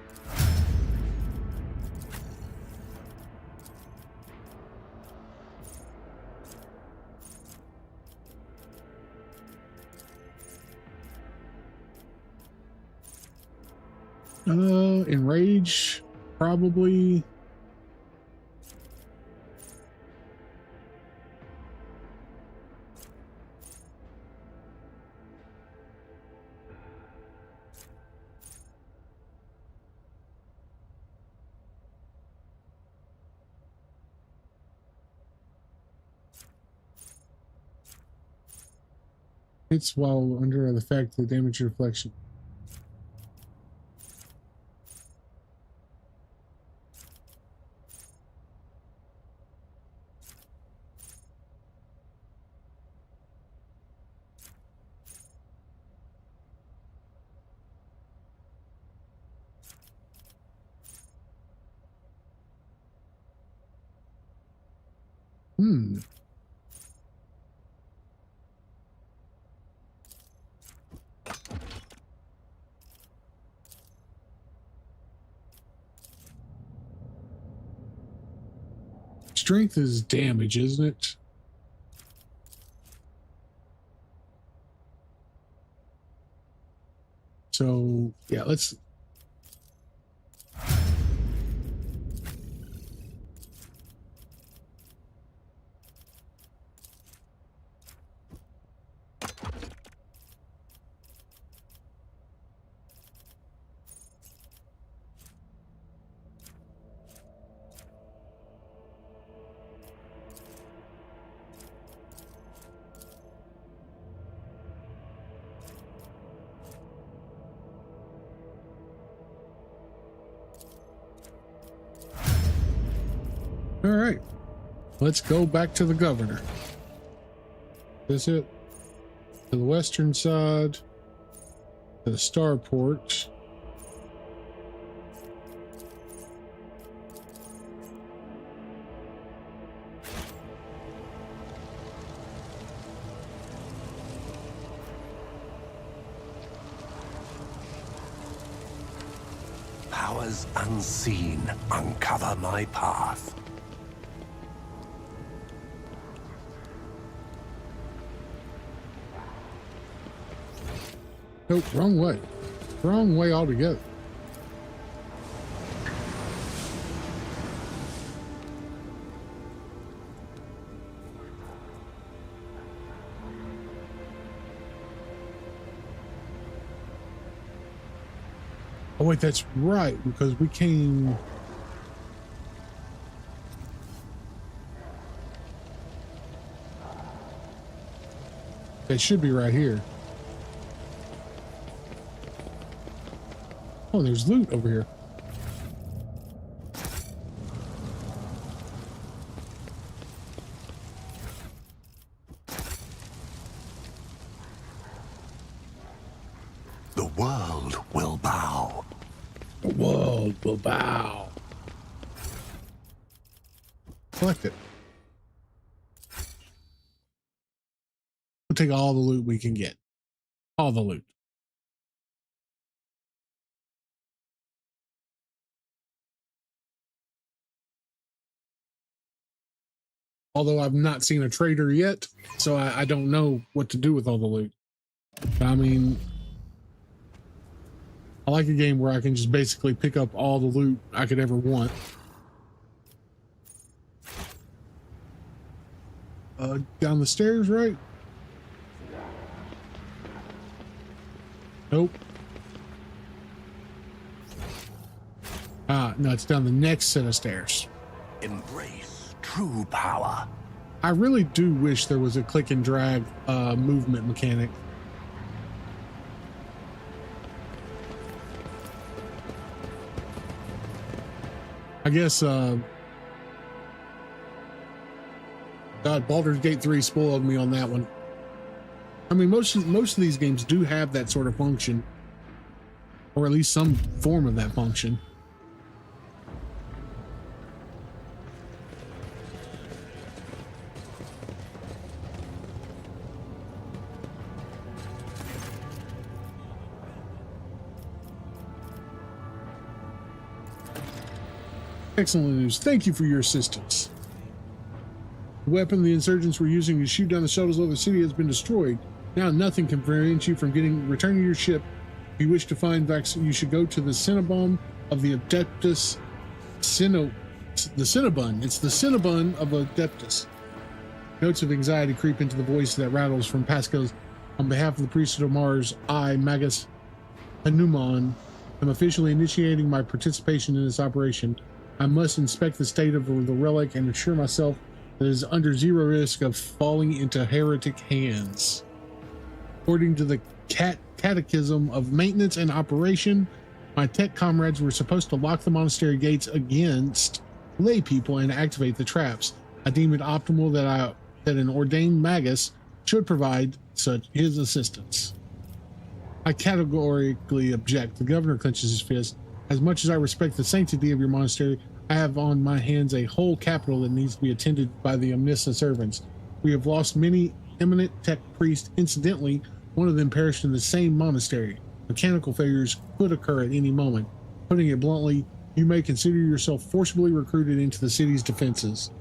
Enrage, probably. Hits while under the effect of the damage reflection. Strength is damage, isn't it? So, yeah, let's... All right, let's go back to the governor. Is it to the western side, to the Starport? Powers unseen uncover my path. Nope, wrong way. Wrong way altogether. Oh wait, that's right, because we came... They should be right here. Oh, there's loot over here. The world will bow. The world will bow. Collect it. We'll take all the loot we can get. All the loot. Although I've not seen a trader yet, so I don't know what to do with all the loot. But I mean, I like a game where I can just basically pick up all the loot I could ever want. Down the stairs, right? Nope. No, it's down the next set of stairs. Embrace true power. I really do wish there was a click and drag movement mechanic. I guess God, Baldur's Gate 3 spoiled me on that one. I mean, most of these games do have that sort of function, or at least some form of that function. Excellent news. Thank you for your assistance. The weapon the insurgents were using to shoot down the shuttles over the city has been destroyed. Now nothing can prevent you from returning to your ship. If you wish to find Vex, you should go to the Cinnabon of the Adeptus the Cinnabon. It's the Cinnabon of Adeptus. Notes of anxiety creep into the voice that rattles from Pascal's. On behalf of the priesthood of Mars, I, Magus Hanuman, am officially initiating my participation in this operation. I must inspect the state of the relic and assure myself that it is under zero risk of falling into heretic hands. According to the Catechism of Maintenance and Operation, my tech comrades were supposed to lock the monastery gates against lay people and activate the traps. I deem it optimal that an ordained magus should provide such his assistance. I categorically object. The governor clenches his fist. As much as I respect the sanctity of your monastery, I have on my hands a whole capital that needs to be attended by the omniscient servants. We have lost many eminent tech priests. Incidentally, one of them perished in the same monastery. Mechanical failures could occur at any moment. Putting it bluntly, you may consider yourself forcibly recruited into the city's defenses.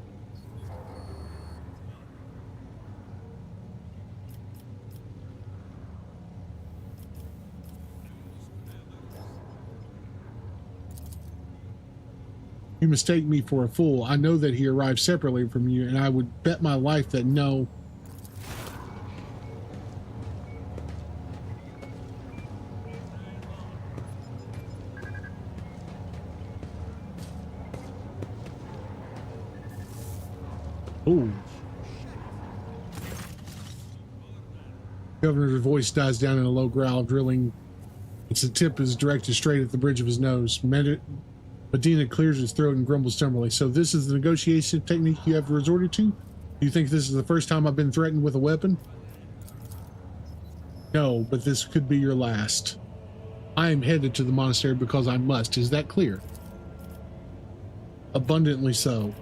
You mistake me for a fool. I know that he arrived separately from you, and I would bet my life that no. Ooh. Governor's voice dies down in a low growl, drilling. Its tip is directed straight at the bridge of his nose. Medina clears his throat and grumbles terminally. So this is the negotiation technique you have resorted to? Do you think this is the first time I've been threatened with a weapon? No, but this could be your last. I am headed to the monastery because I must. Is that clear? Abundantly so.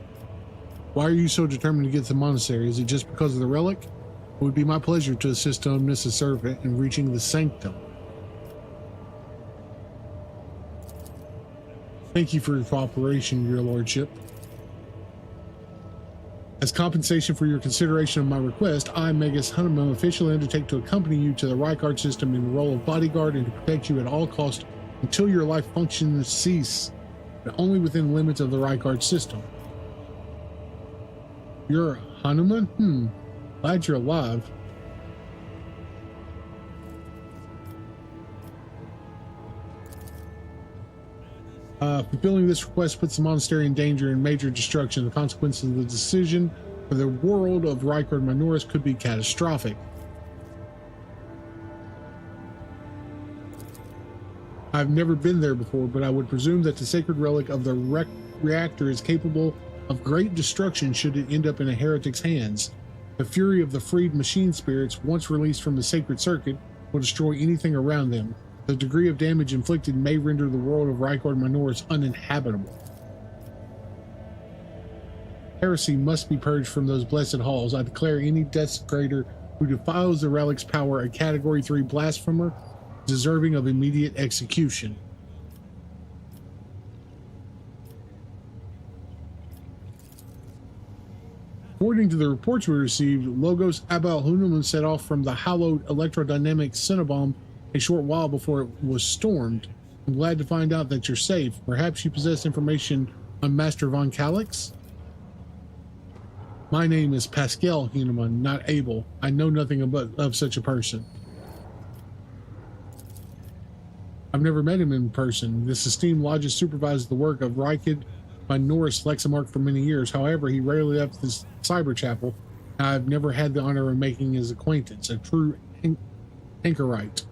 Why are you so determined to get to the monastery? Is it just because of the relic? It would be my pleasure to assist an omniscient servant in reaching the sanctum. Thank you for your cooperation, your lordship. As compensation for your consideration of my request, I, Magus Hunneman, officially undertake to accompany you to the Reichard system in the role of bodyguard and to protect you at all costs until your life functions cease, but only within the limits of the Reichard system. You're Hunneman? Glad you're alive. Fulfilling this request puts the monastery in danger and major destruction. The consequences of the decision for the world of Reichard Minoris could be catastrophic. I've never been there before, but I would presume that the sacred relic of the reactor is capable of great destruction should it end up in a heretic's hands. The fury of the freed machine spirits, once released from the sacred circuit, will destroy anything around them. The degree of damage inflicted may render the world of Reichard Minoris uninhabitable. Heresy must be purged from those blessed halls. I declare any desecrator who defiles the relic's power a Category 3 blasphemer, deserving of immediate execution. According to the reports we received, Logos Abel Hunamun set off from the hallowed electrodynamic Cinnabomb a short while before it was stormed. I'm glad to find out that you're safe. Perhaps you possess information on Master von Calix? My name is Pascal Hunamun, not Abel. I know nothing of such a person. I've never met him in person. This esteemed lodge supervises the work of Reichard Minoris Leximark for many years. However, he rarely left this cyber chapel. I've never had the honor of making his acquaintance. A true anchorite.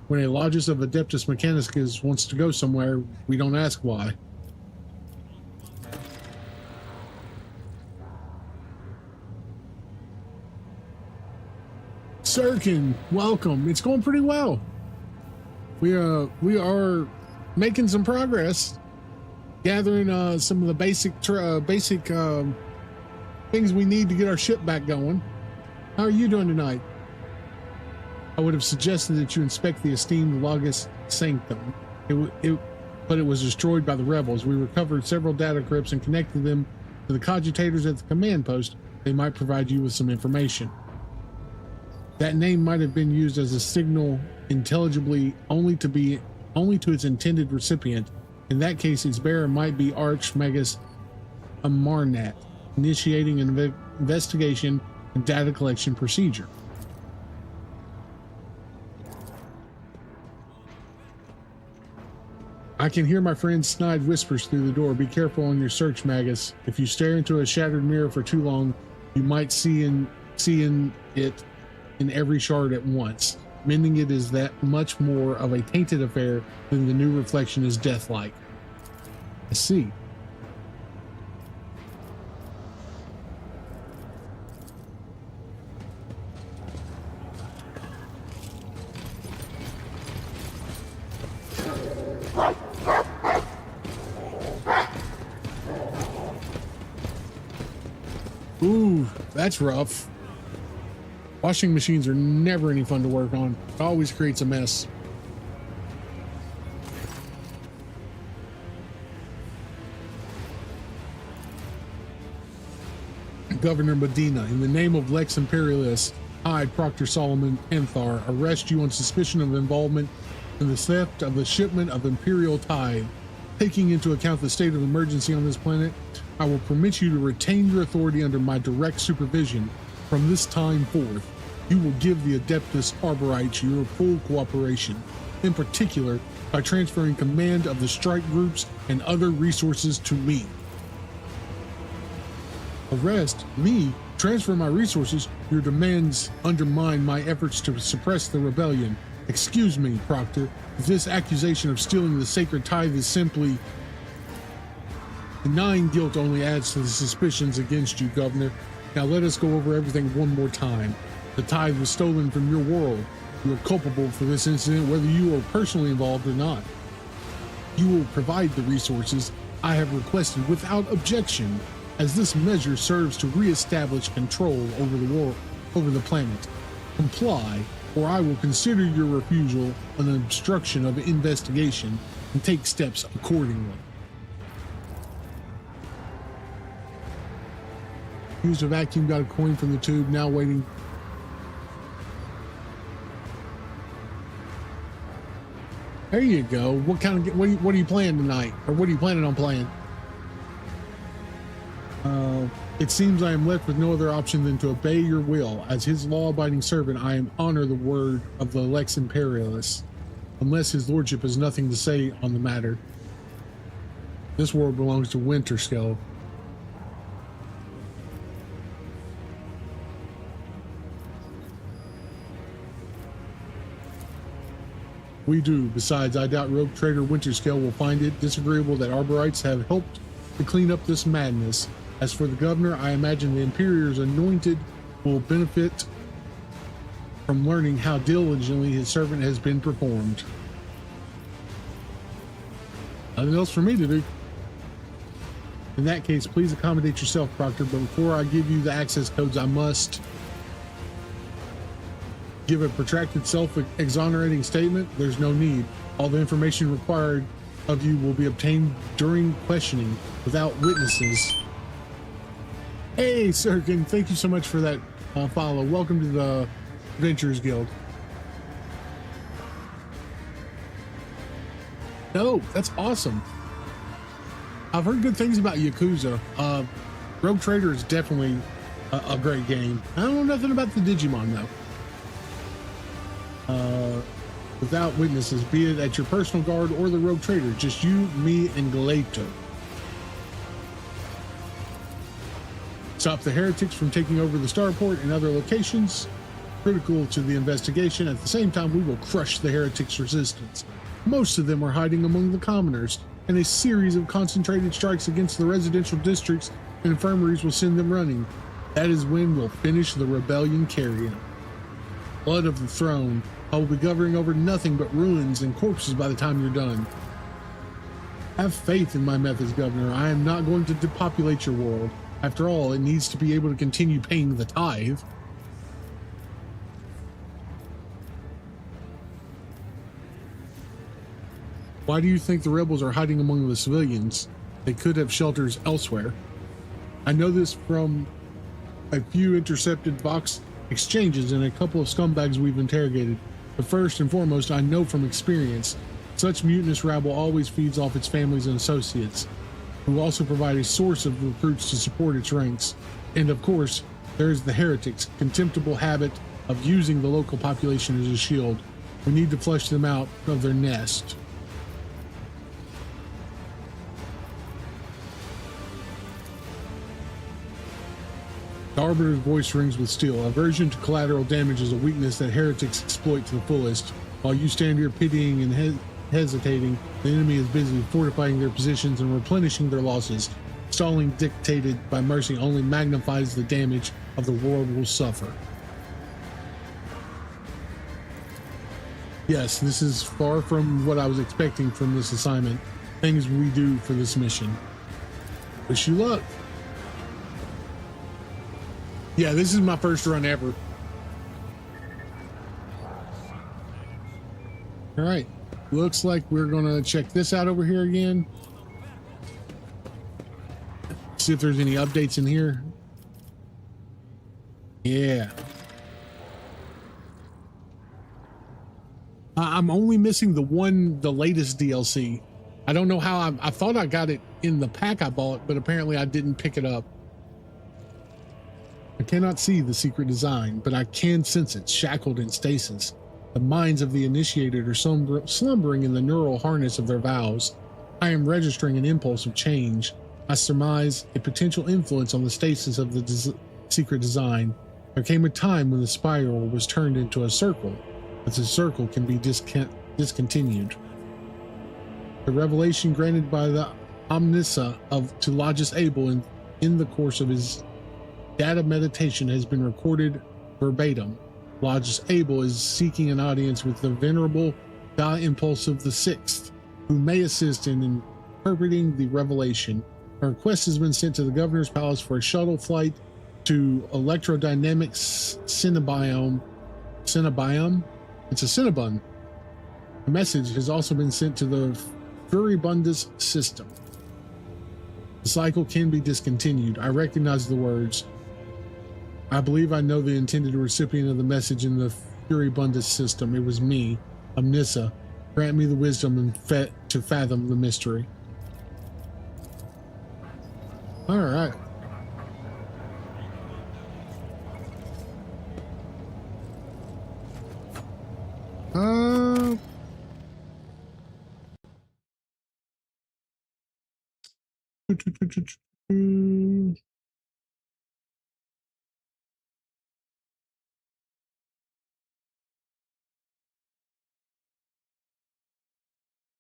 When a Logis of Adeptus Mechanicus wants to go somewhere, we don't ask why. Sirkin, welcome. It's going pretty well. We are making some progress, gathering some of the basic things we need to get our ship back going. How are you doing tonight? I would have suggested that you inspect the esteemed Logis Sanctum, but it was destroyed by the rebels. We recovered several data crypts and connected them to the cogitators at the command post. They might provide you with some information. That name might have been used as a signal intelligibly only to its intended recipient. In that case, its bearer might be Archmagus Amarnat, initiating an investigation and data collection procedure. I can hear my friend's snide whispers through the door. Be careful on your search, Magus. If you stare into a shattered mirror for too long, you might see in it in every shard at once. Mending it is that much more of a tainted affair than the new reflection is death-like. I see. Ooh, that's rough. Washing machines are never any fun to work on. It always creates a mess. Governor Medina, in the name of Lex Imperialis, I, Proctor Solomon Anthar, arrest you on suspicion of involvement in the theft of the shipment of Imperial tithe. Taking into account the state of emergency on this planet, I will permit you to retain your authority under my direct supervision. From this time forth, you will give the Adeptus Arborites your full cooperation, in particular by transferring command of the strike groups and other resources to me. Arrest me? Transfer my resources? Your demands undermine my efforts to suppress the rebellion. Excuse me, Proctor. If this accusation of stealing the sacred tithe is simply... Denying guilt only adds to the suspicions against you, Governor. Now let us go over everything one more time. The tithe was stolen from your world. You are culpable for this incident, whether you are personally involved or not. You will provide the resources I have requested without objection, as this measure serves to re-establish control over the world, over the planet. Comply, or I will consider your refusal an obstruction of investigation and take steps accordingly. Used a vacuum, got a coin from the tube, now waiting. There you go. What kind of, what are you playing tonight? Or what are you planning on playing? It seems I am left with no other option than to obey your will. As his law-abiding servant, I am honor the word of the Lex Imperialis, unless his lordship has nothing to say on the matter. This world belongs to Winterscale. We do. Besides, I doubt Rogue Trader Winterscale will find it disagreeable that Arborites have helped to clean up this madness. As for the governor, I imagine the Imperior's anointed will benefit from learning how diligently his servant has been performed. Nothing else for me to do. In that case, please accommodate yourself, Proctor, but before I give you the access codes, I must give a protracted self-exonerating statement. There's no need. All the information required of you will be obtained during questioning without witnesses. Hey, Sirkin, thank you so much for that follow. Welcome to the Adventurers Guild. No, that's awesome. I've heard good things about Yakuza. Rogue Trader is definitely a great game. I don't know nothing about the Digimon, though. Without witnesses, be it at your personal guard or the Rogue Trader, just you, me, and Galeto. Stop the heretics from taking over the Starport and other locations critical to the investigation. At the same time, we will crush the heretics' resistance. Most of them are hiding among the commoners, and a series of concentrated strikes against the residential districts and infirmaries will send them running. That is when we'll finish the rebellion carrion. Blood of the throne. I will be governing over nothing but ruins and corpses by the time you're done. Have faith in my methods, Governor. I am not going to depopulate your world. After all, it needs to be able to continue paying the tithe. Why do you think the rebels are hiding among the civilians? They could have shelters elsewhere. I know this from a few intercepted Vox exchanges and a couple of scumbags we've interrogated. But first and foremost, I know from experience, such mutinous rabble always feeds off its families and associates, who also provide a source of recruits to support its ranks. And of course, there is the heretics' contemptible habit of using the local population as a shield. We need to flush them out of their nest. The Arbiter's voice rings with steel. Aversion to collateral damage is a weakness that heretics exploit to the fullest. While you stand here pitying and hesitating, the enemy is busy fortifying their positions and replenishing their losses. Stalling dictated by mercy only magnifies the damage of the world will suffer. Yes, this is far from what I was expecting from this assignment. Things we do for this mission. Wish you luck. Yeah, this is my first run ever. All right, looks like we're gonna check this out over here again. See if there's any updates in here. Yeah. I'm only missing the latest DLC. I don't know how I thought I got it in the pack I bought, but apparently I didn't pick it up. I cannot see the secret design, but I can sense it shackled in stasis. The minds of the initiated are slumbering in the neural harness of their vows. I am registering an impulse of change. I surmise a potential influence on the stasis of the secret design. There came a time when the spiral was turned into a circle, but the circle can be discontinued. The revelation granted by the Omnissa to Logis Abel in the course of his data meditation has been recorded verbatim. Logis Abel is seeking an audience with the venerable Da Impulsive the Sixth, who may assist in interpreting the revelation. A request has been sent to the governor's palace for a shuttle flight to electrodynamics Cinebiome. It's a Cinnabon. A message has also been sent to the Furibundus system. The cycle can be discontinued. I recognize the words. I believe I know the intended recipient of the message in the Furibundus system. It was me, Omnissa. Grant me the wisdom to fathom the mystery. All right.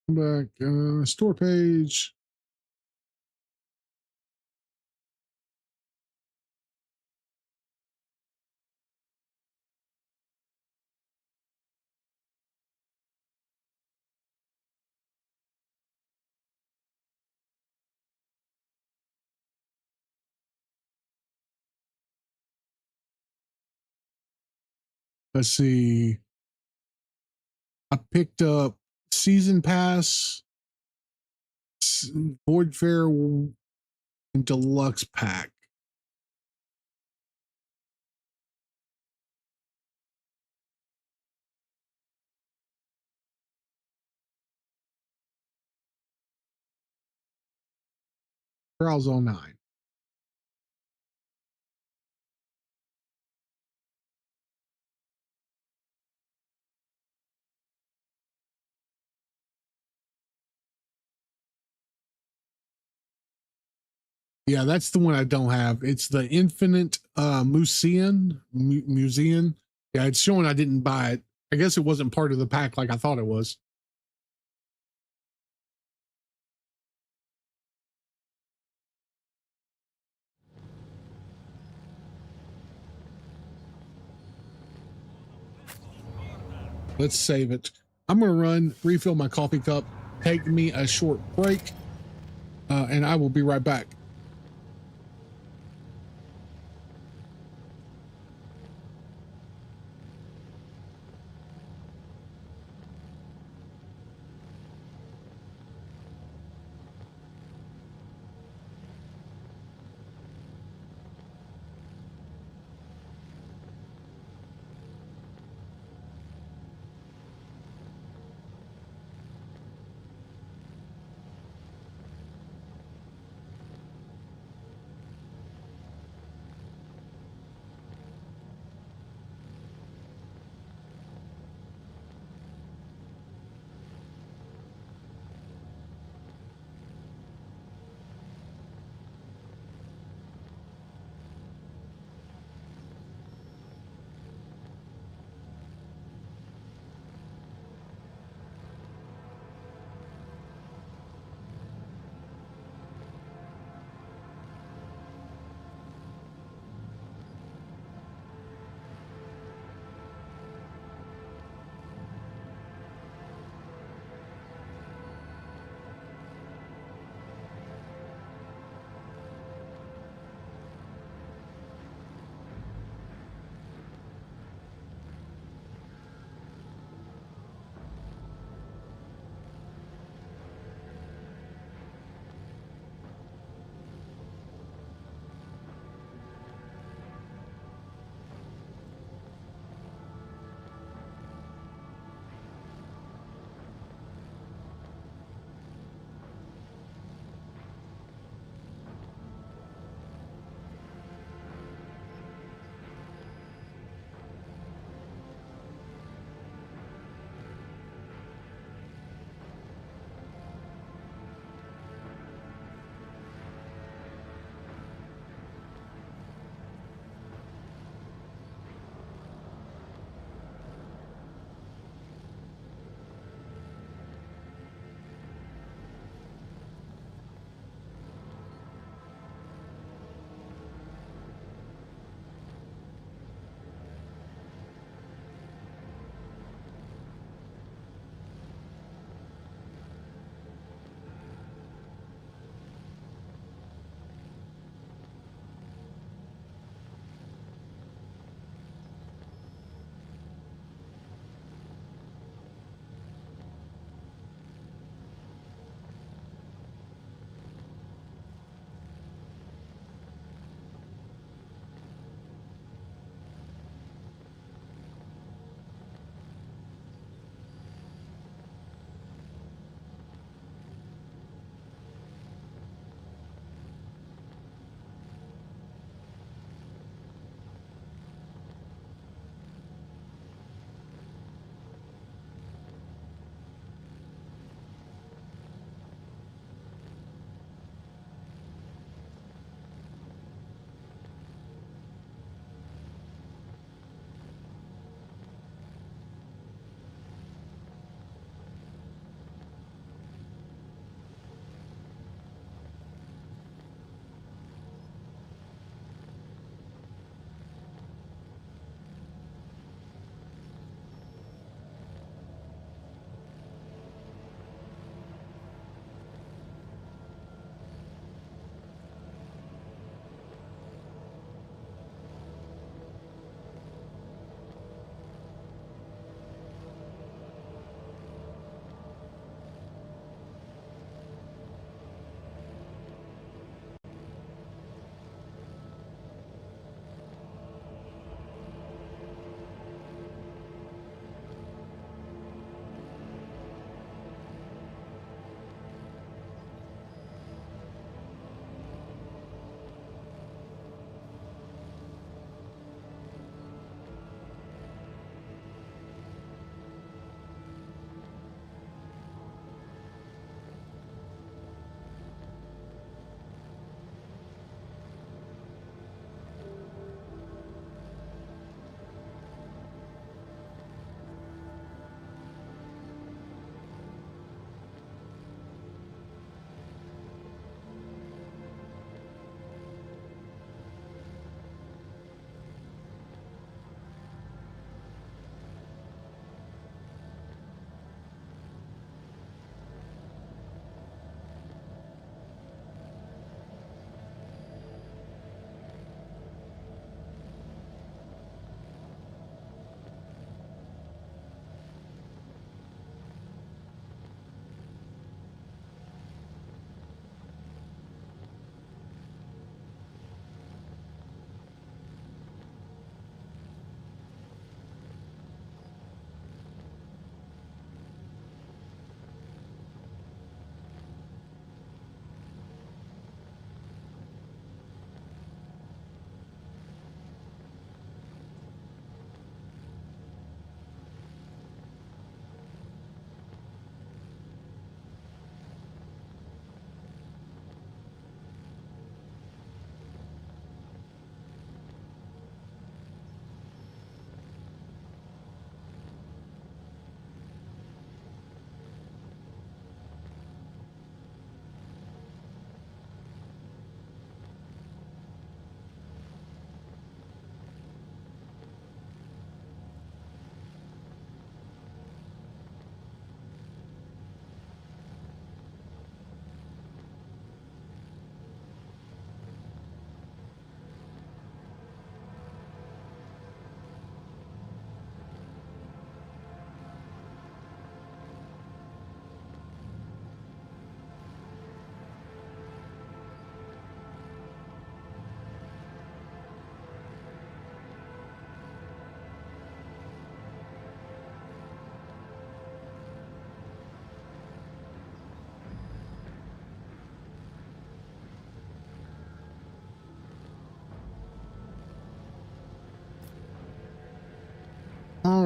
Back, store page. Let's see. I picked up Season Pass, Void Fair, and Deluxe Pack. Browse all 9. Yeah, that's the one I don't have. It's the Infinite Museum. Yeah, it's showing I didn't buy it. I guess it wasn't part of the pack like I thought it was. Let's save it. I'm going to run, refill my coffee cup, take me a short break, and I will be right back.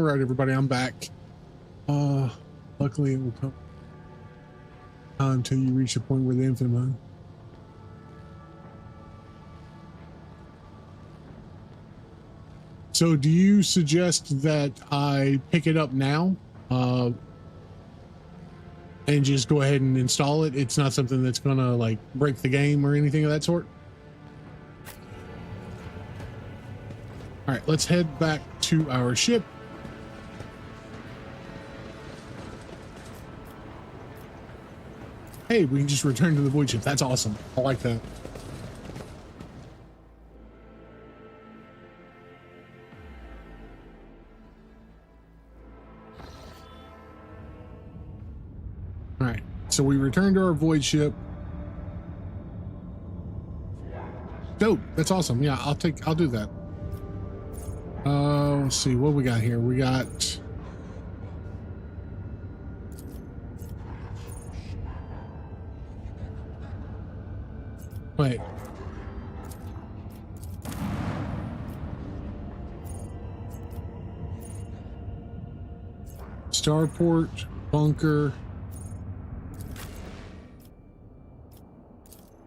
right, everybody, I'm back. Luckily it will come until you reach the point where the infinite. So do you suggest that I pick it up now and just go ahead and install it? It's not something that's gonna like break the game or anything of that sort? All right, let's head back to our ship. Hey, we can just return to the void ship. That's awesome. I like that. All right, so we return to our void ship. Dope. That's awesome. Yeah, I'll do that. Let's see what we got here. We got wait. Starport, bunker.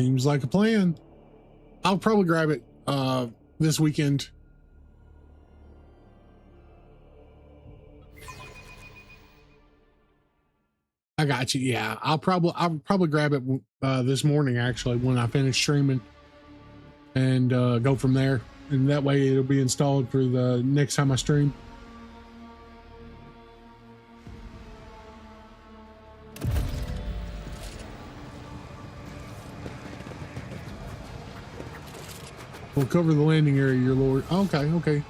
Seems like a plan. I'll probably grab it this weekend. I got you. Yeah, I'll probably grab it this morning actually when I finish streaming, and go from there. And that way it'll be installed for the next time I stream. We'll cover the landing area, your lord. Okay, okay.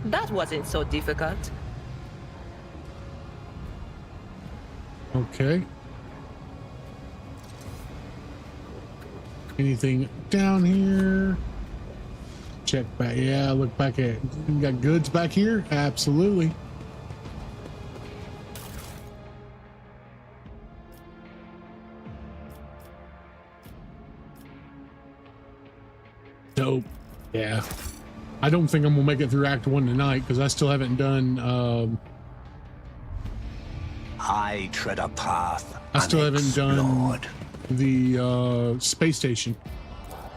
That wasn't so difficult. Okay. Anything down here? Check back. Yeah, look back at. You got goods back here? Absolutely. Dope. Yeah. I don't think I'm gonna make it through Act 1 tonight because I still haven't done I tread a path. I still haven't done the space station.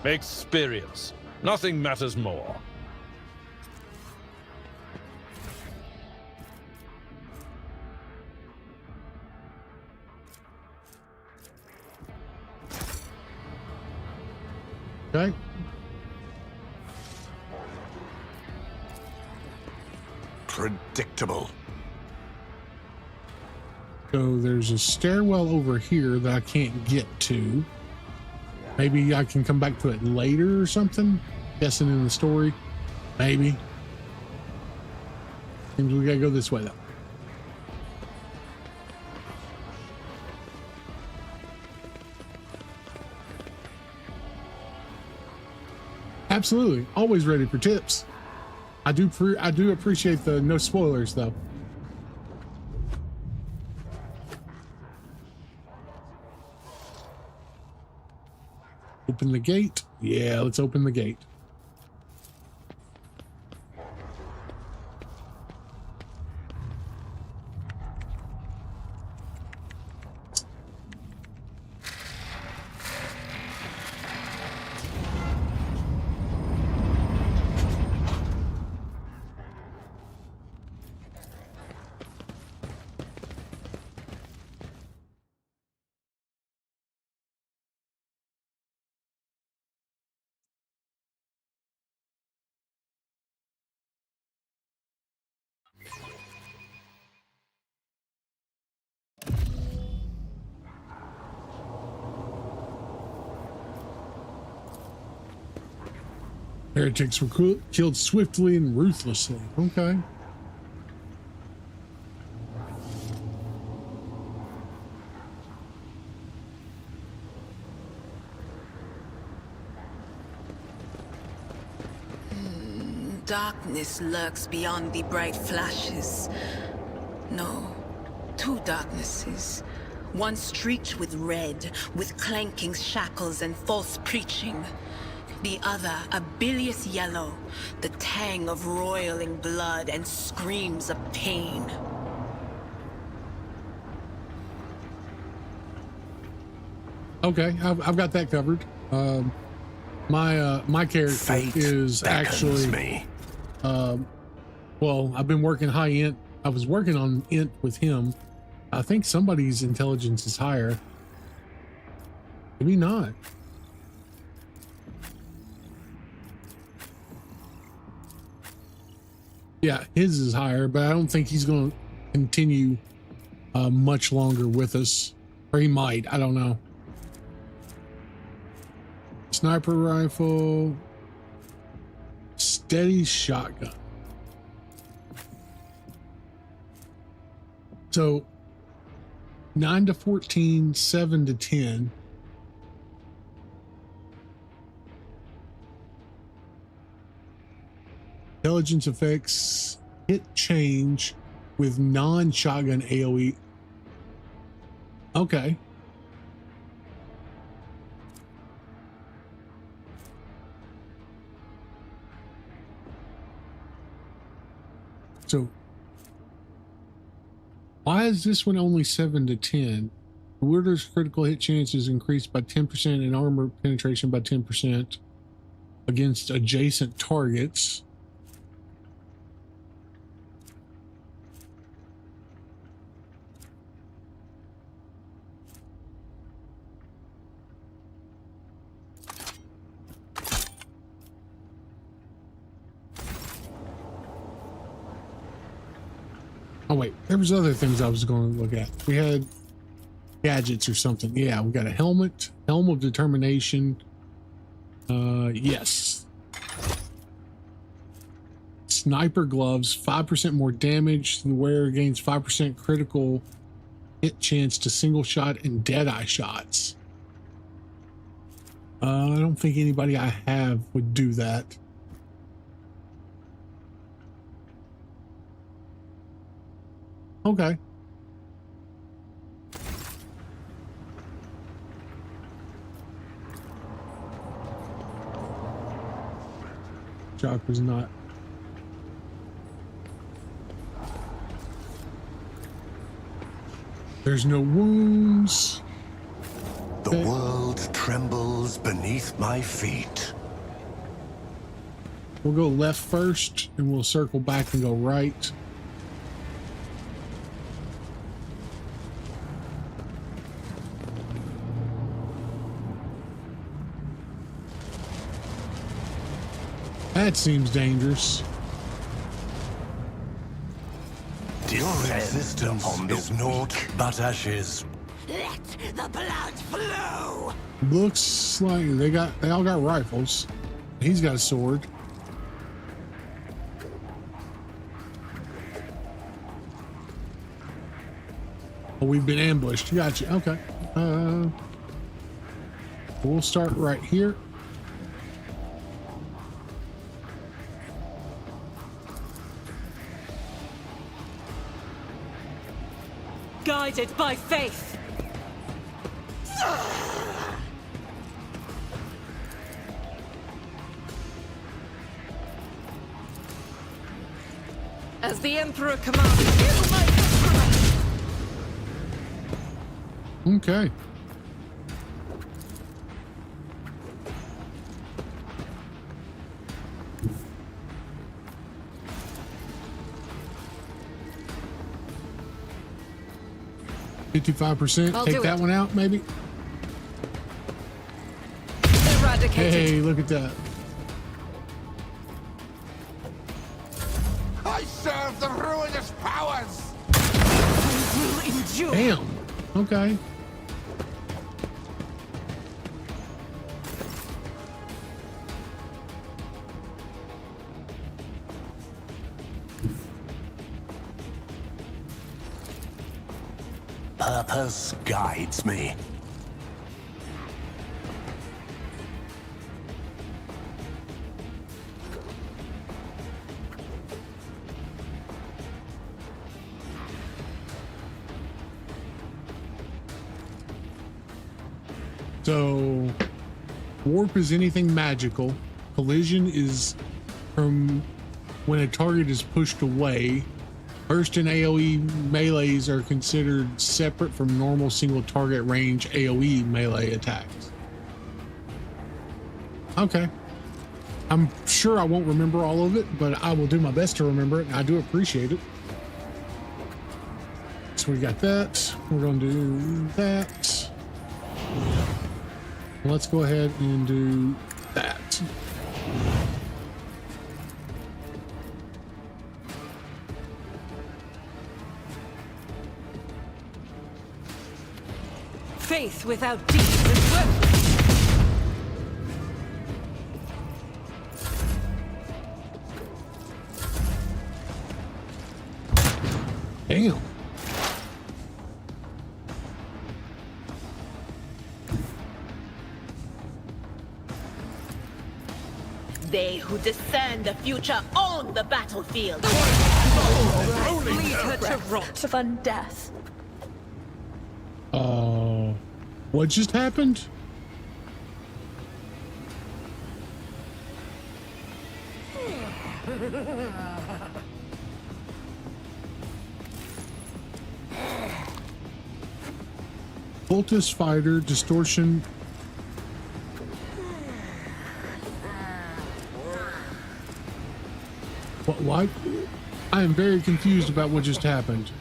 Experience. Nothing matters more. Okay. Predictable. So there's a stairwell over here that I can't get to. Maybe I can come back to it later or something. Guessing in the story. Maybe. And we gotta go this way though. Absolutely. Always ready for tips. I do appreciate the no spoilers though. Open the gate. Yeah, let's open the gate. Heretics were killed swiftly and ruthlessly. Okay. Darkness lurks beyond the bright flashes. No, two darknesses. One streaked with red, with clanking shackles and false preaching. The other, a bilious yellow, the tang of roiling blood and screams of pain. Okay, I've got that covered. My character Fate is actually me. well, I've been working high int. I was working on int with him. I think somebody's intelligence is higher. Maybe not. Yeah, his is higher, but I don't think he's going to continue much longer with us. Or he might, I don't know. Sniper rifle, steady shotgun. So 9 to 14, 7 to 10. Intelligence effects, hit change with non-shotgun AoE. Okay. So why is this one only 7 to 10? The wielder's critical hit chance is increased by 10% and armor penetration by 10% against adjacent targets. Oh wait, there was other things I was going to look at. We had gadgets or something. Yeah, we got a helmet, helm of determination. Yes. Sniper gloves, 5% more damage. The wearer gains 5% critical hit chance to single shot and deadeye shots. I don't think anybody I have would do that. Okay. Shock was not. There's no wounds. The world trembles beneath my feet. We'll go left first and we'll circle back and go right. That seems dangerous. Your existence is naught but ashes. Let the blood flow! Looks like they all got rifles. He's got a sword. Oh, we've been ambushed. Gotcha. Okay. We'll start right here. Guided by faith. As the Emperor commands, you my instrument. Okay. $55%. Take that one out, maybe. Eradicated. Hey, look at that. I serve the ruinous powers. I will endure. Damn. Okay. Purpose guides me. So Warp is anything magical. Collision is from when a target is pushed away. Burst and AoE melees are considered separate from normal single target range AoE melee attacks. Okay. I'm sure I won't remember all of it, but I will do my best to remember it, and I do appreciate it. So we got that. We're going to do that. Let's go ahead and do that. Faith without deeds is worthless. Damn. They who discern the future own the battlefield. Leave her to rot. Of undeath. What just happened? Cultist fighter, distortion. What? I am very confused about what just happened.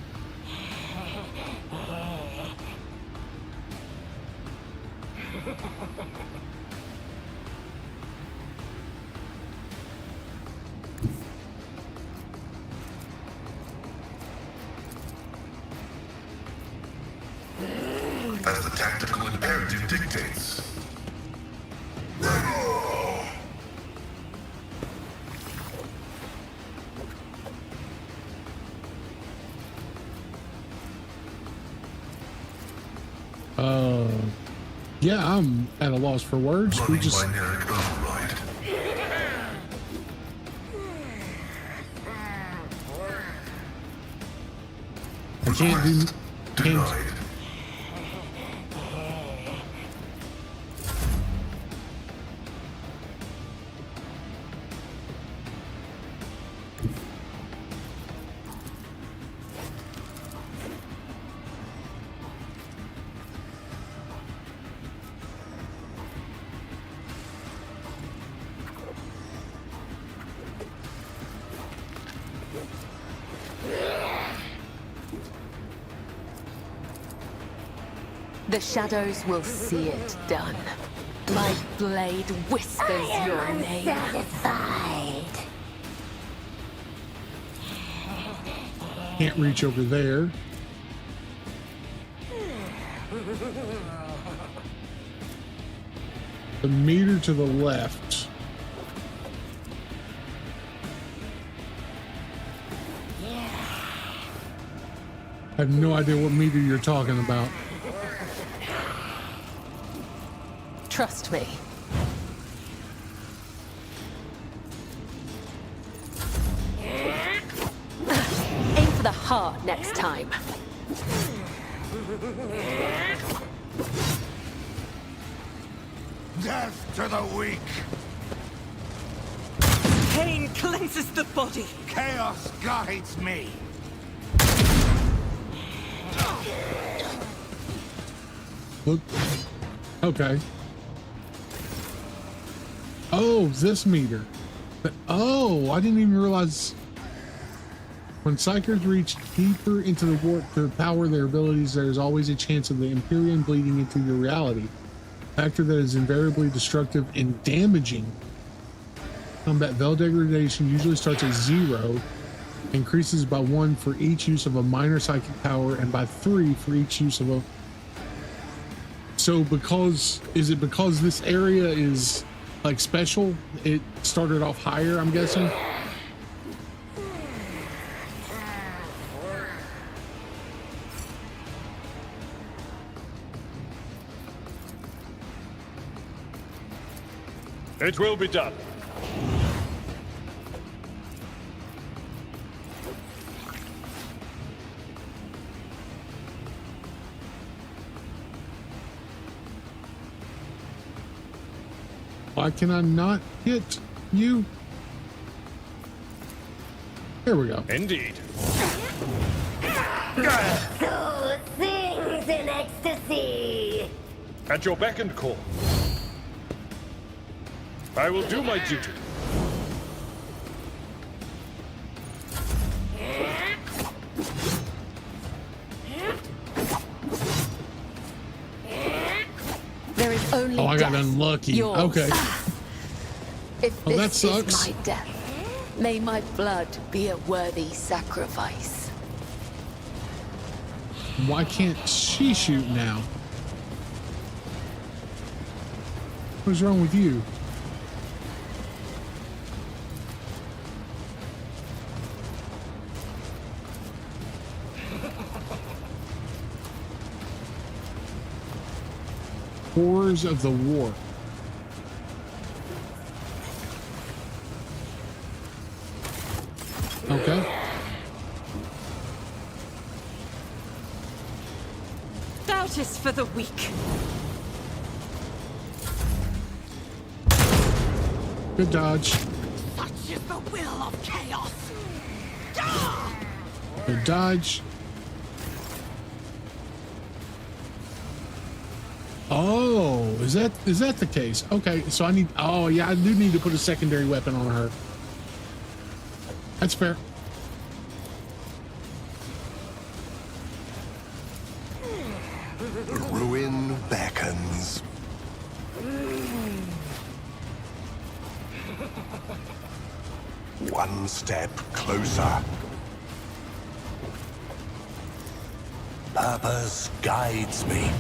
As the tactical imperative dictates. Yeah, I'm at a loss for words. We just I can't do denied. The shadows will see it done. My blade whispers your name. Satisfied. can't reach over there. The meter to the left. I have no idea what meter you're talking about. Trust me. Aim for the heart next time. Death to the weak. Pain cleanses the body. Chaos guides me. Look. Okay. Oh, this meter. Oh, I didn't even realize. When Psychers reach deeper into the warp to power their abilities, there is always a chance of the Empyrean bleeding into your reality. A factor that is invariably destructive and damaging. Combat Veil degradation usually starts at 0, increases by 1 for each use of a minor psychic power, and by 3 for each use of a... So is it because this area is like special, it started off higher, I'm guessing? It will be done. Why can I not hit you? There we go. Indeed. Who sings in ecstasy? At your beck and call. I will do my duty. There is only Oh, I got death. unlucky. Yours. Okay. If Oh, that this is sucks. my death, may my blood be a worthy sacrifice. Why can't she shoot now? What's wrong with you? Horrors of the war. Okay. Doubt is for the weak. Good dodge. Such is the will of chaos. Good dodge. Oh, is that the case? Okay, so I need. Oh yeah, I do need to put a secondary weapon on her. That's fair. Ruin beckons. One step closer. Purpose guides me.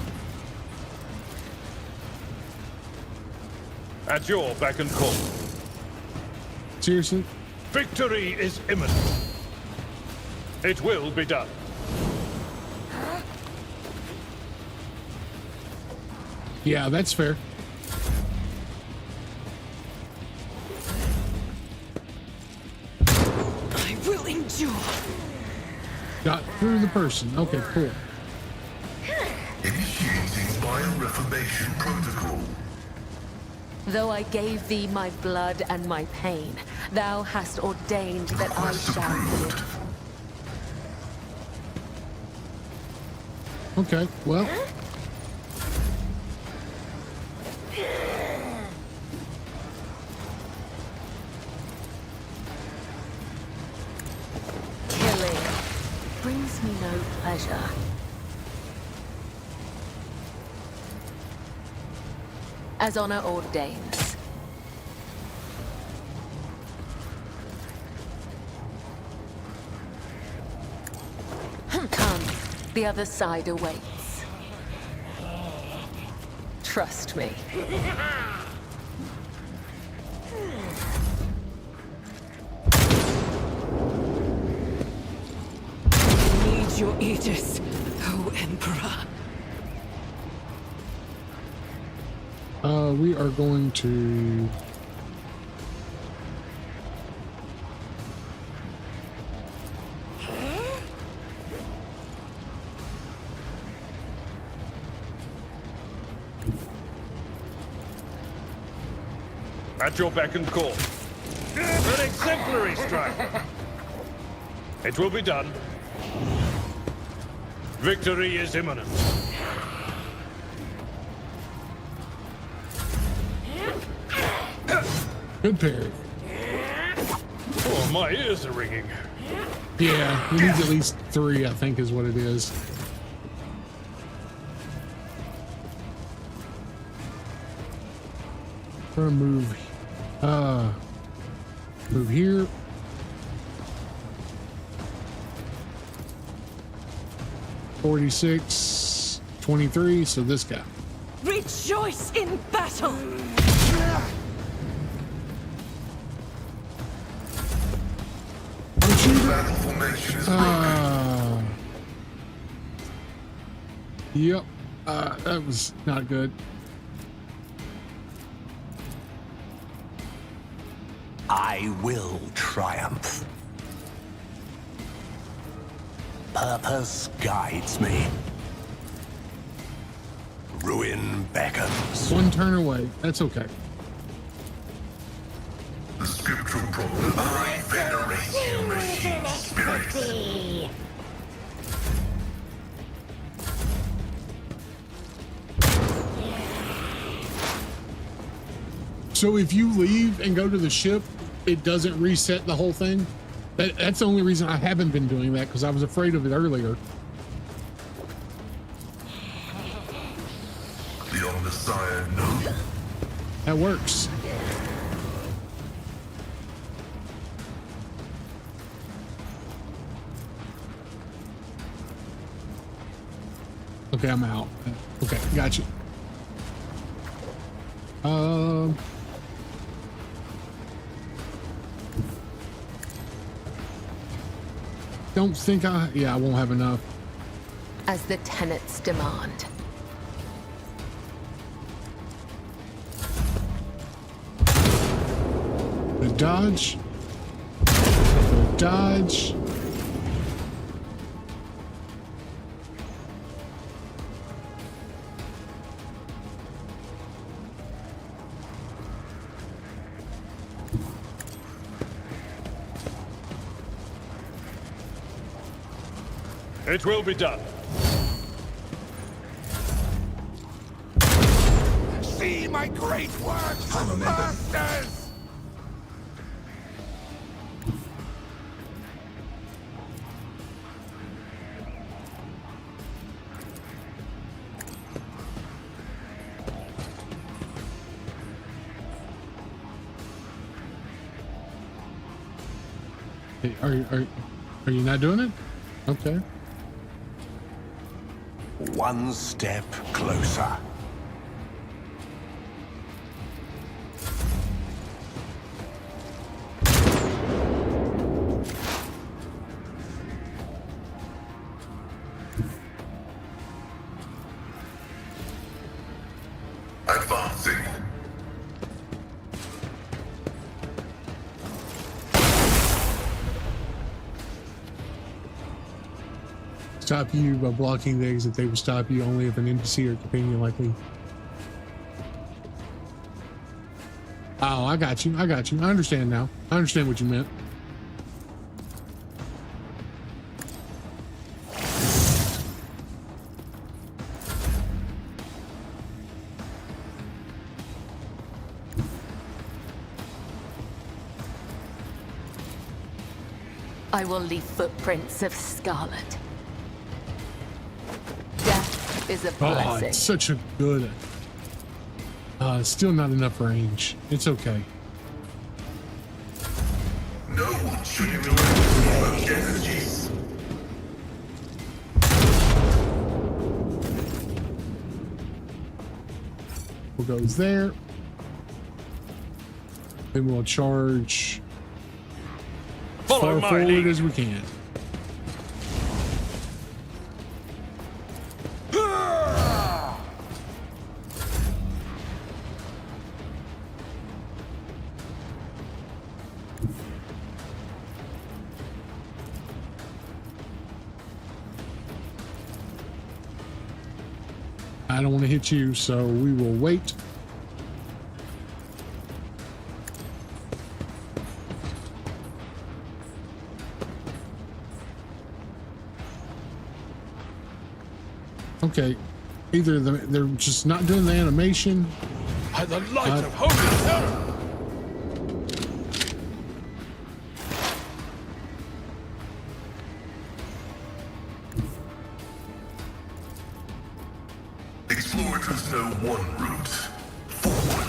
At your beck and call. Seriously? Victory is imminent. It will be done. Yeah, that's fair. I will endure. Got through the person. Okay, cool. Initiating bioreformation protocol. Though I gave thee my blood and my pain, thou hast ordained that I shall live. Okay, well. Killing brings me no pleasure. As honor ordains. Come, the other side awaits. Trust me. Need your Aegis, O Emperor. We are going to. At your beck and call. An exemplary strike. It will be done. Victory is imminent. Good parry. Oh, my ears are ringing. Yeah, he needs at least 3, I think is what it is. We're gonna move here. (46, 23), so this guy. Rejoice in battle! Battle formation is Yep, that was not good. I will triumph. Purpose guides me. Ruin beckons. 1 turn away. That's okay. I venerate you, machine spirits. So if you leave and go to the ship, it doesn't reset the whole thing? That's the only reason I haven't been doing that, because I was afraid of it earlier. The Omnissiah knows. That works. Okay, I'm out. Okay, got you. Don't think I won't have enough. As the tenets demand. The dodge. The dodge. It will be done. See my great work, masters! Hey, are you not doing it? Okay. One step closer. Advancing. Stop you by blocking the exit. They will stop you only if an NPC or companion likely. Oh, I got you. I got you. I understand now. I understand what you meant. I will leave footprints of scarlet. Death is a Oh, blessing. it's such a good. Still not enough range. It's okay. No one should utilize such energies. We'll go there. Then we'll charge as Follow far my forward lead. as we can. I don't want to hit you, so we will wait. Okay, either they're just not doing the animation. By the light of holy terror! Explorers know one route. Forward.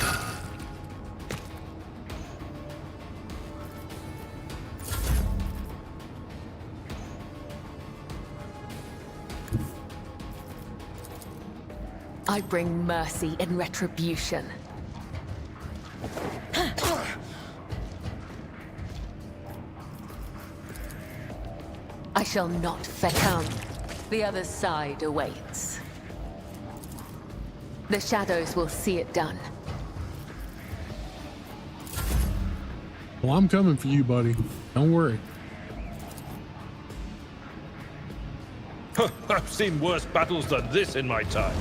I bring mercy and retribution. I shall not come. The other side awaits. The shadows will see it done. Well, I'm coming for you, buddy. Don't worry. I've seen worse battles than this in my time.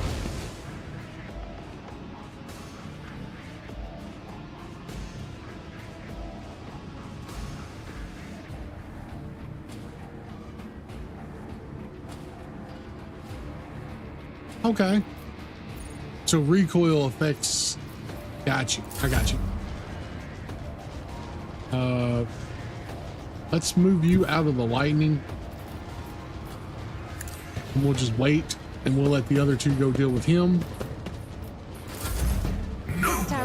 Okay. So recoil effects. Got you. I got you. Let's move you out of the lightning. And we'll just wait, and we'll let the other two go deal with him.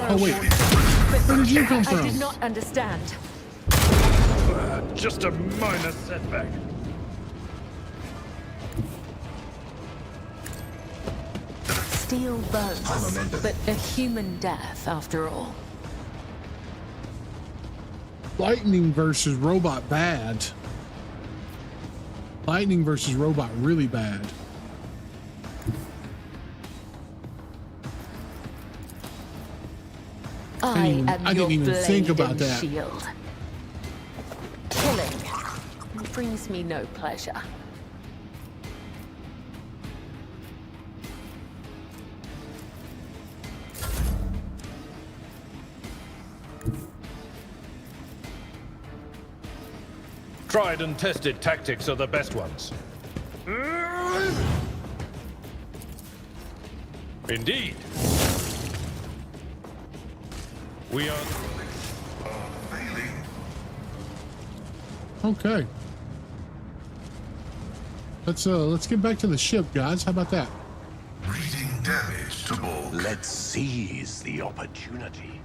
Oh wait, where did you come from? I did not understand. Just a minor setback. Steel bones, but a human death after all. Lightning versus robot bad. Lightning versus robot really bad. I didn't even think about that. Shield. Killing brings me no pleasure. Tried and tested tactics are the best ones. Indeed. We are... Okay. Let's get back to the ship, guys. How about that? Reading damage to bulk. Let's seize the opportunity.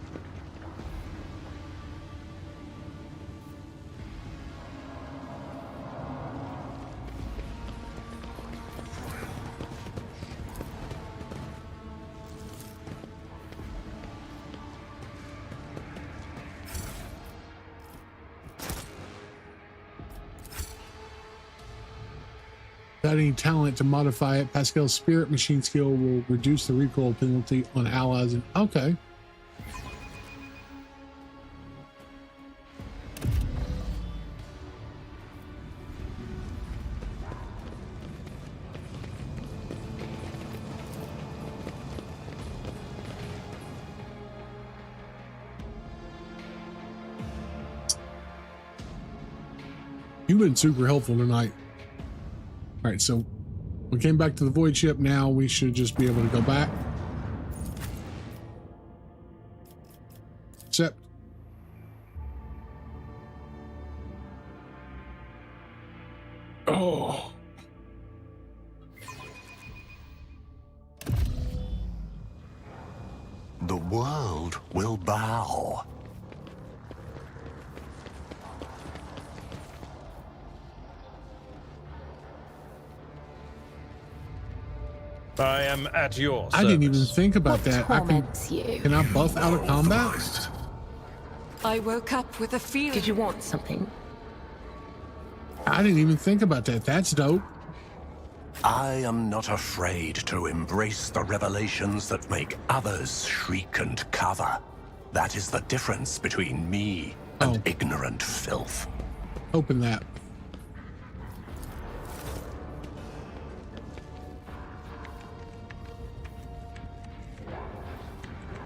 Without any talent to modify it, Pascal's spirit machine skill will reduce the recoil penalty on allies. And okay. You've been super helpful tonight. All right, so we came back to the void ship. Now we should just be able to go back. Except oh, the world will bow. I am at your service. I didn't even think about that. Can I buff out of combat? I woke up with a feeling. Did you want something? I didn't even think about that. That's dope. I am not afraid to embrace the revelations that make others shriek and cover. That is the difference between me and ignorant filth. Open that.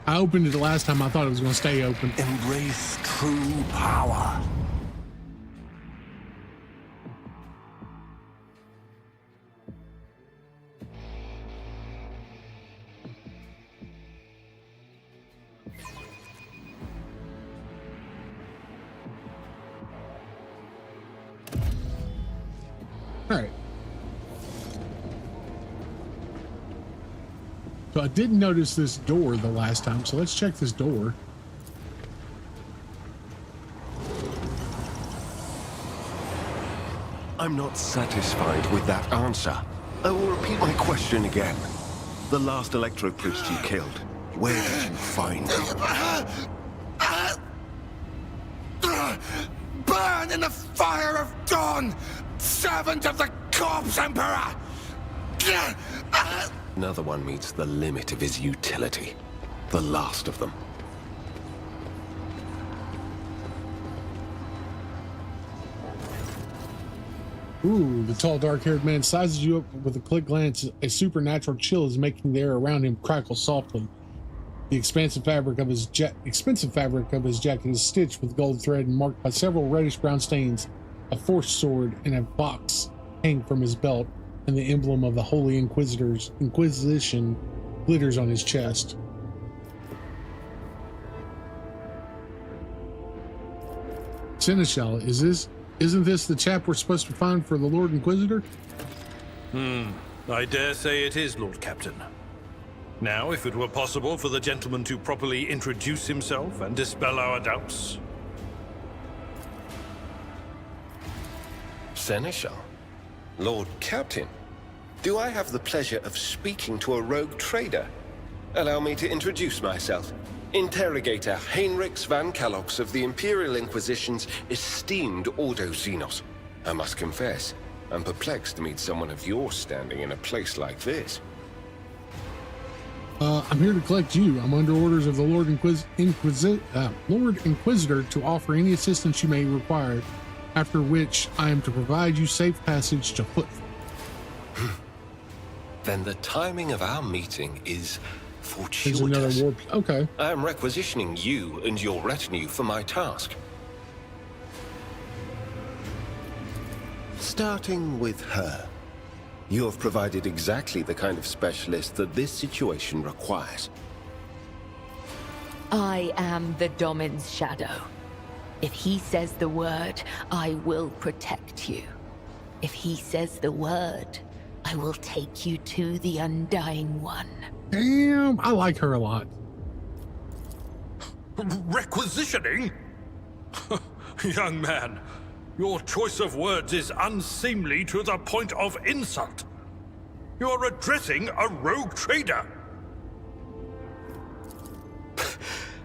I opened it the last time. I thought it was going to stay open. Embrace true power. All right. So I didn't notice this door the last time, so let's check this door. I'm not satisfied with that answer. I will repeat my question again. The last electro-priest you killed, where did you find him? Burn in the fire of dawn, servant of the Corpse Emperor! Another one meets the limit of his utility. The last of them. Ooh, the tall, dark-haired man sizes you up with a quick glance. A supernatural chill is making the air around him crackle softly. The expensive fabric of his jacket is stitched with gold thread and marked by several reddish-brown stains. A force sword and a box hang from his belt. and the emblem of the Holy Inquisition glitters on his chest. Seneschal, isn't this the chap we're supposed to find for the Lord Inquisitor? I dare say it is, Lord Captain. Now, if it were possible for the gentleman to properly introduce himself and dispel our doubts. Seneschal? Lord Captain? Do I have the pleasure of speaking to a rogue trader? Allow me to introduce myself. Interrogator Heinrichs van Kalox of the Imperial Inquisition's esteemed Ordo Xenos. I must confess, I'm perplexed to meet someone of your standing in a place like this. I'm here to collect you. I'm under orders of the Lord Inquisitor to offer any assistance you may require, after which I am to provide you safe passage to foot. Then the timing of our meeting is There's another fortuitous. warp. Okay. I am requisitioning you and your retinue for my task. Starting with her. You have provided exactly the kind of specialist that this situation requires. I am the Domin's shadow. If he says the word, I will protect you. If he says the word, I will take you to the Undying One. Damn, I like her a lot. Requisitioning? Young man, your choice of words is unseemly to the point of insult. You are addressing a rogue trader.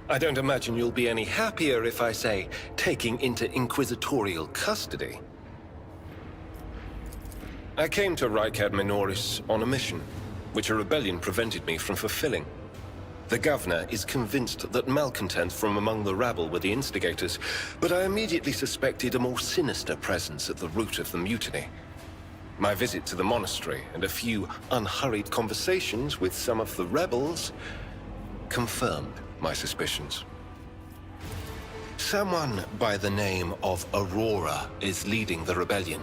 I don't imagine you'll be any happier if I say taking into Inquisitorial custody. I came to Reich Minoris on a mission, which a rebellion prevented me from fulfilling. The governor is convinced that malcontents from among the rabble were the instigators, but I immediately suspected a more sinister presence at the root of the mutiny. My visit to the monastery and a few unhurried conversations with some of the rebels confirmed my suspicions. Someone by the name of Aurora is leading the rebellion.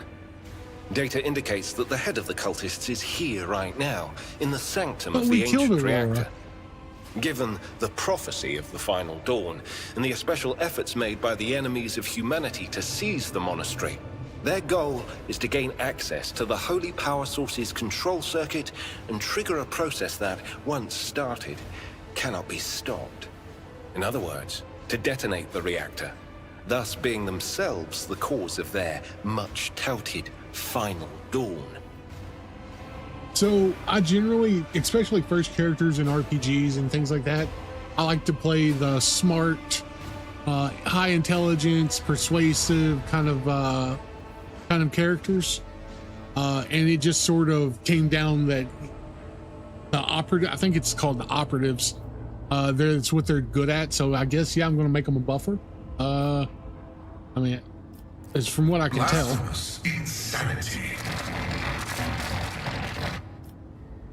Data indicates that the head of the cultists is here right now, in the sanctum of the ancient reactor. Given the prophecy of the final dawn, and the special efforts made by the enemies of humanity to seize the monastery, their goal is to gain access to the holy power source's control circuit and trigger a process that, once started, cannot be stopped. In other words, to detonate the reactor, thus being themselves the cause of their much-touted final dawn. So I generally, especially first characters in RPGs and things like that, I like to play the smart, high intelligence, persuasive kind of characters. And it just sort of came down that the operative, I think it's called the operatives. That's what they're good at. So I guess, yeah, I'm going to make them a buffer. I mean, it's from what I can tell. Insanity.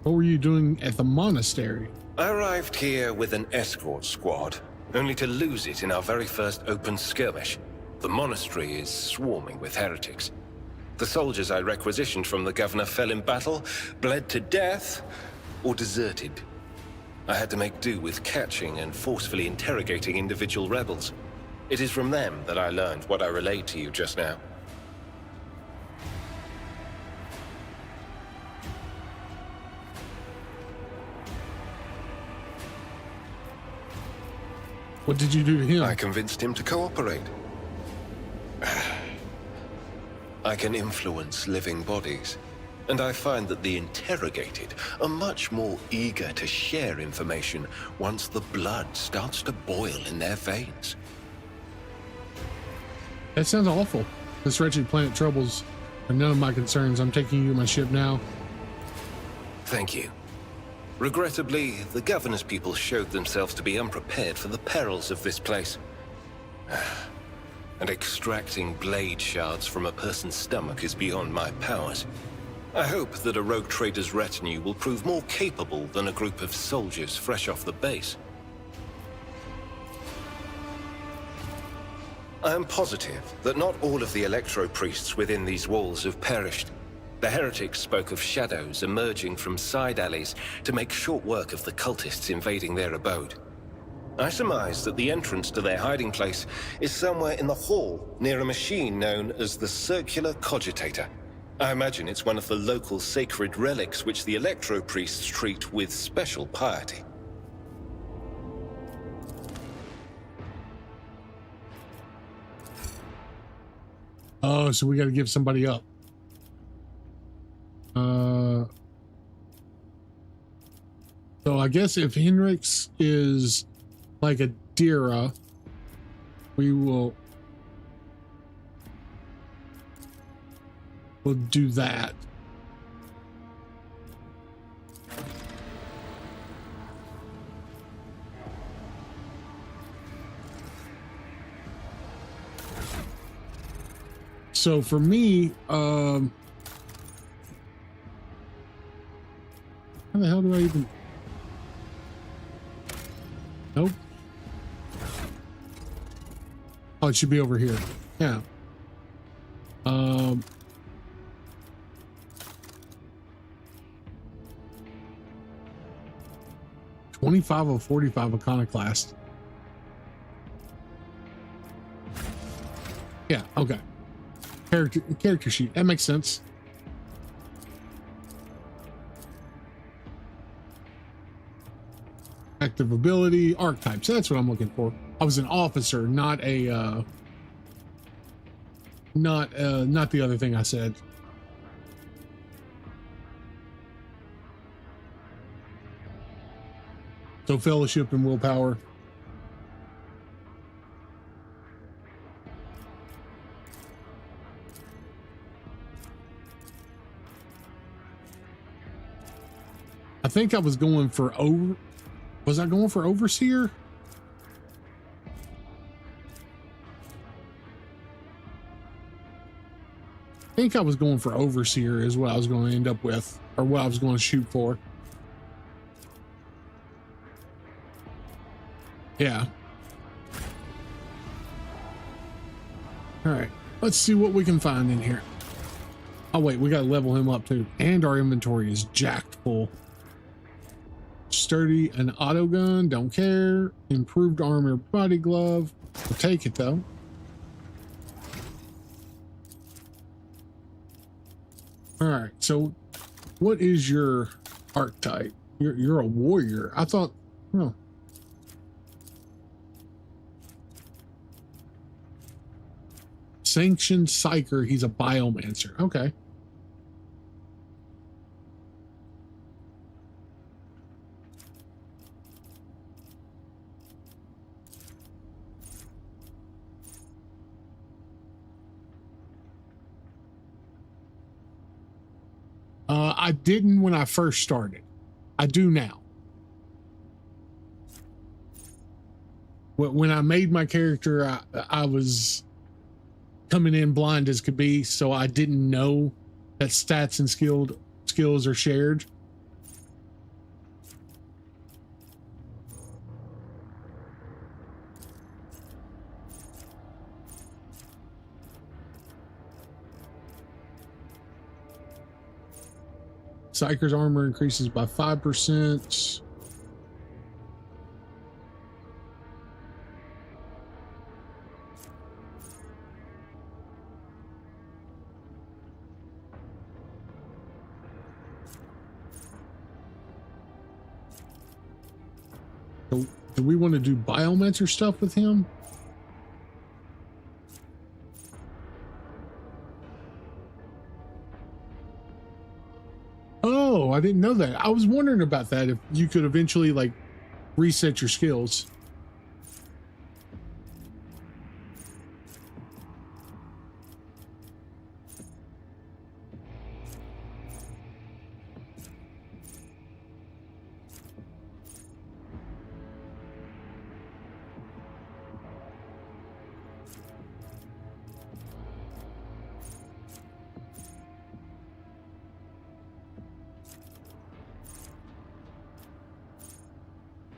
What were you doing at the monastery? I arrived here with an escort squad, only to lose it in our very first open skirmish. The monastery is swarming with heretics. The soldiers I requisitioned from the governor fell in battle, bled to death, or deserted. I had to make do with catching and forcefully interrogating individual rebels. It is from them that I learned what I relayed to you just now. What did you do to him? I convinced him to cooperate. I can influence living bodies, and I find that the interrogated are much more eager to share information once the blood starts to boil in their veins. That sounds awful. This wretched planet troubles are none of my concerns. I'm taking you to my ship now. Thank you. Regrettably, the governor's people showed themselves to be unprepared for the perils of this place. And extracting blade shards from a person's stomach is beyond my powers. I hope that a rogue trader's retinue will prove more capable than a group of soldiers fresh off the base. I am positive that not all of the electro-priests within these walls have perished. The heretics spoke of shadows emerging from side alleys to make short work of the cultists invading their abode. I surmise that the entrance to their hiding place is somewhere in the hall near a machine known as the Circular Cogitator. I imagine it's one of the local sacred relics which the electro-priests treat with special piety. Oh, so we got to give somebody up. So I guess if Henrix is like a Dira, we'll do that. So for me, how the hell do I even? Nope. Oh, it should be over here. Yeah. 25 of 45 iconoclast. Yeah, okay. Character sheet. That makes sense. Active ability, archetypes. That's what I'm looking for. I was an officer, not a not the other thing I said. So fellowship and willpower. I think I was going for was I going for overseer? I think I was going for overseer is what I was going to end up with, or what I was going to shoot for. Yeah. All right, let's see what we can find in here. Oh wait, we got to level him up too. And our inventory is jacked full. Sturdy, an auto gun, don't care. Improved armor, body glove. We'll take it though. All right, so what is your archetype? You're a warrior. I thought, oh. Sanctioned psyker, he's a biomancer. Okay. I didn't when I first started. I do now. When I made my character, I was coming in blind as could be, so I didn't know that stats and skills are shared. Psyker's armor increases by 5%. So, do we want to do biomancer stuff with him? Oh, I didn't know that. I was wondering about that, if you could eventually like reset your skills.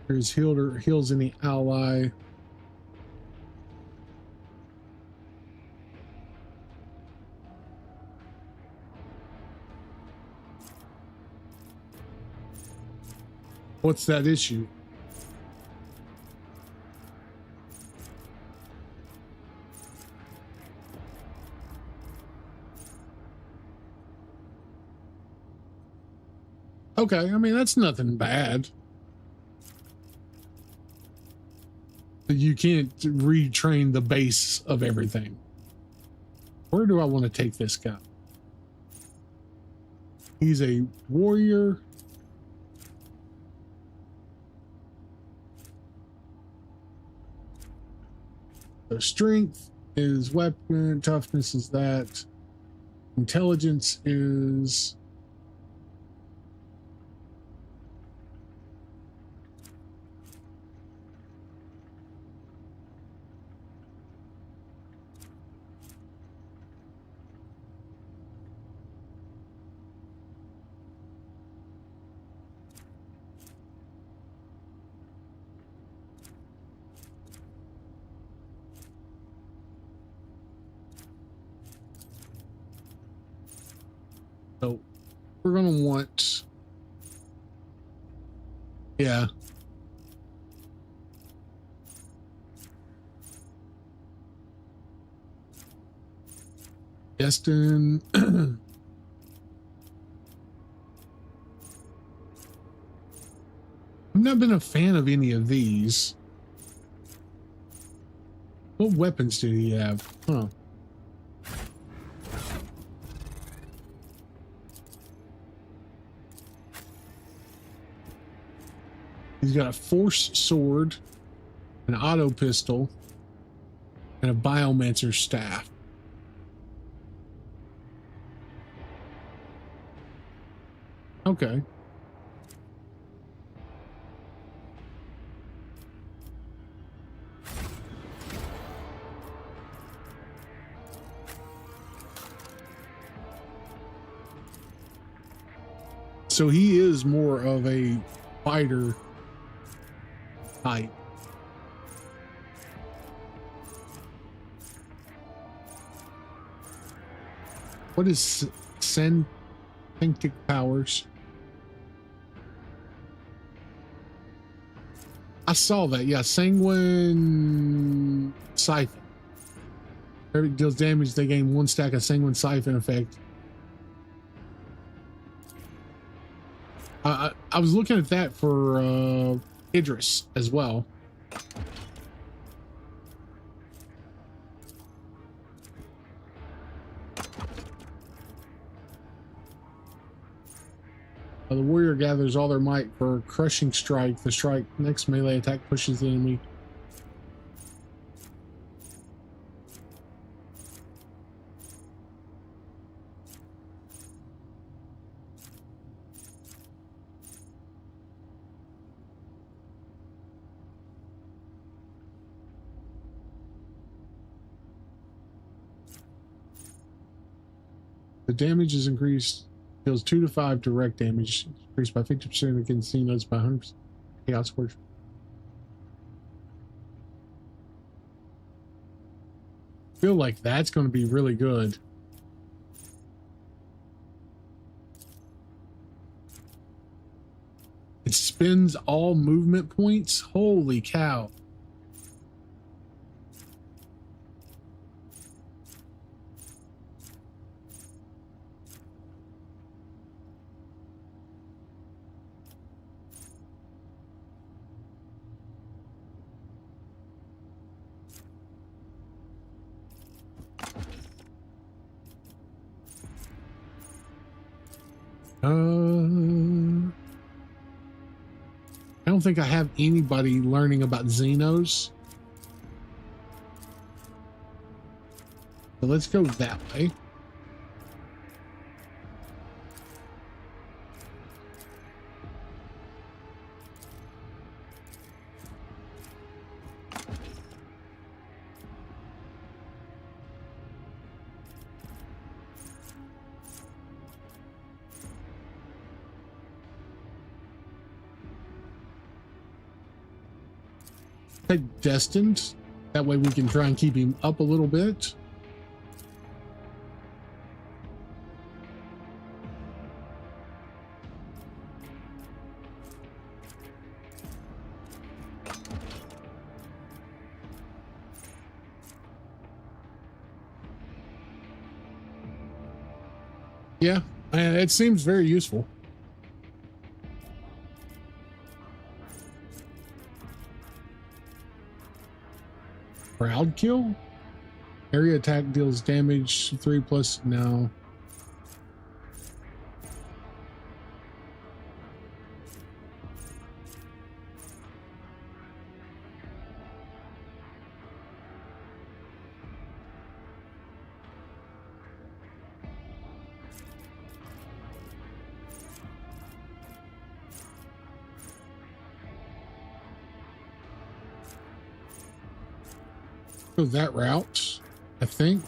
There's heals any ally. What's that issue? Okay, I mean, that's nothing bad. You can't retrain the base of everything. Where do I want to take this guy? He's a warrior. So strength is weapon, toughness is that. Intelligence is... So we're going to want, yeah. Destin. I've not been a fan of any of these. What weapons did he have? Huh. He's got a force sword, an auto pistol, and a biomancer staff. Okay. So he is more of a fighter type. What is Sanctic powers? I saw that. Yeah, Sanguine Siphon. Every deals damage, they gain 1 stack of Sanguine Siphon effect. I was looking at that for Idris as well. The warrior gathers all their might for crushing strike. The strike next melee attack pushes the enemy. The damage is increased. Deals 2 to 5 direct damage, increased by 50% against Xenos by 100%. Chaos Forge. Feel like that's going to be really good. It spends all movement points. Holy cow. I don't think I have anybody learning about Xenos. So let's go that way. Take Destined. That way we can try and keep him up a little bit. Yeah, it seems very useful. Crowd kill? Area attack deals damage 3+ now. Go that route, I think.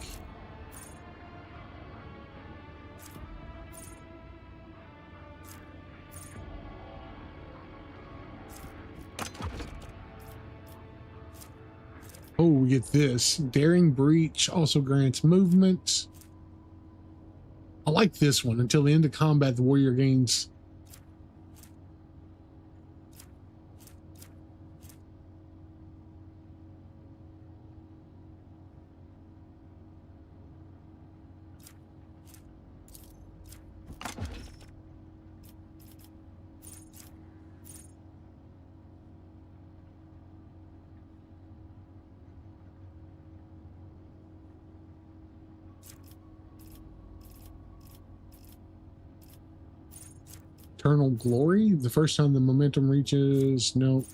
Oh, we get this. Daring Breach also grants movement. I like this one. Until the end of combat, the warrior gains eternal glory. The first time the momentum reaches, no.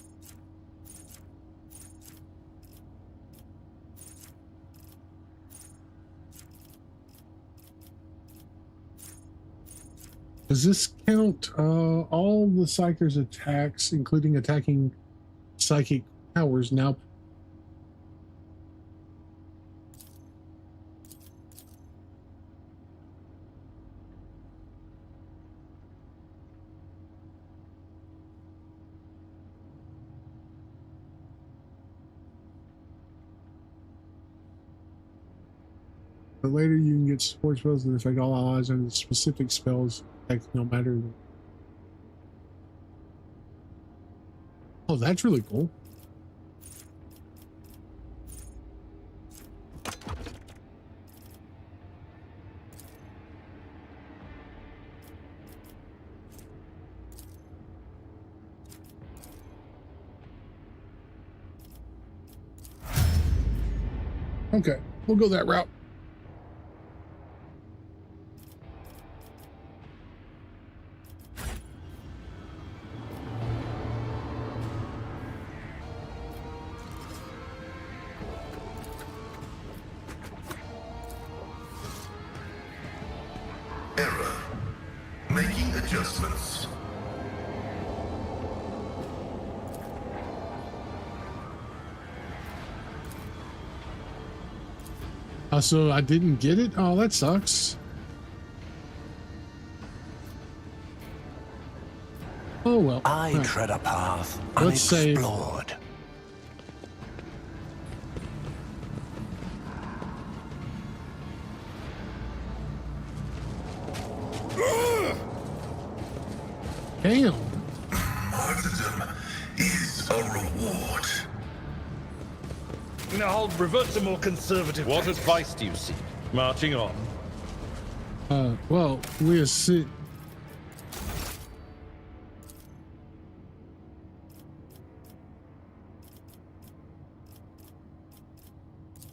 Does this count all the Psyker's attacks, including attacking psychic powers now? But later you can get support spells that affect all allies under the specific spells effect no matter. Oh, that's really cool. Okay, we'll go that route. Error. Making adjustments. So I didn't get it? Oh, that sucks. Oh well. I tread a path Let's unexplored. Damn. Martyrdom is a reward. Now I'll revert to more conservative. What advice do you seek? Marching on. Well, we'll see.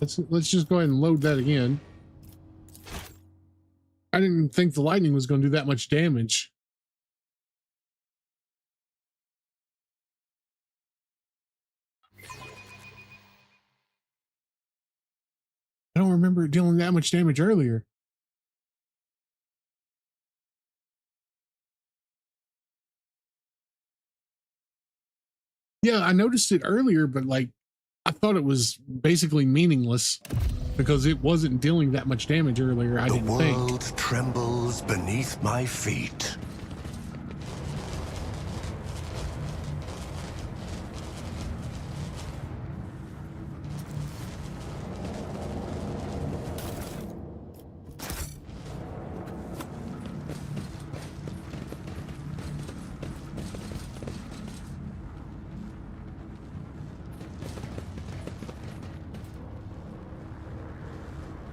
Let's just go ahead and load that again. I didn't think the lightning was going to do that much damage. I don't remember it dealing that much damage earlier. Yeah, I noticed it earlier, but like, I thought it was basically meaningless because it wasn't dealing that much damage earlier. I didn't think. The world trembles beneath my feet.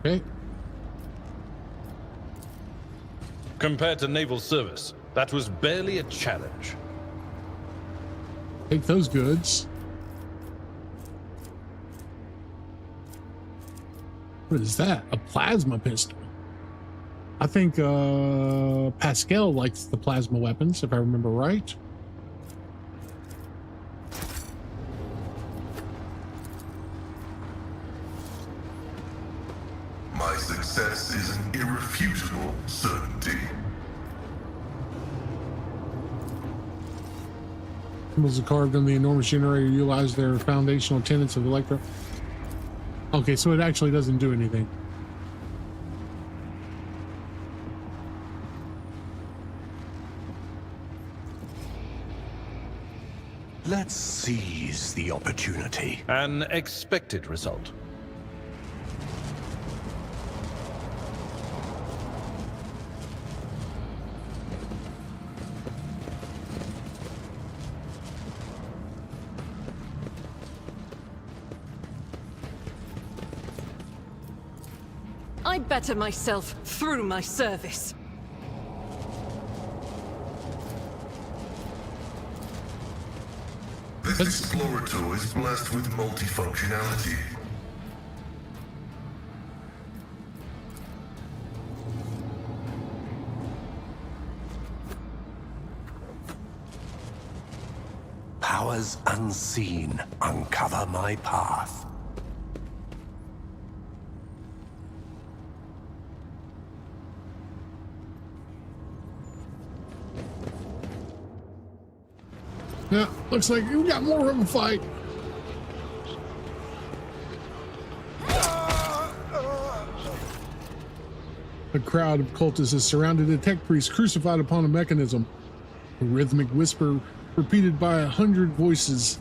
Okay. Compared to naval service, that was barely a challenge. Take those goods. What is that? A plasma pistol. I think Pascal likes the plasma weapons, if I remember right. My success is an irrefutable certainty. Symbols are carved on the enormous generator utilize their foundational tenets of electro. Okay, so it actually doesn't do anything. Let's seize the opportunity. An expected result. I better myself through my service. This explorator is blessed with multifunctionality. Powers unseen uncover my path. Yeah, looks like you got more of a fight. A crowd of cultists has surrounded a tech priest crucified upon a mechanism. A rhythmic whisper repeated by 100 voices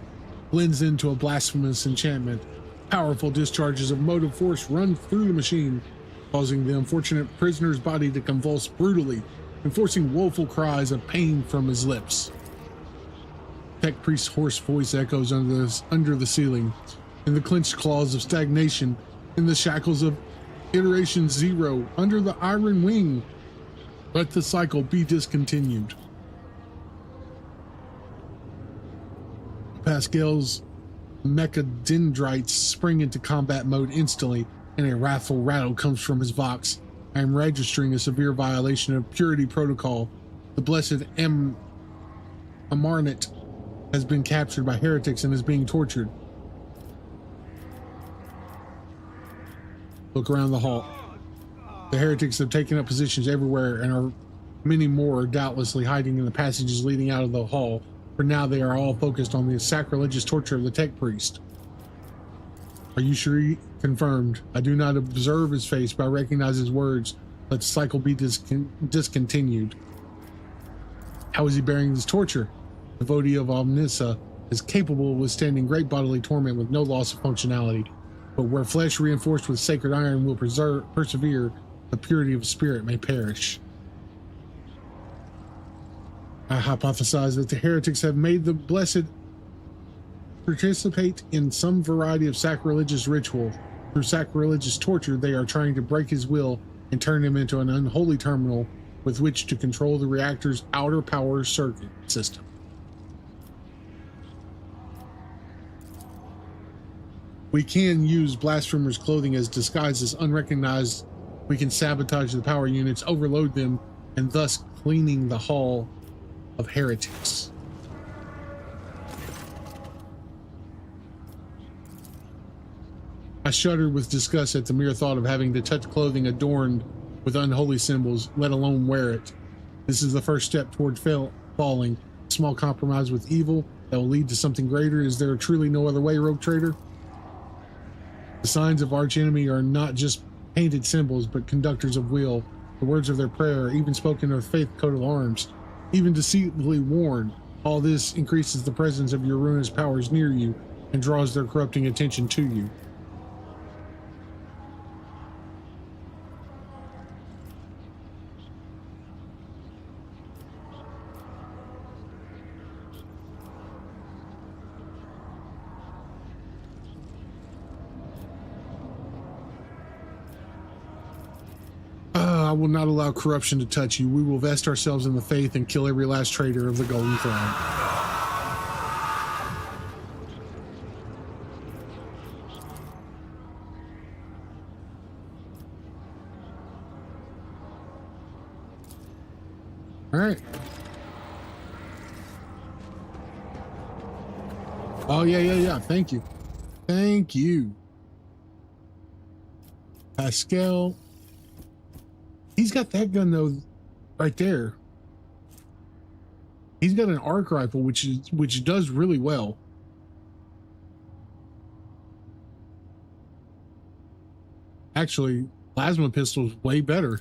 blends into a blasphemous enchantment. Powerful discharges of motive force run through the machine, causing the unfortunate prisoner's body to convulse brutally, enforcing woeful cries of pain from his lips. Tech priest's hoarse voice echoes under the ceiling, in the clenched claws of stagnation, in the shackles of iteration 0, under the iron wing. Let the cycle be discontinued. Pascal's mechadendrites spring into combat mode instantly, and a wrathful rattle comes from his vox. I am registering a severe violation of purity protocol. The blessed Amarnet has been captured by heretics and is being tortured. Look around the hall. The heretics have taken up positions everywhere, and many more are doubtlessly hiding in the passages leading out of the hall. For now, they are all focused on the sacrilegious torture of the tech priest. Are you sure? Confirmed. I do not observe his face, but I recognize his words. Let the cycle be discontinued. How is he bearing this torture? The devotee of Omnissa is capable of withstanding great bodily torment with no loss of functionality. But where flesh reinforced with sacred iron will persevere, the purity of spirit may perish. I hypothesize that the heretics have made the blessed participate in some variety of sacrilegious ritual. Through sacrilegious torture, they are trying to break his will and turn him into an unholy terminal with which to control the reactor's outer power circuit system. We can use blasphemers' clothing as disguises unrecognized. We can sabotage the power units, overload them, and thus cleaning the hall of heretics. I shuddered with disgust at the mere thought of having to touch clothing adorned with unholy symbols, let alone wear it. This is the first step toward falling. A small compromise with evil that will lead to something greater. Is there truly no other way, Rogue Trader? The signs of archenemy are not just painted symbols, but conductors of will. The words of their prayer, even spoken of faith coat of arms, even deceitfully worn. All this increases the presence of your ruinous powers near you and draws their corrupting attention to you. I will not allow corruption to touch you. We will vest ourselves in the faith and kill every last traitor of the Golden Throne. All right. Oh, yeah. Thank you. Thank you. Pascal. He's got that gun, though, right there. He's got an arc rifle, which does really well. Actually, plasma pistol's way better.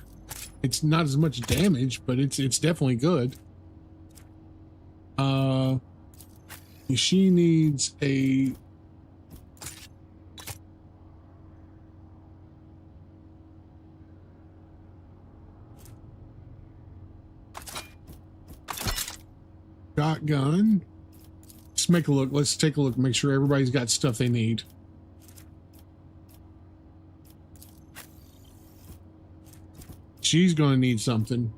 It's not as much damage, but it's definitely good. She needs a shotgun. Let's make a look. Let's take a look. Make sure everybody's got stuff they need. She's going to need something.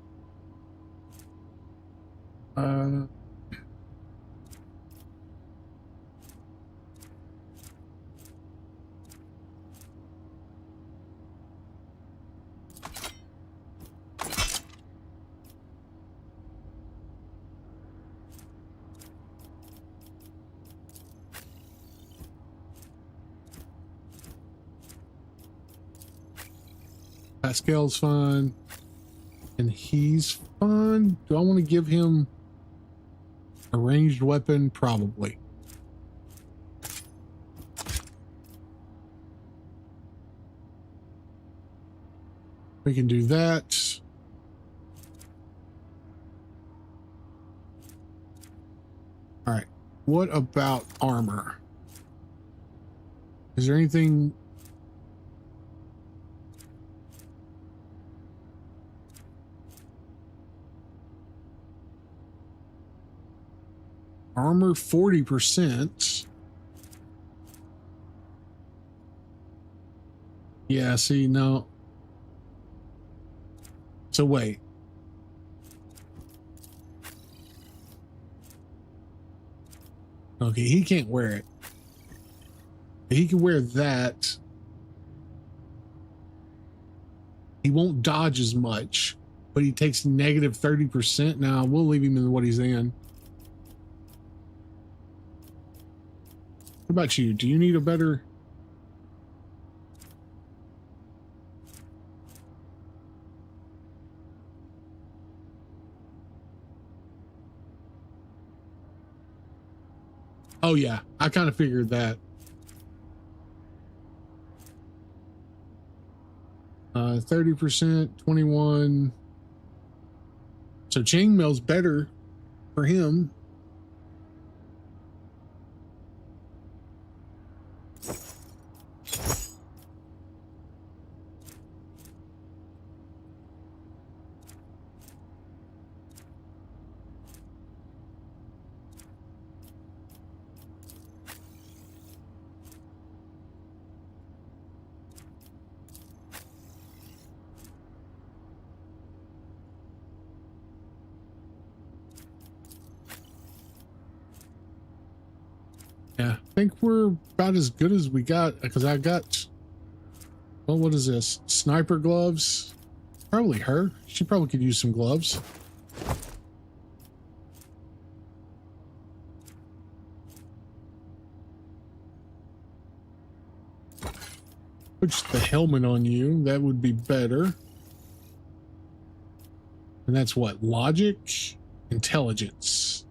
Pascal's fine. And he's fine. Do I want to give him a ranged weapon? Probably. We can do that. All right. What about armor? Is there anything... Armor 40%. Yeah, see, no. So wait. Okay, he can't wear it. He can wear that. He won't dodge as much, but he takes negative 30%. Now, we'll leave him in what he's in. What about you? Do you need a better... Oh yeah, I kind of figured that. 30%, 21. So chainmail's better for him. Yeah, I think we're about as good as we got, because I got, well, what is this? Sniper gloves? Probably her. She probably could use some gloves. Put the helmet on you. That would be better. And that's what? Logic? Intelligence.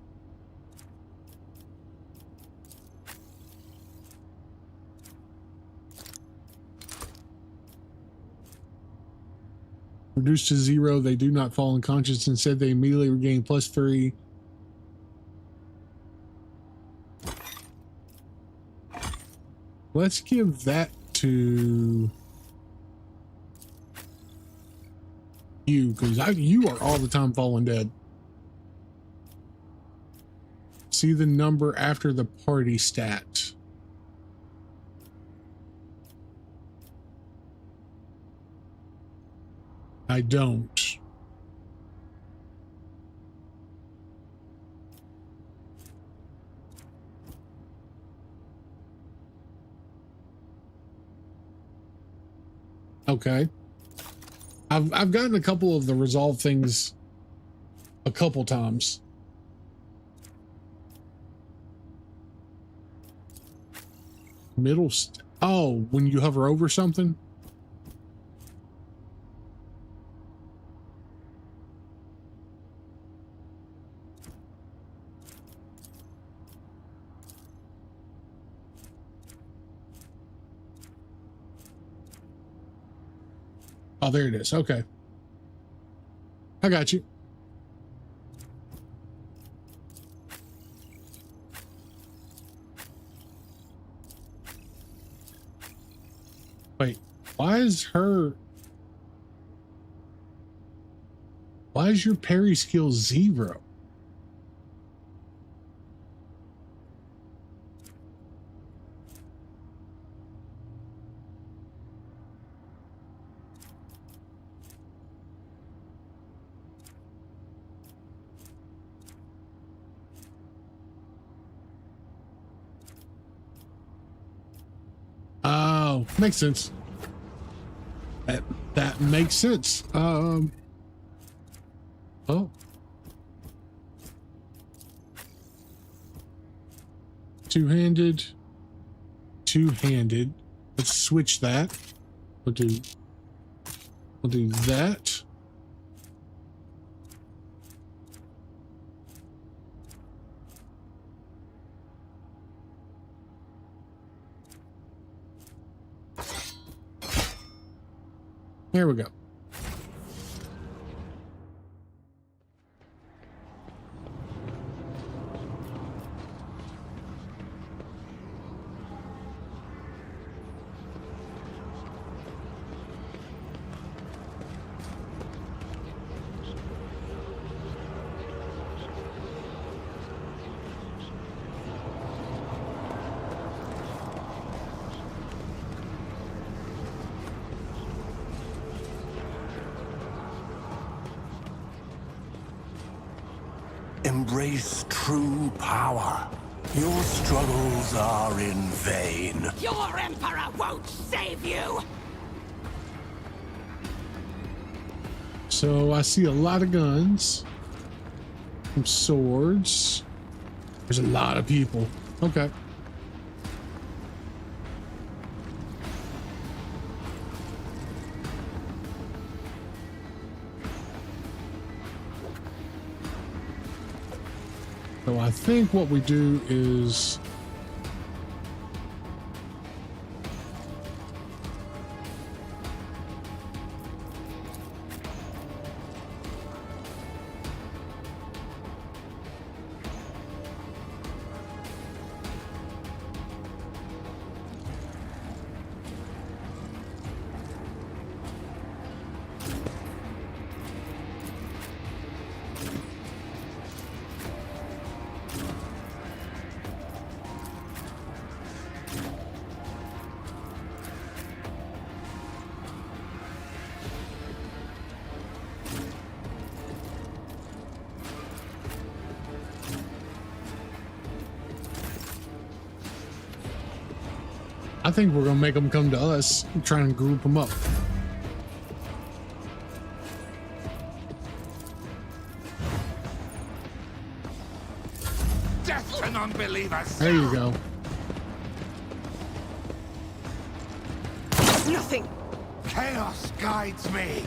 Reduced to 0, they do not fall unconscious. Instead, they immediately regain +3. Let's give that to you, because you are all the time falling dead. See the number after the party stat. I don't. Okay. I've gotten a couple of the resolve things a couple times. Oh, when you hover over something? Oh, there it is. Okay. I got you. Wait, why is your parry skill 0? Oh, makes sense. That makes sense. Oh. Two-handed. Let's switch that. We'll do that. There we go. Embrace true power. Your struggles are in vain. Your Emperor won't save you! So I see a lot of guns. Some swords. There's a lot of people. Okay. So I think what we do is I think we're gonna make them come to us and try and group them up. Death to non-believers! There you go. Nothing! Chaos guides me!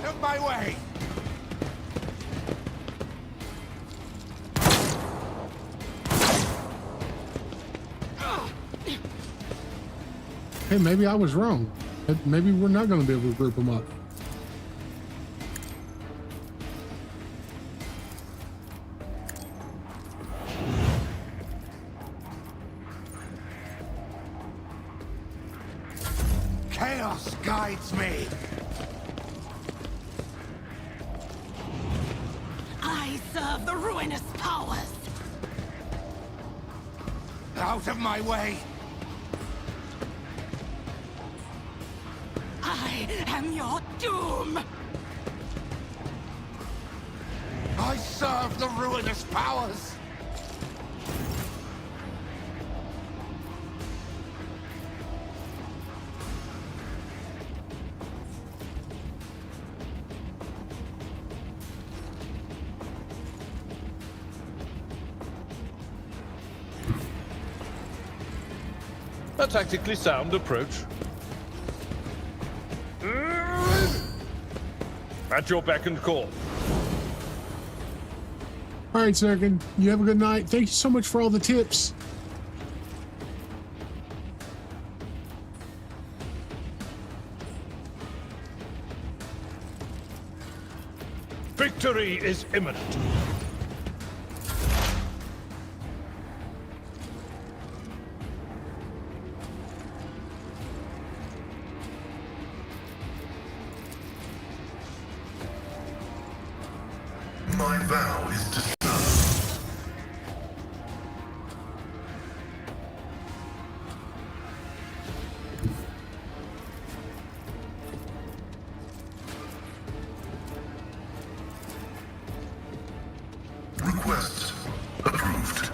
Out my way! Hey, maybe I was wrong. Maybe we're not going to be able to group them up. Chaos guides me! I serve the ruinous powers! Out of my way! I am your doom! I serve the ruinous powers! A tactically sound approach. At your beck and call. All right, Sergen, you have a good night. Thank you so much for all the tips. Victory is imminent. My vow is to serve. Request approved.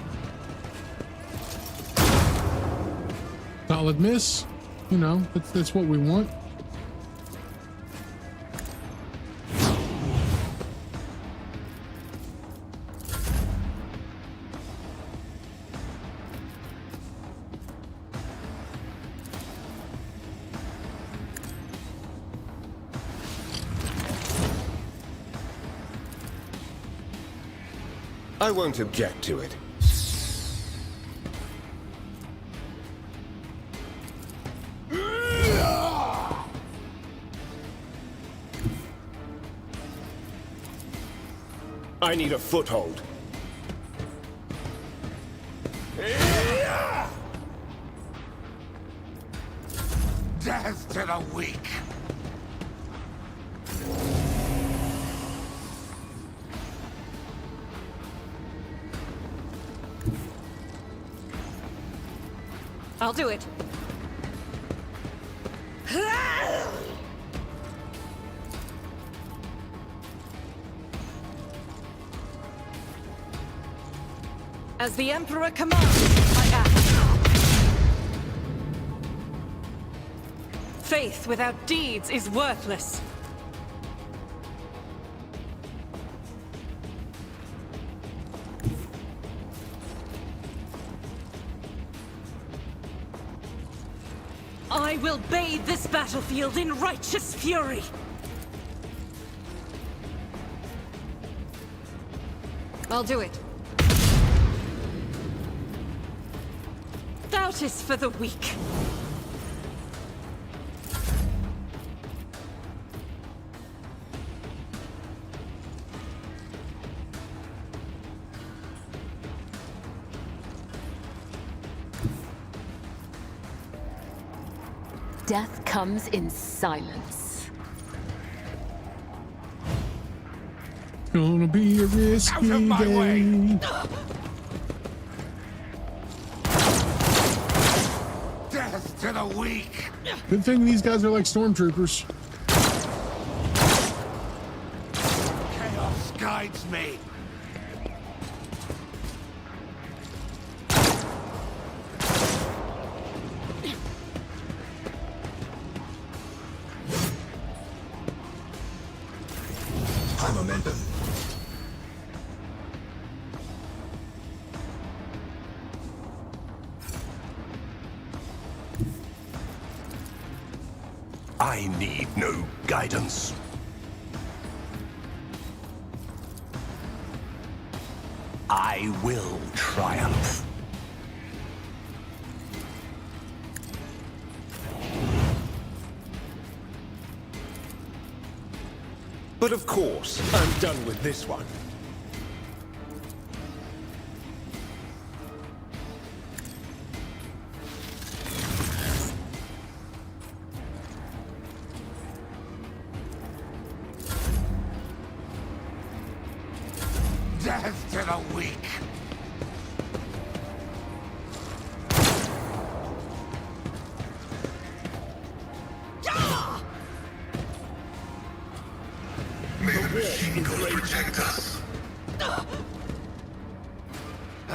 Solid miss. You know, that's what we want. I won't object to it. I need a foothold. Death to the weak! I'll do it. As the Emperor commands, I act. Faith without deeds is worthless. I will bathe this battlefield in righteous fury! I'll do it. Doubt is for the weak. Death comes in silence. Gonna be a risky Out of my way! day. Death to the weak! Good thing these guys are like stormtroopers. Chaos guides me! High momentum. I need no guidance. I will triumph. But of course, I'm done with this one. Death to the weak!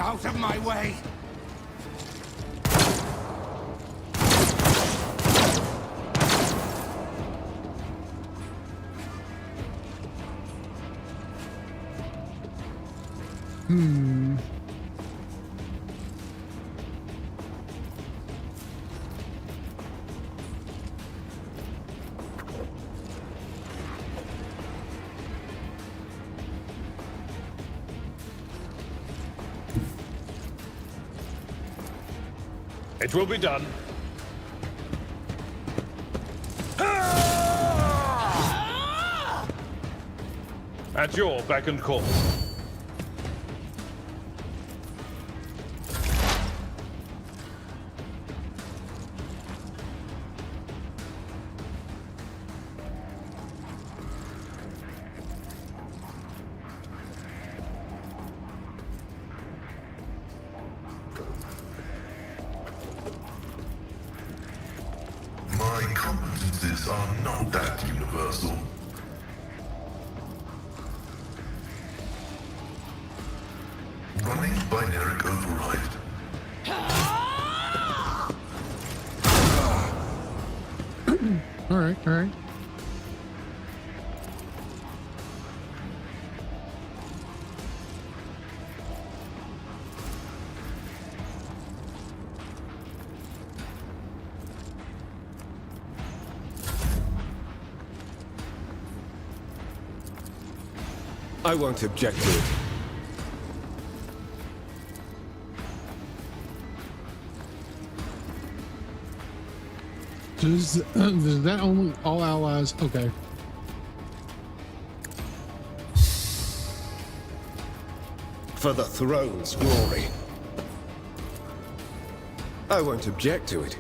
out of my way! It will be done. At your beck and call. My competencies are not that universal. Running binary override. All right, all right. I won't object to it. Does that only all allies? Okay. For the throne's glory. I won't object to it.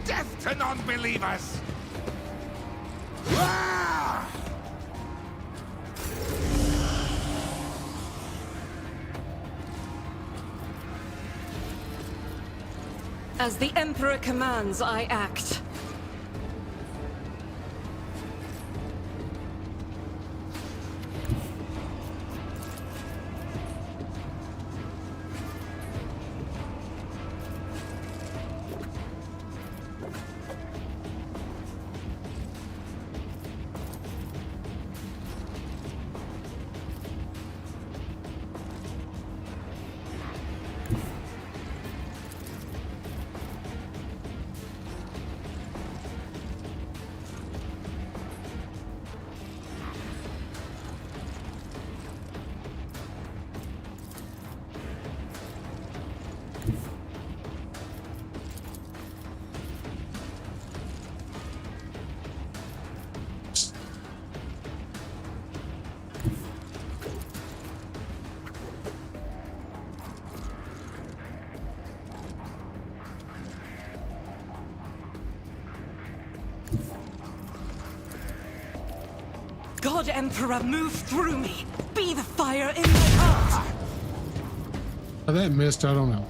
Death to non-believers! Ah! As the Emperor commands, I act. God Emperor, move through me! Be the fire in my heart! How that missed, I don't know.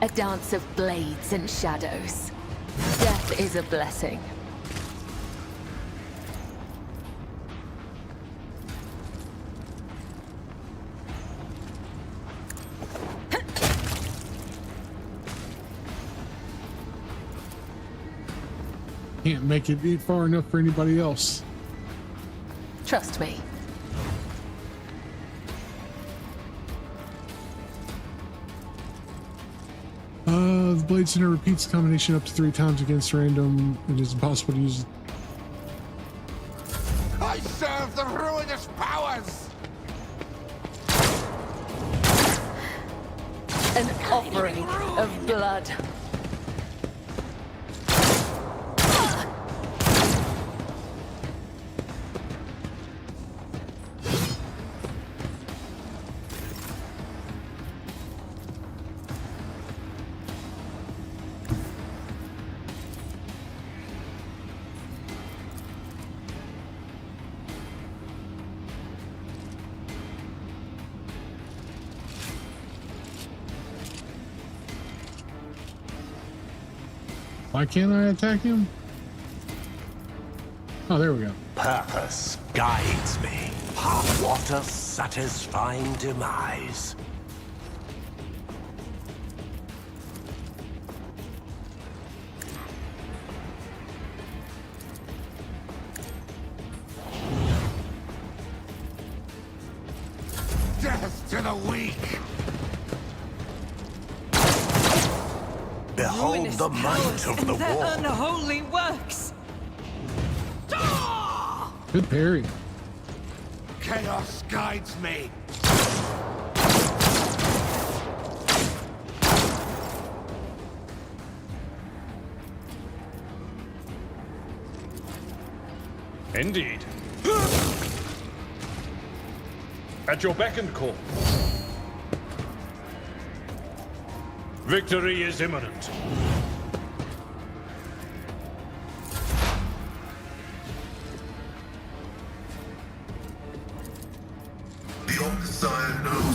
A dance of blades and shadows. Death is a blessing. Can't make it far enough for anybody else. Trust me. The blade center repeats the combination up to 3 times against random. It is impossible to use. I serve the ruinous powers! An offering of blood. Why can't I attack him? Oh, there we go. Purpose guides me. What a satisfying demise. Death to the weak! Behold Ruinous the might powers of and the their war. unholy works! Good parry. Chaos guides me! Indeed. At your beck and call. Victory is imminent. Beyond desire known.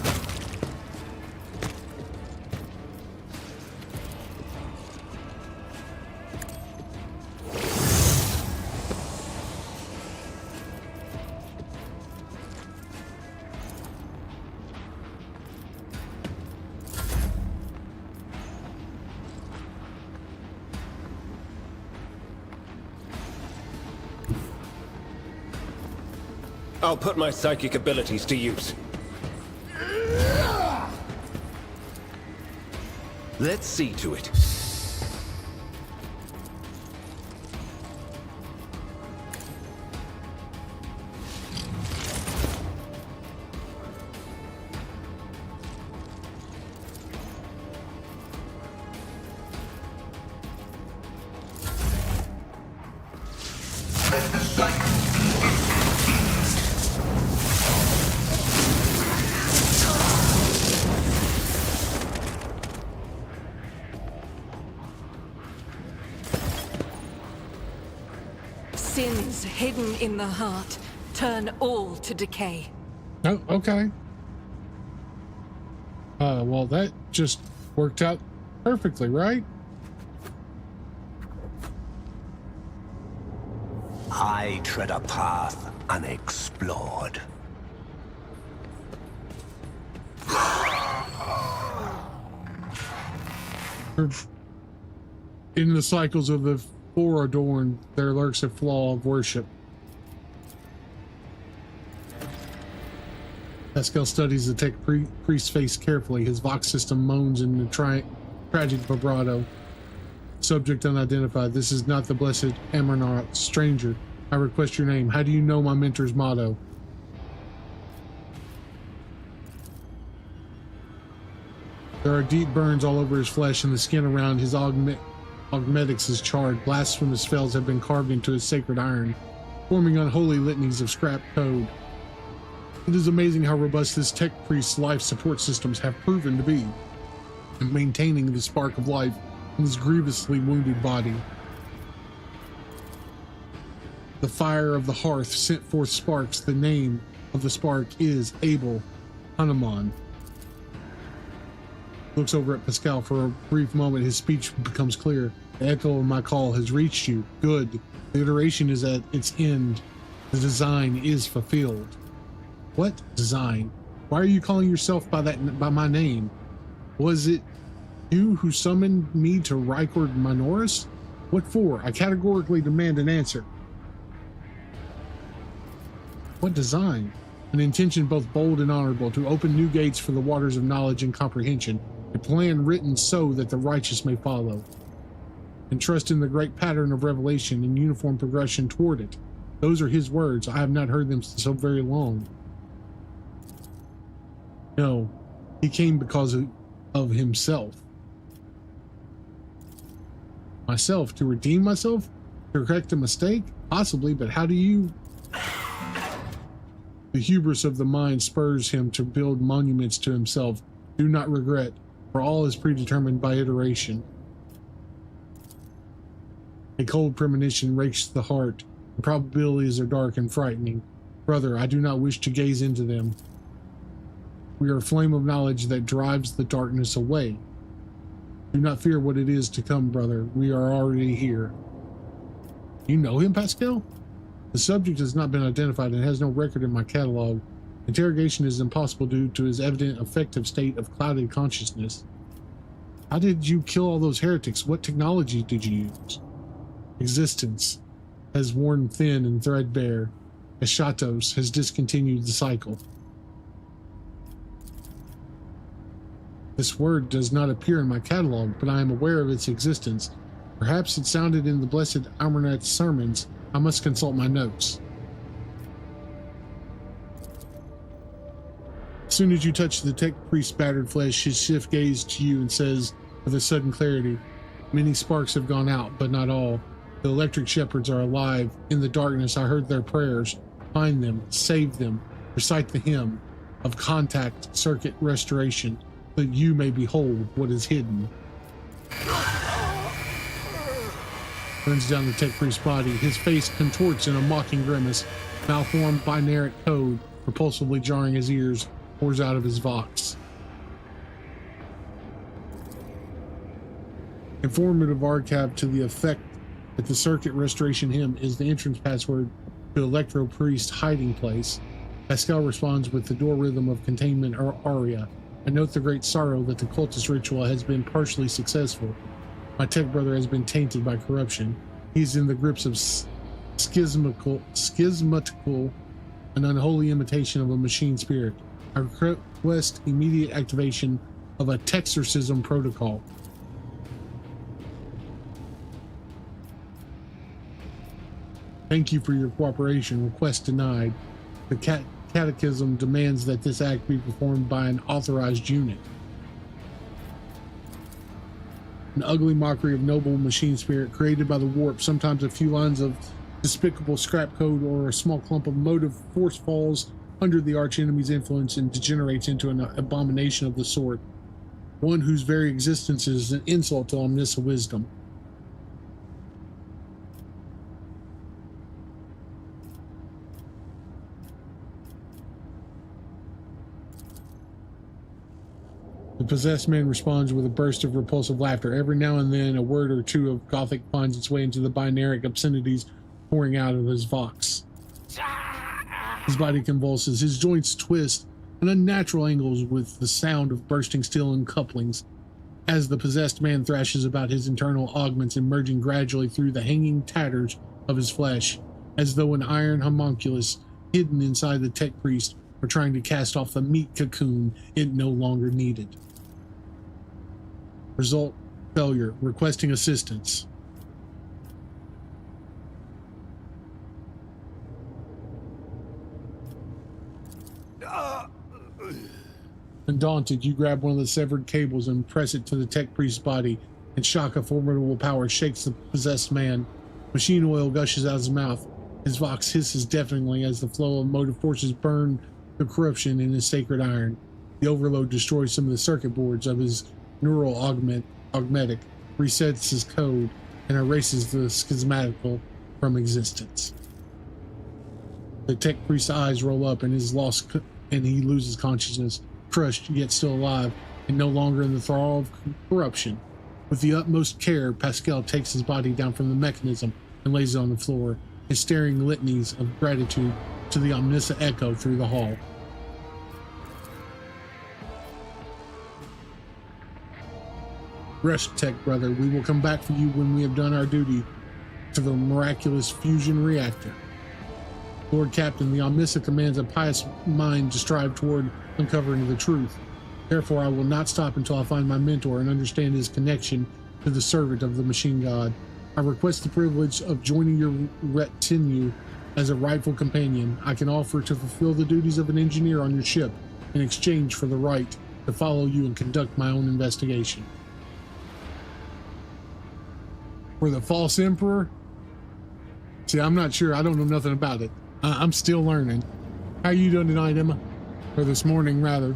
I'll put my psychic abilities to use. Let's see to it. Sins hidden in the heart turn all to decay. Oh, okay. Well, that just worked out perfectly, right? I tread a path unexplored. In the cycles of the foreadorned, there lurks a flaw of worship. Pascal studies the tech priest's face carefully. His vox system moans in the tragic vibrato. Subject unidentified. This is not the blessed Amarnaut. Stranger, I request your name. How do you know my mentor's motto? There are deep burns all over his flesh, and the skin around his augmetics is charred. Blasphemous spells have been carved into his sacred iron, forming unholy litanies of scrap code. It is amazing how robust this tech priest's life support systems have proven to be in maintaining the spark of life in his grievously wounded body. The fire of the hearth sent forth sparks. The name of the spark is Abel Hanuman. Looks over at Pascal for a brief moment. His speech becomes clear. The echo of my call has reached you. Good. The iteration is at its end. The design is fulfilled. What design? Why are you calling yourself by my name? Was it you who summoned me to Rycord Minoris? What for? I categorically demand an answer. What design? An intention both bold and honorable, to open new gates for the waters of knowledge and comprehension. A plan written so that the righteous may follow. And trust in the great pattern of revelation and uniform progression toward it. Those are his words. I have not heard them so very long. No, he came because of himself. Myself? To redeem myself? To correct a mistake? Possibly, but how do you... The hubris of the mind spurs him to build monuments to himself. Do not regret, for all is predetermined by iteration. A cold premonition rakes the heart. The probabilities are dark and frightening. Brother, I do not wish to gaze into them. We are a flame of knowledge that drives the darkness away. Do not fear what it is to come, brother. We are already here. You know him, Pascal? The subject has not been identified and has no record in my catalog. Interrogation is impossible due to his evident affective state of clouded consciousness. How did you kill all those heretics? What technology did you use? Existence has worn thin and threadbare, as Shatos has discontinued the cycle. This word does not appear in my catalog, but I am aware of its existence. Perhaps it sounded in the Blessed Amarnet's sermons. I must consult my notes. As soon as you touch the tech priest's battered flesh, his shift gaze to you and says with a sudden clarity, "Many sparks have gone out, but not all. The electric shepherds are alive. In the darkness I heard their prayers. Find them, save them, recite the hymn of contact circuit restoration, that you may behold what is hidden." Runs down the tech priest's body. His face contorts in a mocking grimace. Malformed binaric code, repulsively jarring his ears, pours out of his vox. Informative archive to the effect that the circuit restoration hymn is the entrance password to Electro Priest's hiding place. Pascal responds with the door rhythm of containment or aria. I note the great sorrow that the cultist ritual has been partially successful. My tech brother has been tainted by corruption. He's in the grips of schismatical, an unholy imitation of a machine spirit. I request immediate activation of a texorcism protocol. Thank you for your cooperation. Request denied. The Catechism demands that this act be performed by an authorized unit. An ugly mockery of noble machine spirit created by the warp. Sometimes a few lines of despicable scrap code or a small clump of motive force falls under the archenemy's influence and degenerates into an abomination of the sort. One whose very existence is an insult to omniscient wisdom. The possessed man responds with a burst of repulsive laughter. Every now and then, a word or two of Gothic finds its way into the binaric obscenities pouring out of his vox. His body convulses, his joints twist at unnatural angles with the sound of bursting steel and couplings, as the possessed man thrashes about his internal augments, emerging gradually through the hanging tatters of his flesh, as though an iron homunculus hidden inside the tech priest were trying to cast off the meat cocoon it no longer needed. Result: failure. Requesting assistance. Undaunted, you grab one of the severed cables and press it to the tech priest's body, and shock of formidable power shakes the possessed man. Machine oil gushes out of his mouth. His vox hisses deafeningly as the flow of motive forces burn the corruption in his sacred iron. The overload destroys some of the circuit boards of his neural augmetic, resets his code, and erases the schismatical from existence. The tech priest's eyes roll up and he loses consciousness, crushed yet still alive, and no longer in the thrall of corruption. With the utmost care, Pascal takes his body down from the mechanism and lays it on the floor, his staring litanies of gratitude to the omniscient echo through the hall. Rest, tech brother. We will come back for you when we have done our duty to the miraculous fusion reactor. Lord Captain, the omniscient commands a pious mind to strive toward uncovering the truth. Therefore, I will not stop until I find my mentor and understand his connection to the servant of the machine god. I request the privilege of joining your retinue as a rightful companion. I can offer to fulfill the duties of an engineer on your ship in exchange for the right to follow you and conduct my own investigation. For the false emperor? See, I'm not sure. I don't know nothing about it. I'm still learning. How are you doing tonight, Emma? Or this morning, rather.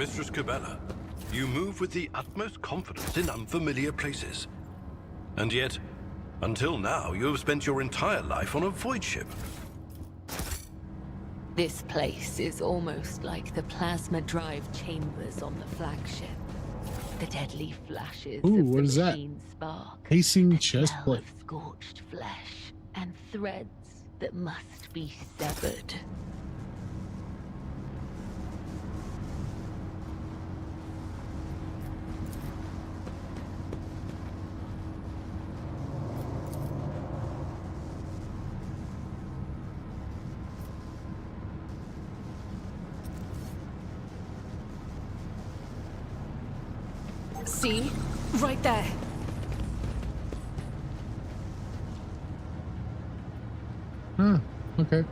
Mistress Cabela, you move with the utmost confidence in unfamiliar places. And yet, until now, you have spent your entire life on a voidship. This place is almost like the plasma drive chambers on the flagship. The deadly flashes Ooh, of what the is that? machine spark. Casing chest Smell plate. of scorched flesh and threads that must be severed. See? Right there. Huh, okay.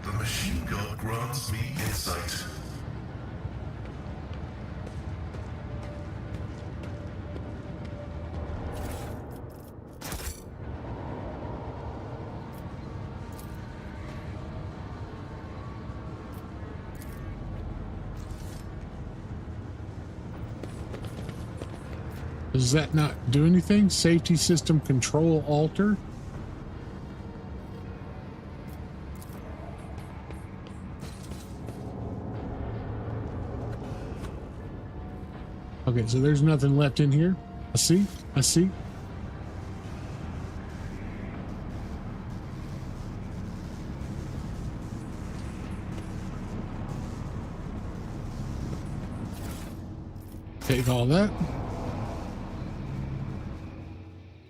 The machine god grants me insight. Does that not do anything? Safety system control alter. Okay, so there's nothing left in here. I see. I see. Take all that.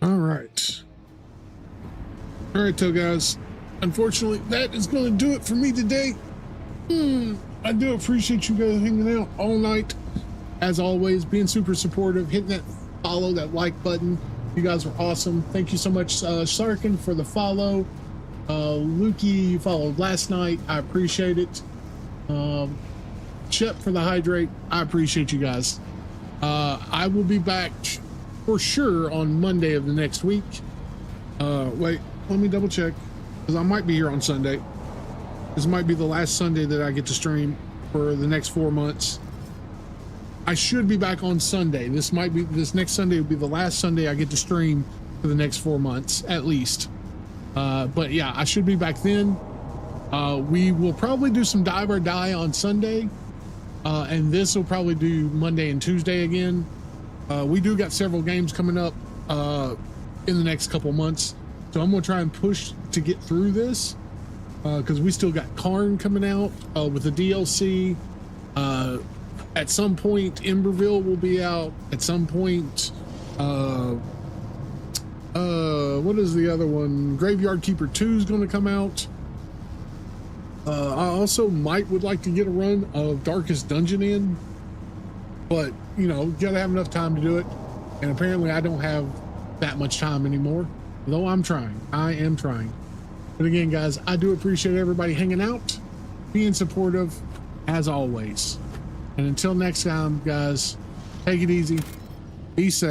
All right. All right, so guys, unfortunately, that is going to do it for me today. I do appreciate you guys hanging out all night. As always, being super supportive, hitting that follow, that like button. You guys were awesome. Thank you so much, Sarkin, for the follow. Lukey, you followed last night. I appreciate it. Shep for the hydrate. I appreciate you guys. I will be back for sure on Monday of the next week. Wait, let me double check, because I might be here on Sunday. This might be the last Sunday that I get to stream for the next 4 months. I should be back on Sunday. This next Sunday will be the last Sunday I get to stream for the next 4 months, at least. But yeah, I should be back then. We will probably do some Dive or Die on Sunday. And this will probably do Monday and Tuesday again. We do got several games coming up in the next couple months. So I'm going to try and push to get through this. Because we still got Karn coming out with the DLC. At some point, Emberville will be out. At some point, what is the other one? Graveyard Keeper 2 is going to come out. I also would like to get a run of Darkest Dungeon in, but you know, you gotta have enough time to do it. And apparently I don't have that much time anymore, though I'm trying. I am trying. But again, guys, I do appreciate everybody hanging out, being supportive as always. And until next time, guys, take it easy. Be safe.